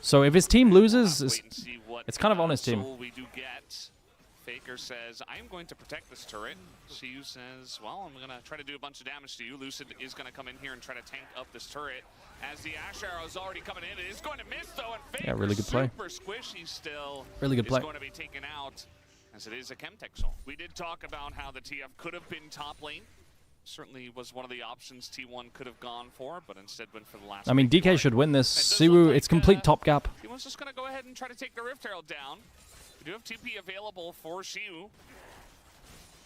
So if his team loses, it's kind of on his team. We do get. Faker says, I'm going to protect this turret. Siwu says, well, I'm going to try to do a bunch of damage to you. Lucid is going to come in here and try to tank up this turret. As the Ash Arrow is already coming in, it is going to miss, though, and Faker, yeah, really good play. super squishy still, really good play. is going to be taken out, as it is a Chemtech soul. We did talk about how the TF could have been top lane. Certainly was one of the options T1 could have gone for, but instead went for the last. I mean, DK should win this. Siwu, it's complete top gap. T1's just going to go ahead and try to take the Rift Herald down. We do have TP available for Siwu.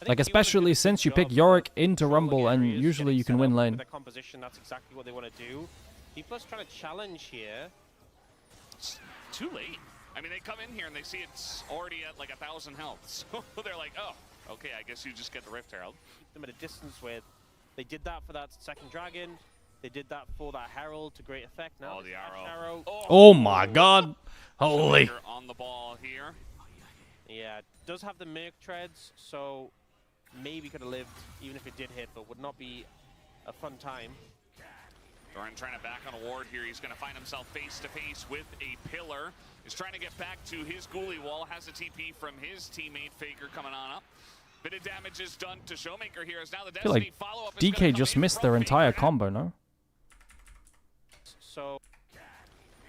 Like, especially since you pick Yorick into Rumble, and usually you can win lane. With their composition, that's exactly what they want to do. People's trying to challenge here. It's too late. I mean, they come in here and they see it's already at like 1,000 health. So they're like, oh, okay, I guess you just get the Rift Herald. Keep them at a distance with. They did that for that second dragon. They did that for that Herald to great effect. Now the arrow. Oh my god. Holy. On the ball here. Yeah, does have the Merc treads, so maybe could have lived even if it did hit, but would not be a fun time. Doran trying to back on a ward here. He's going to find himself face to face with a pillar. He's trying to get back to his ghoulie wall. Has a TP from his teammate Faker coming on up. Bit of damage is done to Showmaker here. As now the Destiny follow-up is DK just missed their entire combo, no? So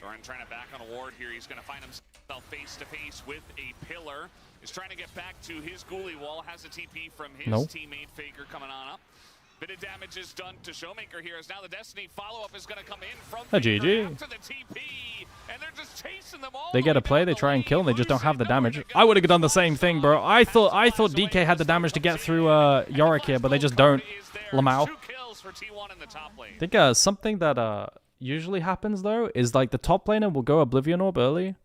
Doran trying to back on a ward here. He's going to find himself face to face with a pillar. He's trying to get back to his ghoulie wall. Has a TP from his teammate Faker coming on up. Bit of damage is done to Showmaker here. As now the Destiny follow-up is going to come in from GG. after the TP, and they're just chasing them all. They get a play, they try and kill, and they just don't have the damage. I would have done the same thing, bro. I thought DK had the damage to get through Yorick here, but they just don't. Lamau. I think something that usually happens though is like the top laner will go Oblivion Orb early,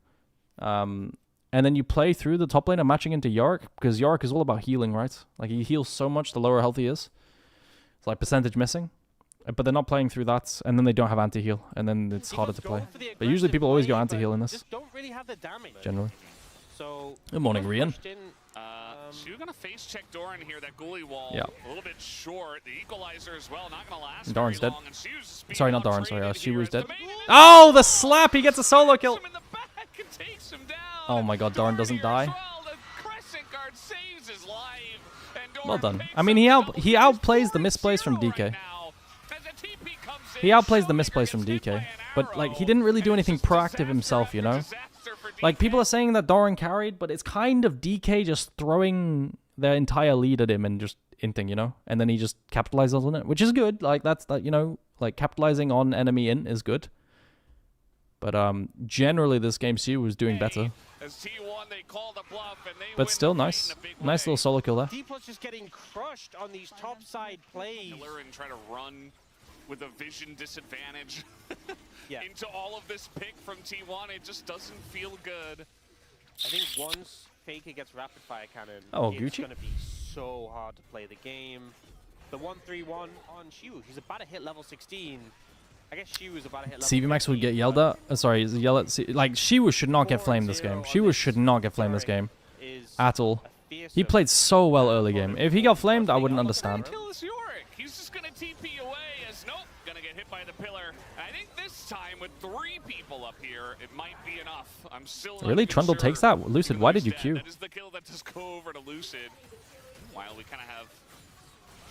and then you play through the top laner matching into Yorick, because Yorick is all about healing, right? Like he heals so much the lower health he is. It's like percentage missing, but they're not playing through that, and then they don't have anti-heal, and then it's harder to play. But usually people always go anti-heal in this. don't really have the damage. Generally. So good morning, Rian. So you're gonna face check Doran here. That ghoulie wall a little bit short. The equalizer as well, not gonna last. Doran's dead. Long, and sorry, not Doran. Sorry, Siwu's dead. Oh, the slap! He gets a solo kill. Oh my God, Doran doesn't die. Well done. I mean, he outplays the misplays from DK. He outplays the misplays from DK, but like he didn't really do anything proactive himself, you know. Like people are saying that Doran carried, but it's kind of DK just throwing their entire lead at him and just inting, you know, and then he just capitalizes on it, which is good. Like that's that, you know, like capitalizing on enemy int is good. But generally this game Siwu was doing better. But still nice little solo kill there. D-Plus just getting crushed on these top side plays. And try to run with a vision disadvantage into all of this pick from T1. It just doesn't feel good. I think once Faker gets rapid fire cannon, it's going to be so hard to play the game. The 1-3-1 on Siwu. He's about to hit level 16. I guess Siwu is about to hit level 16. CVMAX would get yelled at. Sorry, yell at. Like Siwu should not get flamed this game. Siwu should not get flamed this game at all. He played so well early game. If he got flamed, I wouldn't understand. He's just going to TP away as nope, going to get hit by the pillar. I think this time with 3 people up here, it might be enough. I'm still really Trundle takes that. Lucid, why did you queue? That is the kill that does go over to Lucid. While we kind of have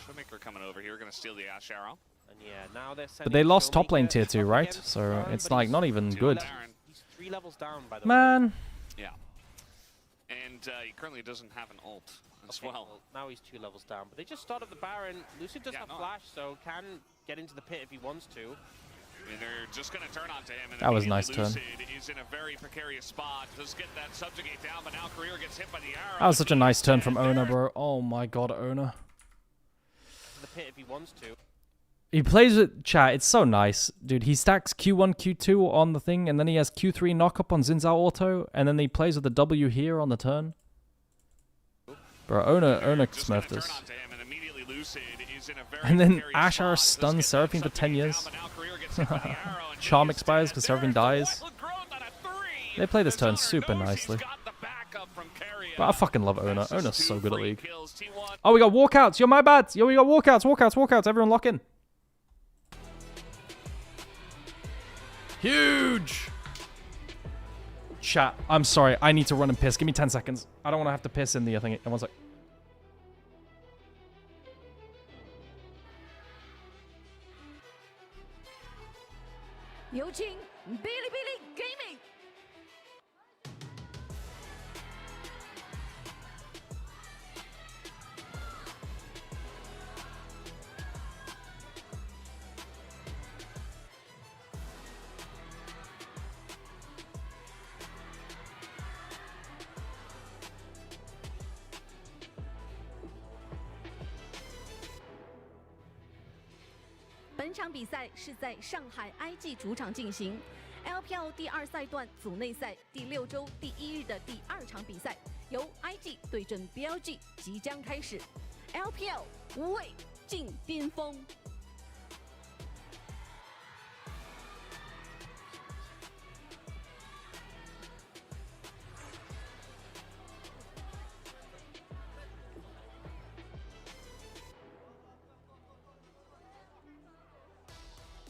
Showmaker coming over here, going to steal the Ash Arrow. And yeah, now they're but they lost top lane tier 2, right? So it's like not even good. He's 3 levels down, by the way. Yeah. And he currently doesn't have an ult as well. Now he's 2 levels down. But they just started the Baron. Lucid does have flash, so can get into the pit if he wants to. I mean, they're just going to turn onto him. And that was a nice Lucid turn. Is in a very precarious spot. Does get that subjugate down, but now Career gets hit by the arrow. That was such a nice turn from Ona, bro. Oh my God, Ona. The pit if he wants to. He plays with chat. It's so nice, dude. He stacks Q1, Q2 on the thing, and then he has Q3 knock-up on Xin Zhao auto, and then he plays with the W here on the turn. Bro, Ona smurfed this. And then Ashar stuns Seraphine for 10 years. Charm expires because Seraphine dies. They play this turn super nicely. But I fucking love Ona. Ona's so good at League. Oh, we got walkouts. Yo, my bad. Yo, we got walkouts. Everyone lock in. Huge. Chat, I'm sorry. I need to run and piss. Give me 10 seconds. I don't want to have to piss in the thing. One sec. Bilibili Gaming。本场比赛是在上海 IG 主场进行 ，LPL 第2赛段组内赛第6周第1日的第2场比赛，由 IG 对阵 BLG 即将开始 ，LPL 无畏进巅峰。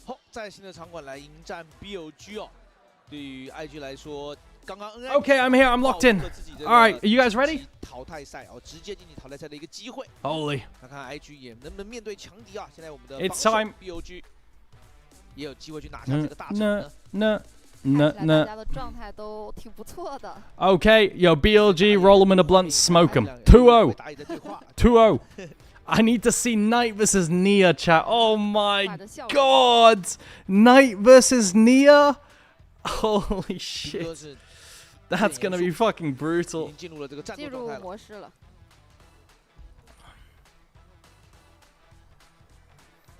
好，在新的场馆来迎战 BLG 哦。对于 IG 来说，刚刚 Okay, I'm here. I'm locked in. All right, are you guys ready? 淘汰赛哦，直接进行淘汰赛的一个机会。Holy. 看看 IG 也能不能面对强敌啊！现在我们的 It's time. BLG 也有机会去拿下这个大场呢。大家的状态都挺不错的。Okay, yo, BLG, roll them in a blunt, smoke them. 2-0. 2-0. I need to see Knight versus Nia, chat. Oh my god! Knight versus Nia? Holy shit. That's gonna be fucking brutal. 进入了这个战斗状态了。进入模式了。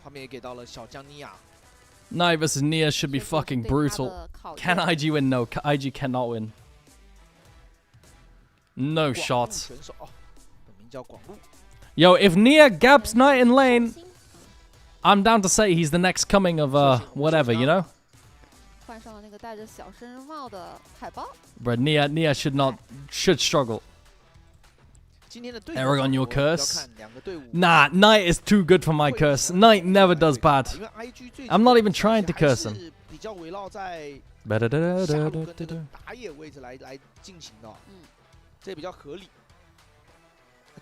画面也给到了小将尼亚。Knight versus Nia should be fucking brutal. Can IG win? No, IG cannot win. No shots. Yo, if Nia gaps Knight in lane, I'm down to say he's the next coming of whatever, you know? 换上了那个戴着小生日帽的海豹。But Nia should struggle. Aragon, your curse? Nah, Knight is too good for my curse. Knight never does bad. I'm not even trying to curse him. 比较围绕在打野位置来进行的，这也比较合理。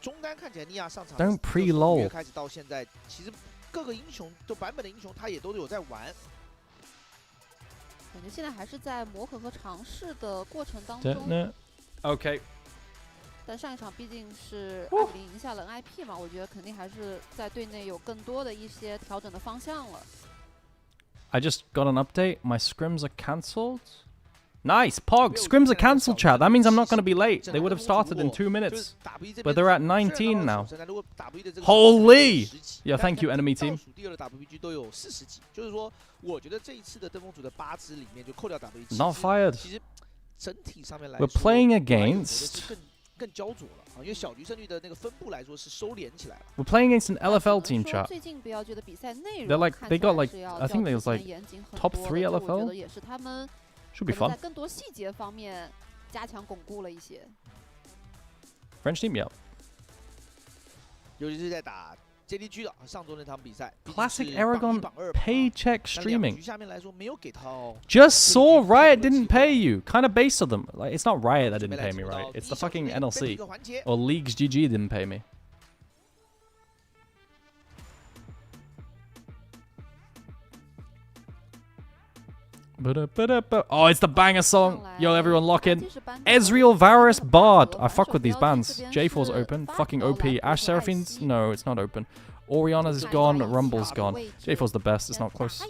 中单看起来尼亚上场，Don't pre-lol 开始到现在，其实各个英雄就版本的英雄他也都有在玩。感觉现在还是在磨合和尝试的过程当中。OK。但上一场毕竟是2-0赢下了 NIP 嘛，我觉得肯定还是在队内有更多的一些调整的方向了。I just got an update. My scrims are cancelled. Nice, Pog. Scrims are cancelled, chat. That means I'm not going to be late. They would have started in 2 minutes. But they're at 19 now. Holy! Yeah, thank you, enemy team. 第二的 WPG 都有40级，就是说，我觉得这一次的登峰组的8支里面，就扣掉 WPG， Not fired. 其实整体上面来 We're playing against. 更焦灼了啊，因为小局胜率的那个分布来说是收敛起来了。We're playing against an LFL team, chat. 最近 BLG 的比赛内容 they got like I think they was like top 3 LFL. 我觉得也是他们 should be fun. 在更多细节方面加强巩固了一些。French team, yeah. 尤其是在打 JDG 的上周那场比赛 ，Classic Aragon paycheck streaming. 下面来说没有给到。Just saw Riot didn't pay you. Kind of based on them. Like it's not Riot that didn't pay me, right? It's the fucking NLC or Leagues GG didn't pay me. Oh, it's the banger song. Yo, everyone lock in. Ezreal, Varus, Bard. I fuck with these bands. J4's open. Fucking OP. Ash Seraphine's? No, it's not open. Oriana's gone. Rumble's gone. J4's the best. It's not close.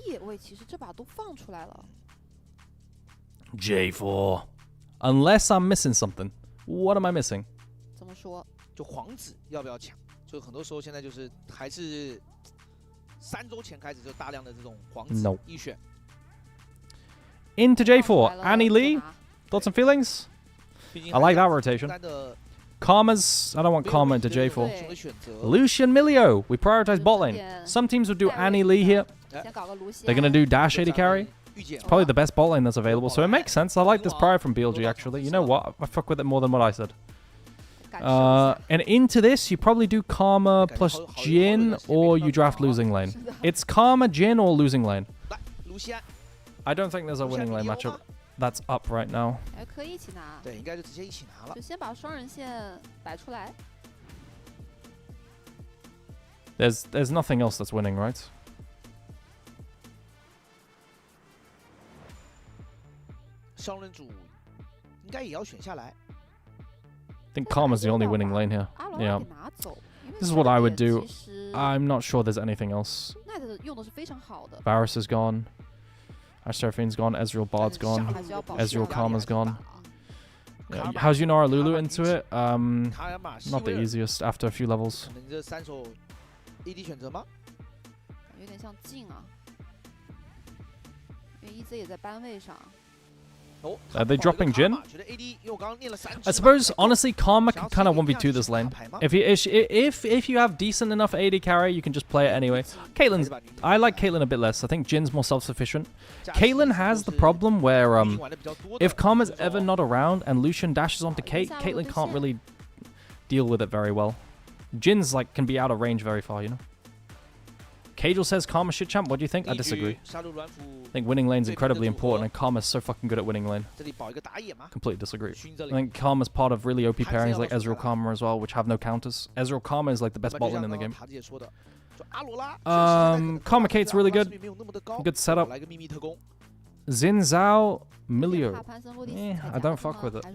J4. Unless I'm missing something. What am I missing? 怎么说？就皇子要不要抢？就很多时候现在就是还是3周前开始就大量的这种皇子一选。Into J4, Annie Lee. Thoughts and feelings? I like that rotation. Karma's... I don't want Karma into J4. Lucian Milio. We prioritize bot lane. Some teams would do Annie Lee here. They're going to do dash AD carry. It's probably the best bot lane that's available, so it makes sense. I like this prior from BLG, actually. You know what? I fuck with it more than what I said. And into this, you probably do Karma plus Jin, or you draft losing lane. It's Karma, Jin, or losing lane. I don't think there's a winning lane matchup that's up right now. There's nothing else that's winning, right? I think Karma's the only winning lane here. Yeah. This is what I would do. I'm not sure there's anything else. Varus is gone. Seraphine's gone. Ezreal Bard's gone. Ezreal Karma's gone. Yeah. How's Yunara Lulu into it? Not the easiest after a few levels. Are they dropping Jin? I suppose, honestly, Karma can kind of 1v2 this lane. If you have decent enough AD carry, you can just play it anyway. I like Caitlyn a bit less. I think Jin's more self-sufficient. Caitlyn has the problem where if Karma's ever not around and Lucian dashes onto Caitlyn can't really deal with it very well. Jin's like can be out of range very far, you know. Cajal says Karma shit champ. What do you think? I disagree. I think winning lane's incredibly important, and Karma's so fucking good at winning lane. Completely disagree. I think Karma's part of really OP pairings like Ezreal Karma as well, which have no counters. Ezreal Karma is like the best bot lane in the game. Karma Kate's really good. Good setup. Xin Zhao Milio. I don't fuck with it.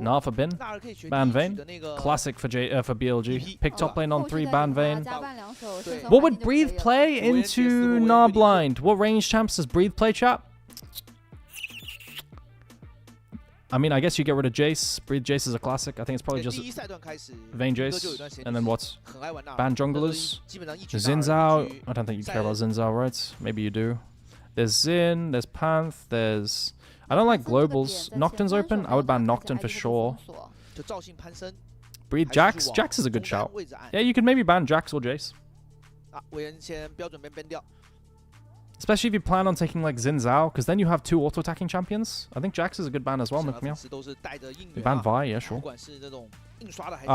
Nah for Bin. Ban Vayne. Classic for BLG. Pick top lane on 3, ban Vayne. What would Breathe play into Nah Blind? What range champs does Breathe play, chat? I mean, I guess you get rid of Jace. Breathe Jace is a classic. I think it's probably just Vayne Jace. And then what? Ban junglers. Xin Zhao. I don't think you care about Xin Zhao, right? Maybe you do. There's Xin, there's Panth, there's... I don't like globals. Nocturne's open. I would ban Nocturne for sure. Breathe Jax. Jax is a good shout. Yeah, you could maybe ban Jax or Jace. Especially if you plan on taking like Xin Zhao, because then you have 2 auto-attacking champions. I think Jax is a good ban as well, You ban Vi, yeah, sure.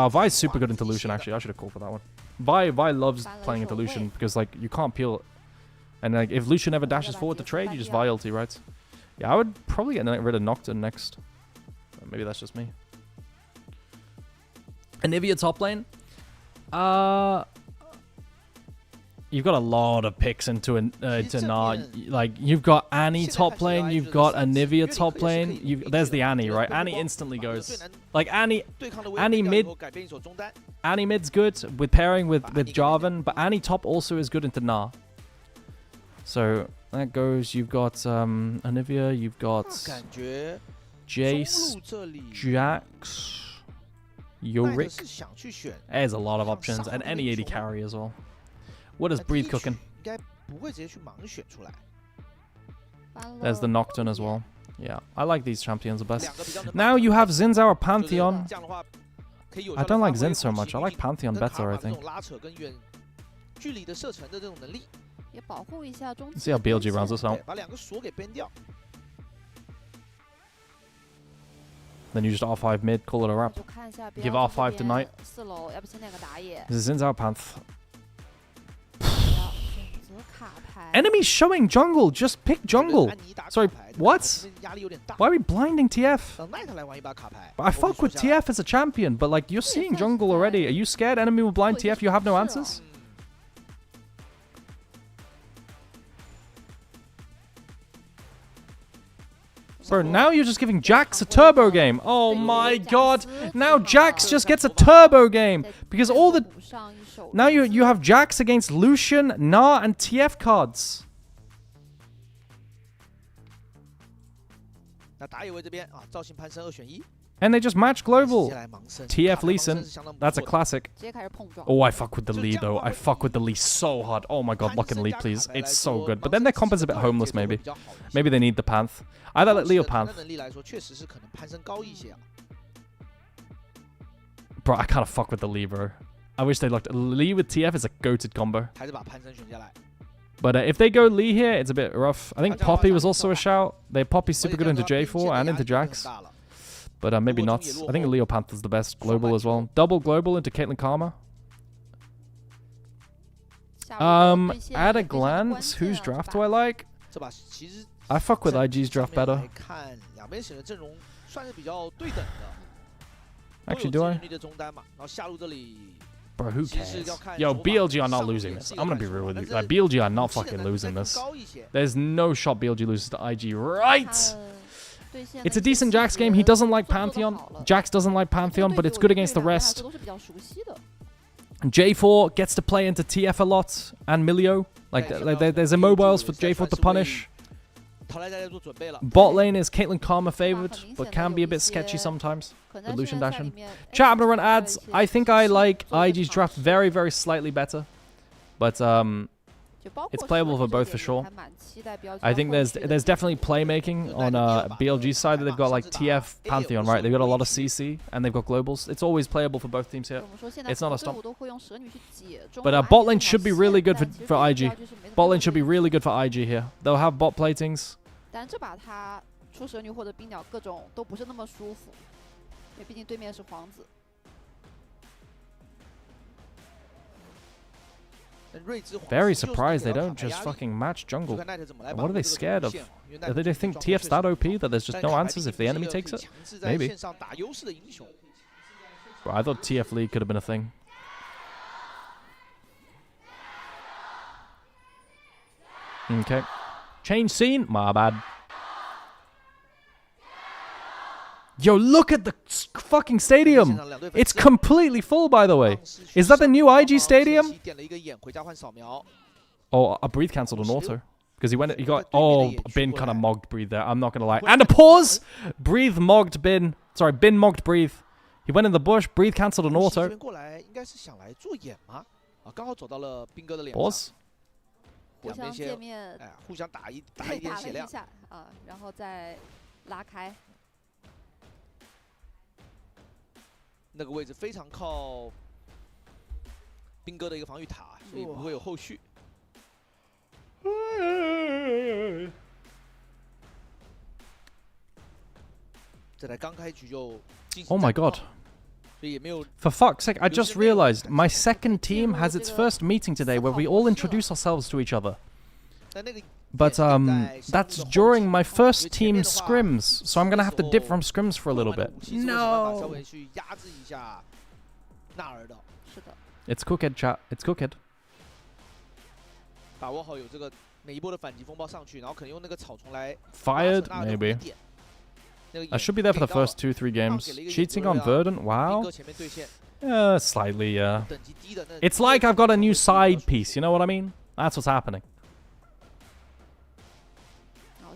Vi's super good into Lucian, actually. I should have called for that one. Vi loves playing into Lucian, because like you can't peel... And like, if Lucian ever dashes forward to trade, you just Vi ulti, right? Yeah, I would probably get rid of Nocturne next. Maybe that's just me. Anivia top lane. You've got a lot of picks into Nah. Like, you've got Annie top lane, you've got Anivia top lane. There's the Annie, right? Annie instantly goes. Like, Annie mid's good with pairing with Jarvan, but Annie top also is good into Nah. So that goes. You've got Anivia. You've got Jace, Jax, Yorick. There's a lot of options, and any AD carry as well. What is Breathe cooking? There's the Nocturne as well. Yeah, I like these champions the best. Now you have Xin Zhao or Pantheon. I don't like Xin so much. I like Pantheon better, I think. Let's see how BLG rounds this out. Then you just R5 mid, call it a wrap. Give R5 tonight. This is Xin Zhao Panth. Enemies showing jungle. Just pick jungle. Sorry, what? Why are we blinding TF? I fuck with TF as a champion, but like, you're seeing jungle already. Are you scared enemy will blind TF? You have no answers? Bro, now you're just giving Jax a turbo game. Oh my god. Now Jax just gets a turbo game. Because all the... Now you have Jax against Lucian, Nah, and TF cards. And they just match global. TF Lee Sin. That's a classic. Oh, I fuck with the Lee though. I fuck with the Lee so hard. Oh my god, lock in Lee, please. It's so good. But then their comp is a bit homeless, maybe. Maybe they need the Panth. Either let Lee or Panth. Bro, I kind of fuck with the Lee, bro. I wish they looked. Lee with TF is a goated combo. But if they go Lee here, it's a bit rough. I think Poppy was also a shout. Poppy's super good into J4 and into Jax. But maybe not. I think Leo Panther's the best global as well. Double global into Caitlyn Karma. At a glance, whose draft do I like? I fuck with IG's draft better. Actually, do I? Bro, who cares? Yo, BLG are not losing this. I'm gonna be real with you. Like, BLG are not fucking losing this. There's no shot BLG loses to IG, right? It's a decent Jax game. He doesn't like Pantheon. Jax doesn't like Pantheon, but it's good against the rest. J4 gets to play into TF a lot and Milio. Like there's immobiles for J4 to punish. Bot lane is Caitlyn Karma favored, but can be a bit sketchy sometimes with Lucian Dashin. Chat, I'm gonna run ads. I think I like IG's draft very, very slightly better. But it's playable for both for sure. I think there's definitely playmaking on BLG's side that they've got like TF Pantheon, right? They've got a lot of CC and they've got globals. It's always playable for both teams here. It's not a stomp. But bot lane should be really good for IG. Bot lane should be really good for IG here. They'll have bot platings. Very surprised they don't just fucking match jungle. What are they scared of? Do they think TF's that OP that there's just no answers if the enemy takes it? Maybe. Bro, I thought TF League could have been a thing. Okay. Change scene? My bad. Yo, look at the fucking stadium. It's completely full, by the way. Is that the new IG stadium? Oh, a breathe cancelled an auto. Because he got, oh, Bin kind of mogged breathe there. I'm not going to lie. And a pause! Breathe mogged Bin. Sorry, Bin mogged breathe. He went in the bush, breathe cancelled an auto. Pause. 互相界面，互相打一点血量啊，然后再拉开。那个位置非常靠兵哥的一个防御塔，所以不会有后续。这才刚开局就进行。 Oh my god. For fuck's sake, I just realized my second team has its first meeting today where we all introduce ourselves to each other. But that's during my first team scrims, so I'm gonna have to dip from scrims for a little bit. No. It's Cookhead, chat. It's Cookhead. Fired? Maybe. I should be there for the first 2-3 games. Cheating on Verdant? Wow. Slightly, yeah. It's like I've got a new side piece, you know what I mean? That's what's happening.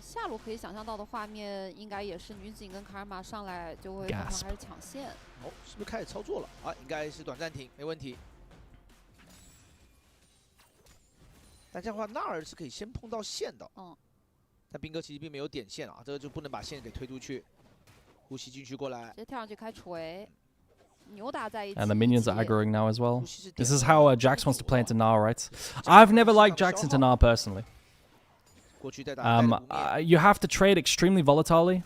下路可以想象到的画面，应该也是女警跟卡尔玛上来就会开始抢线。哦，是不是开始操作了？啊，应该是短暂停，没问题。但这样的话，纳尔是可以先碰到线的。嗯。但兵哥其实并没有点线啊，这个就不能把线给推出去。呼吸进去过来，直接跳上去开锤。 And the minions are aggroing now as well. This is how Jax wants to play into Gnar, right? I've never liked Jax into Gnar personally. You have to trade extremely volatilely.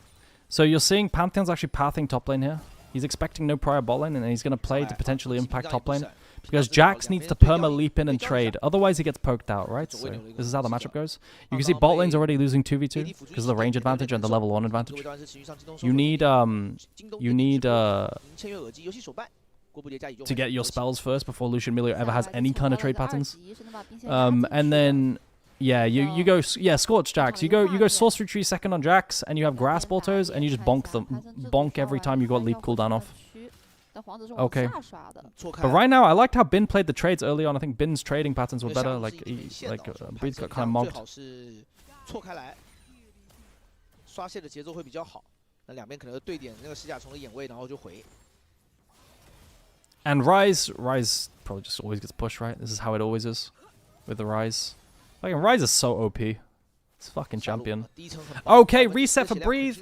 So you're seeing Pantheon's actually pathing top lane here. He's expecting no prior bot lane, and he's going to play to potentially impact top lane. Because Jax needs to perma-leap in and trade. Otherwise, he gets poked out, right? So this is how the matchup goes. You can see bot lane's already losing 2v2 because of the range advantage and the level 1 advantage. You need to get your spells first before Lucian Milio ever has any kind of trade patterns. And then, yeah, you go, yeah, Scorch Jax. You go Sorcery Tree second on Jax, and you have Grasp autos, and you just bonk every time you got Leap cooldown off. Okay. But right now, I liked how Bin played the trades early on. I think Bin's trading patterns were better. Like Breeze got kind of mogged. 那两边可能对点那个石甲虫的眼位，然后就回。And Rise probably just always gets pushed, right? This is how it always is with the Rise. Like, Rise is so OP. It's fucking champion. Okay, reset for Breathe.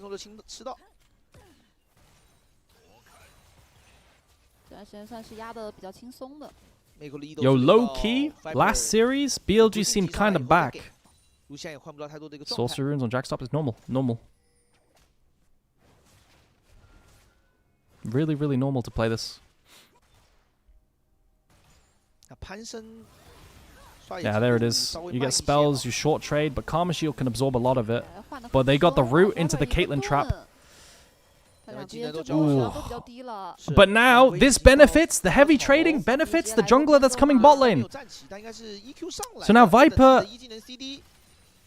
这段时间算是压的比较轻松的。 Yo, low key, last series, BLG seemed kind of back. Sorcery runes on Jackstop is normal. Really, really normal to play this. Yeah, there it is. You get spells, you short trade, but Karma Shield can absorb a lot of it. But they got the root into the Caitlyn trap. Ooh. But now, this benefits, the heavy trading benefits the jungler that's coming bot lane. So now Viper,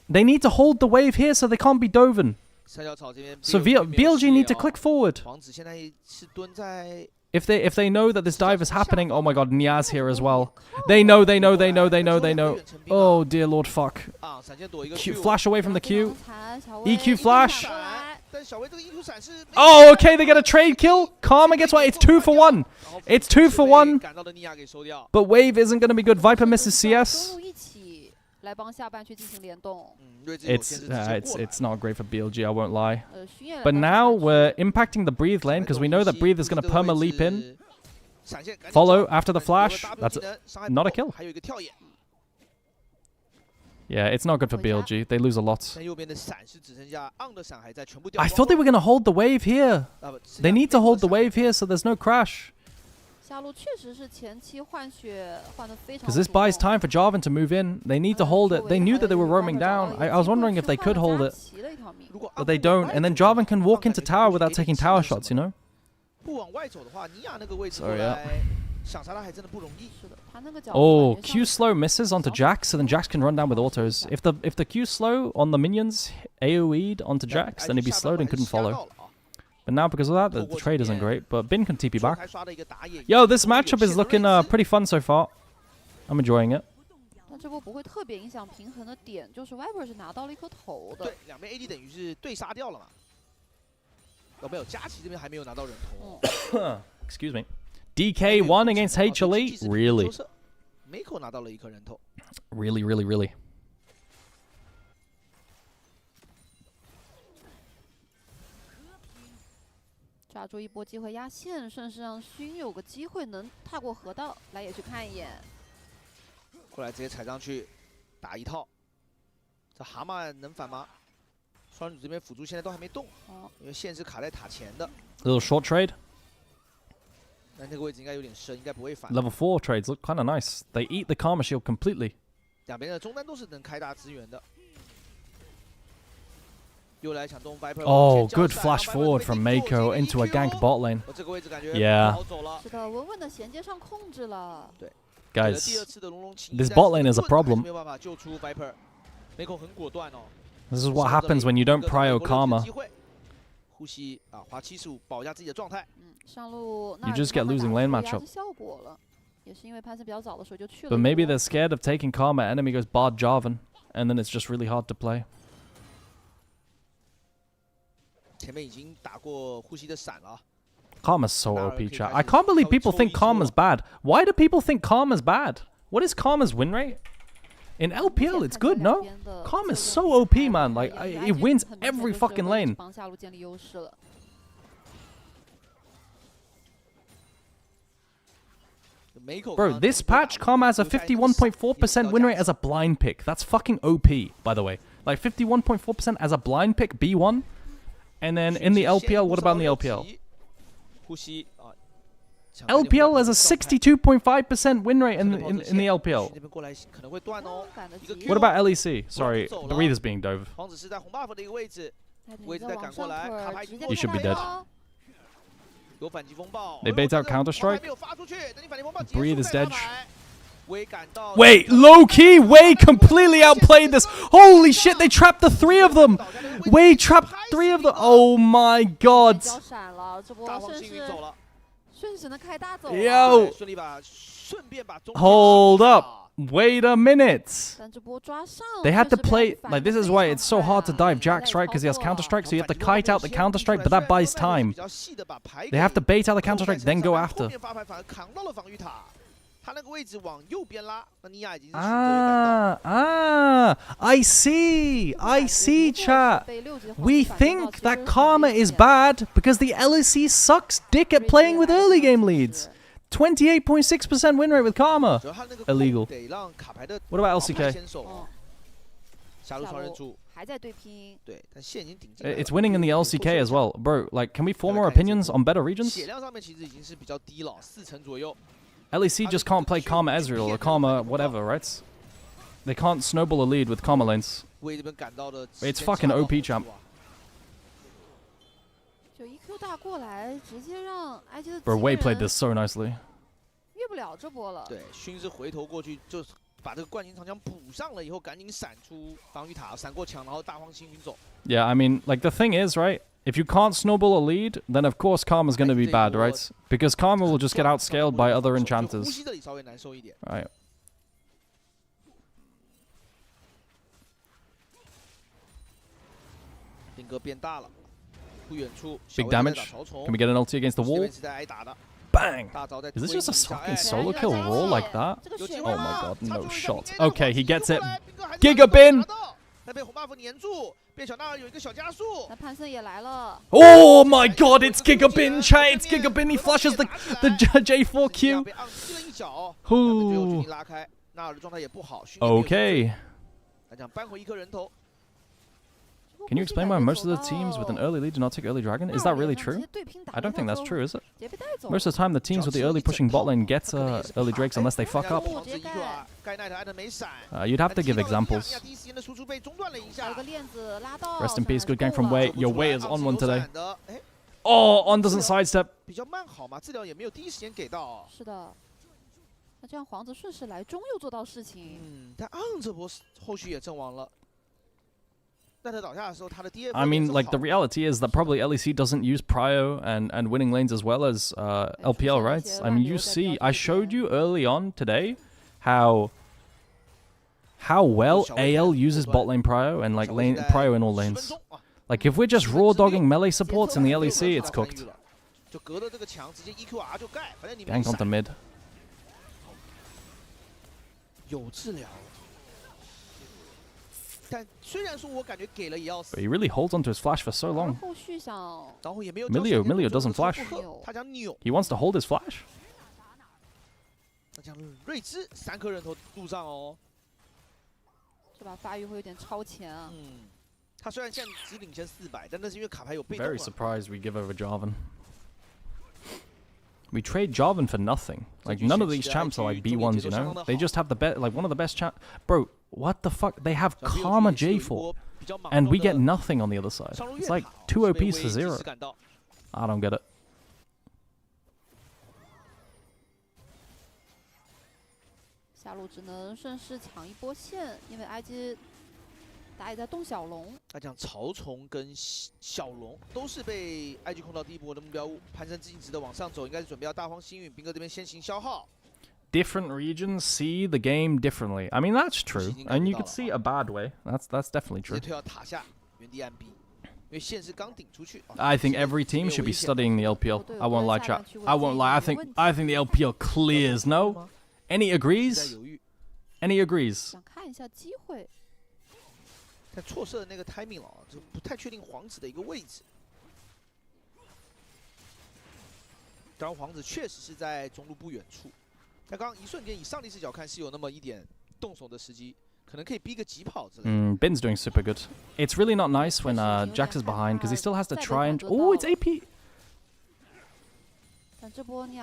they need to hold the wave here so they can't be Doven. So BLG need to click forward. If they know that this dive is happening, oh my god, Niaz here as well. They know. Oh dear lord, fuck. Q, flash away from the Q. EQ flash. Oh, okay, they get a trade kill. Karma gets one. It's 2 for 1. It's 2 for 1. But Wave isn't going to be good. Viper misses CS. It's not great for BLG, I won't lie. But now we're impacting the Breathe lane because we know that Breathe is going to perma leap in. Follow after the flash. That's not a kill. Yeah, it's not good for BLG. They lose a lot. I thought they were going to hold the wave here. They need to hold the wave here so there's no crash. Because this buys time for Jarvan to move in. They need to hold it. They knew that they were roaming down. I was wondering if they could hold it. But they don't. And then Jarvan can walk into tower without taking tower shots, you know? So yeah. Oh, Q slow misses onto Jax, so then Jax can run down with autos. If the Q slow on the minions AoE'd onto Jax, then he'd be slowed and couldn't follow. But now because of that, the trade isn't great. But Bin can TP back. Yo, this matchup is looking pretty fun so far. I'm enjoying it. Excuse me. DK1 against HLE? Really? Really. 抓住一波机会压线，顺势让勋有个机会能踏过河道，来也去看一眼。过来直接踩上去，打一套。这蛤蟆能反吗？双女这边辅助现在都还没动，因为线是卡在塔前的。Little short trade. 那这个位置应该有点深，应该不会反。Level 4 trades look kind of nice. They eat the Karma Shield completely. 两边的中单都是能开大资源的。 Oh, good flash forward from Mako into a gank bot lane. Yeah. Guys, this bot lane is a problem. This is what happens when you don't prio Karma. You just get losing lane matchup. But maybe they're scared of taking Karma. Enemy goes Bard Jarvan, and then it's just really hard to play. Karma's so OP, chat. I can't believe people think Karma's bad. Why do people think Karma's bad? What is Karma's win rate? In LPL, it's good, no? Karma's so OP, man. Like, it wins every fucking lane. Bro, this patch, Karma has a 51.4% win rate as a blind pick. That's fucking OP, by the way. Like, 51.4% as a blind pick, B1. And then in the LPL, what about in the LPL? LPL has a 62.5% win rate in the LPL. What about LEC? Sorry, Breathe is being dove. You should be dead. They bait out Counter-Strike. Breathe is dead. Wait, low-key, Wei completely outplayed this. Holy shit, they trapped the 3 of them. Wei trapped 3 of them. Oh my god. Yo. Hold up. Wait a minute. 但这波抓上 They had to 确实 play 被 like this is why it's so hard to dive Jack's right because he has counter strike, so you have to kite out the counter strike, but that buys time. They have to bait out the counter strike, then go after. 他那个位置往右边拉，那尼亚已经是 I see, chat. We think that Karma is bad because the LEC sucks dick at playing with early game leads. 28.6% win rate with Karma. Illegal. What about LCK? It's winning in the LCK as well. Bro, like, can we form more opinions on better regions? LEC just can't play Karma Ezreal or Karma whatever, right? They can't snowball a lead with Karma lanes. It's fucking OP, champ. 就 EQ 大过来，直接让 IG 的 Bro, Wei played this so nicely. 越不了这波了。对，勋是回头过去，就是把这个冠军长枪补上了以后，赶紧闪出防御塔，闪过墙，然后大荒星云走。Yeah, I mean, like the thing is, right? If you can't snowball a lead, then of course Karma's going to be bad, right? Because Karma will just get outscaled by other enchanters. Right. Big damage. Can we get an ulti against the wall? Bang! Is this just a fucking solo kill roll like that? Oh my god, no shot. Okay, he gets it. Gigabin! Oh my god, it's Gigabin, chat! It's Gigabin, he flashes the J4Q! Ooh. Okay. Can you explain why most of the teams with an early lead do not take early dragon? Is that really true? I don't think that's true, is it? Most of the time, the teams with the early pushing bot lane get early drakes unless they fuck up. You'd have to give examples. Rest in peace, good gang from Wei. Your Wei is on one today. Oh, on doesn't sidestep. 是的，那这样皇子顺势来中又做到事情。但昂这波后续也阵亡了。 I mean, like, the reality is that probably LEC doesn't use prio and winning lanes as well as LPL, right? I mean, you see, I showed you early on today how well AL uses bot lane prio and, like, lane prio in all lanes. Like, if we're just raw dogging melee supports in the LEC, it's cooked. Gank onto mid. But he really holds onto his flash for so long. Milio doesn't flash. He wants to hold his flash. Very surprised we give over Jarvan. We trade Jarvan for nothing. Like, none of these champs are like B1s, you know? They just have the best, like, one of the best champs. Bro, what the fuck? They have Karma J4, and we get nothing on the other side. It's like 2 OPs for 0. I don't get it. 下路只能顺势抢一波线，因为 IG 打野在动小龙。那讲曹崇跟小龙都是被 IG 控到第一波的目标物，潘森自己值得往上走，应该是准备要大荒星陨，兵哥这边先行消耗。 Different regions see the game differently. I mean, that's true, and you could see a bad way. That's definitely true. I think every team should be studying the LPL. I won't lie, chat. I won't lie. I think the LPL clears. No, any agrees? Any agrees? 想看一下机会。但错射的那个 timing 了，就不太确定皇子的一个位置。当然，皇子确实是在中路不远处。 那刚刚一瞬间以上帝视角看是有那么一点动手的时机，可能可以逼个疾跑之类的。Bin's doing super good. It's really not nice when Jax is behind because he still has to try and. Oh, it's AP.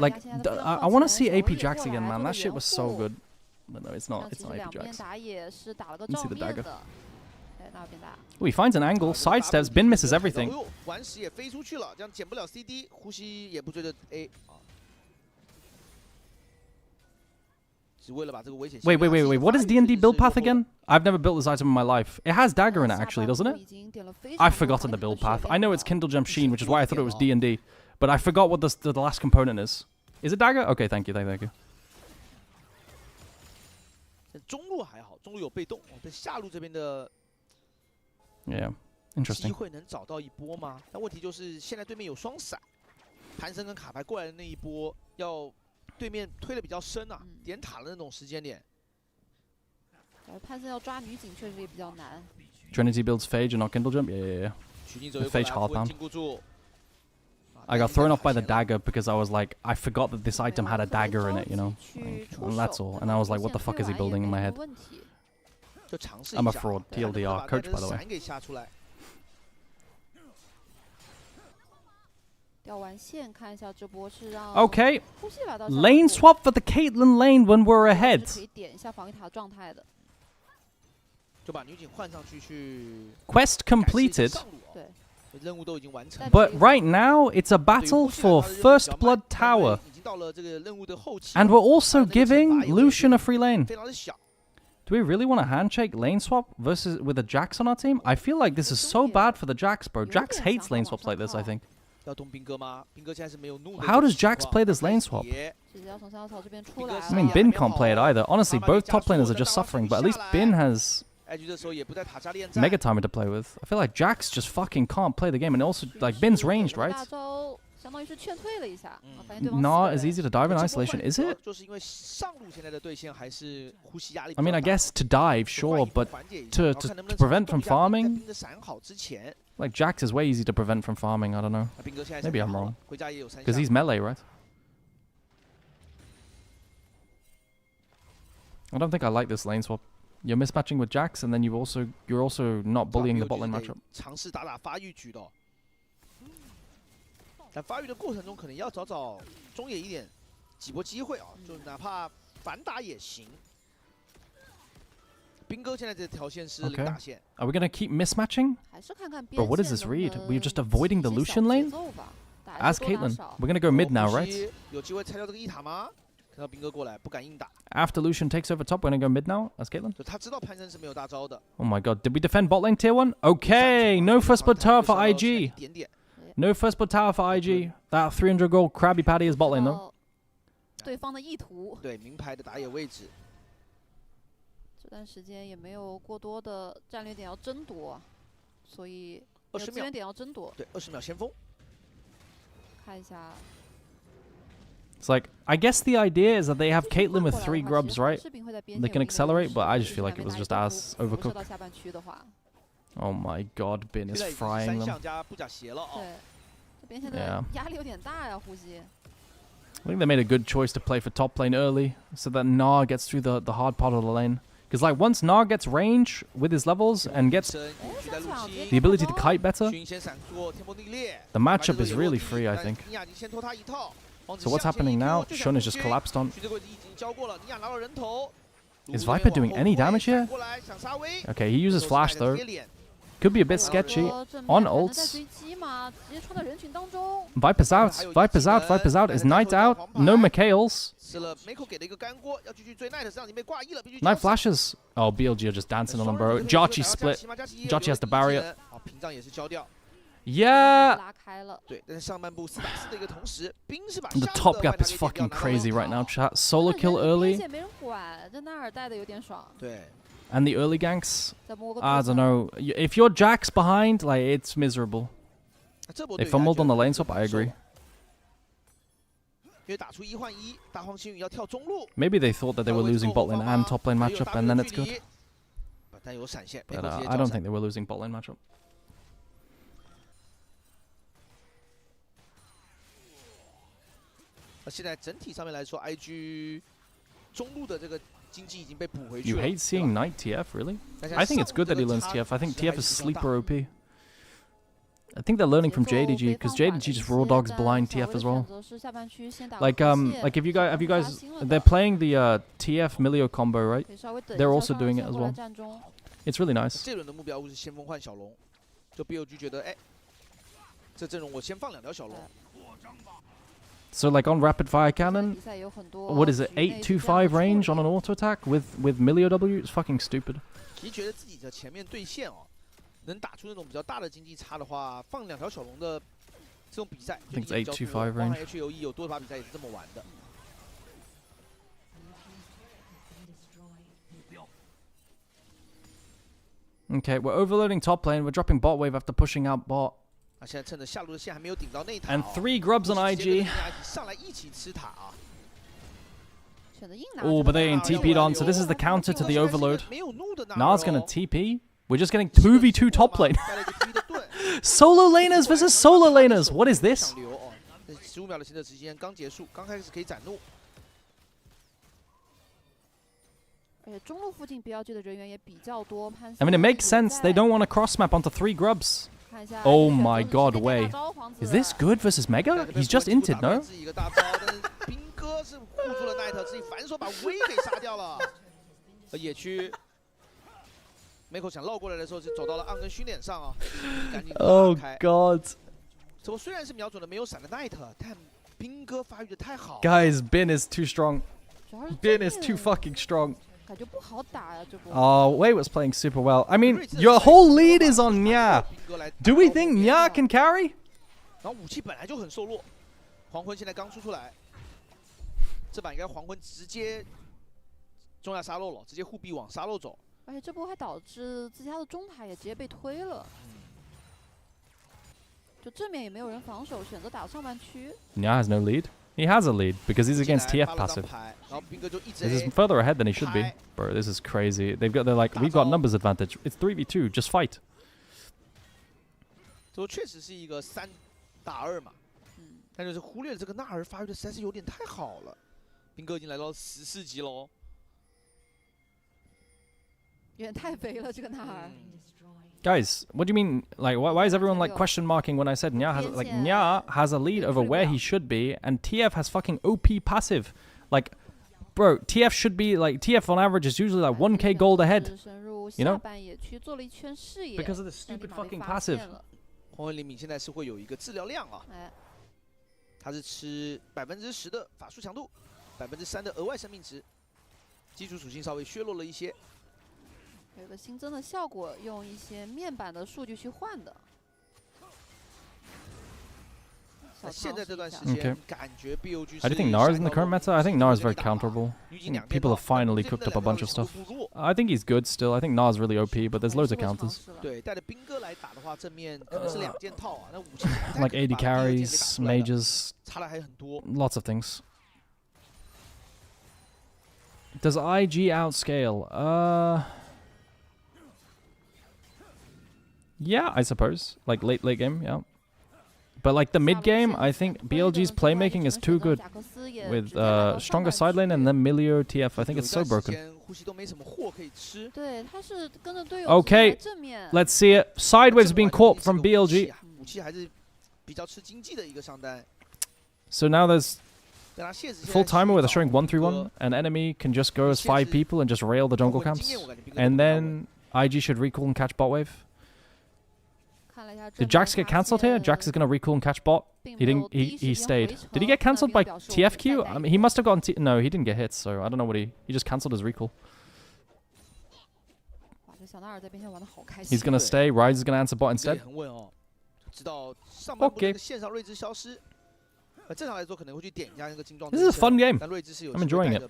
Like, I want to see AP Jax again, man. That shit was so good. But no, it's not. It's not AP Jax. Let me see the dagger. Oh, he finds an angle, sidesteps. Bin misses everything. 顽石也飞出去了，这样捡不了 CD， 呼吸也不追着 A。 Wait. What is D&D build path again? I've never built this item in my life. It has dagger in it, actually, doesn't it? I've forgotten the build path. I know it's Kindle Gem Sheen, which is why I thought it was D&D. But I forgot what the last component is. Is it dagger? Okay, thank you. 中路还好，中路有被动，在下路这边的 interesting 机会能找到一波吗？但问题就是现在对面有双闪，潘森跟卡牌过来的那一波，要对面推的比较深啊，点塔的那种时间点。潘森要抓女警确实也比较难。Trinity builds Phage and not Kindle Jump. Yeah. The Phage hardbound. I got thrown off by the dagger because I was like, I forgot that this item had a dagger in it, you know? And that's all. And I was like, what the fuck is he building in my head? I'm a fraud. TLDR. Coach, by the way. Okay. Lane swap for the Caitlyn lane when we're ahead. Quest completed. But right now, it's a battle for First Blood Tower. And we're also giving Lucian a free lane. Do we really want a handshake lane swap versus with a Jax on our team? I feel like this is so bad for the Jax, bro. Jax hates lane swaps like this, I think. How does Jax play this lane swap? I mean, Bin can't play it either. Honestly, both top laners are just suffering, but at least Bin has Mega Timer to play with. I feel like Jax just fucking can't play the game, and also, like, Bin's ranged, right? Nah, it's easy to dive in isolation, is it? I mean, I guess to dive, sure, but to prevent from farming? Like, Jax is way easy to prevent from farming, I don't know. Maybe I'm wrong. Because he's melee, right? I don't think I like this lane swap. You're mismatching with Jax, and then you're also not bullying the bot lane matchup. 但发育的过程中，可能要找中野一点几波机会啊，就哪怕反打也行。兵哥现在这条线是零打线。Are we gonna keep mismatching? Bro, what is this read? We're just avoiding the Lucian lane? As Caitlyn, we're gonna go mid now, right? 有机会拆掉这个一塔吗？看到兵哥过来，不敢硬打。After Lucian takes over top, we're gonna go mid now as Caitlyn. 就他知道潘森是没有大招的。Oh my god, did we defend bot lane tier 1? Okay, no first blood tower for IG. No first blood tower for IG. That 300 gold Krabby Patty is bot lane though. 对方的意图。对，名牌的打野位置。这段时间也没有过多的战略点要争夺，所以20秒点要争夺。对，20秒先锋。看一下。It's like, I guess the idea is that they have Caitlyn with 3 grubs, right? They can accelerate, but I just feel like it was just as overcooked. Oh my god, Bin is frying them. Yeah. I think they made a good choice to play for top lane early, so that Gnar gets through the hard part of the lane. Because like once Gnar gets range with his levels and gets the ability to kite better, the matchup is really free, I think. So what's happening now? Shun is just collapsed on. Is Viper doing any damage here? Okay, he uses flash though. Could be a bit sketchy. On ults. Viper's out. Viper's out. Viper's out. Is Knight out? No McHale's. Knight flashes. Oh, BLG are just dancing on them, bro. Jarchi split. Jarchi has the barrier. Yeah. The top gap is fucking crazy right now, chat. Solo kill early. And the early ganks, I don't know. If you're Jax behind, like, it's miserable. They fumbled on the lane swap, I agree. Maybe they thought that they were losing bot lane and top lane matchup, and then it's good. But I don't think they were losing bot lane matchup. You hate seeing Knight TF, really? I think it's good that he learns TF. I think TF is sleeper OP. I think they're learning from JDG, because JDG just raw dogs blind TF as well. Like if you guys, they're playing the TF Milio combo, right? They're also doing it as well. It's really nice. So like on rapid fire cannon, what is it, 825 range on an auto attack with Milio W? It's fucking stupid. I think it's 825 range. Okay, we're overloading top lane. We're dropping bot wave after pushing out bot. 啊，现在趁着下路的线还没有顶到那塔 And 3 grubs on IG. 上来一起吃塔啊。 Oh, but they ain't TP'd on, so this is the counter to the overload. Na's gonna TP. We're just getting 2v2 top lane. Solo laners versus solo laners. What is this? 15秒的行车时间刚结束，刚开始可以斩怒。而且中路附近 BLG 的人员也比较多。I mean, it makes sense. They don't want to cross map onto 3 grubs. Oh my god, way. Is this good versus Mega? He's just inted, no? 兵哥是护住了奈特，自己反手把威给杀掉了。野区，梅口想绕过来的时候，就走到了暗跟熏脸上啊，赶紧拉开。Oh god. 这波虽然是瞄准了没有闪的奈特，但兵哥发育的太好。Guys, Bin is too strong. Bin is too fucking strong. Oh, Wei was playing super well. I mean, your whole lead is on Nya. Do we think Nya can carry? 然后武器本来就很瘦弱，黄昏现在刚出来，这把应该黄昏直接中亚沙漏了，直接护臂往沙漏走。而且这波还导致自家的中塔也直接被推了。就正面也没有人防守，选择打上半区。Nya has no lead. He has a lead because he's against TF passive. This is further ahead than he should be. Bro, this is crazy. They're like, we've got numbers advantage. It's 3v2, just fight. 这确实是一个3打2嘛，但就是忽略了这个纳尔发育的实在是有点太好了。兵哥已经来到14级喽，有点太肥了这个纳尔。Guys, what do you mean? Like, why is everyone like question marking when I said Nya has like Nya has a lead over where he should be, and TF has fucking OP passive? Like, bro, TF should be like TF on average is usually like 1k gold ahead. You know? Because of the stupid fucking passive. 黄文黎明现在是会有一个治疗量啊，他是吃10%的法术强度，3%的额外生命值，基础属性稍微削弱了一些。 有个新增的效果，用一些面板的数据去换的。现在这段时间，感觉 BLG。I do think Nar is in the current meta. I think Nar is very counterable. People have finally cooked up a bunch of stuff. I think he's good still. I think Nar is really OP, but there's loads of counters. 对，带着兵哥来打的话，正面可能是2件套啊，那武器 like AD carries, mages, 差的还很多。 Lots of things. Does IG outscale? Yeah, I suppose. Like late game, yeah. But like the mid game, I think BLG's playmaking is too good. With stronger side lane and then Milio TF, I think it's so broken. Okay, let's see it. Sideways being caught from BLG. So now there's full timer where they're showing 1-3-1. An enemy can just go as 5 people and just rail the jungle camps. And then IG should recall and catch bot wave. Did Jax get cancelled here? Jax is gonna recall and catch bot. He didn't. He stayed. Did he get cancelled by TFQ? I mean, he must have gotten. No, he didn't get hit. So I don't know what he just cancelled his recall. He's gonna stay. Rise is gonna answer bot instead. Okay. This is a fun game. I'm enjoying it.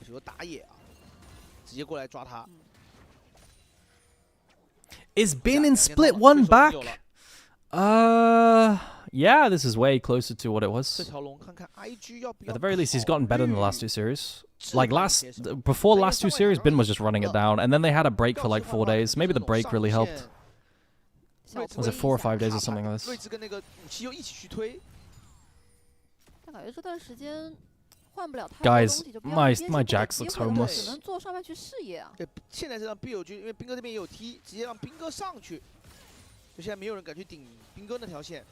Is Bin in Split 1 back? Yeah, this is way closer to what it was. At the very least, he's gotten better than the last 2 series. Like before last 2 series, Bin was just running it down, and then they had a break for like 4 days. Maybe the break really helped. Was it 4 or 5 days or something like this? Guys, my Jax looks homeless. 现在是让 BLG， 因为兵哥这边也有踢，直接让兵哥上去。就现在没有人敢去顶兵哥那条线。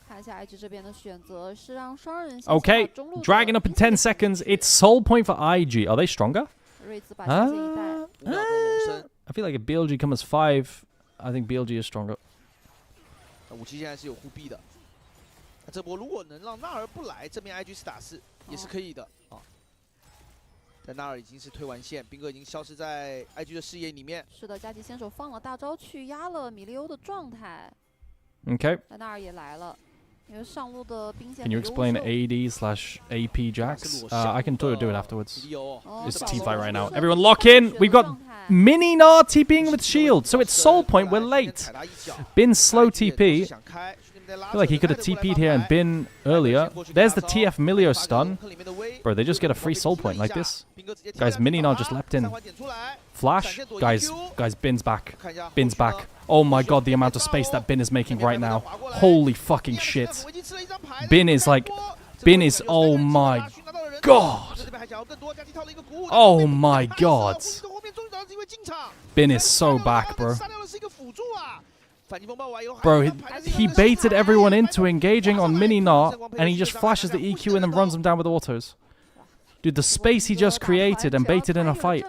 看一下 IG 这边的选择是让双人 Okay, dragging up in 10 seconds. It's soul point for IG. Are they stronger? I feel like if BLG comes 5, I think BLG is stronger. 武器现在是有护臂的。这波如果能让纳尔不来，这边 IG 4打4也是可以的啊。但纳尔已经是推完线，兵哥已经消失在 IG 的视野里面。是的，加急先手放了大招去压了米利欧的状态。Okay. 但纳尔也来了。Can you explain AD/AP Jax? I can do it afterwards. It's a team fight right now. Everyone lock in. We've got Mini Gnar TPing with shield. So it's Soul Point. We're late. Bin's slow TP. I feel like he could have TP'd here and Bin earlier. There's the TF Milio stun. Bro, they just get a free Soul Point like this. Guys, Mini Gnar just leapt in. Flash. Guys, Bin's back. Bin's back. Oh my god, the amount of space that Bin is making right now. Holy fucking shit. Bin is, oh my god. Oh my god. Bin is so back, bro. Bro, he baited everyone into engaging on Mini Gnar, and he just flashes the EQ and then runs them down with autos. Dude, the space he just created and baited in a fight.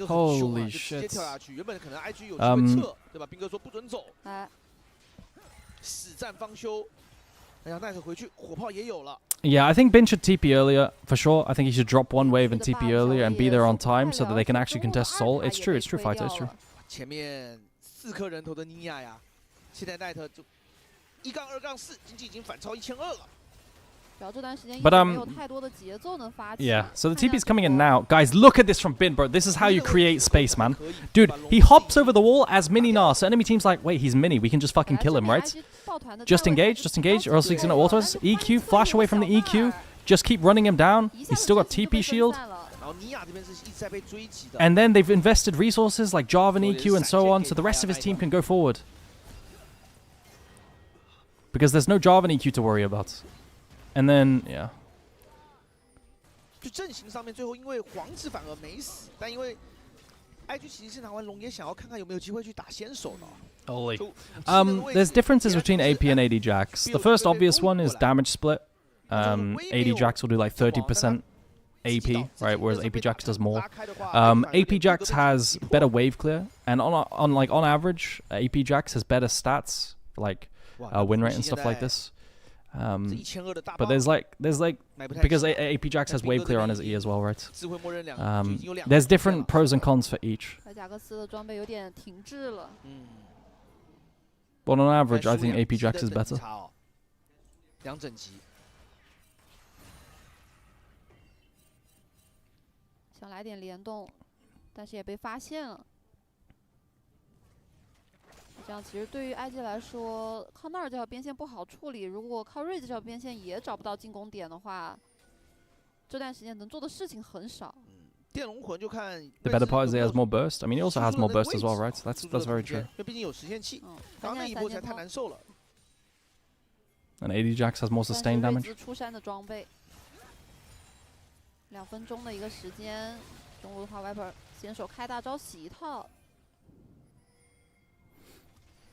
Holy shit. Yeah, I think Bin should TP earlier, for sure. I think he should drop one wave and TP earlier and be there on time so that they can actually contest Soul. It's true, Fighter, it's true. But yeah, so the TP's coming in now. Guys, look at this from Bin, bro. This is how you create space, man. Dude, he hops over the wall as Mini Gnar. So enemy team's like, wait, he's Mini. We can just fucking kill him, right? Just engage, or else he's gonna autos. EQ, flash away from the EQ. Just keep running him down. He's still got TP shield. And then they've invested resources like Jarvan EQ and so on, so the rest of his team can go forward. Because there's no Jarvan EQ to worry about. And then, yeah. There's differences between AP and AD Jax. The first obvious one is damage split. AD Jax will do like 30% AP, right? Whereas AP Jax does more. AP Jax has better wave clear, and on average, AP Jax has better stats, like win rate and stuff like this. But there's because AP Jax has wave clear on his E as well, right? There's different pros and cons for each. But on average, I think AP Jax is better. The better part is he has more burst. I mean, he also has more burst as well, right? That's very true. And AD Jax has more sustained damage.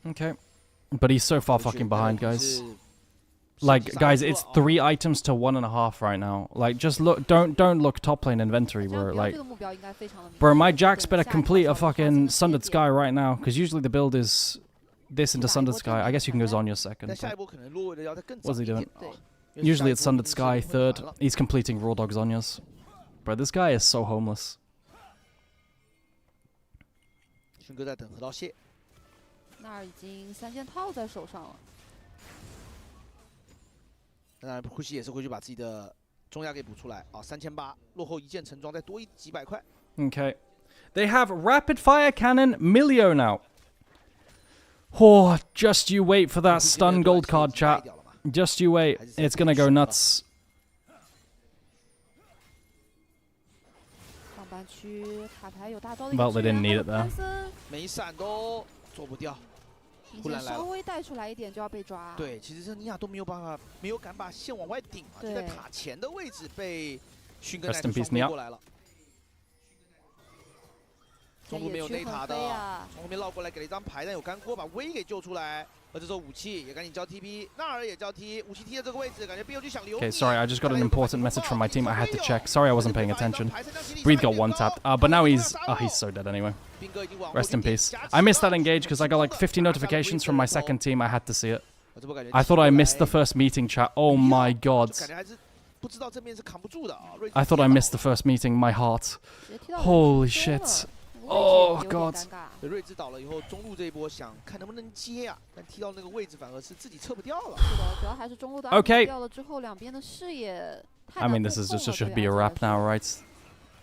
Okay. But he's so far fucking behind, guys. Like, guys, it's 3 items to 1.5 right now. Like, just look, don't look top lane inventory, bro. Like, bro, my Jax better complete a fucking Sundered Sky right now, because usually the build is this into Sundered Sky. I guess you can go Zhonya second. What's he doing? Usually it's Sundered Sky third. He's completing Raw Dog Zhonyas. Bro, this guy is so homeless. Okay. They have Rapid Fire Cannon Milio now. Oh, just you wait for that stun gold card, chat. Just you wait. It's gonna go nuts. Well, they didn't need it there. Rest in peace, Nia. 中路没有内塔的，从后面绕过来给了一张牌，但有干锅把威给救出来。而这时候武器也赶紧交 TP， 纳尔也交 T， 武器 T 的这个位置，感觉 BLG 想留。 Okay, sorry, I just got an important message from my team. I had to check. Sorry, I wasn't paying attention. Breathe got one tapped, but now he's so dead anyway. Rest in peace. I missed that engage because I got like 50 notifications from my second team. I had to see it. I thought I missed the first meeting, chat. Oh my god. I thought I missed the first meeting. My heart. Holy shit. Oh god. 睿智倒了以后，中路这一波想看能不能接啊，但踢到那个位置反而是自己撤不掉了。是的，主要还是中路的安排掉了之后，两边的视野太难 I mean, this is just should be a wrap now, right?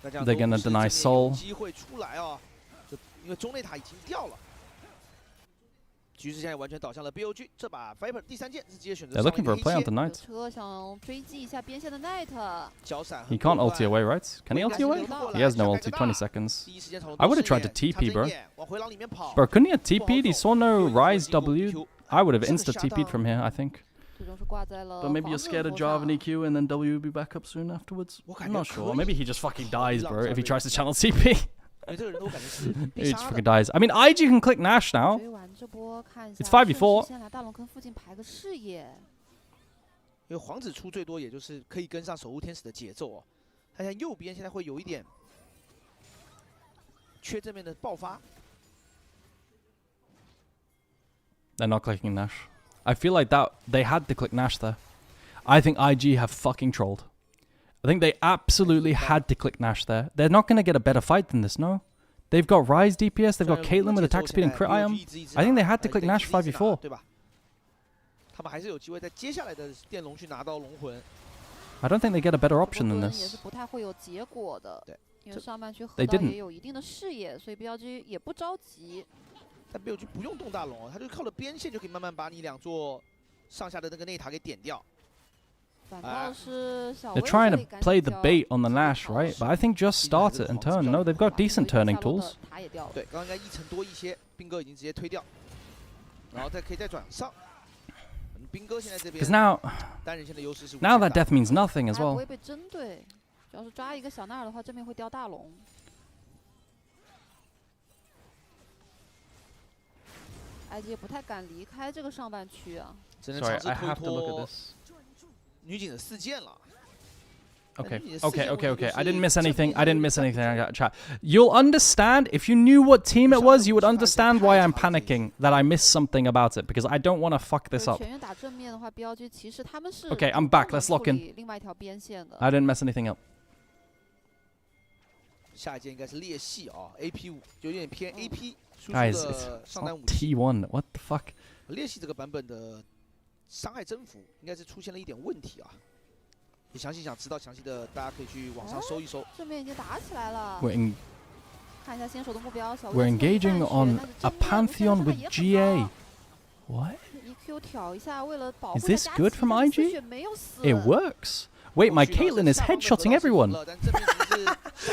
They're gonna deny Soul. 机会出来啊，因为中内塔已经掉了。 局势现在完全倒向了 BLG， 这把 Viper 第3件直接选择。They're looking for a play on the Knight. He can't ulti away, right? Can he ulti away? He has no ulti. 20 seconds. I would have tried to TP, bro. Bro, couldn't he have TP'd? He saw no Rise W. I would have insta TP'd from here, I think. But maybe you're scared of Java and EQ, and then W will be back up soon afterwards. I'm not sure. Maybe he just fucking dies, bro, if he tries to channel TP. He just fucking dies. I mean, IG can click Nash now. It's 5v4. 因为皇子出最多，也就是可以跟上守护天使的节奏哦。他现在右边现在会有一点缺正面的爆发。They're not clicking Nash. I feel like that they had to click Nash there. I think IG have fucking trolled. I think they absolutely had to click Nash there. They're not going to get a better fight than this, no? They've got Rise DPS, they've got Caitlyn with attack speed and crit ion. I think they had to click Nash 5v4. I don't think they get a better option than this. They didn't. 但 BLG 不用动大龙哦，他就靠着边线就可以慢慢把你2座上下的那个内塔给点掉。 They're trying to play the bait on the Nash, right? But I think just start it and turn. No, they've got decent turning tools. 对，刚刚应该1层多一些，兵哥已经直接推掉，然后再可以再转上。兵哥现在这边 Because now, 单人线的优势是 now that death means nothing as well. 不会被针对，主要是抓一个小纳尔的话，正面会掉大龙。IG 也不太敢离开这个上半区啊。 Sorry, I have to look at this. 女警的4件了。 Okay. I didn't miss anything. I got chat. You'll understand if you knew what team it was. You would understand why I'm panicking that I missed something about it because I don't want to fuck this up. Okay, I'm back. Let's lock in. I didn't mess anything up. 下一件应该是裂隙啊 ，AP5就有点偏 AP 输出 Guys, 的上单武器。T1. What the fuck? 裂隙这个版本的伤害增幅应该是出现了一点问题啊。 你详细想知道详细的，大家可以去网上搜一搜。正面已经打起来了。看一下先手的目标。We're engaging on a pantheon with GA. What? Is this good from IG? It works. Wait, my Caitlyn is headshotting everyone.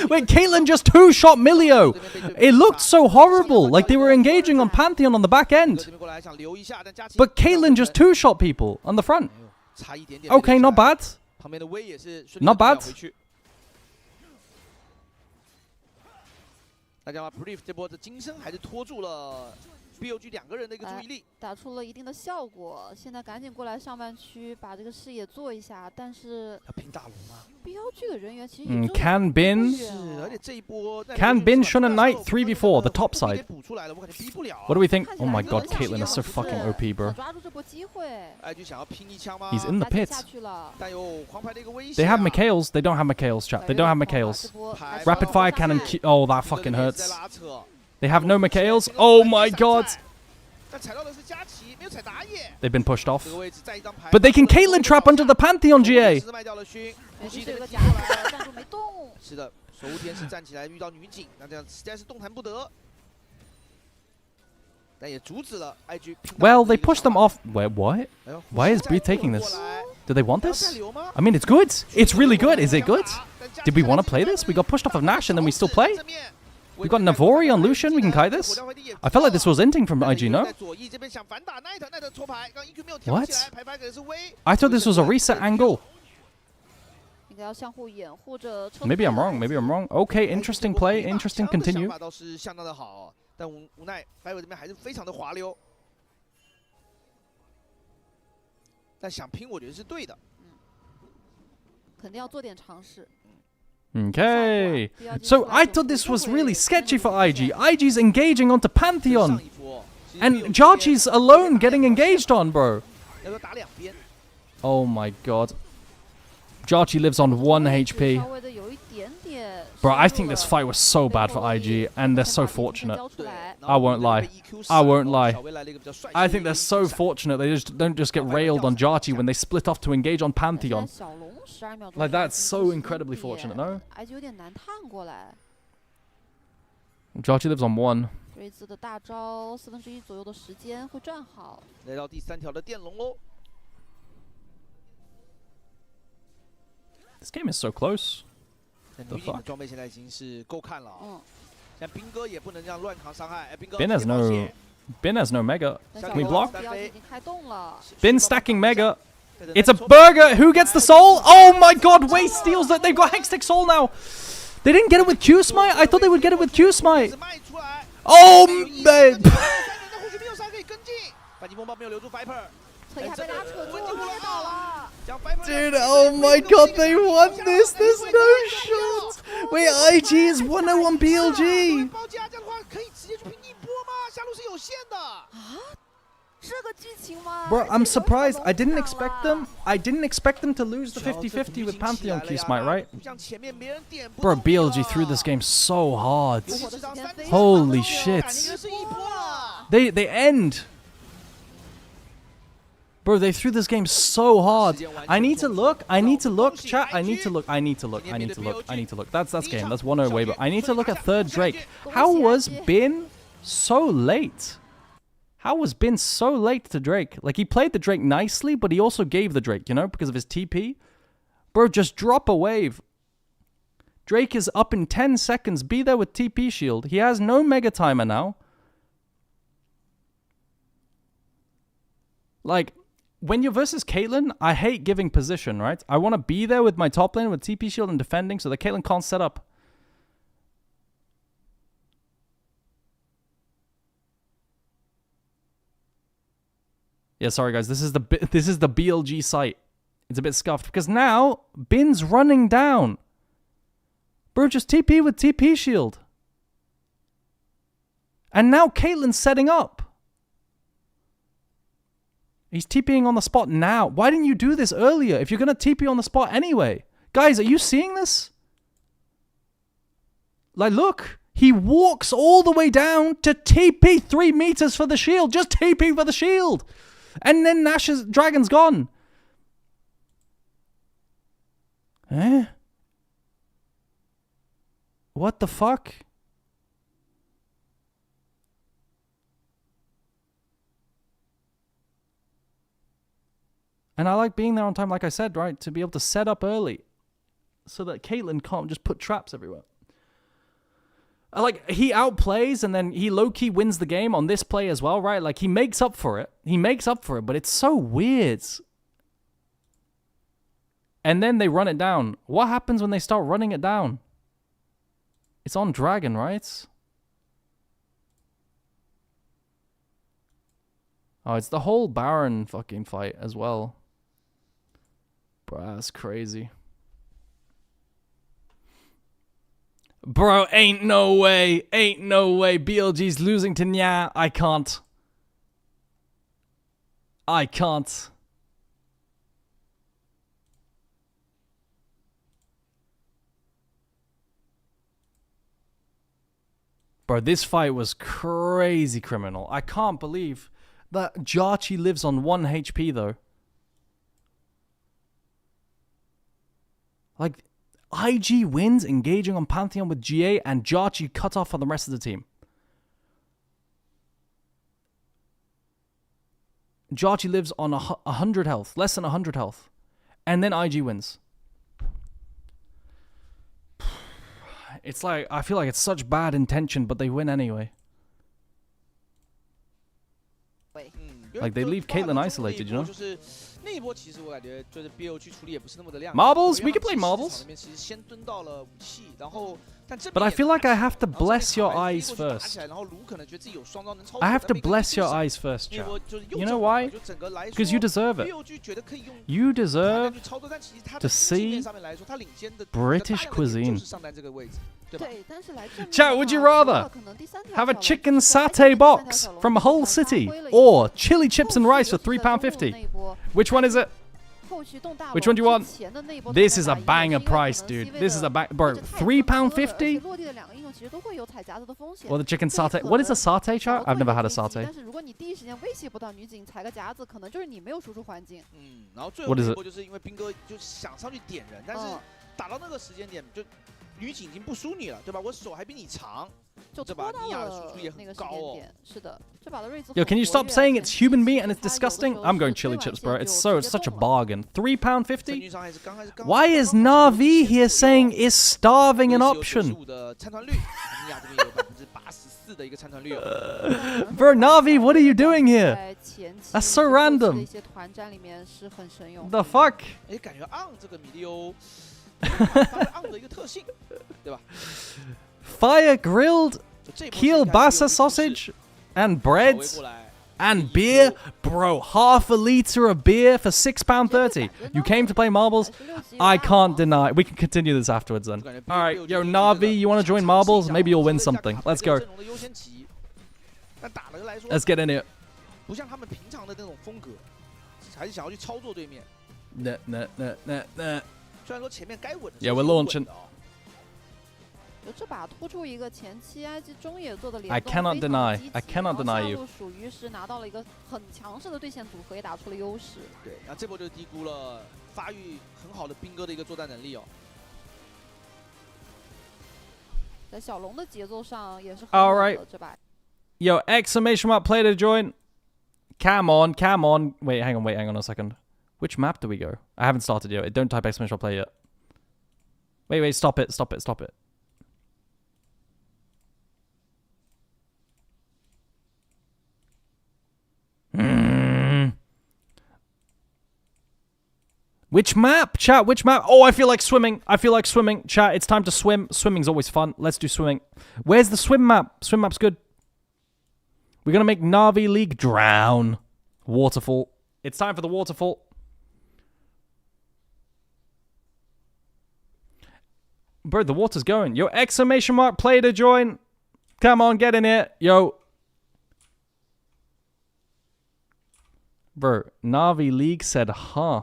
Wait, Caitlyn just 2-shot Milio. It looked so horrible, like they were engaging on Pantheon on the back end. But Caitlyn just 2-shot people on the front. Okay, not bad. Not bad. 大家把 Brief 这波的金身还是拖住了 BLG 2个人的一个注意力，打出了一定的效果。现在赶紧过来上半区把这个视野做一下，但是要拼大龙吗 ？BLG 的人员其实Can Bin 是，而且这一波 Can Bin Shun and Knight 3v4 the top side. What do we think? Oh my god, Caitlyn is so fucking OP, bro. 抓住这波机会。想要拼一枪吗 He's in the pit. 但有黄牌的一个威胁。 They have Mikhails. They don't have Mikhails, chat. They don't have Mikhails. Rapid fire cannon. Oh, that fucking hurts. They have no Mikhails. Oh my god. They've been pushed off. But they can Caitlyn trap under the Pantheon GA. 是的，守护天使站起来遇到女警，那这样实在是动弹不得。但也阻止了 IG。Well, they pushed them off. Wait, what? Why is Bree taking this? Do they want this? I mean, it's good. It's really good. Is it good? Did we want to play this? We got pushed off of Nash and then we still play? We got Navori on Lucian, we can kite this. I felt like this was inting from IG, no? What? I thought this was a reset angle. Maybe I'm wrong. Okay, interesting play, interesting, continue. 但无奈 Fiverr 这边还是非常的滑溜，但想拼我觉得是对的，肯定要做点尝试。 Okay, so I thought this was really sketchy for IG. IG's engaging onto Pantheon. And Jarchi's alone getting engaged on, bro. Oh my god. Jarchi lives on 1 HP. Bro, I think this fight was so bad for IG, and they're so fortunate. I won't lie. I won't lie. I think they're so fortunate they just don't just get railed on Jarchi when they split off to engage on Pantheon. Like, that's so incredibly fortunate, no? Jarchi lives on 1. This game is so close. The fuck? Bin has no mega. Can we block? Bin stacking mega. It's a burger. Who gets the soul? Oh my god, Waste steals it. They've got Hextech soul now. They didn't get it with Q Smite? I thought they would get it with Q Smite. Oh man. Dude, oh my god, they won this. There's no shot. Wait, IG is 101 BLG. Bro, I'm surprised. I didn't expect them. I didn't expect them to lose the 50-50 with Pantheon Q Smite, right? Bro, BLG threw this game so hard. Holy shit. They end. Bro, they threw this game so hard. I need to look. I need to look. Chat, I need to look. I need to look. I need to look. I need to look. That's game. That's 1-0 away. But I need to look at third Drake. How was Bin so late? How was Bin so late to Drake? Like, he played the Drake nicely, but he also gave the Drake, you know, because of his TP. Bro, just drop a wave. Drake is up in 10 seconds. Be there with TP shield. He has no mega timer now. Like, when you're versus Caitlyn, I hate giving position, right? I want to be there with my top lane with TP shield and defending so that Caitlyn can't set up. Yeah, sorry guys. This is the BLG site. It's a bit scuffed because now Bin's running down. Bro, just TP with TP shield. And now Caitlyn's setting up. He's TPing on the spot now. Why didn't you do this earlier if you're going to TP on the spot anyway? Guys, are you seeing this? Like, look. He walks all the way down to TP 3 meters for the shield. Just TP for the shield. And then Nash's dragon's gone. Eh? What the fuck? And I like being there on time, like I said, right? To be able to set up early. So that Caitlyn can't just put traps everywhere. Like, he outplays and then he low-key wins the game on this play as well, right? Like, he makes up for it. He makes up for it, but it's so weird. And then they run it down. What happens when they start running it down? It's on Dragon, right? Oh, it's the whole Baron fucking fight as well. Bro, that's crazy. Bro, ain't no way. Ain't no way. BLG's losing to Nya. I can't. I can't. Bro, this fight was crazy criminal. I can't believe that Jarchi lives on 1 HP though. Like, IG wins engaging on Pantheon with GA and Jarchi cut off on the rest of the team. Jarchi lives on 100 health, less than 100 health. And then IG wins. It's like, I feel like it's such bad intention, but they win anyway. Like, they leave Caitlyn isolated, you know? Marbles? We can play marbles. But I feel like I have to bless your eyes first. I have to bless your eyes first, chat. You know why? Because you deserve it. You deserve to see British cuisine. Chat, would you rather have a chicken satay box from Hull City or chili chips and rice for £3.50? Which one is it? Which one do you want? This is a banger price, dude. This is a bro. £3.50. Well, the chicken satay. What is a satay, chat? I've never had a satay. What is it? 打到那个时间点，就女警已经不输你了，对吧？我手还比你长，对吧？尼亚的输出也很高哦。是的，这把的瑞兹。Yo, can you stop saying it's human meat and it's disgusting? I'm going chili chips, bro. It's such a bargain. £3.50. Why is Na'Vi here saying is starving an option? Bro, Na'Vi, what are you doing here? That's so random. The fuck? Fire grilled kielbasa sausage and breads and beer, bro. Half a liter of beer for £6.30. You came to play marbles. I can't deny. We can continue this afterwards then. All right, yo, Na'Vi, you want to join marbles? Maybe you'll win something. Let's go. Let's get in here. Yeah, we're launching. I cannot deny. I cannot deny you. All right. Yo, exclamation mark play to join. Come on, come on. Wait, hang on a second. Which map do we go? I haven't started yet. Don't type exclamation mark play yet. Wait, stop it. Which map, chat? Which map? Oh, I feel like swimming. Chat, it's time to swim. Swimming's always fun. Let's do swimming. Where's the swim map? Swim map's good. We're going to make Na'Vi League drown. Waterfall. It's time for the waterfall. Bro, the water's going. Yo, exclamation mark play to join. Come on, get in here. Yo. Bro, Na'Vi League said, huh.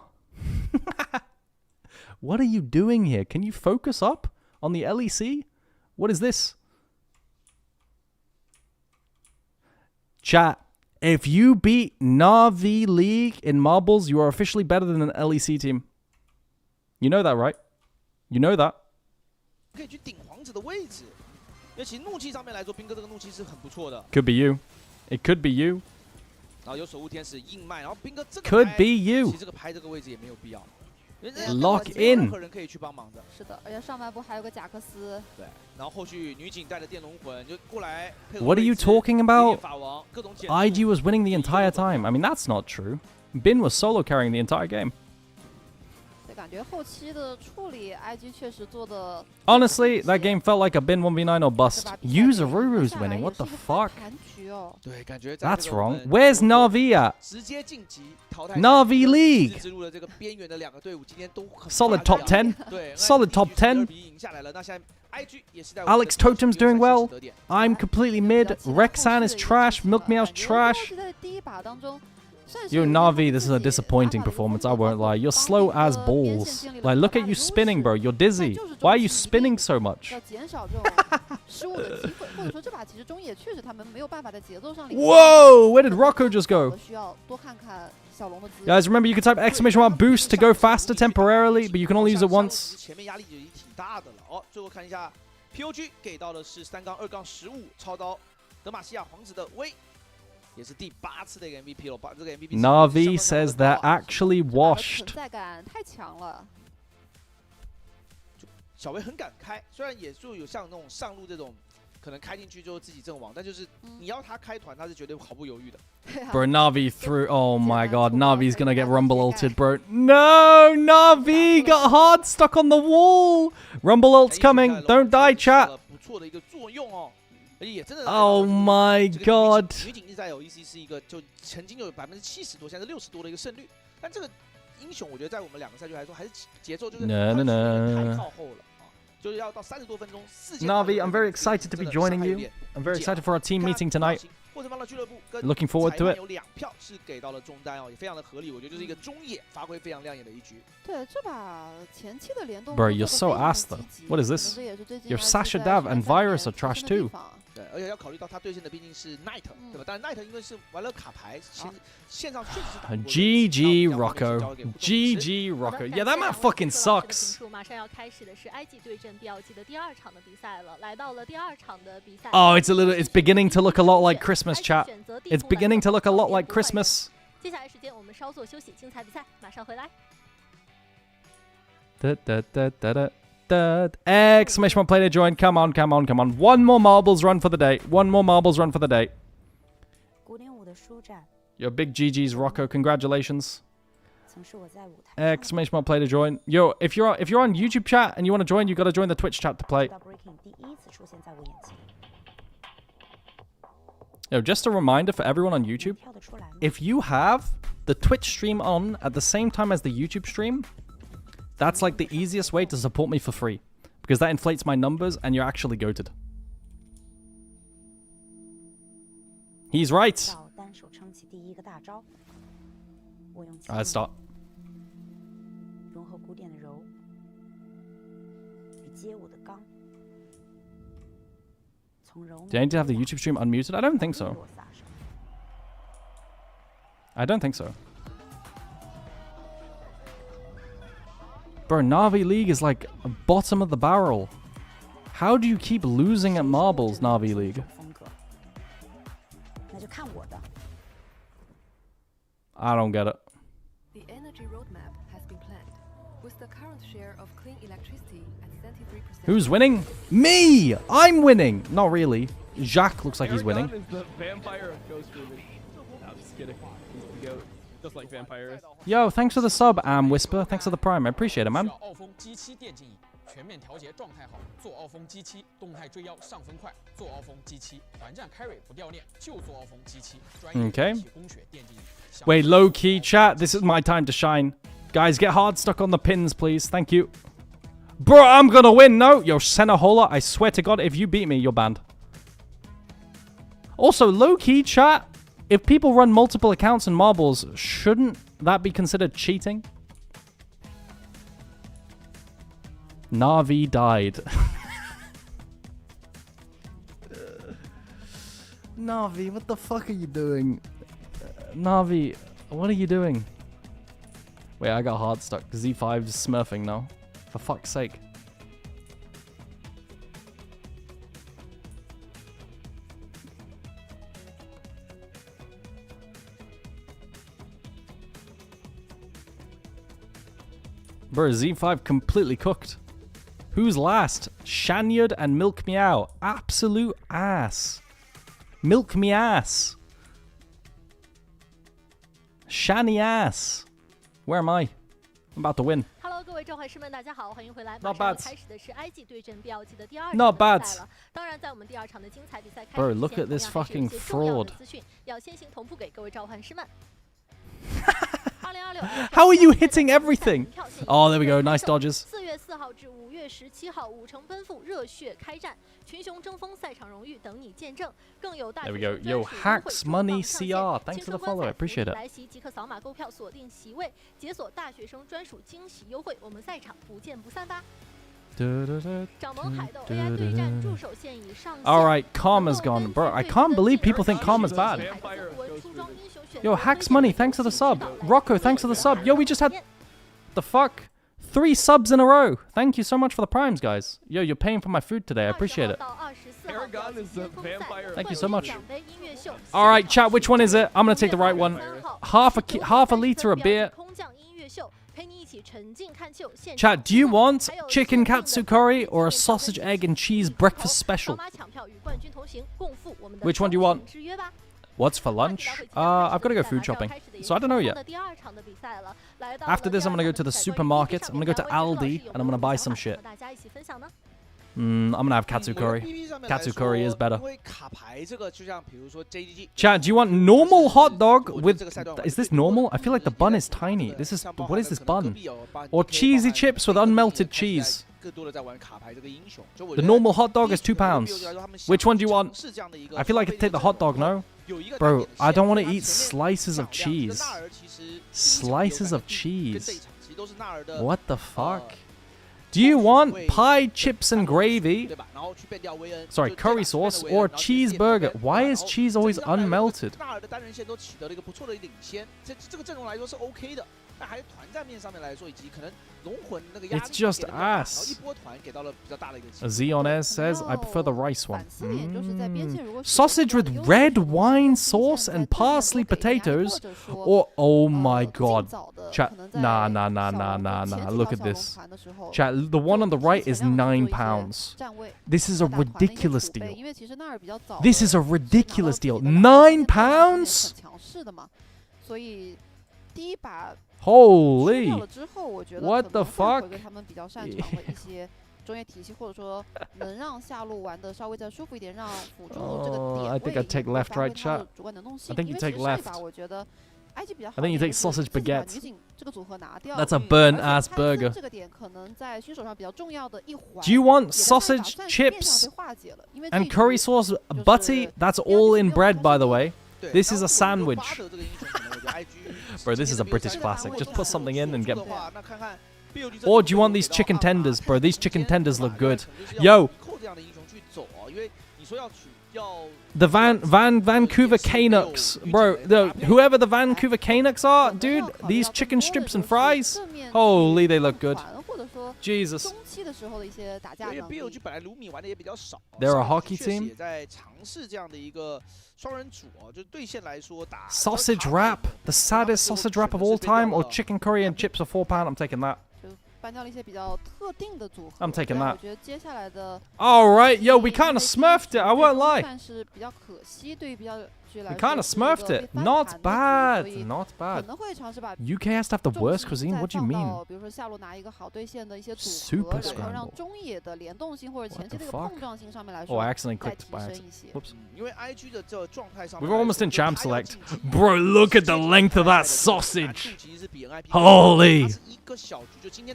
What are you doing here? Can you focus up on the LEC? What is this? Chat, if you beat Na'Vi League in marbles, you are officially better than an LEC team. You know that, right? You know that. Could be you. It could be you. Could be you. Lock in. What are you talking about? IG was winning the entire time. I mean, that's not true. Bin was solo carrying the entire game. Honestly, that game felt like a Bin 1v9 or bust. Yuzururu's winning. What the fuck? That's wrong. Where's Na'Vi at? Na'Vi League. Solid top 10. Solid top 10. Alex Totem's doing well. I'm completely mid. Rexan is trash. Milk Meow's trash. Yo, Na'Vi, this is a disappointing performance, I won't lie. You're slow as balls. Like, look at you spinning, bro. You're dizzy. Why are you spinning so much? Whoa! Where did Rocco just go? Guys, remember you can type exclamation mark boost to go faster temporarily, but you can only use it once. Na'Vi says they're actually washed. 小维很敢开，虽然也就有像那种上路这种，可能开进去之后自己阵亡，但就是你要他开团，他是绝对毫不犹豫的。Bro, Na'Vi through. Oh my god, Navi's gonna get Rumble ulted, bro. No, Na'Vi got hard stuck on the wall. Rumble ult's coming. Don't die, chat. 不错的一个作用哦。 Oh my god！ 女警一直在有 EC 是一个就曾经有70%多，现在是60%多的一个胜率。但这个英雄，我觉得在我们两个赛区来说，还是节奏就是太靠后了啊，就是要到30多分钟。Na'Vi, I'm very excited to be joining you. I'm very excited for our team meeting tonight. Looking forward to it. 有2票是给到了中单哦，也非常的合理。我觉得就是一个中野发挥非常亮眼的一局。对，这把前期的联动 Bro, you're so ass though. What is this? Your Sasha Dav and Virus are trash too. 对，而且要考虑到他对线的毕竟是 Knight， 对吧？但是 Knight 因为是玩了卡牌，线上确实是打不过。GG Rocco. GG Rocco. Yeah, that map fucking sucks. 马上要开始的是 IG 对阵 BLG 的第2场的比赛了，来到了第2场的比赛。Oh, it's beginning to look a lot like Christmas, chat. It's beginning to look a lot like Christmas. 接下来时间我们稍作休息，精彩比赛马上回来。Exclamation play to join. Come on, come on, come on. One more marbles run for the day. One more marbles run for the day. Yo, big GG's Rocco. Congratulations. Exclamation play to join. Yo, if you're on YouTube chat and you want to join, you got to join the Twitch chat to play. Yo, just a reminder for everyone on YouTube. If you have the Twitch stream on at the same time as the YouTube stream, that's like the easiest way to support me for free. Because that inflates my numbers and you're actually goated. He's right. Alright, let's start. Do I need to have the YouTube stream unmuted? I don't think so. I don't think so. Bro, Na'Vi League is like bottom of the barrel. How do you keep losing at marbles, Na'Vi League? I don't get it. The energy roadmap has been planned, with the current share of clean electricity at 73%. Who's winning? Me! I'm winning! Not really. Jacques looks like he's winning. Is the vampire of Costream. No, I'm just kidding. He's the goat. Just like vampires. Yo, thanks for the sub, Whisper. Thanks for the prime. I appreciate it, man. Okay. Wait, low-key chat. This is my time to shine. Guys, get hard stuck on the pins, please. Thank you. Bro, I'm gonna win. No. Yo, Senahola, I swear to God, if you beat me, you're banned. Also, low-key chat. If people run multiple accounts in marbles, shouldn't that be considered cheating? Na'Vi died. Na'Vi, what the fuck are you doing? Na'Vi, what are you doing? Wait, I got hard stuck. Z5's smurfing now. For fuck's sake. Bro, Z5 completely cooked. Who's last? Shanyard and Milk Meow. Absolute ass. Milk me ass. Shani ass. Where am I? I'm about to win. Hello， 各位召唤师们，大家好，欢迎回来。 Not bad. 开始的是 IG 对阵 BLG 的第2场 Not bad. 比赛了。当然，在我们第2场的精彩比赛开始 Bro, look at this fucking fraud. 资讯要先行同步给各位召唤师们。 How are you hitting everything? Oh, there we go. Nice dodges. 4月4号至5月17号，5城奔赴，热血开战，群雄争锋，赛场荣誉等你见证。更有大 There we go. Yo, Hacks Money CR. Thanks for the follow. I appreciate it. 来袭即可扫码购票，锁定席位，解锁大学生专属惊喜优惠。我们赛场不见不散吧。 掌门海斗 AI 对战驻守线已上线。 Alright, Karma's gone. Bro, I can't believe people think Karma's bad. Yo, Hacks Money, thanks for the sub. Rocco, thanks for the sub. Yo, we just had... The fuck? 3 subs in a row. Thank you so much for the primes, guys. Yo, you're paying for my food today. I appreciate it. Thank you so much. Alright, chat, which one is it? I'm gonna take the right one. Half a liter of beer. Chat, do you want chicken katsukori or a sausage, egg, and cheese breakfast special? Which one do you want? What's for lunch? I've got to go food shopping, so I don't know yet. After this, I'm going to go to the supermarket. I'm going to go to Aldi, and I'm going to buy some shit. I'm going to have katsukori. Katsukori is better. Chat, do you want normal hot dog with... Is this normal? I feel like the bun is tiny. This is... What is this bun? Or cheesy chips with unmelted cheese. The normal hot dog is £2. Which one do you want? I feel like I'd take the hot dog, no? Bro, I don't want to eat slices of cheese. Slices of cheese. What the fuck? Do you want pie, chips, and gravy? Sorry, curry sauce or cheeseburger? Why is cheese always unmelted? It's just ass. Xionez says, I prefer the rice one. Sausage with red wine sauce and parsley potatoes? Or, oh my god. Chat, nah. Look at this. Chat, the one on the right is £9. This is a ridiculous deal. This is a ridiculous deal. £9? Holy! What the fuck? 中业体系，或者说能让下路玩的稍微再舒服一点，让辅助这个点位 I think I take left, right, chat. 主观能动性。 I think you take left. 我觉得 IG 比较好。 I think you take sausage baguette. 女警这个组合拿掉。 That's a burnt ass burger. 这个点可能在新手上比较重要的一环。 Do you want sausage, chips, and curry sauce, butty? That's all in bread, by the way. This is a sandwich. Bro, this is a British classic. Just put something in and get... Or do you want these chicken tenders? Bro, these chicken tenders look good. Yo! The Vancouver Canucks. Bro, whoever the Vancouver Canucks are, dude, these chicken strips and fries, holy, they look good. Jesus. They're a hockey team. Sausage wrap, the saddest sausage wrap of all time, or chicken curry and chips for £4. I'm taking that. I'm taking that. Alright, yo, we kind of smurfed it, I won't lie. We kind of smurfed it. Not bad. Not bad. UK has to have the worst cuisine? What do you mean? Super scramble. What the fuck? Oh, I accidentally clicked by accident. Whoops. We're almost in Champ Select. Bro, look at the length of that sausage. Holy.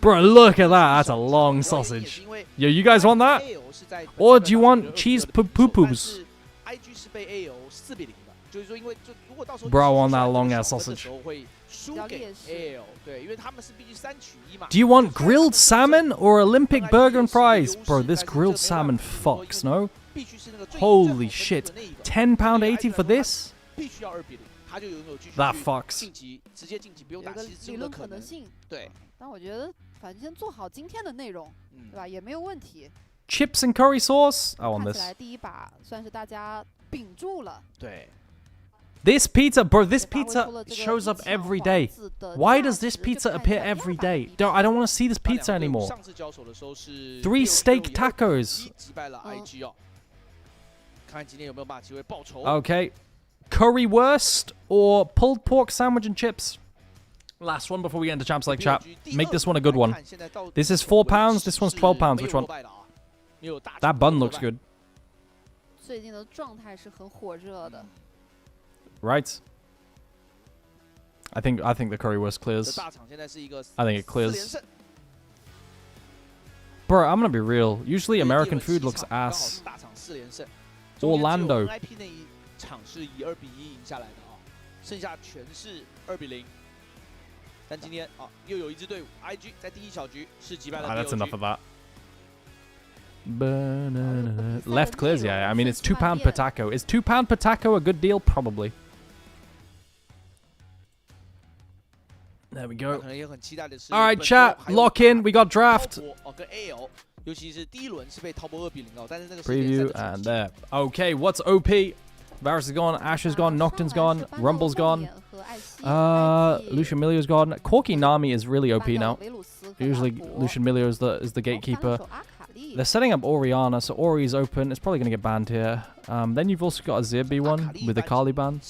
Bro, look at that. That's a long sausage. Yo, you guys want that? Or do you want cheese poo-poos? Bro, I want that long ass sausage. Do you want grilled salmon or Olympic burger and fries? Bro, this grilled salmon fucks, no? Holy shit. £10.80 for this? That fucks. Chips and curry sauce? I want this. This pizza, bro, this pizza shows up every day. Why does this pizza appear every day? I don't want to see this pizza anymore. 3 steak tacos. Okay. Currywurst or pulled pork sandwich and chips? Last one before we get into Champ Select chat. Make this one a good one. This is £4, this one's £12. Which one? That bun looks good. Right. I think the currywurst clears. I think it clears. Bro, I'm gonna be real. Usually American food looks ass. Orlando. That's enough of that. Left clears, yeah. I mean, it's £2 per taco. Is £2 per taco a good deal? Probably. There we go. Alright, chat. Lock in. We got draft. Preview and there. Okay, what's OP? Varus is gone. Ash is gone. Nocton's gone. Rumble's gone. Lucian Milio's gone. Corky Nami is really OP now. Usually Lucian Milio is the gatekeeper. They're setting up Oriana, so Ori's open. It's probably going to get banned here. Then you've also got a Zirbi one with the Kali ban.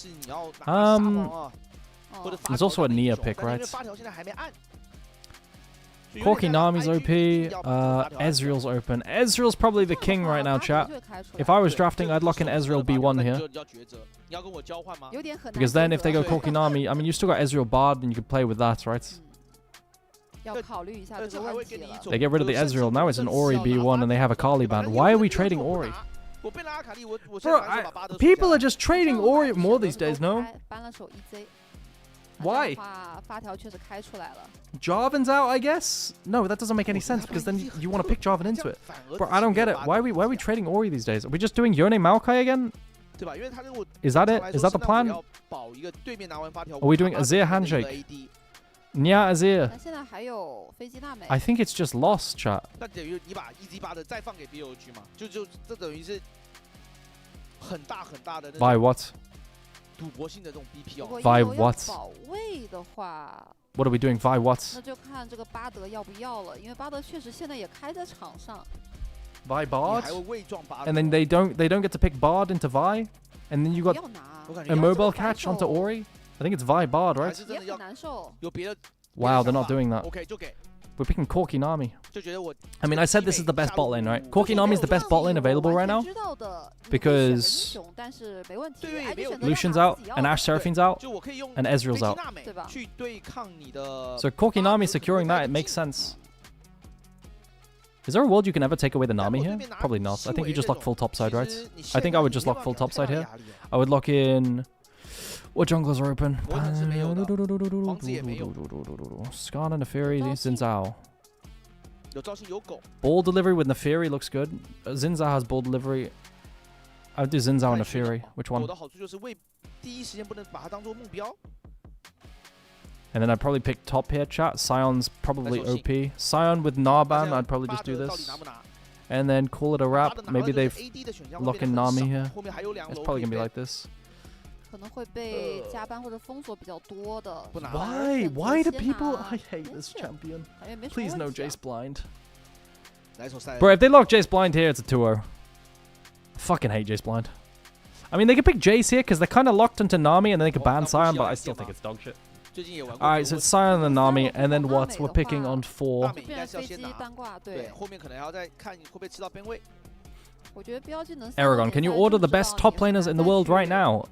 There's also a Nia pick, right? Corky Nami's OP. Ezreal's open. Ezreal's probably the king right now, chat. If I was drafting, I'd lock in Ezreal B1 here. Because then if they go Corky Nami, I mean, you still got Ezreal Bard and you could play with that, right? They get rid of the Ezreal. Now it's an Ori B1 and they have a Kali ban. Why are we trading Ori? people are just trading Ori more these days, no? Why? Jarvan's out, I guess? No, that doesn't make any sense because then you want to pick Jarvan into it. Bro, I don't get it. Why are we trading Ori these days? Are we just doing Yone Maokai again? Is that it? Is that the plan? Are we doing Azir handshake? Nya Azir. I think it's just lost, chat. By what? By what? What are we doing? By what? Vi Bard? And then they don't get to pick Bard into Vi? And then you got a mobile catch onto Ori? I think it's Vi Bard, right? Wow, they're not doing that. We're picking Corki Nami. I mean, I said this is the best bot lane, right? Corki Nami is the best bot lane available right now. Because Lucian's out, and Ashe Seraphine's out, and Ezreal's out. So Corki Nami securing that, it makes sense. Is there a world you can ever take away the Nami here? Probably not. I think you just lock full topside, right? I think I would just lock full topside here. I would lock in... What junglers are open? Skarn and Neferi, Xin Zhao. Ball delivery with Neferi looks good. Xin Zhao has ball delivery. I would do Xin Zhao and Neferi. Which one? And then I'd probably pick top here, chat. Sion's probably OP. Sion with Narban, I'd probably just do this. And then call it a wrap. Maybe they've locked in Nami here. It's probably going to be like this. Why? Why do people... I hate this champion. Please no Jace Blind. Bro, if they lock Jace Blind here, it's a 2-0. I fucking hate Jace Blind. I mean, they could pick Jace here because they're kind of locked into Nami and then they could ban Sion, but I still think it's dog shit. Alright, so it's Sion and Nami, and then what? We're picking on 4. Aragon, can you order the best top laners in the world right now?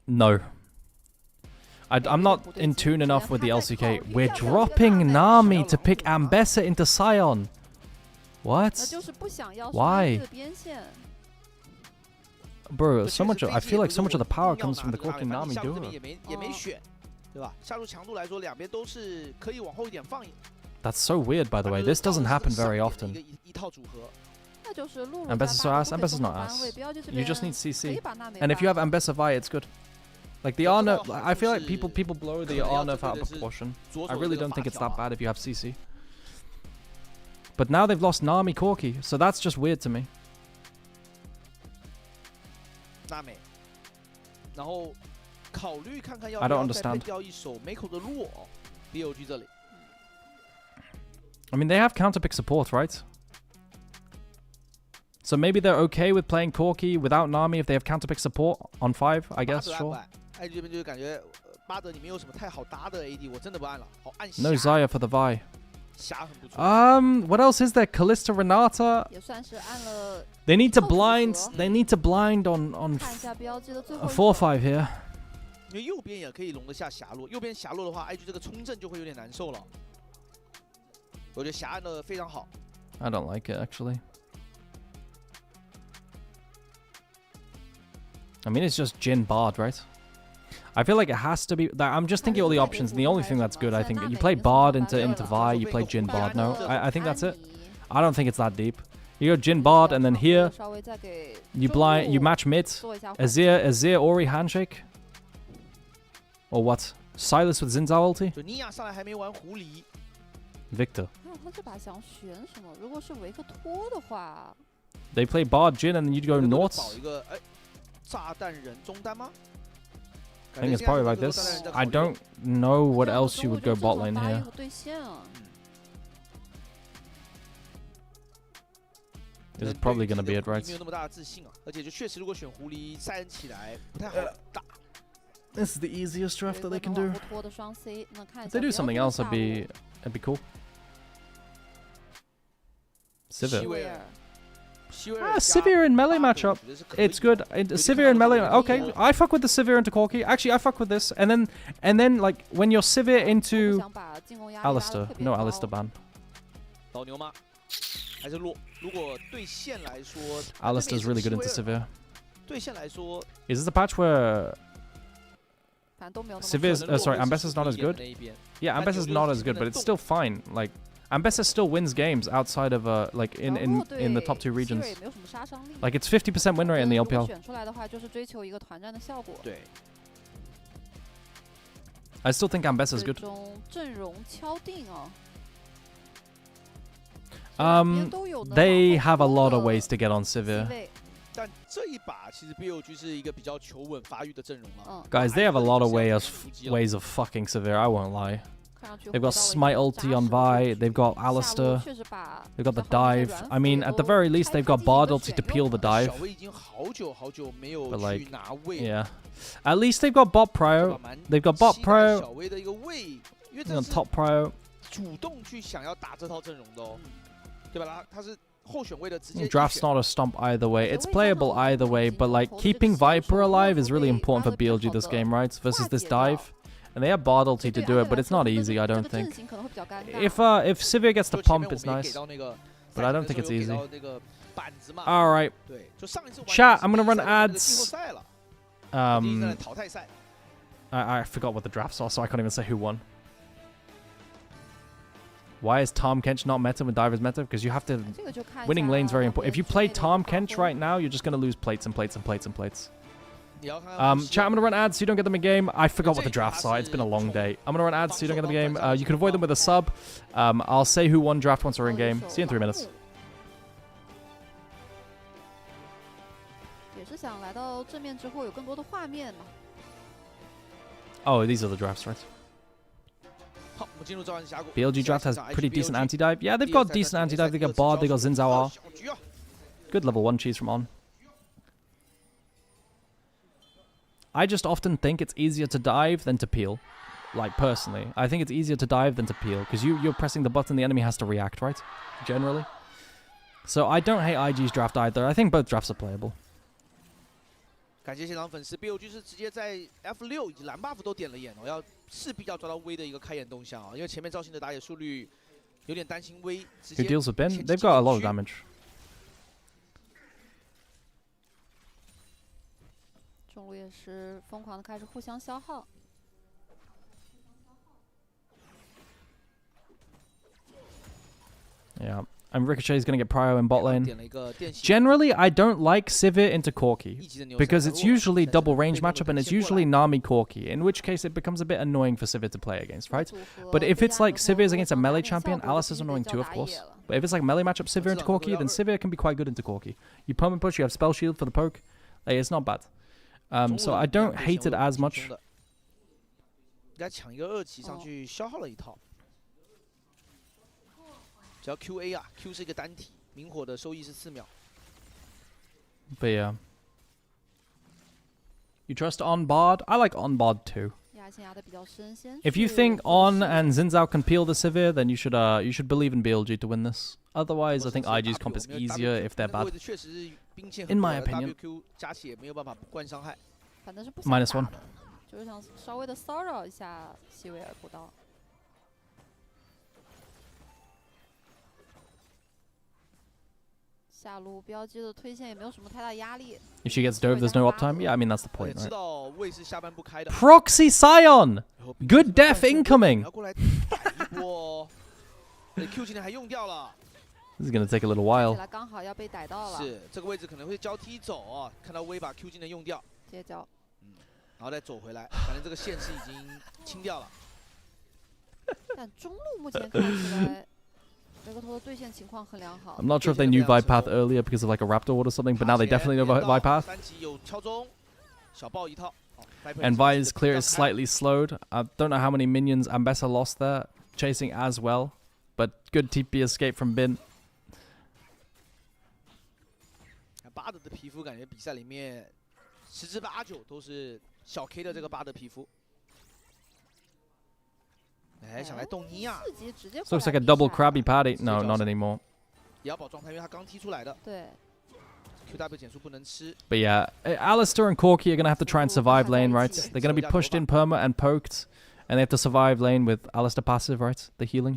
No. I'm not in tune enough with the LCK. We're dropping Nami to pick Ambessa into Sion. What? Why? Bro, so much. I feel like so much of the power comes from the Corki Nami duo. That's so weird, by the way. This doesn't happen very often. Ambessa's so ass. Ambessa's not ass. You just need CC. And if you have Ambessa Vi, it's good. Like the Arna, I feel like people blow the Arna out of proportion. I really don't think it's that bad if you have CC. But now they've lost Nami Corki, so that's just weird to me. I don't understand. I mean, they have counterpick support, right? So maybe they're okay with playing Corki without Nami if they have counterpick support on 5, I guess, sure. No Xayah for the Vi. What else is there? Kalista Renata. They need to blind. They need to blind on 4-5 here. I don't like it actually. I mean, it's just Jhin Bard, right? I feel like it has to be. I'm just thinking all the options, and the only thing that's good, I think, you play Bard into Vi, you play Jhin Bard. No, I think that's it. I don't think it's that deep. You go Jhin Bard, and then here you match mid. Azir Ori handshake, or what? Silas with Xin Zhao ulti. Victor. They play Bard Jhin, and then you'd go North. I think it's probably like this. I don't know what else you would go bot lane here. This is probably going to be it, right? This is the easiest draft that they can do. If they do something else, it'd be cool. Sivir. Sivir in melee matchup. It's good. Sivir in melee. Okay, I fuck with the Sivir into Corki. Actually, I fuck with this. And then like when you're Sivir into Alistar. No Alistar ban. 老牛吗？还是弱？如果对线来说 Alistair's really good into Severe. 对线来说 Is this a patch where Severe's sorry, Ambessa's not as good? Yeah, Ambessa's not as good, but it's still fine. Like Ambessa still wins games outside of like in the top 2 regions. Like it's 50% win rate in the LPL. I still think Ambessa's good. They have a lot of ways to get on Severe. 但这一把其实 BLG 是一个比较求稳发育的阵容了。Guys, they have a lot of ways of fucking Severe. I won't lie. They've got Smite ulti on Vi. They've got Alistair. They've got the dive. I mean, at the very least, they've got Bard ulti to peel the dive. But like, yeah. At least they've got bot prio. They've got bot prio. They've got top prio. 主动去想要打这套阵容的哦，对吧？他是。 Draft's not a stomp either way. It's playable either way, but like keeping Viper alive is really important for BLG this game, right? Versus this dive. And they have Bard ulti to do it, but it's not easy, I don't think. If Severe gets the pump, it's nice. But I don't think it's easy. Alright. Chat, I'm gonna run ads. I forgot what the drafts are, so I can't even say who won. Why is Tom Kench not meta when Diver's meta? Because you have to... Winning lane's very important. If you play Tom Kench right now, you're just going to lose plates and plates and plates and plates. Chat, I'm going to run ads so you don't get them in game. I forgot what the drafts are. It's been a long day. I'm going to run ads so you don't get them in game. You can avoid them with a sub. I'll say who won draft once we're in game. See you in 3 minutes. Oh, these are the drafts, right? BLG draft has pretty decent anti-dive. Yeah, they've got decent anti-dive. They got Bard, they got Xin Zhao R. Good level 1 cheese from On. I just often think it's easier to dive than to peel. Like, personally. I think it's easier to dive than to peel. Because you're pressing the button, the enemy has to react, right? Generally. So I don't hate IG's draft either. I think both drafts are playable. 感谢现场粉丝 ，BLG 是直接在 F6以及蓝 buff 都点了眼哦，要势必要抓到 V 的一个开眼动向啊，因为前面赵信的打野速率有点担心 V 直接。Who deals with Ben? They've got a lot of damage. 中路也是疯狂的开始互相消耗。Yeah. And Ricochet's going to get prio in bot lane. Generally, I don't like Sivir into Corki, because it's usually double range matchup and it's usually Nami Corki, in which case it becomes a bit annoying for Sivir to play against, right? But if it's like Sivir's against a melee champion, Alice is annoying too, of course. But if it's like melee matchup Sivir into Corki, then Sivir can be quite good into Corki. You perma push, you have spell shield for the poke. Like, it's not bad. So I don't hate it as much. 只要 QA 啊 ，Q 是一个单体，明火的收益是4秒。But yeah. You trust On Bard? I like On Bard too. If you think On and Xin Zhao can peel the Sivir, then you should believe in BLG to win this. Otherwise, I think IG's comp is easier if they're bad. In my opinion. -1. 就是想稍微的骚扰一下西维尔补刀。 下路标记的推线也没有什么太大压力。If she gets dove, there's no uptime. Yeah, I mean that's the point, right? Proxy Scion, good def incoming. This is gonna take a little while. 刚好要被逮到了。是这个位置可能会交替走啊，看到威把 Q 技能用掉，直接交。然后再走回来，反正这个线是已经清掉了。但中路目前看起来。 I'm not sure if they knew Vipath earlier because of like a Raptor Ward or something, but now they definitely know Vipath. And Vi's clear is slightly slowed. I don't know how many minions Ambessa lost there, chasing as well, but good TP escape from Bin. 巴德的皮肤感觉比赛里面10之8、9都是小 K 的这个巴德皮肤。 哎，想来动妮啊 ！Looks like a double Krabby Patty. No, not anymore. 也要保状态，因为他刚踢出来的。对。QW 减速不能吃。But yeah, Alistair and Corki are gonna have to try and survive lane, right? They're gonna be pushed in perma and poked, And they have to survive lane with Alistar passive, right? The healing.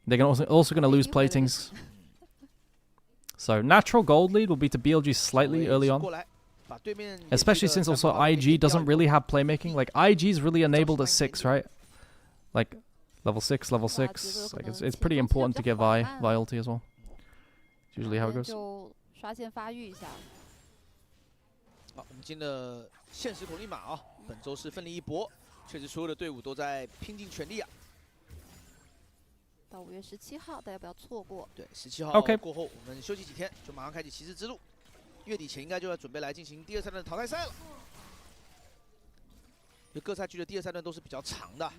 They're also going to lose platings. So natural gold lead will be to BLG slightly early on. Especially since also IG doesn't really have playmaking. Like IG's really enabled at 6, right? Like level 6. Like it's pretty important to get Vi ulti as well. It's usually how it goes. 好，我们进了限时口令码啊！本周是奋力一搏，确实所有的队伍都在拼尽全力啊！到5月17号，大家不要错过。对，17号过后，我们休息几天，就马上开启骑士之路。月底前应该就要准备来进行第2赛段的淘汰赛了。就各赛区的第2赛段都是比较长的。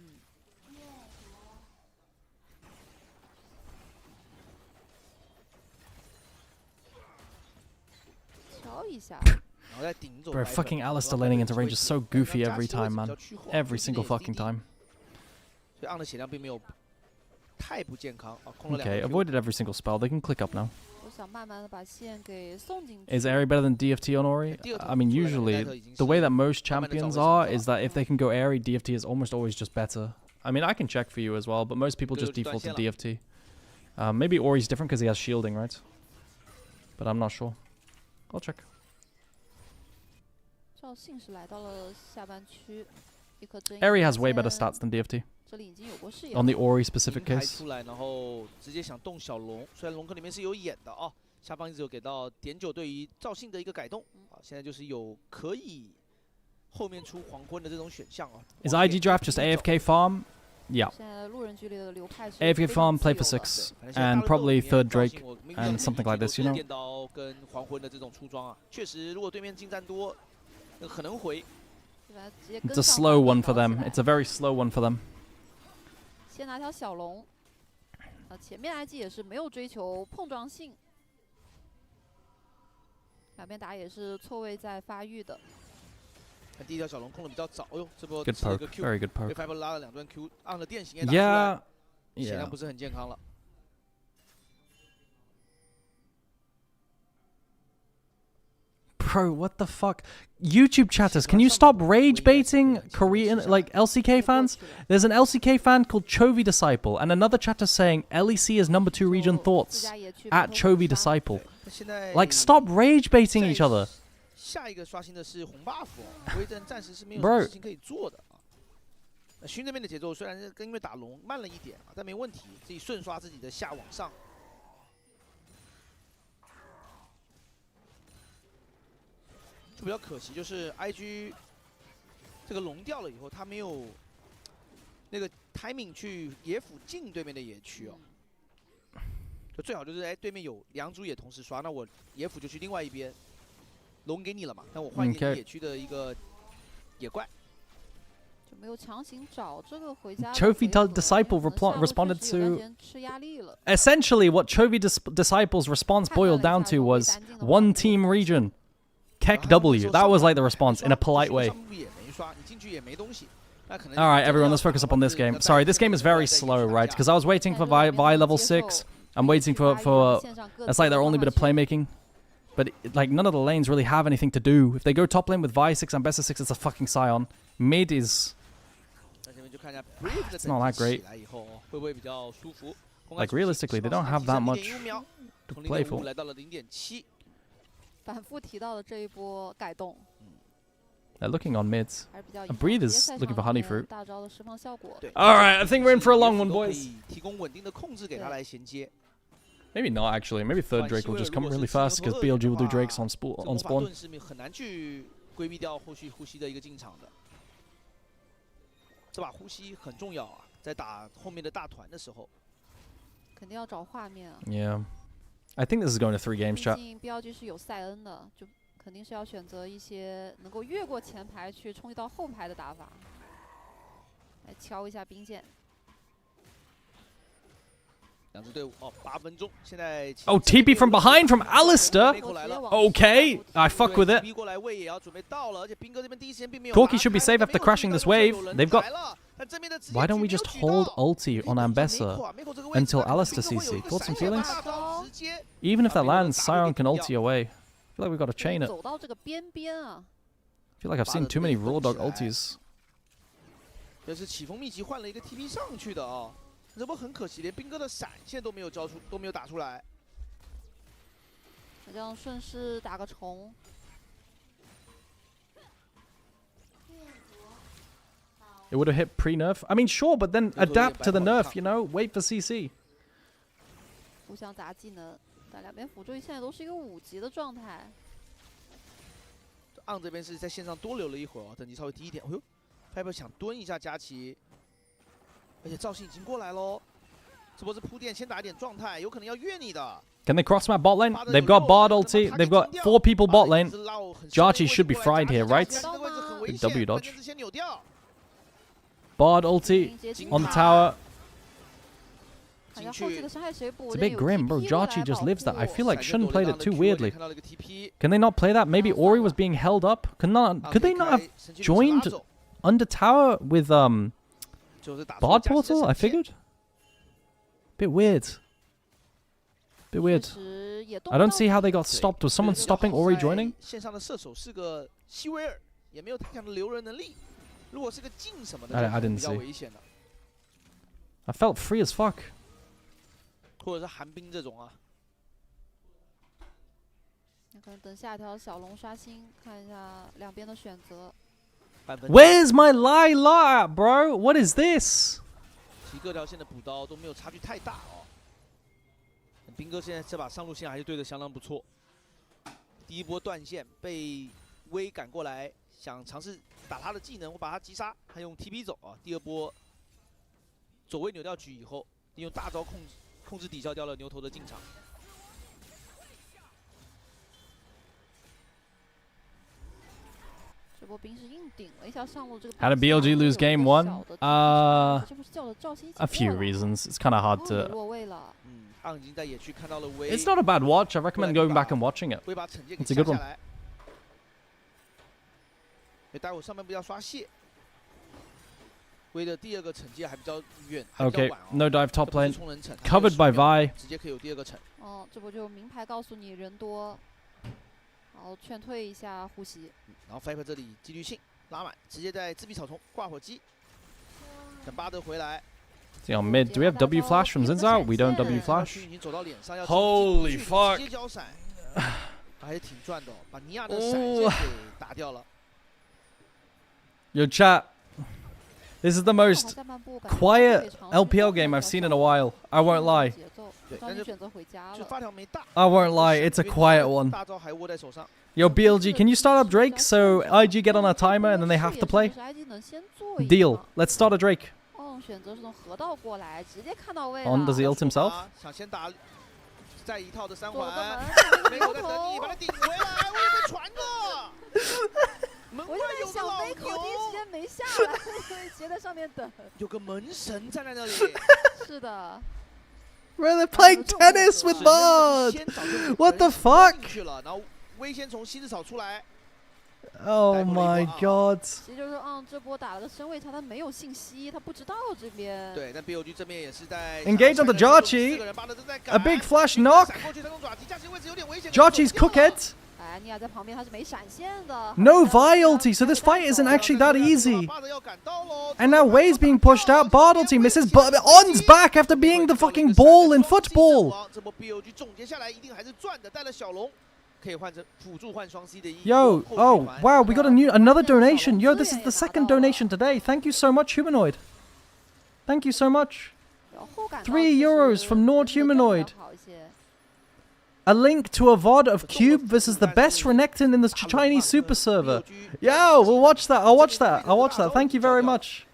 瞧一下。 Bro, fucking Alistar laning into range is so goofy every time, man. Every single fucking time. Okay, avoided every single spell. They can click up now. Is Aerie better than DFT on Ori? I mean, usually, the way that most champions are is that if they can go Aerie, DFT is almost always just better. I mean, I can check for you as well, but most people just default to DFT. Maybe Ori's different because he has shielding, right? But I'm not sure. I'll check. Aerie has way better stats than DFT. On the Ori specific case. 然后直接想动小龙，虽然龙坑里面是有眼的啊，下方一直有给到点9对于赵信的一个改动啊，现在就是有可以后面出黄昏的这种选项啊。Is IG draft just AFK farm? Yeah. AFK farm, play for 6, and probably 3rd Drake, and something like this, you know. 电刀跟黄昏的这种出装啊，确实如果对面近战多。 It's a slow one for them. It's a very slow one for them. 先拿条小龙，前面 IG 也是没有追求碰撞性，两边打也是错位在发育的。第一条小龙控的比较早，哎呦，这波 Good poke, very good poke. 被 Fiber 拉了2段 Q， 按了电刑也打出来，血量不是很健康了。 Bro, what the fuck? YouTube chatters, can you stop rage baiting Korean, like, LCK fans? There's an LCK fan called Chovy Disciple, and another chatter saying LEC is number 2 region thoughts at Chovy Disciple. Like, stop rage baiting each other. 下一个刷新的是红 buff， 威震暂时是没有什么事情可以做的啊。勋这边的节奏虽然是因为打龙慢了一点啊，但没问题，自己顺刷自己的下往上。 就比较可惜，就是 IG 这个龙掉了以后，他没有那个 timing 去野辅进对面的野区哦。就最好就是对面有2组野同时刷，那我野辅就去另外一边，龙给你了嘛，那我换一点野区的一个野怪。就没有强行找这个回家。Chovy Disciple responded to essentially what Chovy Disciple's response boiled down to was one team region. Keck W. That was like the response in a polite way. Alright, everyone, let's focus up on this game. Sorry, this game is very slow, right? Because I was waiting for Vi level 6. I'm waiting for it's like they're only a bit of playmaking. But like none of the lanes really have anything to do. If they go top lane with Vi 6 and Bessa 6, it's a fucking Scion. Mid is... It's not that great. Like realistically, they don't have that much to play for. 反复提到的这一波改动。They're looking on mids. A Breathe is looking for honey fruit. 大招的释放效果。Alright, I think we're in for a long one, boys. 提供稳定的控制给他来衔接。 Maybe not actually. Maybe 3rd Drake will just come really fast because BLG will do Drakes on spawn. 是很难去规避掉后续呼吸的一个进场的。这把呼吸很重要啊，在打后面的大团的时候。肯定要找画面啊。Yeah. I think this is going to 3 games, chat. 毕竟 BLG 是有塞恩的，就肯定是要选择一些能够越过前排去冲击到后排的打法。来敲一下兵线。两支队伍哦，8分钟，现在。Oh, TP from behind from Alistar. Okay, I fuck with it. Corki should be safe after crashing this wave. They've got. Why don't we just hold ulti on Ambessa until Alistar CC? Got some feelings? Even if that lands, Scion can ulti away. I feel like we've got to chain it. I feel like I've seen too many Raw Dog ultis. 这是起风秘籍换了一个 TP 上去的啊，这波很可惜，连兵哥的闪现都没有打出来。这样顺势打个虫。 It would have hit pre-nerf. I mean, sure, but then adapt to the nerf, you know? Wait for CC. 互相砸技能，但两边辅助现在都是一个5级的状态。昂这边是在线上多留了一会儿哦，等级稍微低一点。哎呦 ，Pepper 想蹲一下佳琪，而且赵信已经过来喽。这波是铺垫，先打一点状态，有可能要越你的。 Can they cross map bot lane? They've got Bard ulti. They've got 4 people bot lane. Jarchi should be fried here, right? Big W dodge. Bard ulti on the tower. It's a bit grim, bro. Jarchi just lives that. I feel like Shun played it too weirdly. Can they not play that? Maybe Ori was being held up. Could they not have joined under tower with Bard portal? I figured. Bit weird. Bit weird. I don't see how they got stopped. Was someone stopping Ori joining? 线上的射手是个希维尔，也没有太强的留人能力。如果是个镜什么的， I didn't 比较 see. 危险的。 I felt free as fuck. 或者是寒冰这种啊。可能等下一条小龙刷新，看一下两边的选择。 Where's my Lila, bro? What is this? 其各条线的补刀都没有差距太大哦。兵哥现在这把上路线还是对的相当不错。第一波断线被威赶过来，想尝试打他的技能，我把他击杀，他用 TP 走啊。第二波左位扭掉局以后，利用大招控制抵消掉了牛头的进场。 How did BLG lose game 1? A few reasons. It's kind of hard to... It's not a bad watch. I recommend going back and watching it. It's a good one. 待会上面不要刷蟹。威的第二个惩戒还比较远， Okay, no dive top lane. Covered by Vi. 直接可以有第二个惩。哦，这波就明牌告诉你人多。 然后劝退一下呼吸，然后 Viper 这里纪律性拉满，直接在自闭草丛挂火机，等巴德回来。 See on mid, do we have W flash from Zinzao? We don't W flash. Holy fuck! 直接交闪，还是挺赚的哦，把尼亚的闪现给打掉了。Yo, chat. This is the most quiet LPL game I've seen in a while. I won't lie. I won't lie, it's a quiet one. Yo, BLG, can you start up Drake so IG get on a timer and then they have to play? Deal. Let's start a Drake. On, does he ult himself? 再一套的3环，没有在等你，把他顶回来，我被传了。门外有个老牛，第一时间没下来，所以截在上面等。有个门神站在那里。是的。 Bro, they're playing tennis with Bard! What the fuck? Oh my god. 其实就是说，这波打了个身位差，他没有信息，他不知道这边。对，但 BLG 这边也是在 engage on the Jarchi. A big flash knock. Jarchi's cookhead. No Vi ulti, so this fight isn't actually that easy. And now Wei's being pushed out. Bard ulti misses, but On's back after being the fucking ball in football. Yo, oh wow, we got another donation. Yo, this is the second donation today. Thank you so much, Humanoid. Thank you so much. €3 from Nord Humanoid. A link to a VOD of Cube versus the best Renekton in the Chinese Super Server. Yo, we'll watch that. I'll watch that. I'll watch that. Thank you very much.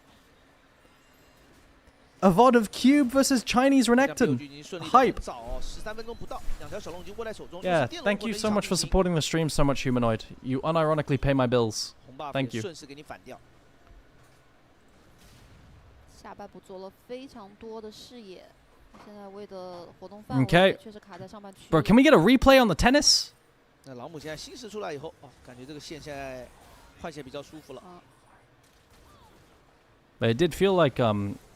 A VOD of Cube versus Chinese Renekton. Hype. Yeah, thank you so much for supporting the stream so much, Humanoid. You unironically pay my bills. Thank you. Okay. Bro, can we get a replay on the tennis? 那老母现在新式出来以后，感觉这个线现在换线比较舒服了。But it did feel like,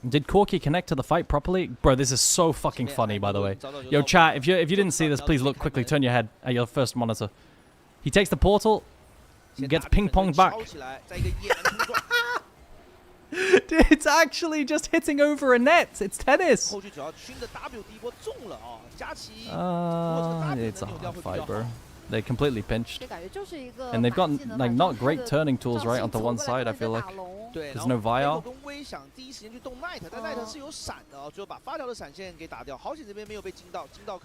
did Corki connect to the fight properly? Bro, this is so fucking funny, by the way. Yo, chat, if you didn't see this, please look quickly, turn your head at your first monitor. He takes the portal, gets ping-ponged back. It's actually just hitting over a net. It's tennis. It's a hard fight, bro. They completely pinched. And they've got like not great turning tools right onto one side, I feel like. There's no VIR.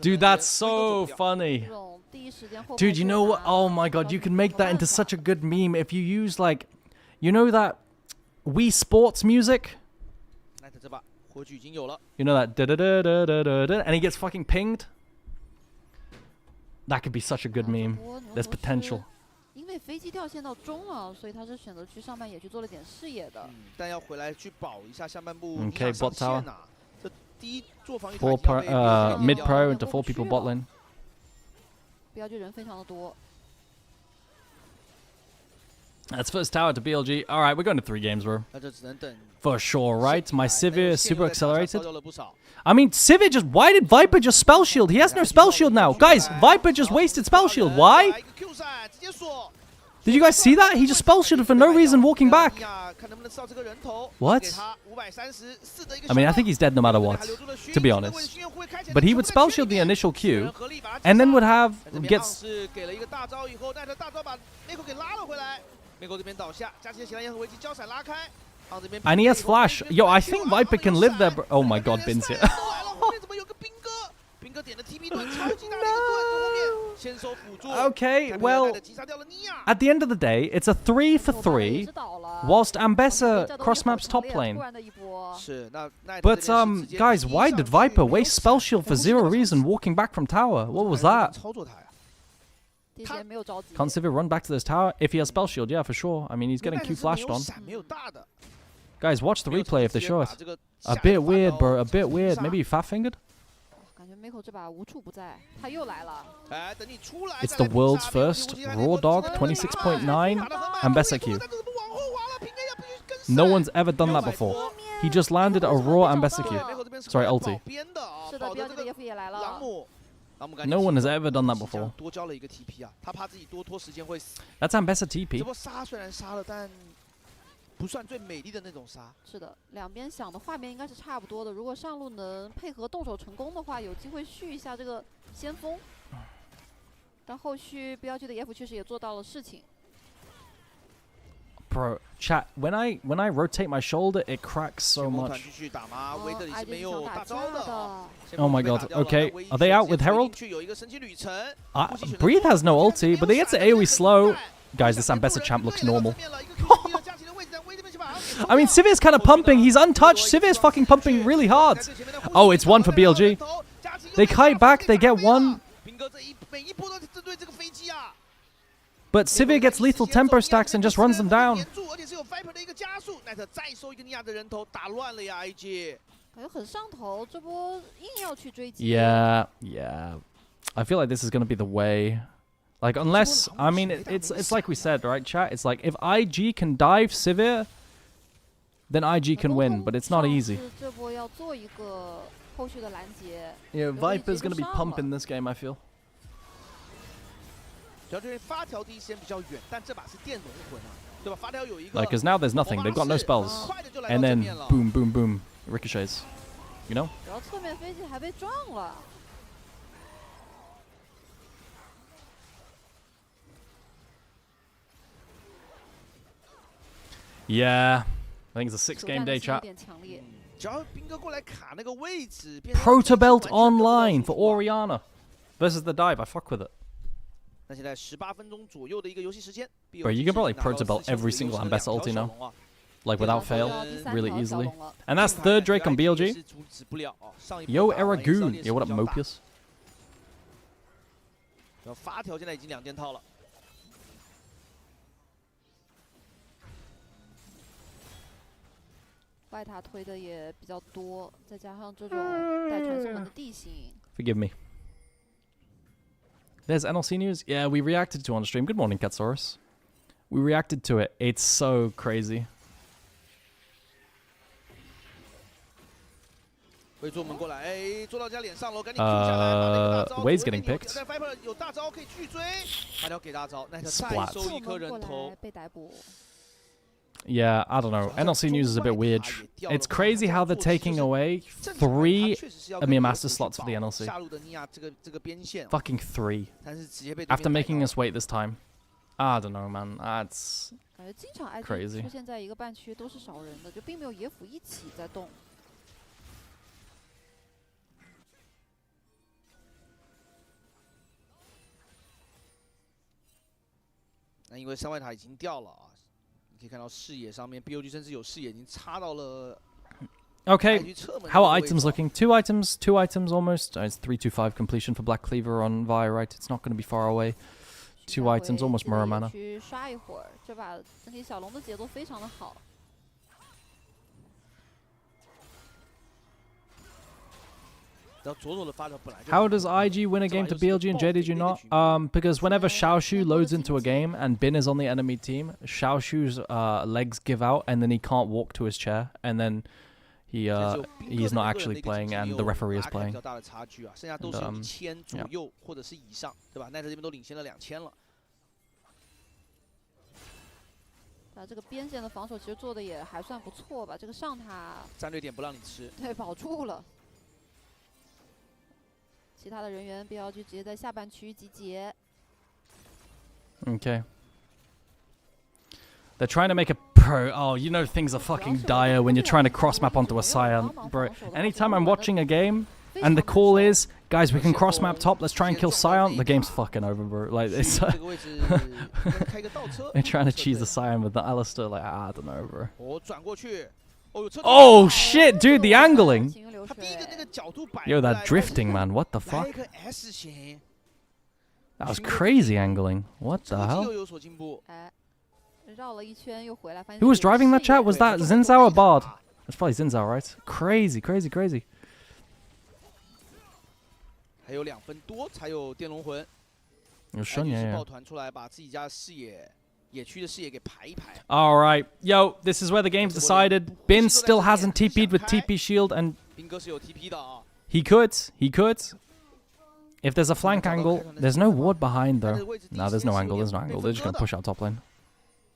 Dude, that's so funny. Dude, you know what? Oh my god, you can make that into such a good meme if you use like, you know that Wii Sports music? You know that da-da-da-da-da-da, and he gets fucking pinged? That could be such a good meme. There's potential. 因为飞机掉线到中了，所以他是选择去上半野去做了点视野的。但要回来去保一下下半部。Okay, bot tower. 这第一做防御。Mid pro into 4 people bot lane. BLG 人非常的多。 That's first tower to BLG. All right, we're going to 3 games, bro. For sure, right? My Sivir is super accelerated. I mean, Sivir just... Why did Viper just spell shield? He has no spell shield now. Guys, Viper just wasted spell shield. Why? Did you guys see that? He just spell shielded for no reason walking back. What? I mean, I think he's dead no matter what, to be honest. But he would spell shield the initial Q, and then would have... gets... And he has flash. Yo, I think Viper can live there. Oh my god, Bin's here. Okay, well, at the end of the day, it's a 3 for 3, whilst Ambessa cross-maps top lane. But, guys, why did Viper waste spell shield for 0 reason walking back from tower? What was that? Can't Sivir run back to this tower? If he has spell shield, yeah, for sure. I mean, he's getting Q flashed on. Guys, watch the replay if they show it. A bit weird, bro. A bit weird. Maybe he fat-fingered? It's the world's first Raw Dog 26.9 Ambessa Q. No one's ever done that before. He just landed a Raw Ambessa Q. Sorry, ulti. No one has ever done that before. That's Ambessa TP. 不算最美丽的那种杀。是的，两边想的画面应该是差不多的。如果上路能配合动手成功的话，有机会续一下这个先锋。但后续BLG的 F 确实也做到了事情。Bro, chat. When I rotate my shoulder, it cracks so much. Oh my god. Okay, are they out with Herald? Breathe has no ulti, but they get to AoE slow. Guys, this Ambessa champ looks normal. I mean, Sivir's kind of pumping. He's untouched. Sivir's fucking pumping really hard. Oh, it's 1 for BLG. They kite back. They get 1. But Sivir gets lethal tempo stacks and just runs them down. Yeah. I feel like this is going to be the way. Like, unless, I mean, it's like we said, right, chat? It's like, if IG can dive Sivir, then IG can win, but it's not easy. Yeah, Viper's going to be pumping this game, I feel. Like, because now there's nothing. They've got no spells. And then, boom, boom, boom. Ricochets. You know? Yeah. I think it's a 6-game day, chat. Protobelt Online for Orianna versus the dive. I fuck with it. Bro, you can probably Protobelt every single Ambessa ulti now. Like, without fail. Really easily. And that's third Drake on BLG. Yo, Eragoon. Yo, what up, Mopius? Forgive me. There's NLC news? Yeah, we reacted to on stream. Good morning, Katsaurus. We reacted to it. It's so crazy. Wade's getting picked. Splat. Yeah, I don't know. NLC news is a bit weird. It's crazy how they're taking away 3 EMEA Master slots for the NLC. Fucking 3. After making us wait this time. I don't know, man. That's crazy. 出现在一个半区都是少人的，就并没有野辅一起在动。那因为山外塔已经掉了啊，你可以看到视野上面 BLG 甚至有视野已经插到了。Okay, how are items looking? 2 items almost. It's 325 completion for Black Cleaver on Vi, right? It's not going to be far away. 2 items, almost Mirror Mana. 去刷一会儿，这把整体小龙的节奏非常的好。 How does IG win a game to BLG and JDG not? Because whenever Xiaoshu loads into a game and Bin is on the enemy team, Xiaoshu's legs give out and then he can't walk to his chair, and then he's not actually playing and the referee is playing. And, 这个边线的防守其实做的也还算不错吧，这个上塔战略点不让你吃，对，保住了。 其他的人员 BLG 直接在下半区集结。Okay. They're trying to make a pro. Oh, you know things are fucking dire when you're trying to cross map onto a Scion, bro. Anytime I'm watching a game and the call is, guys, we can cross map top. Let's try and kill Scion. The game's fucking over, bro. Like it's. They're trying to cheese the Scion with the Alistair. Like I don't know, bro. Oh shit, dude, the angling. Yo, that drifting, man. What the fuck? That was crazy angling. What the hell? Who was driving that chat? Was that Zinzao or Bard? That's probably Zinzao, right? Crazy, crazy, crazy. 还有2分多才有电龙魂。有瞬间。抱团出来把自己家的视野。 All right, yo, this is where the game's decided. Bin still hasn't TP'd with TP shield, and he could. If there's a flank angle, there's no ward behind though. No, there's no angle. There's no angle. They're just gonna push out top lane.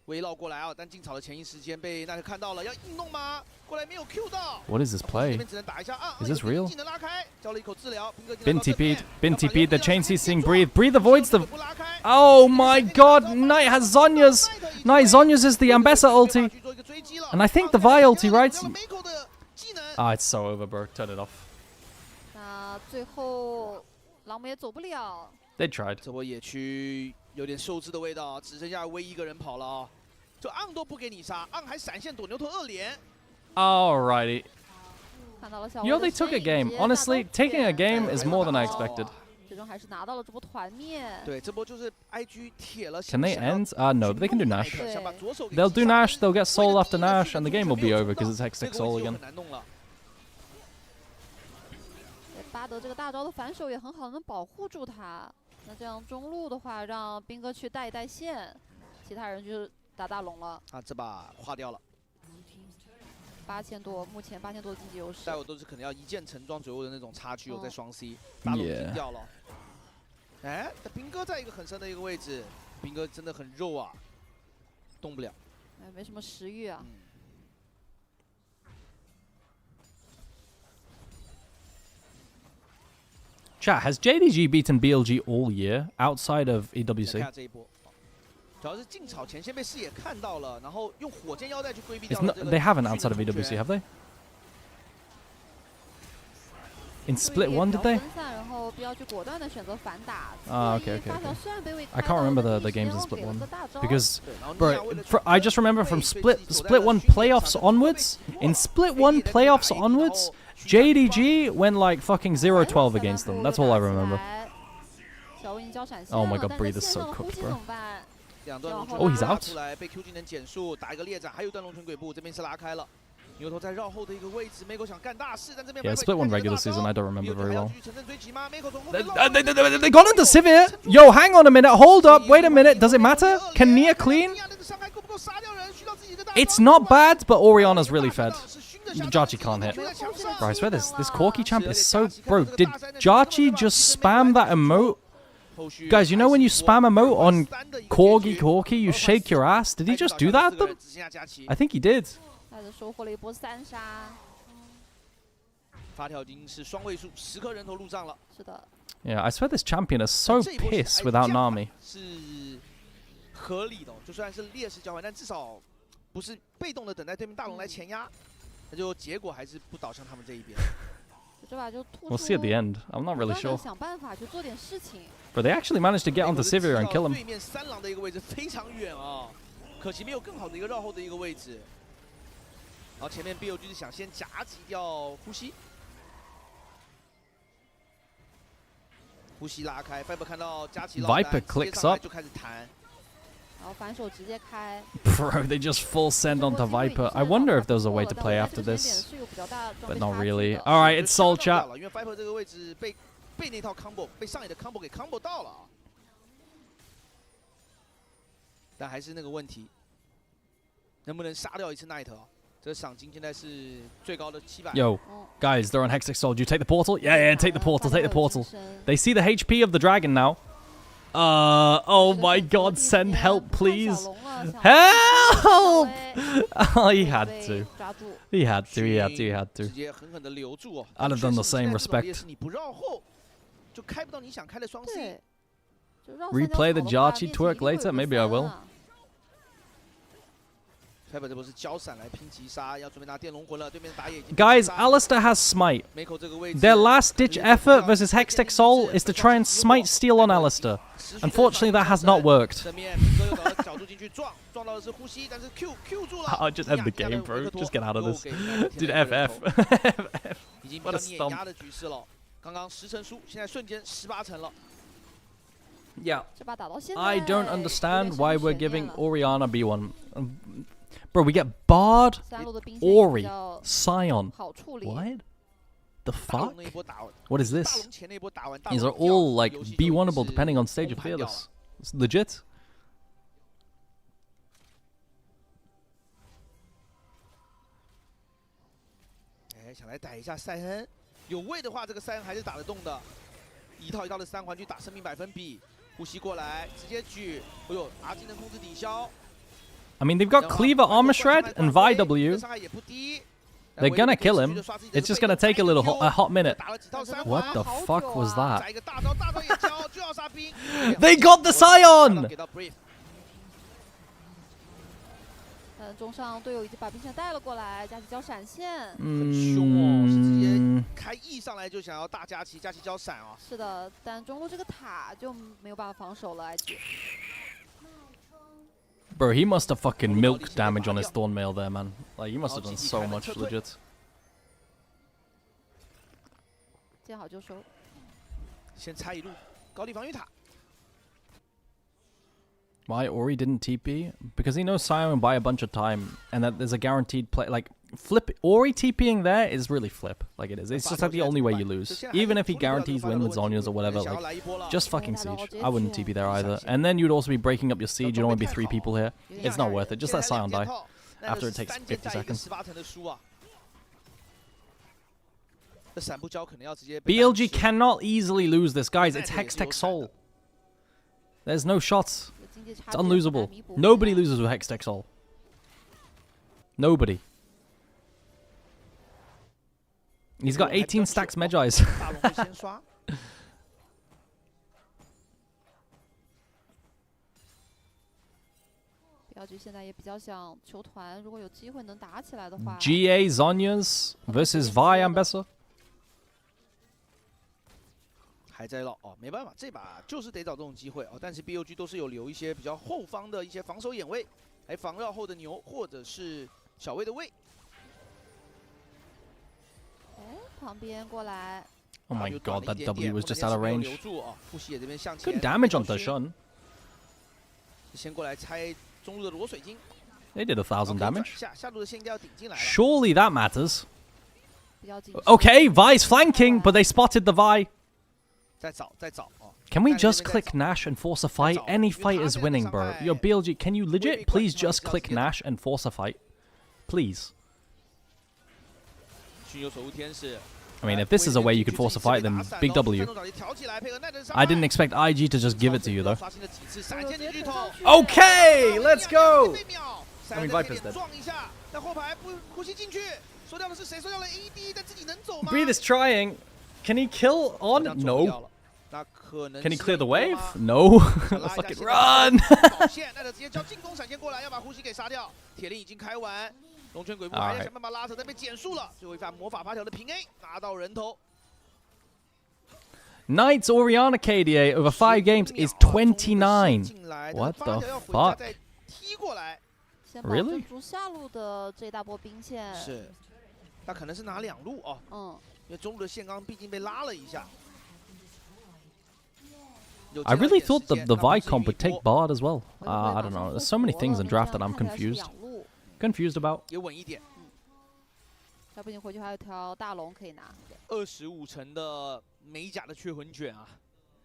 围绕过来啊，但进草的前一时间被奈克看到了，要硬弄吗？过来没有 Q 到。What is this play? 这边只能打一下啊。 Is this real? 技能拉开，交了一口治疗。Bin TP'd. Bin TP'd. The chain ceasing. Breathe. Breathe avoids the. Oh my God! Knight has Zonya's. Knight Zonya's is the Ambessa ulti, and I think the Vi ulti, right? Ah, it's so over, bro. Turn it off. 那最后狼们也走不了。 They tried. 这波野区有点受制的味道，只剩下唯一一个人跑了啊。 就昂都不给你杀，昂还闪现躲牛头2连。 Alrighty. You only took a game. Honestly, taking a game is more than I expected. 最终还是拿到了这波团灭。对，这波就是 IG 铁了。Can they end? No, but they can do Nash. They'll do Nash. They'll get Soul after Nash, and the game will be over because it's Hextech Soul again. 巴德这个大招的反手也很好，能保护住他。那这样中路的话，让兵哥去带一带线，其他人就是。 打大龙了啊！这把花掉了，8000多，目前8000多的经济优势。待会都是可能要一键成装左右的那种差距，在双 C， 大龙停掉了。哎，兵哥在一个很深的一个位置，兵哥真的很肉啊，动不了。哎，没什么食欲啊。Chat, has JDG beaten BLG all year outside of EWC? 主要是进草前先被视野看到了，然后用火箭腰带去规避掉了。They haven't outside of EWC, have they? In split 1, did they? Okay. I can't remember the games in split 1 because, bro, I just remember from split 1 playoffs onwards. In split 1 playoffs onwards, JDG went like fucking 0-12 against them. That's all I remember. Oh my God, Breathe is so cooked, bro. Oh, he's out. Yeah, split 1 regular season, I don't remember very well. They got into Sivir. Yo, hang on a minute. Hold up. Wait a minute. Does it matter? Can Nia clean? It's not bad, but Oriana's really fed. Jarchi can't hit. Bro, I swear this Corki champ is so... Bro, did Jarchi just spam that emote Guys, you know when you spam emote on Corgi, you shake your ass? Did he just do that at them? I think he did. 他的收获了一波3杀。发条已经是双位数，10颗人头路上了。是的。Yeah, I swear this champion is so pissed without Nami. 是合理的，就算是劣势交换，但至少不是被动的等待对面大龙来前压，那就结果还是不导向他们这一边。 We'll see at the end. I'm not really sure. 想办法去做点事情。But they actually managed to get onto Sivir and kill him. 对面3狼的一个位置非常远啊，可惜没有更好的一个绕后的一个位置。然后前面 BLG 是想先夹击掉呼吸，呼吸拉开 ，Viper 看到佳琪 Viper clicks up 就开始弹。 然后反手直接开。Bro, they just full send onto Viper. I wonder if there's a way to play after this, but not really. All right, it's Soul Chat. 因为 Viper 这个位置被那套 combo 被上野的 combo 给 combo 到了，但还是那个问题，能不能杀掉一次 Knight？ 这个赏金现在是最高的700。Yo, guys, they're on Hextech Soul. Do you take the portal? Yeah, take the portal. Take the portal. They see the HP of the dragon now. Oh my God! Send help, please. Help! Oh, he had to. He had to. He had to. He had to. I'd have done the same. Respect. Replay the Jarchi twerk later. Maybe I will. Guys, Alistar has Smite. Their last-ditch effort versus Hextech Soul is to try and Smite steal on Alistar. Unfortunately, that has not worked. I'll just end the game, bro. Just get out of this. Dude, FF. What a stomp. Yeah. I don't understand why we're giving Orianna B1. Bro, we get Bard, Ori, Scion. What? The fuck? What is this? These are all like B1able depending on stage of Fearless. It's legit. I mean, they've got Cleaver, Armor Shred, and VW. They're gonna kill him. It's just gonna take a hot minute. What the fuck was that? They got the Scion! 中上队友已经把兵线带了过来，佳琪交闪现。很凶哦，是直接开 E 上来就想要大佳琪交闪啊。是的，但中路这个塔就没有办法防守了，IG。 Bro, he must have fucking milked damage on his Thornmail there, man. Like, he must have done so much, legit. 见好就收。先拆一路，高地防御塔。 Why Ori didn't TP? Because he knows Sion will buy a bunch of time, and that there's a guaranteed play. Like, flip Ori TPing there is really flip. Like it is. It's just like the only way you lose. Even if he guarantees win with Zhonya's or whatever, like, just fucking siege. I wouldn't TP there either. And then you'd also be breaking up your siege. You don't want to be 3 people here. It's not worth it. Just let Sion die after it takes 50 seconds. BLG cannot easily lose this, guys. It's Hextech Soul. There's no shots. It's unlosable. Nobody loses with Hextech Soul. Nobody. He's got 18 stacks Medjais. GA Zhonya's versus Vi Ambessa. 还在绕哦，没办法，这把就是得找这种机会哦。但是 BLG 都是有留一些比较后方的一些防守眼位，来防绕后的牛或者是小魏的位。哎，旁边过来。Oh my god, that W was just out of range. 留住哦，护膝也这边向前。 Good damage on Dashun. 先过来拆中路的裸水晶。 They did 1000 damage. 下路的线应该要顶进来了。 Surely that matters. Okay, Vi's flanking, but they spotted the Vi. Can we just click Nash and force a fight? Any fight is winning, bro. Yo, BLG, can you legit please just click Nash and force a fight? Please. I mean, if this is a way you could force a fight, then big W. I didn't expect IG to just give it to you, though. Okay, let's go! I mean, Viper's dead. Breathe is trying. Can he kill on? No. Can he clear the wave? No. Fucking run! Alright. Knight's Orianna KDA over 5 games is 29. What the fuck? Really? 是，那可能是拿2路哦。因为中路的线刚毕竟被拉了一下。I really thought that the Vicomp would take Bard as well. I don't know. There's so many things in draft that I'm confused about. 也稳一点。要不你回去还有条大龙可以拿。25层的美甲的雀魂卷啊。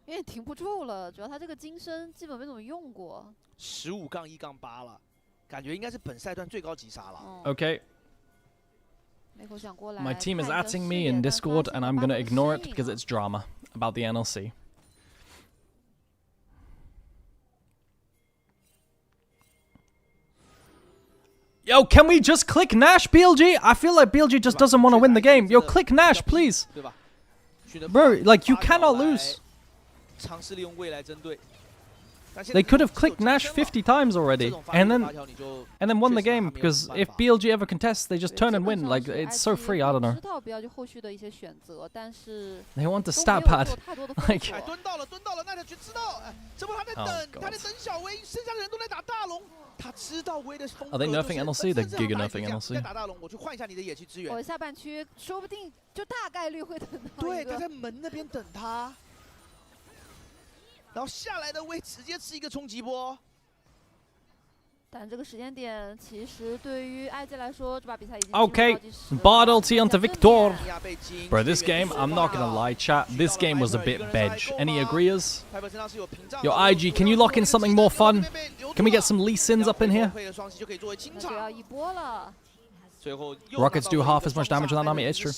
因为停不住了，主要他这个金身基本没怎么用过。15-1-8了，感觉应该是本赛段最高级杀了。Okay. My team is atting me in Discord, and I'm gonna ignore it because it's drama about the NLC. Yo, can we just click Nash, BLG? I feel like BLG just doesn't want to win the game. Yo, click Nash, please. Bro, like, you cannot lose. They could have clicked Nash 50 times already, and then won the game, because if BLG ever contests, they just turn and win. Like, it's so free, I don't know. They want the stat pad. Like, oh, God. Are they nerfing NLC? They're giga nerfing NLC. 我下半区说不定就大概率会等到一个。对，他在门那边等他。 然后下来的位直接吃一个冲击波，但这个时间点其实对于埃及来说，这把比赛已经 Okay, Bard ulti onto Victor. Bro, this game, I'm not gonna lie, chat. This game was a bit bedge. Any agreeers? Yo, IG, can you lock in something more fun? Can we get some Lee Sins up in here? Rockets do half as much damage on that Nami. It's true.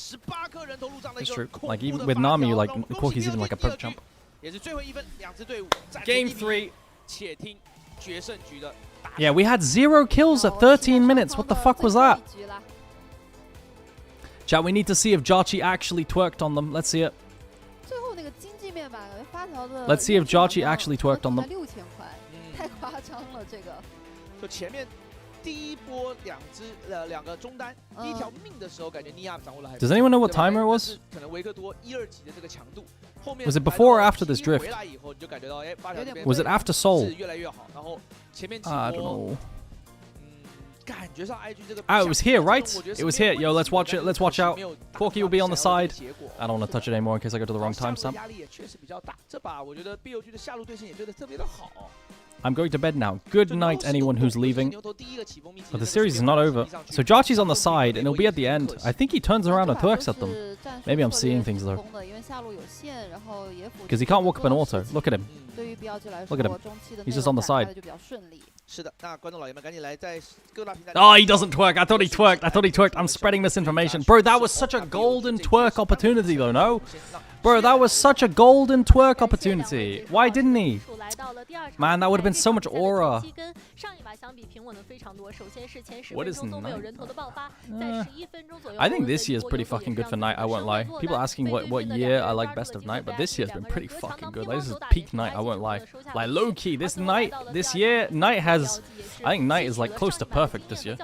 It's true. Like even with Nami, like Corki's even like a poke jump. Game 3. Yeah, we had 0 kills at 13 minutes. What the fuck was that? Chat, we need to see if Jarchi actually twerked on them. Let's see it. Let's see if Jarchi actually twerked on them. 太夸张了，这个。就前面第一波两个中单，第一条命的时候，感觉尼亚掌握了还。Does anyone know what timer it was? 可能维克多1、2级的这个强度。 Was it before or after this drift? Was it after Soul? I don't know. Ah, it was here, right? It was here. Yo, let's watch it. Let's watch out. Corki will be on the side. I don't want to touch it anymore in case I go to the wrong timestamp. I'm going to bed now. Good night, anyone who's leaving. But the series is not over. So Jarchi's on the side, and it'll be at the end. I think he turns around and twerks at them. Maybe I'm seeing things, though. Because he can't walk up an auto. Look at him. Look at him. He's just on the side. Oh, he doesn't twerk. I thought he twerked. I thought he twerked. I'm spreading misinformation. Bro, that was such a golden twerk opportunity, though, no? Bro, that was such a golden twerk opportunity. Why didn't he? Man, that would have been so much aura. What is Knight? I think this year's pretty fucking good for Knight, I won't lie. People asking what year I like best of Knight, but this year's been pretty fucking good. Like, this is peak Knight, I won't lie. Like, low-key, this Knight, this year, Knight has... I think Knight is, like, close to perfect this year.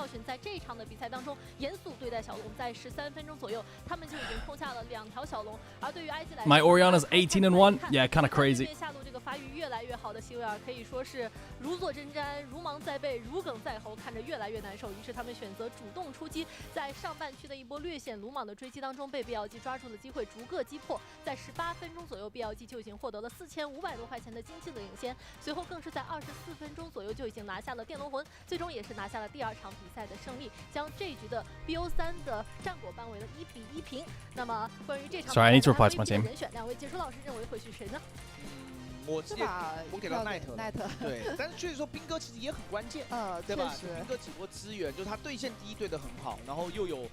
My Orianna's 18-1. Yeah, kind of crazy. 发育越来越好的希维尔可以说是如坐针毡，如芒在背，如鲠在喉，看着越来越难受。于是他们选择主动出击，在上半区的一波略显鲁莽的追击当中，被 BLG 抓住了机会，逐个击破。在18分钟左右 ，BLG 就已经获得了4500多块钱的经济的领先。随后更是在24分钟左右就已经拿下了电龙魂，最终也是拿下了第2场比赛的胜利，将这一局的 BO3 的战果扳为了1比1平。那么关于这场 Sorry, I need to reply to my team. 人选，两位解说老师认为会是谁呢？ 我给到奈特，对，但是确实说兵哥其实也很关键，对吧？兵哥几波资源，就是他对线第一对的很好，然后又有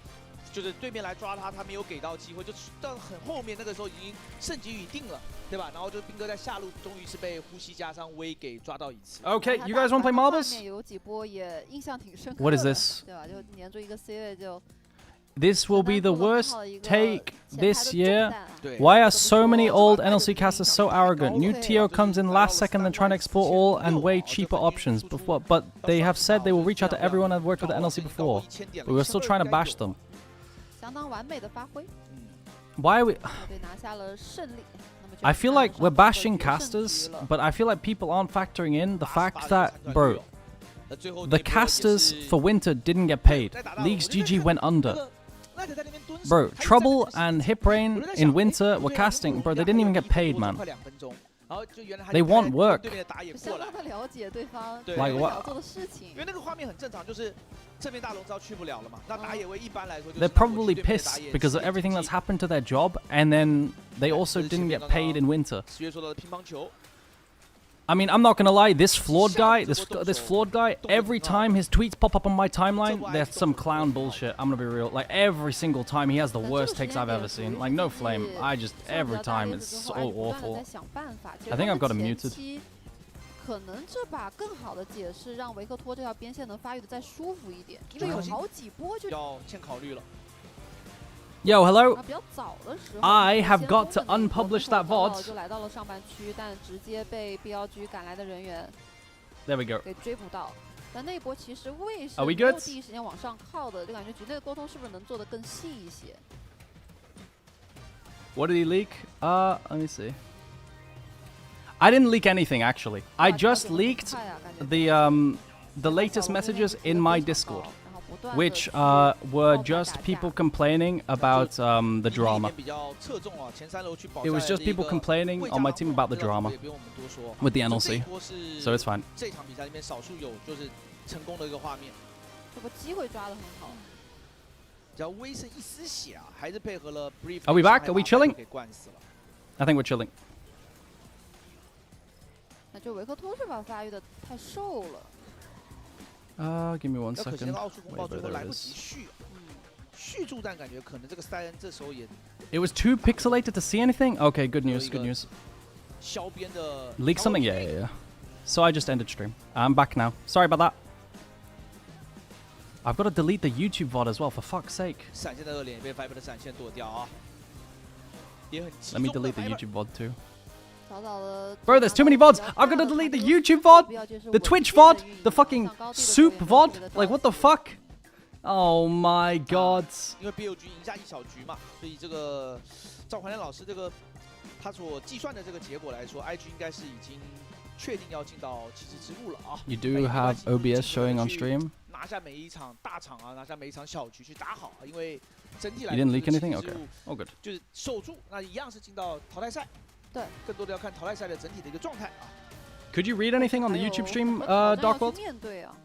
就是对面来抓他，他没有给到机会，就到很后面那个时候已经胜局已定了，对吧？然后就兵哥在下路，终于是被呼吸加上威给抓到一次。Okay, you guys want to play marbles? 有几波也印象挺深刻的。 What is this? 对吧？就黏住一个 C 位就。 This will be the worst take this year. Why are so many old NLC casters so arrogant? New TO comes in last second and trying to export all and way cheaper options. But they have said they will reach out to everyone that worked with the NLC before. But we're still trying to bash them. 相当完美的发挥。 Why are we... 对，拿下了胜利。 I feel like we're bashing casters, but I feel like people aren't factoring in the fact that, bro, the casters for winter didn't get paid. League's GG went under. Bro, Trouble and Hiprain in winter were casting. Bro, they didn't even get paid, man. They want work. Like what? They're probably pissed because of everything that's happened to their job, and then they also didn't get paid in winter. I mean, I'm not gonna lie, this flawed guy, every time his tweets pop up on my timeline, there's some clown bullshit. I'm gonna be real. Like, every single time he has the worst takes I've ever seen. Like, no flame. Every time it's so awful. I think I've got him muted. 可能这把更好的解释让维克托这条边线能发育的再舒服一点，因为有好几波就要先考虑了。 Yo, hello. I have got to unpublish that VOD. 就来到了上半区，但直接被 BLG 赶来的人员 There we go. 给追捕到。但那一波其实为什 Are 么 we 没有 good? 第一时间往上靠的？就感觉局内的沟通是不是能做得更细一些 What did he leak? Let me see. I didn't leak anything actually. I just leaked the latest messages in my Discord, which were just people complaining about the drama. It was just people complaining on my team about the drama with the NLC, so it's fine. 这场比赛里面少数有就是成功的一个画面，这个机会抓得很好。只要威胜一丝血啊，还是配合了 brief。 Are we back? Are we chilling? 给灌死了。 I think we're chilling. 那就维克托这把发育的太瘦了。 Give me one 可惜 second. 奥数风暴 Wait, 最后 there 来 it 不 is. 及续，续助战感觉可能这个塞恩这时候也 It was too pixelated to see anything? Okay, good news, good news. 削边的 Leak something? Yeah. So I just ended stream. I'm back now. Sorry about that. I've got to delete the YouTube VOD as well, for fuck's sake. 闪现的恶脸被 Viper 的闪现躲掉啊，也很集 Let me 中的 delete the YouTube VOD too. 早早的 Bro, there's too many VODs. I've got to delete the YouTube VOD, the Twitch VOD, the fucking Soup VOD. Like, what the fuck? Oh my god. 因为 BLG 赢下一小局嘛，所以这个赵怀亮老师这个他所计算的这个结果来说 ，IG 应该是已经确定要进到七之之路了啊。 You do have OBS showing on stream? 拿下每一场大场啊，拿下每一场小局去打好，因为整体来 You 说 didn't leak anything? Okay. Oh, good. 就是守住，那一样是进到淘汰赛。对，更多的要看淘汰赛的整体的一个状态啊。Could you read anything on the YouTube stream, Dark World? 面对啊。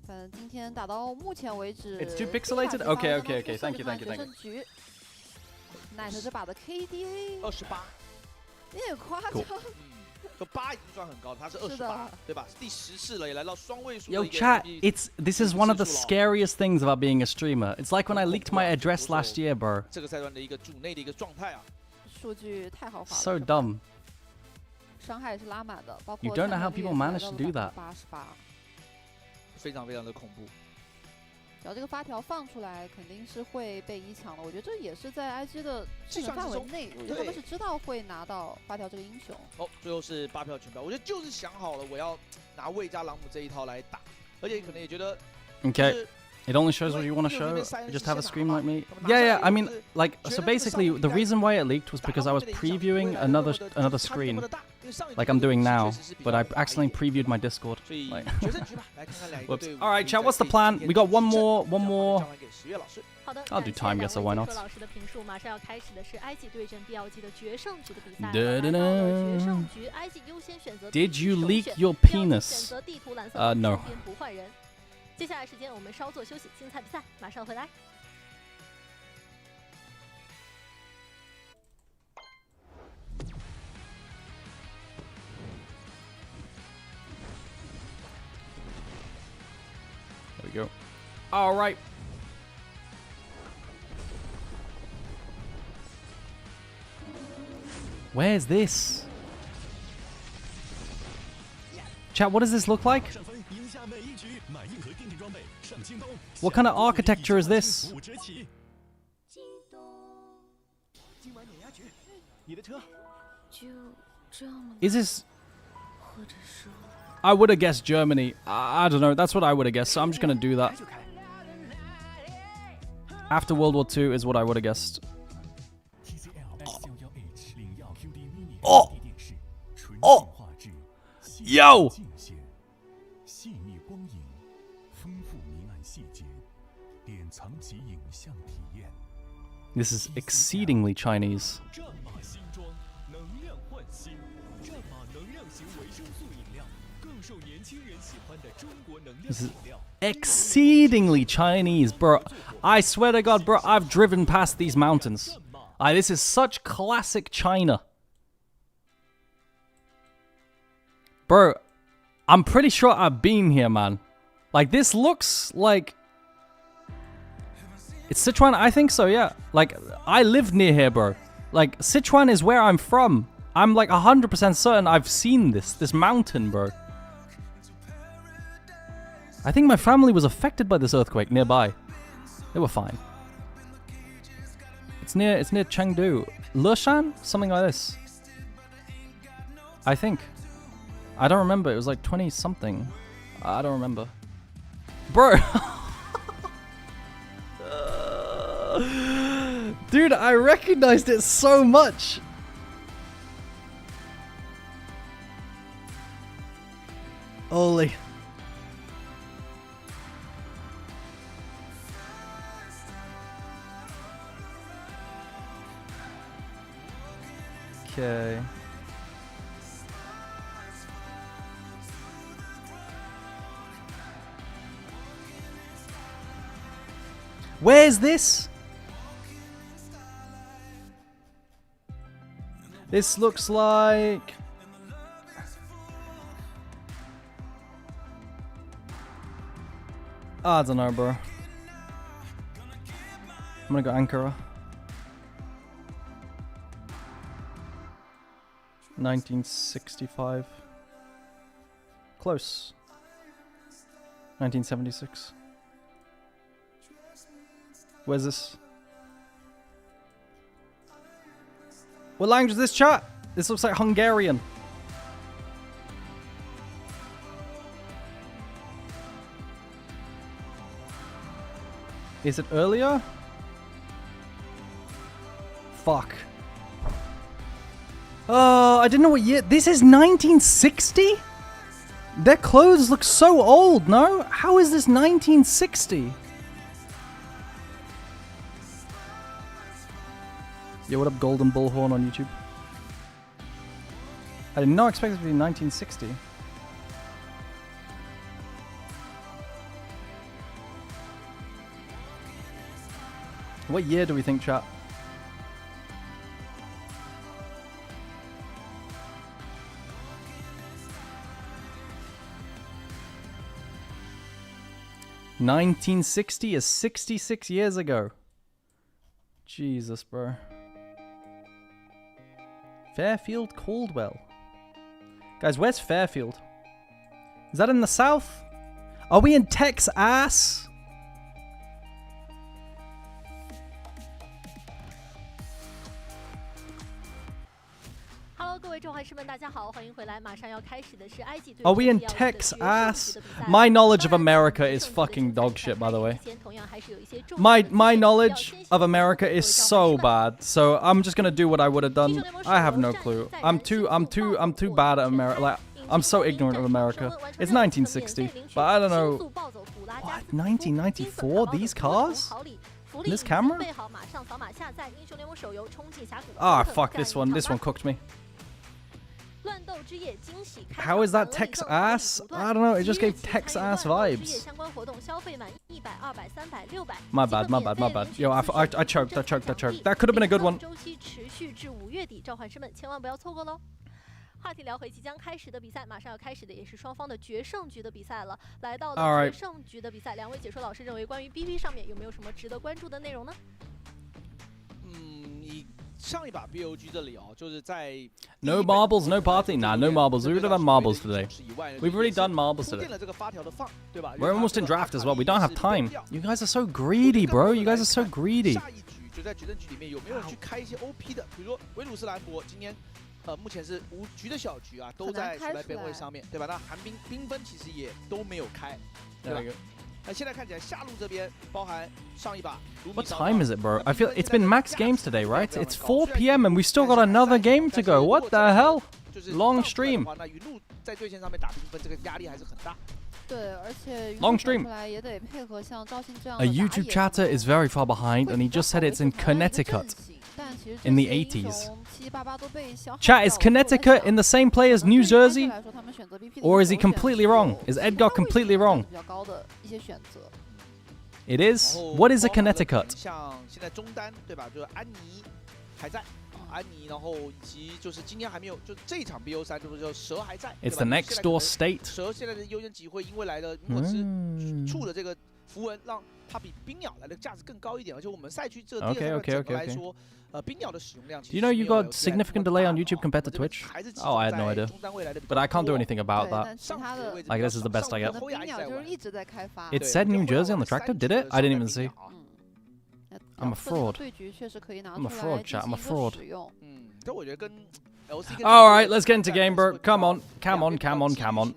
反正今天打到目前为止 It's too pixelated? Okay, okay, okay. Thank you, thank you, thank you. Night 这把的 KDA 28，有点夸张。就8已经算很高了，他是28，对吧？第10次了，也来到双位数。 Yo, chat, this is one of the scariest things about being a streamer. It's like when I leaked my address last year, bro. 这个赛段的一个主内的一个状态啊。数据太豪华了。 So dumb. 伤害也是拉满的，包括 You don't know how people manage to do that. 88，非常非常的恐怖。只要这个发条放出来，肯定是会被1抢的。我觉得这也是在 IG 的计算范围内，我觉得他们是知道会拿到发条这个英雄。哦，最后是8票全票，我觉得就是想好了，我要拿魏加朗姆这一套来打，而且可能也觉得。Okay. It only shows what you want to show. You just have a screen like me. Yeah, I mean, like, so basically, the reason why it leaked was because I was previewing another screen, like I'm doing now, but I accidentally previewed my Discord. Like, whoops. All right, chat. What's the plan? We got one more. I'll do time guesser. Why not? Did you leak your penis? No. 接下来时间我们稍作休息，精彩比赛马上回来。There we go. All right. Where's this? Chat, what does this look like? What kind of architecture is this? Is this... I would have guessed Germany. I don't know. That's what I would have guessed, so I'm just going to do that. After World War II is what I would have guessed. Oh! Oh! Yo! This is exceedingly Chinese. This is exceedingly Chinese, bro. I swear to God, bro, I've driven past these mountains. This is such classic China. Bro, I'm pretty sure I've been here, man. Like, this looks like... It's Sichuan? I think so, yeah. Like, I live near here, bro. Like, Sichuan is where I'm from. I'm like 100% certain I've seen this mountain, bro. I think my family was affected by this earthquake nearby. They were fine. It's near Chengdu. Leshan? Something like this. I think. I don't remember. It was like 20 something. I don't remember. Bro. Dude, I recognized it so much. Holy. Okay. Where's this? This looks like... I don't know, bro. I'm gonna go Ankara. 1965. Close. 1976. Where's this? What language is this, chat? This looks like Hungarian. Is it earlier? Fuck. Oh, I didn't know what year. This is 1960? Their clothes look so old, no? How is this 1960? Yo, what up, Golden Bullhorn on YouTube? I did not expect it to be 1960. What year do we think, chat? $1960 is 66 years ago. Jesus, bro. Fairfield Caldwell. Guys, where's Fairfield? Is that in the south? Are we in Texas? Are we in Texas? My knowledge of America is fucking dog shit, by the way. My knowledge of America is so bad. So I'm just gonna do what I would have done. I have no clue. I'm too bad at America. Like, I'm so ignorant of America. It's 1960, but I don't know. What? 1994? These cars? This camera? Ah, fuck this one. This one cooked me. How is that Texas? I don't know, it just gave Texas vibes. My bad. Yo, I choked. That could have been a good one. 话题聊回即将开始的比赛，马上要开始的也是双方的决胜局的比赛了。来到了决胜局的比赛，两位解说老师认为关于 BP 上面有没有什么值得关注的内容呢？上一把 BLG 这里哦，就是在 No marbles, no party. Nah, no marbles. We would have done marbles today. We've already done marbles today. We're almost in draft as well. We don't have time. You guys are so greedy, bro. You guys are so greedy. 下一局就在决胜局里面有没有人去开一些 OP 的？比如说维鲁斯兰博今天目前是5局的小局啊，都在出来边位上面，对吧？那寒冰缤纷其实也都没有开，对吧？那现在看起来下路这边包含上一把。What time is it, bro? I feel it's been max games today, right? It's 4 p.m. and we still got another game to go. What the hell? Long stream. 那云路在对线上面打缤纷，这个压力还是很大。对，而且 Long stream. 出来也得配合像赵鑫这样 A YouTube chatter is very far behind, and he just said it's in Connecticut. In the 80s. Chat, is Connecticut in the same play as New Jersey? Or is he completely wrong? Is Edgar completely wrong? It is? What is a Connecticut? 像现在中单对吧？就是安妮还在。安妮，然后以及就是今天还没有，就这一场 BO3 就是说蛇还在。It's the next door state. 蛇现在的优先级会因为来了莫兹处的这个符文，让它比冰鸟来的价值更高一点，而且我们赛区这第二赛段来说，冰鸟的使用量。Do you know you got significant delay on YouTube compared to Twitch? Oh, I had no idea. But I can't do anything about that. Like this is the best I get. It said New Jersey on the tractor, did it? I didn't even see. I'm a fraud. I'm a fraud, chat. I'm a fraud. Alright, let's get into game, bro. Come on. Come on, come on, come on.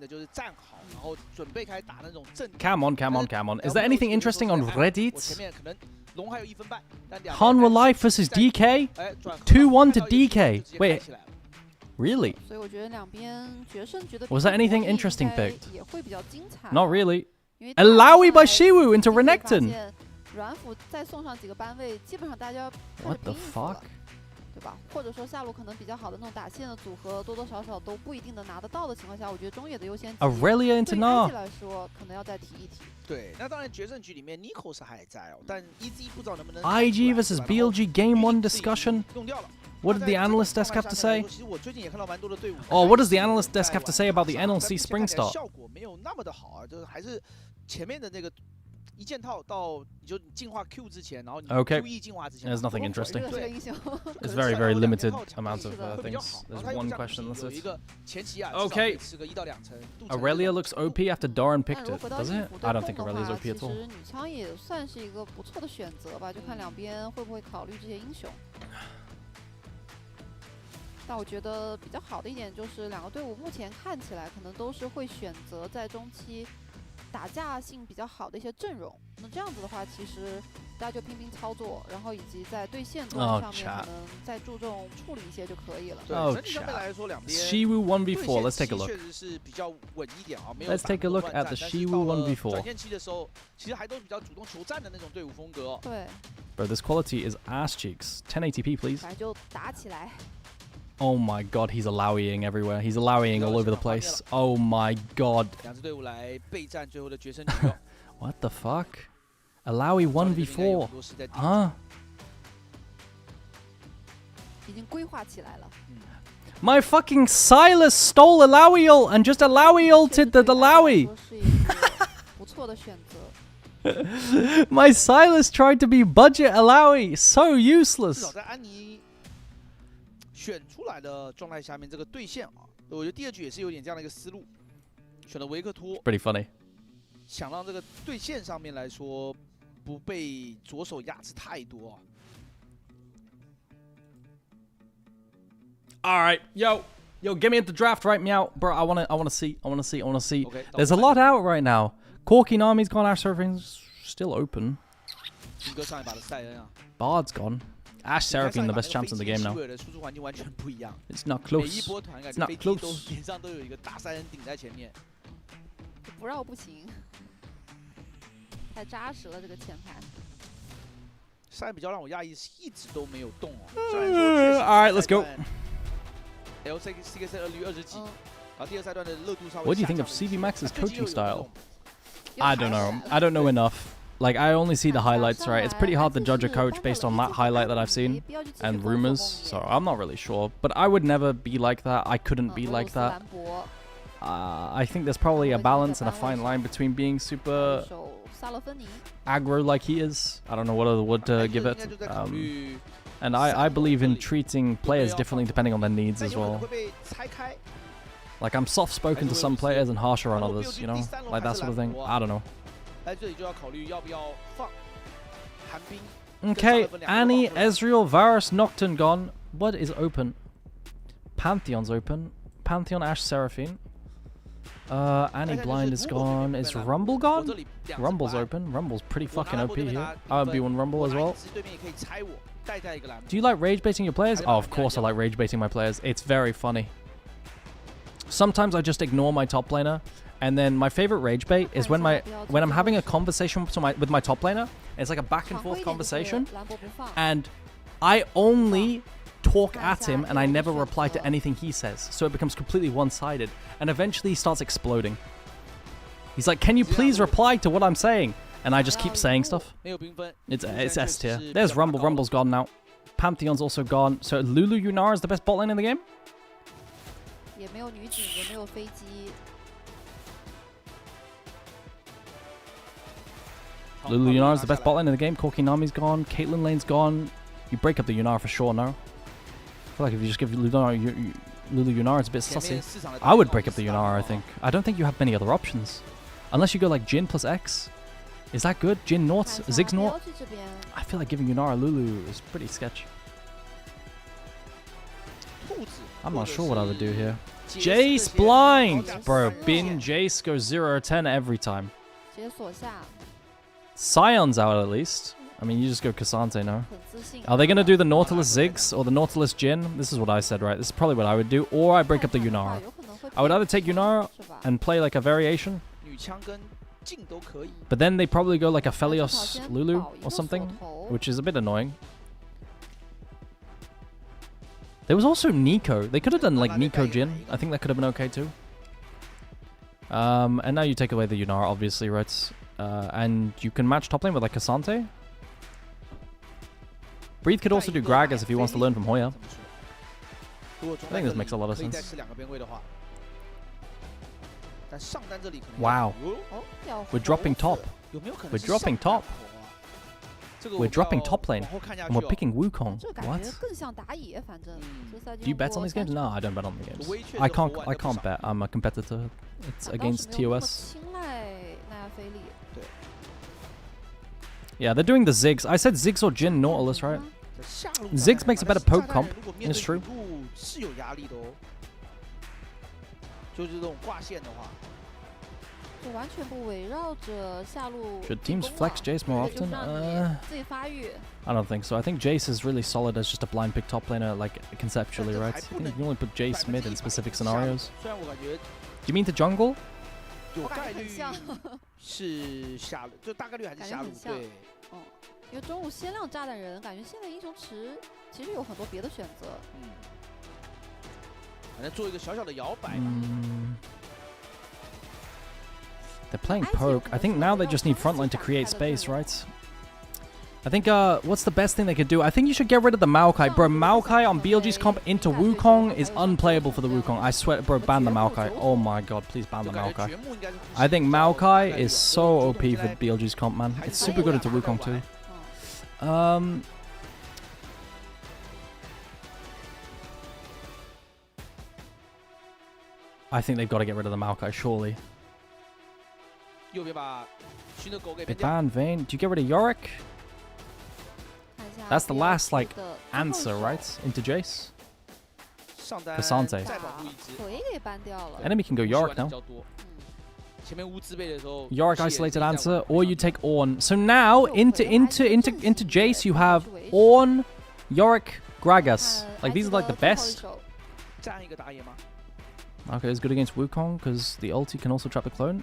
Come on, come on, come on. Is there anything interesting on Reddit? Hanwha Life versus DK? 2-1 to DK. Wait. Really? Was there anything interesting picked? Not really. Alawi by Shiwu into Renekton. What the fuck? 对吧？或者说下路可能比较好的那种打线的组合，多多少少都不一定能拿得到的情况下，我觉得中野的优先级 Aurelia into Na 来说，可能要再提一提。对，那当然决胜局里面 Nico 是还在哦，但 EZ 不知道能不能。IG versus BLG Game 1 discussion. 用掉了。What did the analyst desk have to say? Oh, what does the analyst desk have to say about the NLC Spring Start? 效果没有那么的好啊，就是还是前面的那个。一件套到你就进化 Q 之前，然后你 QE 进化之前 There's nothing interesting. It's very, very limited amount of things. There's one question. That's it. Okay. Aurelia looks OP after Doran picked it, does it? I don't think Aurelia's OP at all. 女枪也算是一个不错的选择吧，就看两边会不会考虑这些英雄。但我觉得比较好的一点就是两个队伍目前看起来可能都是会选择在中期。打架性比较好的一些阵容，那这样子的话，其实大家就拼拼操作，然后以及在对线端上面可能再注重处理一些就可以了。对，整体上面来说，两边 Shiwu 1v4 ，Let's take a look. 确实是比较稳一点啊，没有。 Let's take a look at the Shiwu 1v4. 转线期的时候，其实还都比较主动求战的那种队伍风格哦。对。Bro, this quality is ass cheeks. 1080p, please. 来就打起来。 Oh my god, he's Alawiing everywhere. He's Alawiing all over the place. Oh my god. What the fuck? Alawi 1v4. Huh? My fucking Silas stole Alawi ult and just Alawi ulted the Alawi. My Silas tried to be budget Alawi. So useless. 选出来的状态下面，这个对线啊，我觉得第二局也是有点这样的一个思路，选了维克托 ，pretty funny， 想让这个对线上面来说不被左手压制太多。All right, yo, get me at the draft right meow, bro. I wanna see. Okay, there's a lot out right now. Corky Nami's gone. Ash Seraphim's still open. Bard's gone. Ash Seraphim, the best champs in the game now. It's not close. It's not close. 不绕不行，太扎实了这个前排。赛比较让我讶异是一直都没有动哦。All right, let's go. LCK 赛2局几，然后第二赛段的热度稍微。 What do you think of CV Max's coaching style? I don't know. I don't know enough. Like, I only see the highlights, right? It's pretty hard to judge a coach based on that highlight that I've seen and rumors, so I'm not really sure. But I would never be like that. I couldn't be like that. I think there's probably a balance and a fine line between being super aggro like he is. I don't know what other word to give it. And I believe in treating players differently depending on their needs as well. Like, I'm soft-spoken to some players and harsher on others, you know? Like that sort of thing. I don't know. Okay, Annie, Ezreal, Varus, Nocturne gone. What is open? Pantheon's open. Pantheon, Ashe, Seraphine. Annie Blind is gone. Is Rumble gone? Rumble's open. Rumble's pretty fucking OP here. I would be on Rumble as well. Do you like rage baiting your players? Oh, of course I like rage baiting my players. It's very funny. Sometimes I just ignore my top laner, and then my favorite rage bait is when I'm having a conversation with my top laner. It's like a back and forth conversation, and I only talk at him and I never reply to anything he says, so it becomes completely one-sided, and eventually he starts exploding. He's like, can you please reply to what I'm saying? And I just keep saying stuff. It's S tier. There's Rumble. Rumble's gone now. Pantheon's also gone. So Lulu Yunara is the best bot lane in the game? Lulu Yunara is the best bot lane in the game. Corki Nami's gone. Caitlyn lane's gone. You break up the Yunara for sure now. I feel like if you just give Lulu Yunara, it's a bit sussy. I would break up the Yunara, I think. I don't think you have many other options. Unless you go like Jhin plus X. Is that good? Jhin Naught? Ziggs Naught? I feel like giving Yunara Lulu is pretty sketch. I'm not sure what I would do here. Jace blind! Bro, bin Jace goes 0-10 every time. Scion's out at least. I mean, you just go Cassante now. Are they going to do the Nautilus Ziggs or the Nautilus Jhin? This is what I said, right? This is probably what I would do. Or I break up the Yunara. I would either take Yunara and play like a variation. But then they probably go like a Felios Lulu or something, which is a bit annoying. There was also Nico. They could have done like Nico Jhin. I think that could have been okay too. And now you take away the Yunara, obviously, right? And you can match top lane with like Cassante. Breathe could also do Gragas if he wants to learn from Hoya. I think this makes a lot of sense. Wow. We're dropping top. We're dropping top. We're dropping top lane. And we're picking Wukong. What? Do you bet on these games? No, I don't bet on the games. I can't bet. I'm a competitor. It's against TOS. Yeah, they're doing the Ziggs. I said Ziggs or Jhin Nautilus, right? Ziggs makes a better poke comp. It's true. Should teams flex Jace more often? I don't think so. I think Jace is really solid as just a blind pick top laner, like conceptually, right? I think you can only put Jace mid in specific scenarios. Do you mean to jungle? They're playing poke. I think now they just need frontline to create space, right? I think, what's the best thing they could do? I think you should get rid of the Maokai. Bro, Maokai on BLG's comp into Wukong is unplayable for the Wukong. I swear, bro, ban the Maokai. Oh my god, please ban the Maokai. I think Maokai is so OP for BLG's comp, man. It's super good into Wukong too. I think they've got to get rid of the Maokai, surely. They ban Vayne. Do you get rid of Yorick? That's the last, like, answer, right? Into Jace? Cassante. Enemy can go Yorick now. Yorick isolated answer, or you take Ornn. So now, into Jace, you have Ornn, Yorick, Gragas. Like, these are, like, the best. Okay, it's good against Wukong, because the ulti can also trap the clone.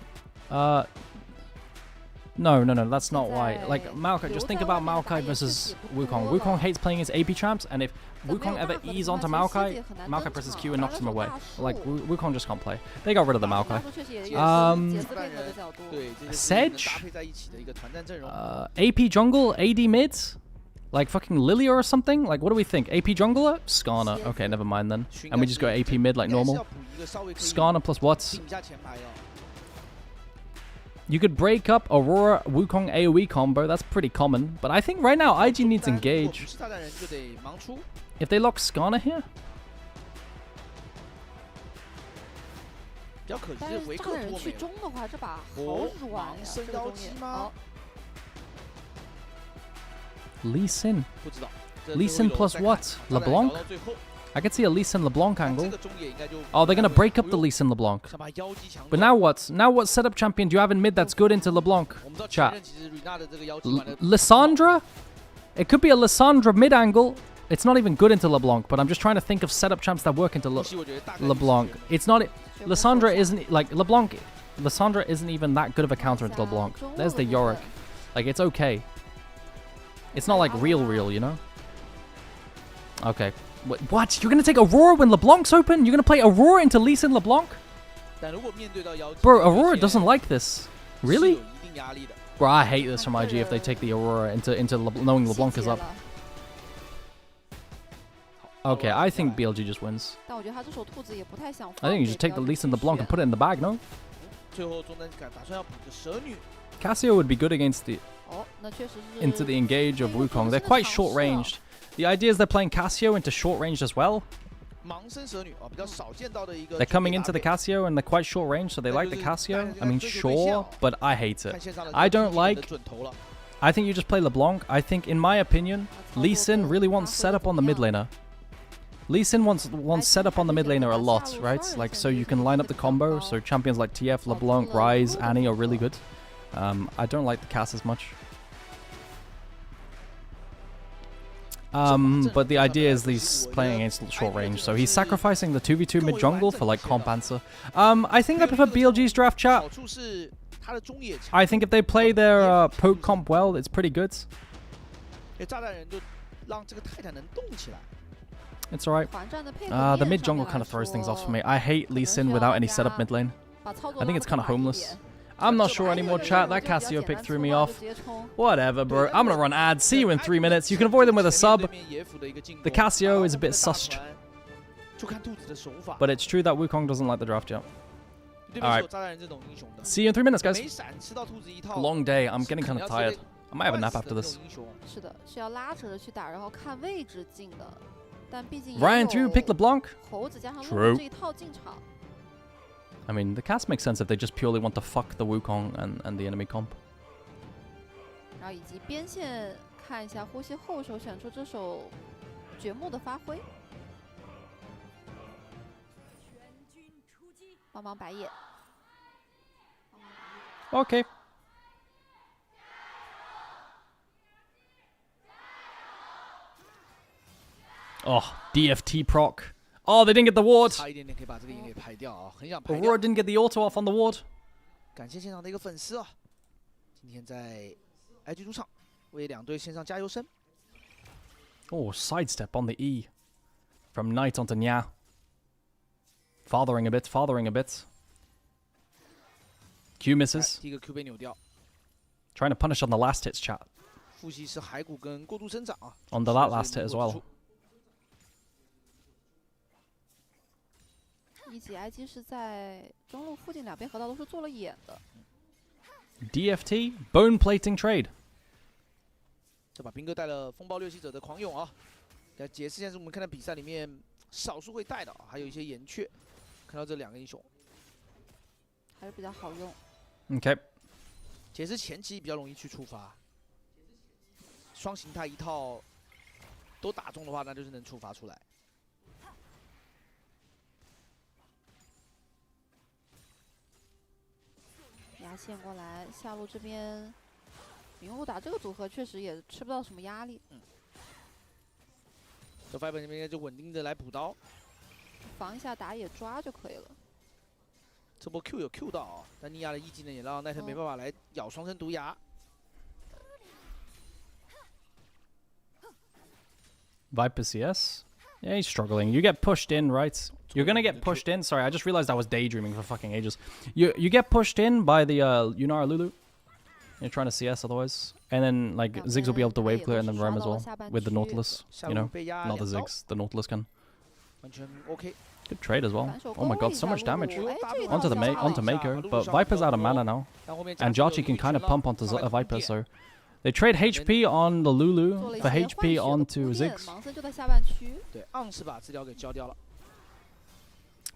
No, that's not why. Like, Maokai, just think about Maokai versus Wukong. Wukong hates playing his AP traps, and if Wukong ever ease onto Maokai, Maokai presses Q and knocks him away. Like, Wukong just can't play. They got rid of the Maokai. Sedge? AP jungle? AD mid? Like fucking Lilia or something? Like, what do we think? AP jungler? Skarner. Okay, never mind then. And we just go AP mid like normal. Skarner plus what? You could break up Aurora Wukong AoE combo. That's pretty common. But I think right now IG needs engage. If they lock Skarner here. 比较可惜但是炸弹人去中的话，这把好软呀！这个中野。好。Lee Sin. 不知道。Lee Sin plus what? LeBlanc? I could see a Lee Sin LeBlanc angle. Oh, they're gonna break up the Lee Sin LeBlanc. But now what? Now what setup champion do you have in mid that's good into LeBlanc? Chat. Lissandra? It could be a Lissandra mid angle. It's not even good into LeBlanc, but I'm just trying to think of setup champs that work into LeBlanc. It's not... Lissandra isn't... Like, LeBlanc... Lissandra isn't even that good of a counter into LeBlanc. There's the Yorick. Like, it's okay. It's not like real, you know? Okay. What? You're gonna take Aurora when LeBlanc's open? You're gonna play Aurora into Lee Sin LeBlanc? Bro, Aurora doesn't like this. Really? Bro, I hate this from IG if they take the Aurora into knowing LeBlanc is up. Okay, I think BLG just wins. I think you just take the Lee Sin LeBlanc and put it in the bag, no? Cassio would be good against the... into the engage of Wukong. They're quite short-ranged. The idea is they're playing Cassio into short-ranged as well. They're coming into the Cassio and they're quite short-range, so they like the Cassio. I mean, sure, but I hate it. I don't like... I think you just play LeBlanc. I think, in my opinion, Lee Sin really wants setup on the mid laner. Lee Sin wants setup on the mid laner a lot, right? Like, so you can line up the combo, so champions like TF, LeBlanc, Ryze, Annie are really good. I don't like the Cass as much. But the idea is he's playing against short range, so he's sacrificing the 2v2 mid jungle for like comp answer. I think I prefer BLG's draft, chat. I think if they play their poke comp well, it's pretty good. It's alright. The mid jungle kind of throws things off for me. I hate Lee Sin without any setup mid lane. I think it's kind of homeless. I'm not sure anymore, chat. That Cassio pick threw me off. Whatever, bro. I'm gonna run ads. See you in 3 minutes. You can avoid them with a sub. The Cassio is a bit sussed. But it's true that Wukong doesn't like the draft yet. Alright. See you in 3 minutes, guys. Long day. I'm getting kind of tired. I might have a nap after this. Ryan through pick LeBlanc? True. I mean, the cast makes sense if they just purely want to fuck the Wukong and the enemy comp. Okay. Oh, DFT proc. Oh, they didn't get the ward. Aurora didn't get the auto off on the ward. 感谢现场的一个粉丝啊，今天在 IG 主场为两队献上加油声。Oh, sidestep on the E from Knight onto Nya. Fathering a bit, fathering a bit. Q misses. 第一个 Q 被扭掉。Trying to punish on the last hits, chat. 复习是骸骨跟过度生长啊。On the last hit as well. 一级 IG 是在中路附近两边河道都是做了眼的。DFT bone plating trade。这把兵哥带了风暴掠袭者的狂涌啊！在解释现在是我们看到比赛里面少数会带的啊，还有一些岩雀。看到这两个英雄，还是比较好用。OK。解释前期比较容易去触发，双形态一套都打中的话，那就是能触发出来。 压线过来，下路这边，明路打这个组合确实也吃不到什么压力。这 Fiber 这边就稳定的来补刀，防一下打野抓就可以了。这波 Q 有 Q 到啊，但尼亚的 E 技能也让奈特没办法来咬双生毒牙。Viper CS? Yeah, he's struggling. You get pushed in, right? You're gonna get pushed in. Sorry, I just realized I was daydreaming for fucking ages. You get pushed in by the Yunara Lulu. You're trying to CS otherwise. And then, like, Ziggs will be able to wave clear and then roam as well. With the Nautilus, you know? Not the Ziggs, the Nautilus can. Good trade as well. Oh my god, so much damage. Onto Mako, but Viper's out of mana now. And Jotchi can kind of pump onto Viper, so... They trade HP on the Lulu for HP onto Ziggs.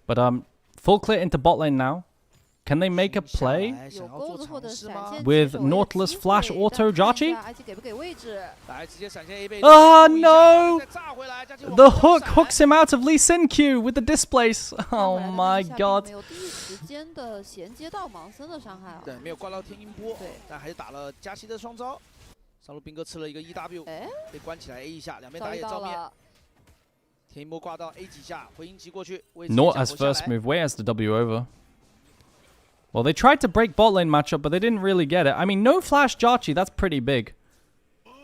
But full clear into bot lane now. Can they make a play with Nautilus Flash Auto Jotchi? Oh no! The hook hooks him out of Lee Sin Q with the displace. Oh my god. 对，没有挂到天音波，但还是打了加西的双招。上路兵哥吃了一个 EW， 被关起来 A 一下，两边打野照面。天音波挂到 A 几下，回音击过去。Not as first move, Wei has the W over. Well, they tried to break bot lane matchup, but they didn't really get it. I mean, no flash Jotchi, that's pretty big.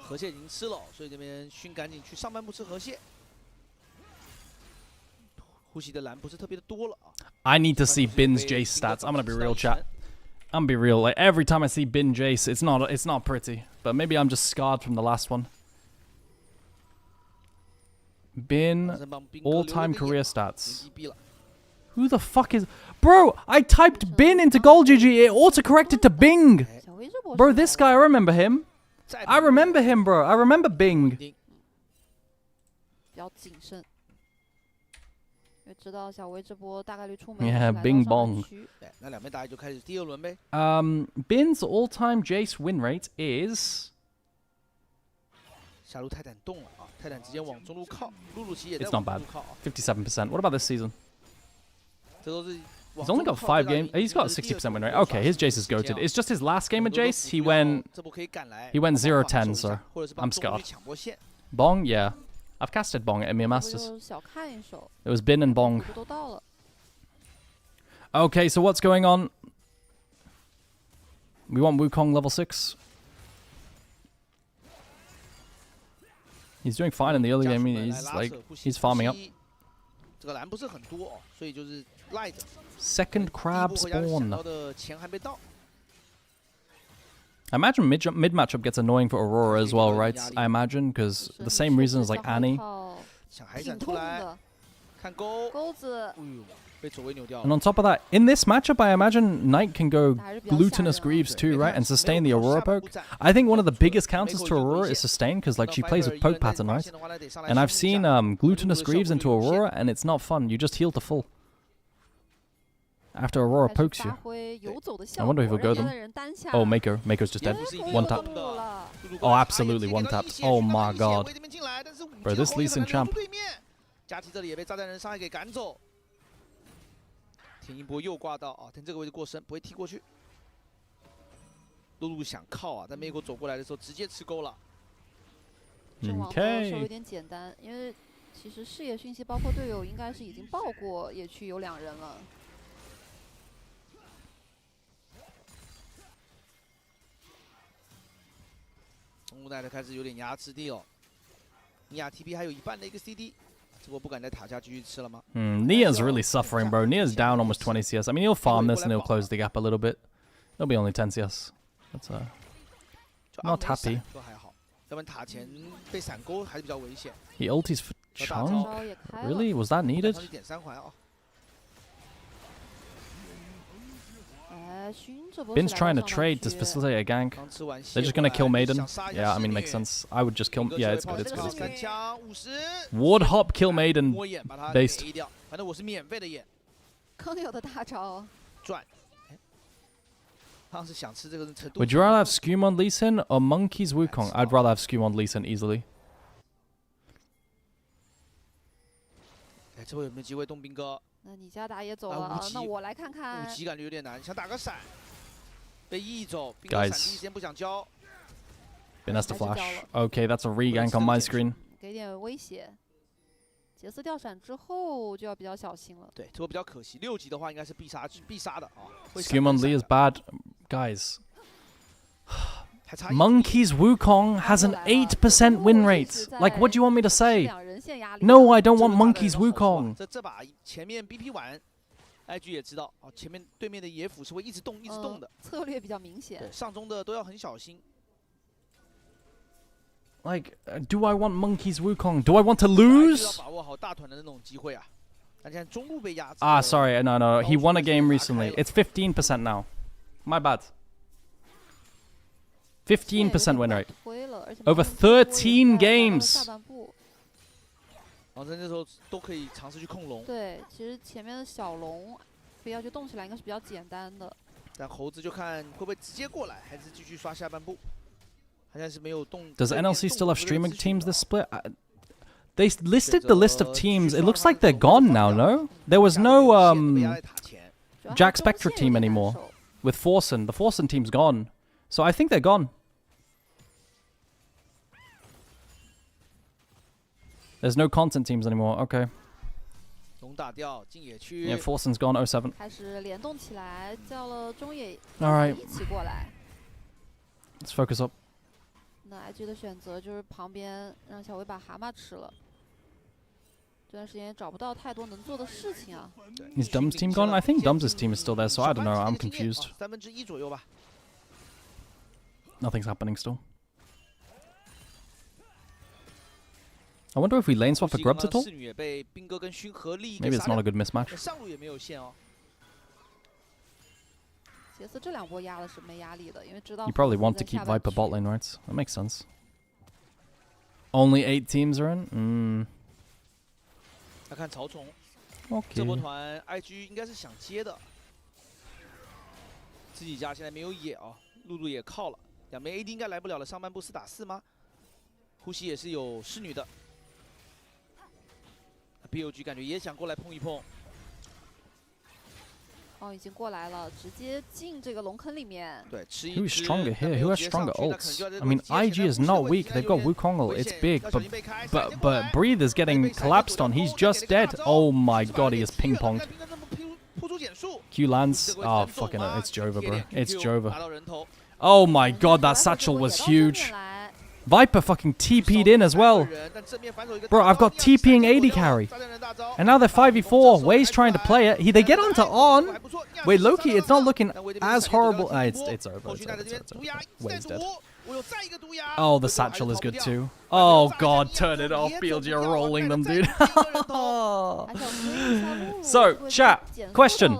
河蟹已经吃了，所以这边熏赶紧去上半部吃河蟹。呼吸的蓝不是特别的多了啊。I need to see Bin's Jace stats. I'm gonna be real, chat. I'm gonna be real. Like every time I see Bin Jace, it's not pretty. But maybe I'm just scarred from the last one. Bin all-time career stats. Who the fuck is... Bro, I typed Bin into GoldGG. It auto-corrected to Bing. Bro, this guy, I remember him. I remember him, bro. I remember Bing. Yeah, Bing Bong. Bin's all-time Jace win rate is... It's not bad. 57%. What about this season? He's only got 5 games. He's got a 60% win rate. Okay, his Jace is goated. It's just his last game of Jace. He went 0-10, so I'm scarred. Bong, yeah. I've casted Bong at Emir Masters. It was Bin and Bong. Okay, so what's going on? We want Wukong level 6. He's doing fine in the early game. He's farming up. Second crab spawn. I imagine mid matchup gets annoying for Aurora as well, right? I imagine, because the same reasons like Annie. And on top of that, in this matchup, I imagine Knight can go Glutinous Greaves too, right? And sustain the Aurora poke. I think one of the biggest counters to Aurora is sustain, because like she plays with poke pattern, right? And I've seen Glutinous Greaves into Aurora, and it's not fun. You just heal to full. After Aurora pokes you. I wonder if he'll go them. Oh, Mako. Mako's just dead. One tap. Oh, absolutely one tapped. Oh my god. Bro, this Lee Sin champ. 天音波又挂到啊，但这个位置过深，不会踢过去。露露想靠啊，但美国走过来的时候直接吃钩了。这网手有点简单，因为其实视野讯息包括队友应该是已经报过野区有2人了。中路奈的开始有点牙吃地哦。尼亚 TP 还有一半的一个 CD。 Nia's really suffering, bro. Nia's down almost 20 CS. I mean, he'll farm this and he'll close the gap a little bit. It'll be only 10 CS. That's not happy. He ultis for Chunk? Really? Was that needed? Bin's trying to trade to facilitate a gank. They're just gonna kill Maiden. Yeah, I mean, makes sense. I would just kill... Yeah, it's good, it's good, it's good. Ward hop, kill Maiden. Based. Would you rather have Skew on Lee Sin or Monkey's Wukong? I'd rather have Skew on Lee Sin easily. 这会有没有机会动兵哥？那你家打野走了，那我来看看。无极感觉有点难，想打个闪，被一走，兵哥闪第一时间不想交。Bin has to flash. Okay, that's a re-gank on my screen. 给点威胁。杰斯掉闪之后就要比较小心了。对，这个比较可惜。6级的话应该是必杀的啊。Skimon Lee is bad, guys. Monkey's Wukong has an 8% win rate. Like, what do you want me to say? No, I don't want Monkey's Wukong. 这把前面 BP 完 ，IG 也知道啊，前面对面的野辅是会一直动的，策略比较明显。对，上中的都要很小心。Like, do I want Monkey's Wukong? Do I want to lose? 要把握好大团的那种机会啊。Ah, sorry, no. He won a game recently. It's 15% now. My bad. 15% win rate. Over 13 games. 王真这时候都可以尝试去控龙。对，其实前面的小龙BLG动起来应该是比较简单的。但猴子就看会不会直接过来，还是继续刷下半部。好像是没有动。Does NLC still have streaming teams this split? They listed the list of teams. It looks like they're gone now, no? There was no Jack Spectra team anymore with Forsen. The Forsen team's gone. So I think they're gone. There's no content teams anymore. Okay. Yeah, Forsen's gone 07. 开始联动起来，叫了中野一起过来。Let's focus up. 那 IG 的选择就是旁边让小维把蛤蟆吃了。这段时间找不到太多能做的事情啊。Is Dumb's team gone? I think Dumb's team is still there, so I don't know. I'm confused. 1/3左右吧。Nothing's happening still. I wonder if we lane swap for Grubs at all? Maybe it's not a good mismatch. 上路也没有线哦。杰斯这两波压的是没压力的，因为知道 You probably want to keep Viper bot lane, right? That makes sense. Only 8 teams are in? 来看曹崇， Okay. 这波团 IG 应该是想接的，自己家现在没有野啊，露露也靠了，两边 AD 应该来不了了，上半部4打4吗？呼吸也是有侍女的。 BLG 感觉也想过来碰一碰。哦，已经过来了，直接进这个龙坑里面。对，吃一 Who's stronger here? Who has stronger ults? I mean, IG is not weak. They've got Wukong ult. It's big, but Breathe is getting collapsed on. He's just dead. Oh my god, he is ping ponged. Q lands. Oh fucking it! It's Jova, bro. It's Jova. Oh my god, that satchel was huge. Viper fucking TP'd in as well. Bro, I've got TPing AD carry. And now they're 5v4. Way's trying to play it. They get onto on. Wait, Loki, it's not looking as horrible. It's over. Way's dead. Oh, the satchel is good too. Oh god, turn it off. BLG are rolling them, dude. So, chat, question.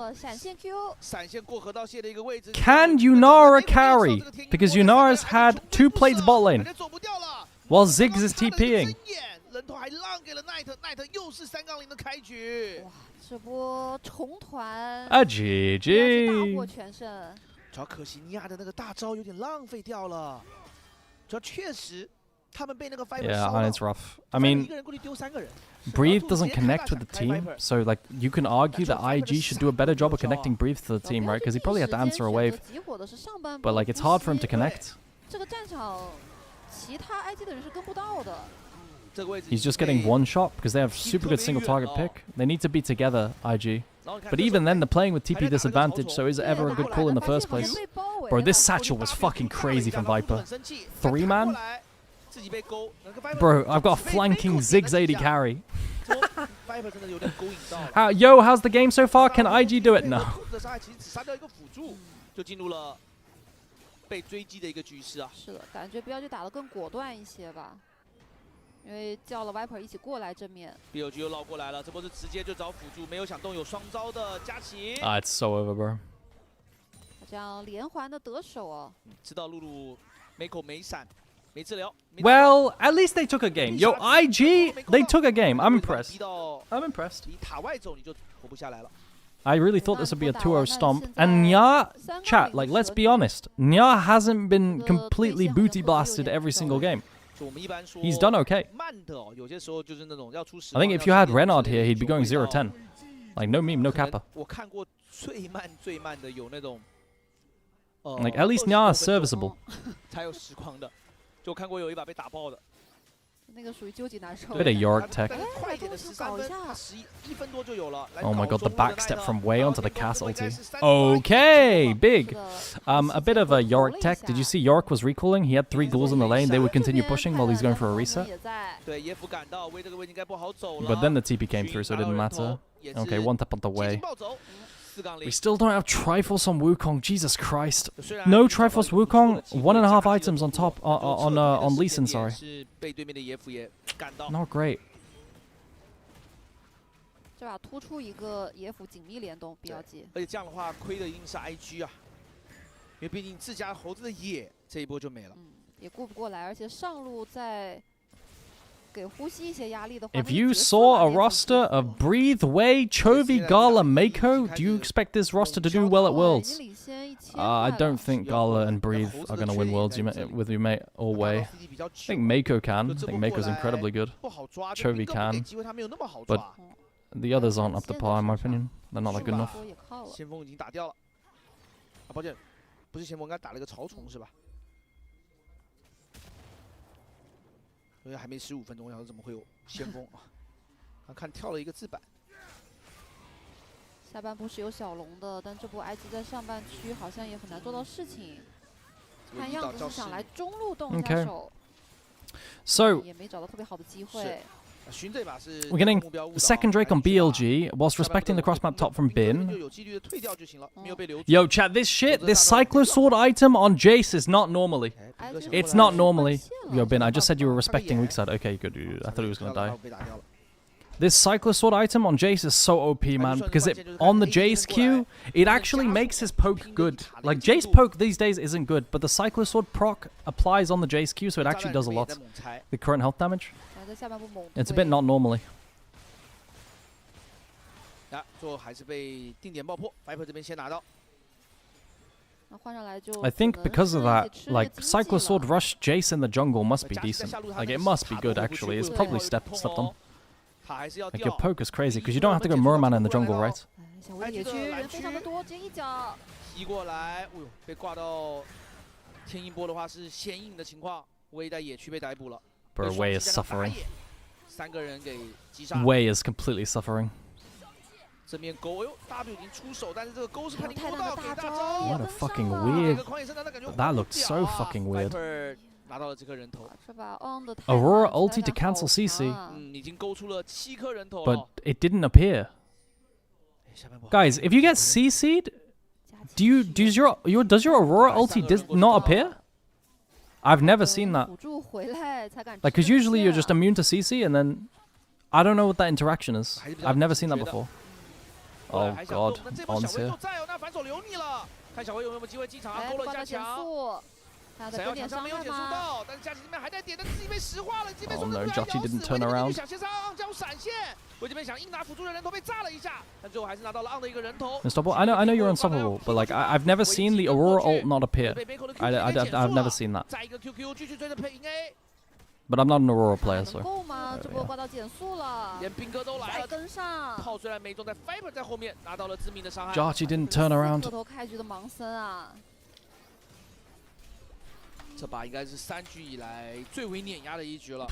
Can Yunara carry? Because Yunara's had 2 plates bot lane. While Ziggs is TPing. 人头还让给了奈特又是3杠0的开局。哇，这波重团GG 大获全胜。主要可惜尼亚的那个大招有点浪费掉了。主要确实他们被那个 Viper Yeah, and it's rough. I mean, Breathe doesn't connect with the team, so like you can argue that IG should do a better job of connecting Breathe to the team, right? Because he probably had to answer a wave. But like it's hard for him to connect. 这个战场其他 IG 的人是跟不到的。 He's just getting one shot because they have super good single target pick. They need to be together, IG. But even then, they're playing with TP disadvantage, so is it ever a good call in the first place? Bro, this satchel was fucking crazy from Viper. 3-man? Bro, I've got a flanking Ziggs AD carry. Yo, how's the game so far? Can IG do it? No. 被追击的一个局势啊。是的，感觉BLG打得更果断一些吧。 因为叫了 Viper 一起过来正面 ，BLG 又绕过来了，这波是直接就找辅助，没有想动有双招的佳琪。Ah, it's so over, bro. 这样连环的得手哦。知道露露没口没闪，没治疗。Well, at least they took a game. Yo, IG, they took a game. I'm impressed. I'm impressed. 离塔外走你就活不下来了。 I really thought this would be a 2-0 stomp. And Nya, chat, like, let's be honest. Nya hasn't been completely booty blasted every single game. He's done okay. I think if you had Renard here, he'd be going 0-10. Like, no meme, no kappa. Like, at least Nya is serviceable. 那个属于究极难受。 Bit of Yorick tech. 快点的13分，他11分多就有了。 Oh my god, the backstep from Way onto the castle ulti. Okay, big. A bit of a Yorick tech. Did you see Yorick was recalling? He had 3 ghouls in the lane. They would continue pushing while he's going for a reset. But then the TP came through, so it didn't matter. Okay, 1 tap on the Way. We still don't have Triforce on Wukong. Jesus Christ. No Triforce Wukong. 1.5 items on top on Lee Sin, sorry. Not great. 这把突出一个野辅紧密联动，BLG。而且这样的话，亏的一定是 IG 啊，因为毕竟自家猴子的野这一波就没了。也顾不过来，而且上路在给呼吸一些压力的话。If you saw a roster of Breathe, Wei, Chovy, Gala, Mako, do you expect this roster to do well at Worlds? I don't think Gala and Breathe are going to win Worlds with you, mate, or Wei. I think Mako can. I think Mako's incredibly good. Chovy can. But the others aren't up to par, in my opinion. They're not that good enough. 先锋已经打掉了，啊，抱歉，不是先锋，应该打了一个潮虫是吧？因为还没15分钟，然后怎么会有先锋啊？看跳了一个自板。下半部是有小龙的，但这波 IG 在上半区好像也很难做到事情。看样子是想来中路动一下手， So 也没找到特别好的机会。 We're getting second Drake on BLG whilst respecting the cross map top from Bin. Yo, chat, this shit, this Cyclo Sword item on Jace is not normally. It's not normally. Yo, Bin, I just said you were respecting weak side. Okay, good. I thought he was gonna die. This Cyclo Sword item on Jace is so OP, man, because on the Jace Q, it actually makes his poke good. Like, Jace poke these days isn't good, but the Cyclo Sword proc applies on the Jace Q, so it actually does a lot. The current health damage. It's a bit not normally. 最后还是被定点爆破 ，Viper 这边先拿到。 I think because of that, like, Cyclo Sword Rush Jace in the jungle must be decent. Like, it must be good, actually. It's probably stepped on. Like, your poke is crazy, because you don't have to go Merman in the jungle, right? 小威野区人非常的多，直接一脚踢过来，哎呦，被挂到天音波的话是先硬的情况，威在野区被逮捕了。 Bro, Wei is suffering. 3个人给击杀。Wei is completely suffering. 正面勾，哎呦 ，W 已经出手，但是这个勾是判定不到，给大招。 What a fucking weird. That looked so fucking weird. 拿到了这颗人头。 Aurora ulti to cancel CC. 已经勾出了7颗人头。 But it didn't appear. Guys, if you get CC'd, does your Aurora ulti not appear? I've never seen that. Like, because usually you're just immune to CC, and then I don't know what that interaction is. I've never seen that before. Oh god, On's here. 反手留你了，看小威有没有机会进场，勾了加强。想要抢上没有减速到，但是加强这边还在点的自己被石化了，这边 Oh no, Jochi didn't turn around. 想先杀昂将闪现，我这边想硬拿辅助的人头被炸了一下，但最后还是拿到了昂的一个人头。Unstoppable. I know you're unstoppable, but like I've never seen the Aurora ult not appear. I've never seen that. 再一个 QQ 继续追着配音 A。 But I'm not an Aurora player, so. 够吗？这波挂到减速了，连兵哥都来了，跟上。炮虽然没中，但 Viper 在后面拿到了致命的伤害。 Jochi didn't turn around. 个头开局的盲僧啊！ 这把应该是3局以来最为碾压的一局了。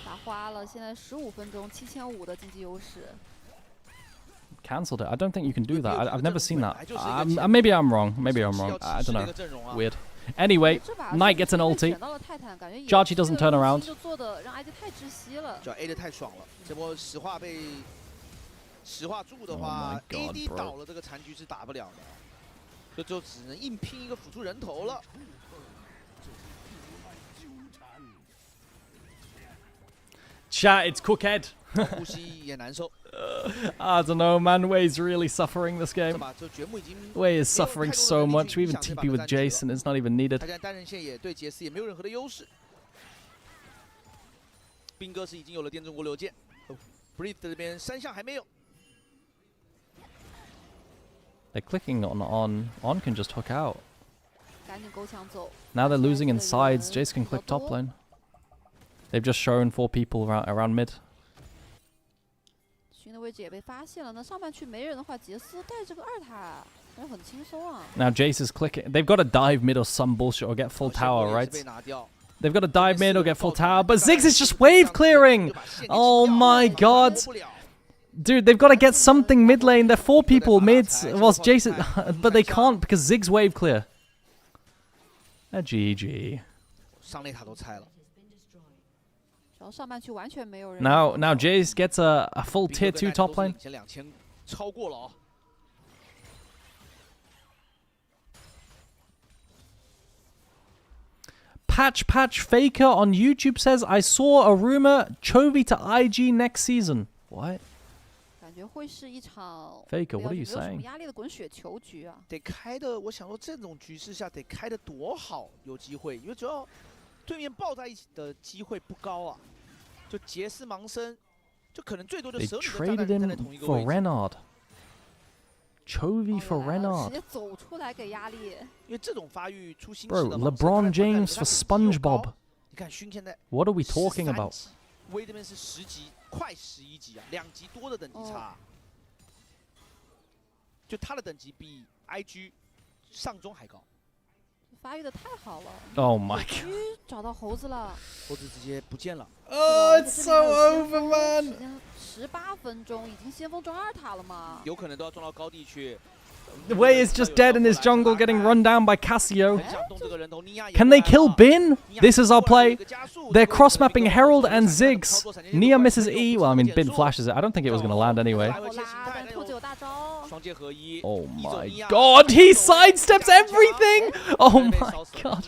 打花了，现在15分钟，7500的经济优势。 Cancelled it. I don't think you can do that. I've never seen that. Maybe I'm wrong. Maybe I'm wrong. I don't know. Weird. Anyway, Knight gets an ulti. Jochi doesn't turn around. 就做的让 IG 太窒息了。主要 A 的太爽了，这波石化被石化住的话 ，AD 倒了这个残局是打不了的，就只能硬拼一个辅助人头了。 Chat, it's Cookhead. I don't know, man. Wei's really suffering this game. Wei is suffering so much. We even TP with Jason. It's not even needed. 单人线也对杰斯也没有任何的优势。兵哥是已经有了电中国流剑 ，Breathe 这边3项还没有。 They're clicking on can just hook out. Now they're losing in sides. Jace can click top lane. They've just shown 4 people around mid. 寻的位置也被发现了，那上半区没人的话，杰斯带这个2塔，那很轻松啊。Now Jace is clicking. They've got to dive mid or some bullshit or get full tower, right? They've got to dive mid or get full tower, but Ziggs is just wave clearing. Oh my god. Dude, they've got to get something mid lane. They're 4 people mid, whilst Jason, but they can't because Ziggs wave clear. A GG. 上内塔都拆了。 Now Jace gets a full tier 2 top lane. Patch Faker on YouTube says, I saw a rumor Chovy to IG next season. What? 感觉会是一场 Faker, what are you 没有什么 saying? 压力的滚雪球局啊。得开的，我想说这种局势下得开的多好，有机会，因为主要对面抱在一起的机会不高啊。就杰斯盲僧，就可能最多就 They 蛇女跟炸 traded 弹人站在 him 同一个 for 位置。 Renard. Chovy for 直 Renard. 接走出来给压力。因为这种发育出新式 Bro, 的盲僧 LeBron James for SpongeBob. 你看勋现在 What are we talking 13 about? 级威这边是10级，快11级啊，2级多的等级差。就他的等级比 IG 上中还高。发育的太好了。 Oh my god. 找到猴子了。猴子直接不见了。Oh, it's so over, man. 18分钟，已经先锋撞2塔了嘛？有可能都要撞到高地去。 Wei is just dead in his jungle, getting run down by Casio. Can they kill Bin? This is our play. They're cross-mapping Herald and Ziggs. Nia misses E. Well, I mean, Bin flashes it. I don't think it was going to land anyway. Oh my god, he sidesteps everything! Oh my god.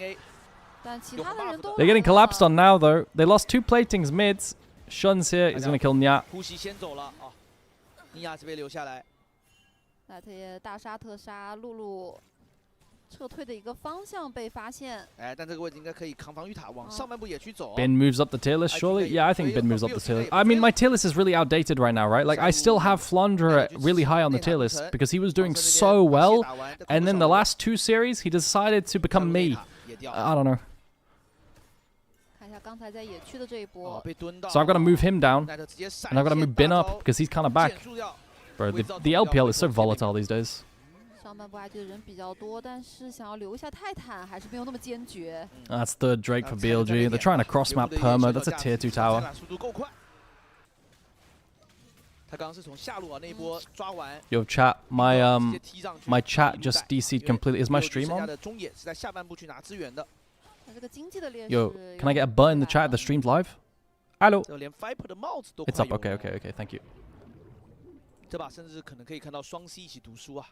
They're getting collapsed on now, though. They lost 2 platings mids. Shun's here. He's going to kill Nia. 那他也大杀特杀，露露撤退的一个方向被发现。哎，但这个位置应该可以扛防御塔，往上半部野区走。 Bin moves up the tier list, surely? Yeah, I think Bin moves up the tier list. I mean, my tier list is really outdated right now, right? Like, I still have Flandre really high on the tier list because he was doing so well, and then the last 2 series, he decided to become me. I don't know. 看一下刚才在野区的这一波。 So I've got to move him down, and I've got to move Bin up because he's kind of back. Bro, the LPL is so volatile these days. 上半部IG的人比较多，但是想要留下泰坦还是没有那么坚决。 That's third Drake for BLG. They're trying to cross-map Perma. That's a tier 2 tower. Yo, chat. My chat just DC'd completely. Is my stream on? Yo, can I get a butt in the chat? The stream's live. Hello. It's up. Okay. Thank you. 这把甚至可能可以看到双 C 一起读书啊。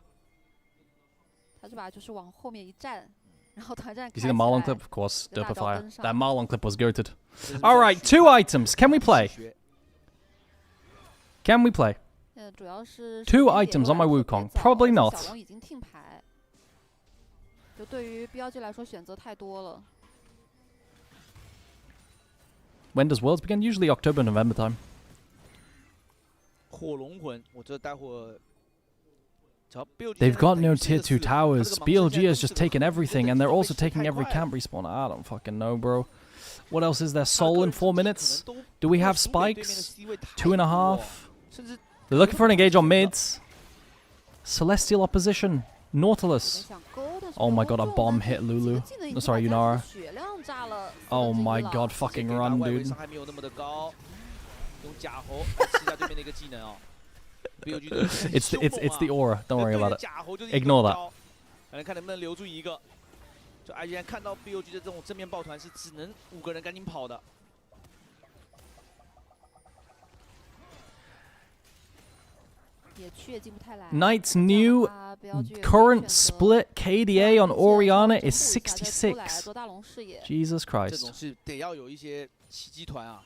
他这把就是往后面一站，然后团战。 You see the Marlon clip? Of course, Doper Fire. That Marlon clip was goated. All right, 2 items. Can we play? Can we play? 2 items on my Wukong. Probably not. 小龙已经听牌，就对于 BLG 来说选择太多了。 When does Worlds begin? Usually October, November time. 火龙魂，我这待会儿。 They've got no tier 2 towers. BLG has just taken everything, and they're also taking every camp respawn. I don't fucking know, bro. What else is there? Soul in 4 minutes? Do we have spikes? 2.5? They're looking for an engage on mids. Celestial opposition. Nautilus. Oh my god, a bomb hit Lulu. No, sorry, Yunara. Oh my god, fucking run, dude. It's the aura. Don't worry about it. Ignore that. 看能不能留住一个。就IG看到 BLG 的这种正面抱团是只能5个人赶紧跑的。Knight's new current split KDA on Orianna is 66. Jesus Christ. 这种是得要有一些奇迹团啊。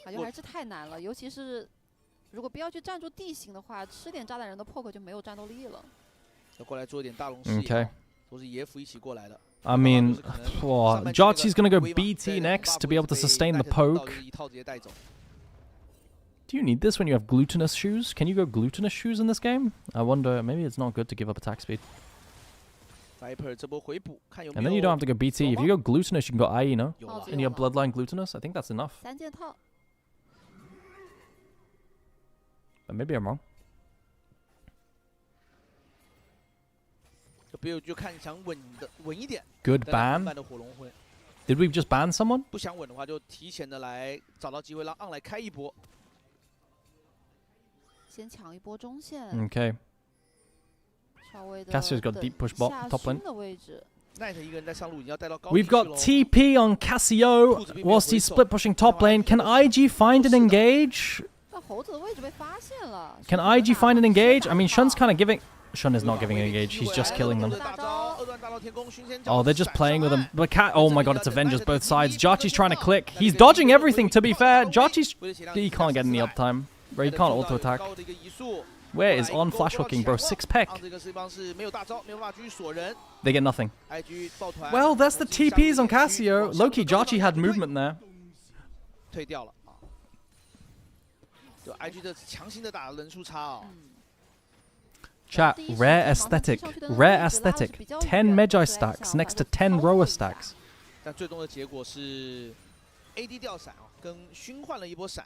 感觉还是太难了，尤其是。 如果不要去站住地形的话，吃点炸弹人的 poke 就没有战斗力了。要过来做一点大龙视野， Okay. 都是野辅一起过来的。I mean, Jotzi's gonna go BT next to be able to sustain the poke. Do you need this when you have glutinous shoes? Can you go glutinous shoes in this game? I wonder. Maybe it's not good to give up attack speed. Viper 这波回补，看有没 And 有 then you don't have to go BT. If you go glutinous, you can go IE, no? And you have bloodline glutinous. I think that's enough. 3件套。 But maybe I'm wrong. Good ban. Did we just ban someone? 不想稳的话，就提前的来找到机会让昂来开一波。先抢一波中线。 Okay. Cassio's got deep push bot top lane. We've got TP on Cassio whilst he's split pushing top lane. Can IG find an engage? Can IG find an engage? I mean, Shun's kind of giving... Shun is not giving an engage. He's just killing them. Oh, they're just playing with him. But oh my god, it's Avengers both sides. Jachi's trying to click. He's dodging everything, to be fair. Jachi's... He can't get any uptime. Bro, you can't auto attack. Where is on flash hooking, bro? 6 peck. They get nothing. Well, that's the TPs on Casio. Loki Jachi had movement there. Chat, rare aesthetic. Rare aesthetic. 10 Magi stacks next to 10 Roa stacks. 但最终的结果是 AD 掉闪跟熏换了一波闪。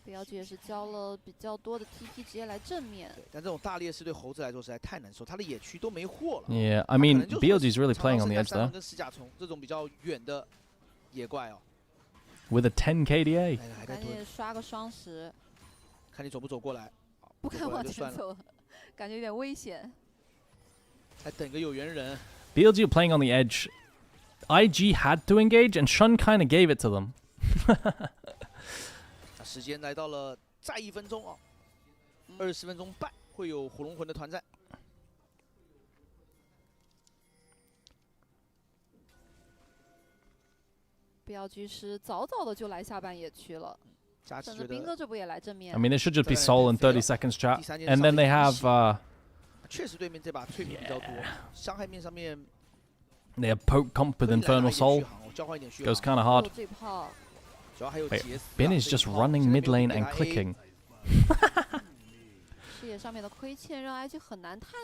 BLG 也是交了比较多的 TP 直接来正面。但这种大劣势对猴子来说实在太难受，他的野区都没货了。Yeah, I mean BLG is really playing on the edge there. 跟石甲虫这种比较远的野怪哦。With a 10 KDA. 赶紧刷个双10。看你走不走过来。不敢往前走，感觉有点危险。 还等个有缘人。BLG playing on the edge. IG had to engage, and Shun kind of gave it to them. 时间来到了再1分钟啊，20分钟半会有火龙魂的团战。BLG 是早早的就来下半野区了。等着兵哥这不也来正面。I mean, it should just be Soul in 30 seconds, chat, and then they have. 确实对面这把脆皮比较多，伤害面上面。They have Poke Comp with Infernal Soul. Goes kind of hard. Wait, Bin is just running mid lane and clicking.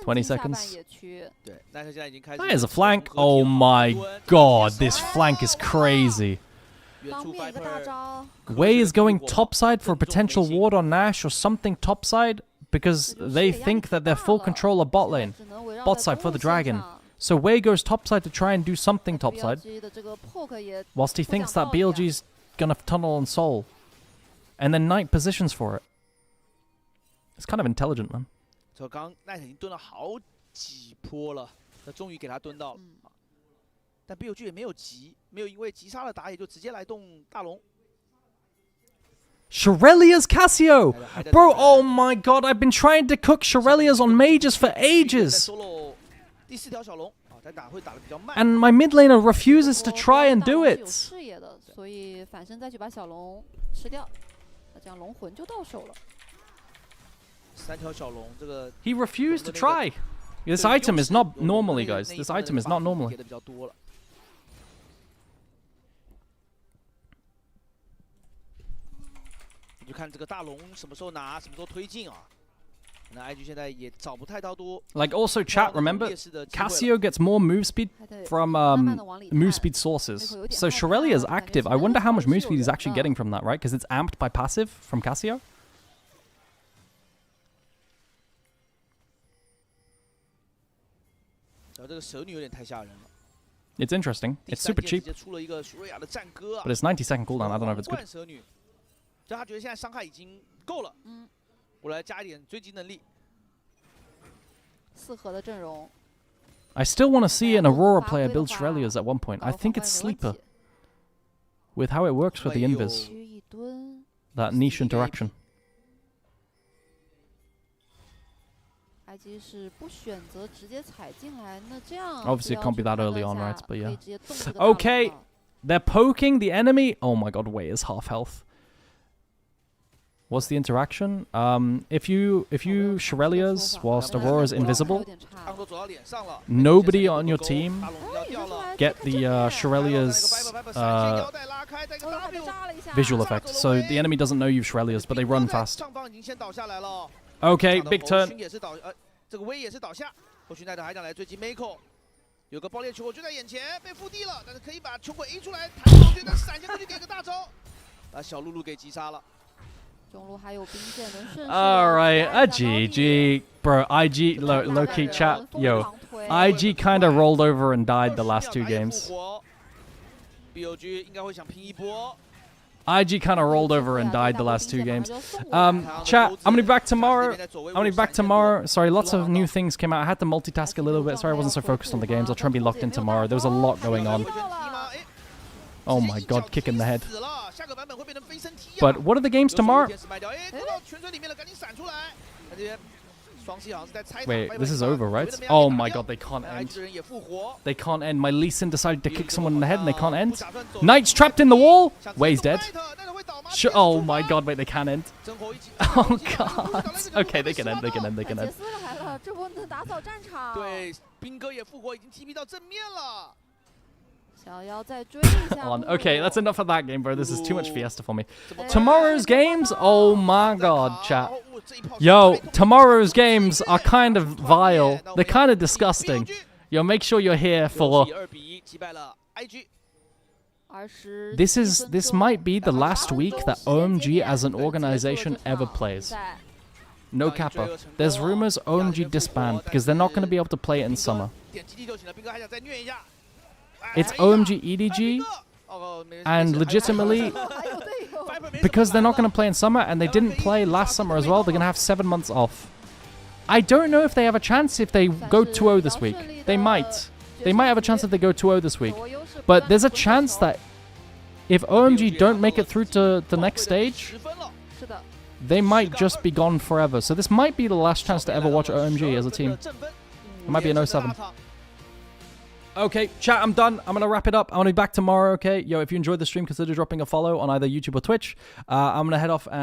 20 seconds. That is a flank. Oh my god, this flank is crazy. Wei is going topside for a potential ward on Nash or something topside because they think that they're full control of bot lane. Bot side for the dragon. So Wei goes topside to try and do something topside, whilst he thinks that BLG's gonna tunnel on Soul. And then Knight positions for it. It's kind of intelligent, man. 这刚奈特已经蹲了好几波了，那终于给他蹲到了。但 BLG 也没有急，没有因为急杀了打野就直接来动大龙。Shirelia's Cassio! Bro, oh my god, I've been trying to cook Shirelia's on mages for ages! And my mid laner refuses to try and do it! He refused to try! This item is not normally, guys. This item is not normally. 就看这个大龙什么时候拿，什么时候推进啊。那 IG 现在也找不太到多。Like also chat, remember Cassio gets more move speed from move speed sources. So Shirelia is active. I wonder how much move speed he's actually getting from that, right? Because it's amped by passive from Cassio. It's interesting. It's super cheap. But it's 90-second cooldown. I don't know if it's good. 就他觉得现在伤害已经够了，我来加一点追击能力。4合的阵容。I still want to see an Aurora player build Shirelia's at one point. I think it's Sleeper. With how it works with the invis. That niche interaction. Obviously it can't be that early on, right? But yeah. Okay. They're poking the enemy. Oh my god, Wei is half health. What's the interaction? If you Shirelia's whilst Aurora's invisible, nobody on your team get the Shirelia's visual effect. So the enemy doesn't know you've Shirelia's, but they run fast. Okay, big turn. 这个威也是倒下，后续奈特还想来追击 Mako， 有个爆裂球就在眼前被腹地了，但是可以把球鬼 A 出来，弹出去，但闪现过去给个大招，把小露露给击杀了。 Alright, a GG. Bro, IG, low-key chat. Yo, IG kind of rolled over and died the last 2 games. IG kind of rolled over and died the last 2 games. Chat, I'm going to be back tomorrow. Sorry, lots of new things came out. I had to multitask a little bit. Sorry I wasn't so focused on the games. I'll try and be locked in tomorrow. There was a lot going on. Oh my god, kick in the head. But what are the games tomorrow? Wait, this is over, right? Oh my god, they can't end. They can't end. My Lee Sin decided to kick someone in the head and they can't end. Knight's trapped in the wall. Wei's dead. Oh my god, wait, they can end. Oh god. Okay, they can end, they can end, they can end. Okay, that's enough of that game, bro. This is too much Fiesta for me. Tomorrow's games? Oh my god, chat. Yo, tomorrow's games are kind of vile. They're kind of disgusting. Yo, make sure you're here for... This might be the last week that OMG as an organization ever plays. No kappa. There's rumors OMG disband because they're not going to be able to play it in summer. It's OMG EDG, and legitimately, because they're not going to play in summer, and they didn't play last summer as well, they're going to have 7 months off. I don't know if they have a chance if they go 2-0 this week. They might. They might have a chance if they go 2-0 this week. But there's a chance that if OMG don't make it through to the next stage, they might just be gone forever. So this might be the last chance to ever watch OMG as a team. It might be an 0-7. Okay, chat, I'm done. I'm going to wrap it up. I'm going to be back tomorrow, okay? Yo, if you enjoyed the stream, consider dropping a follow on either YouTube or Twitch. I'm going to head off and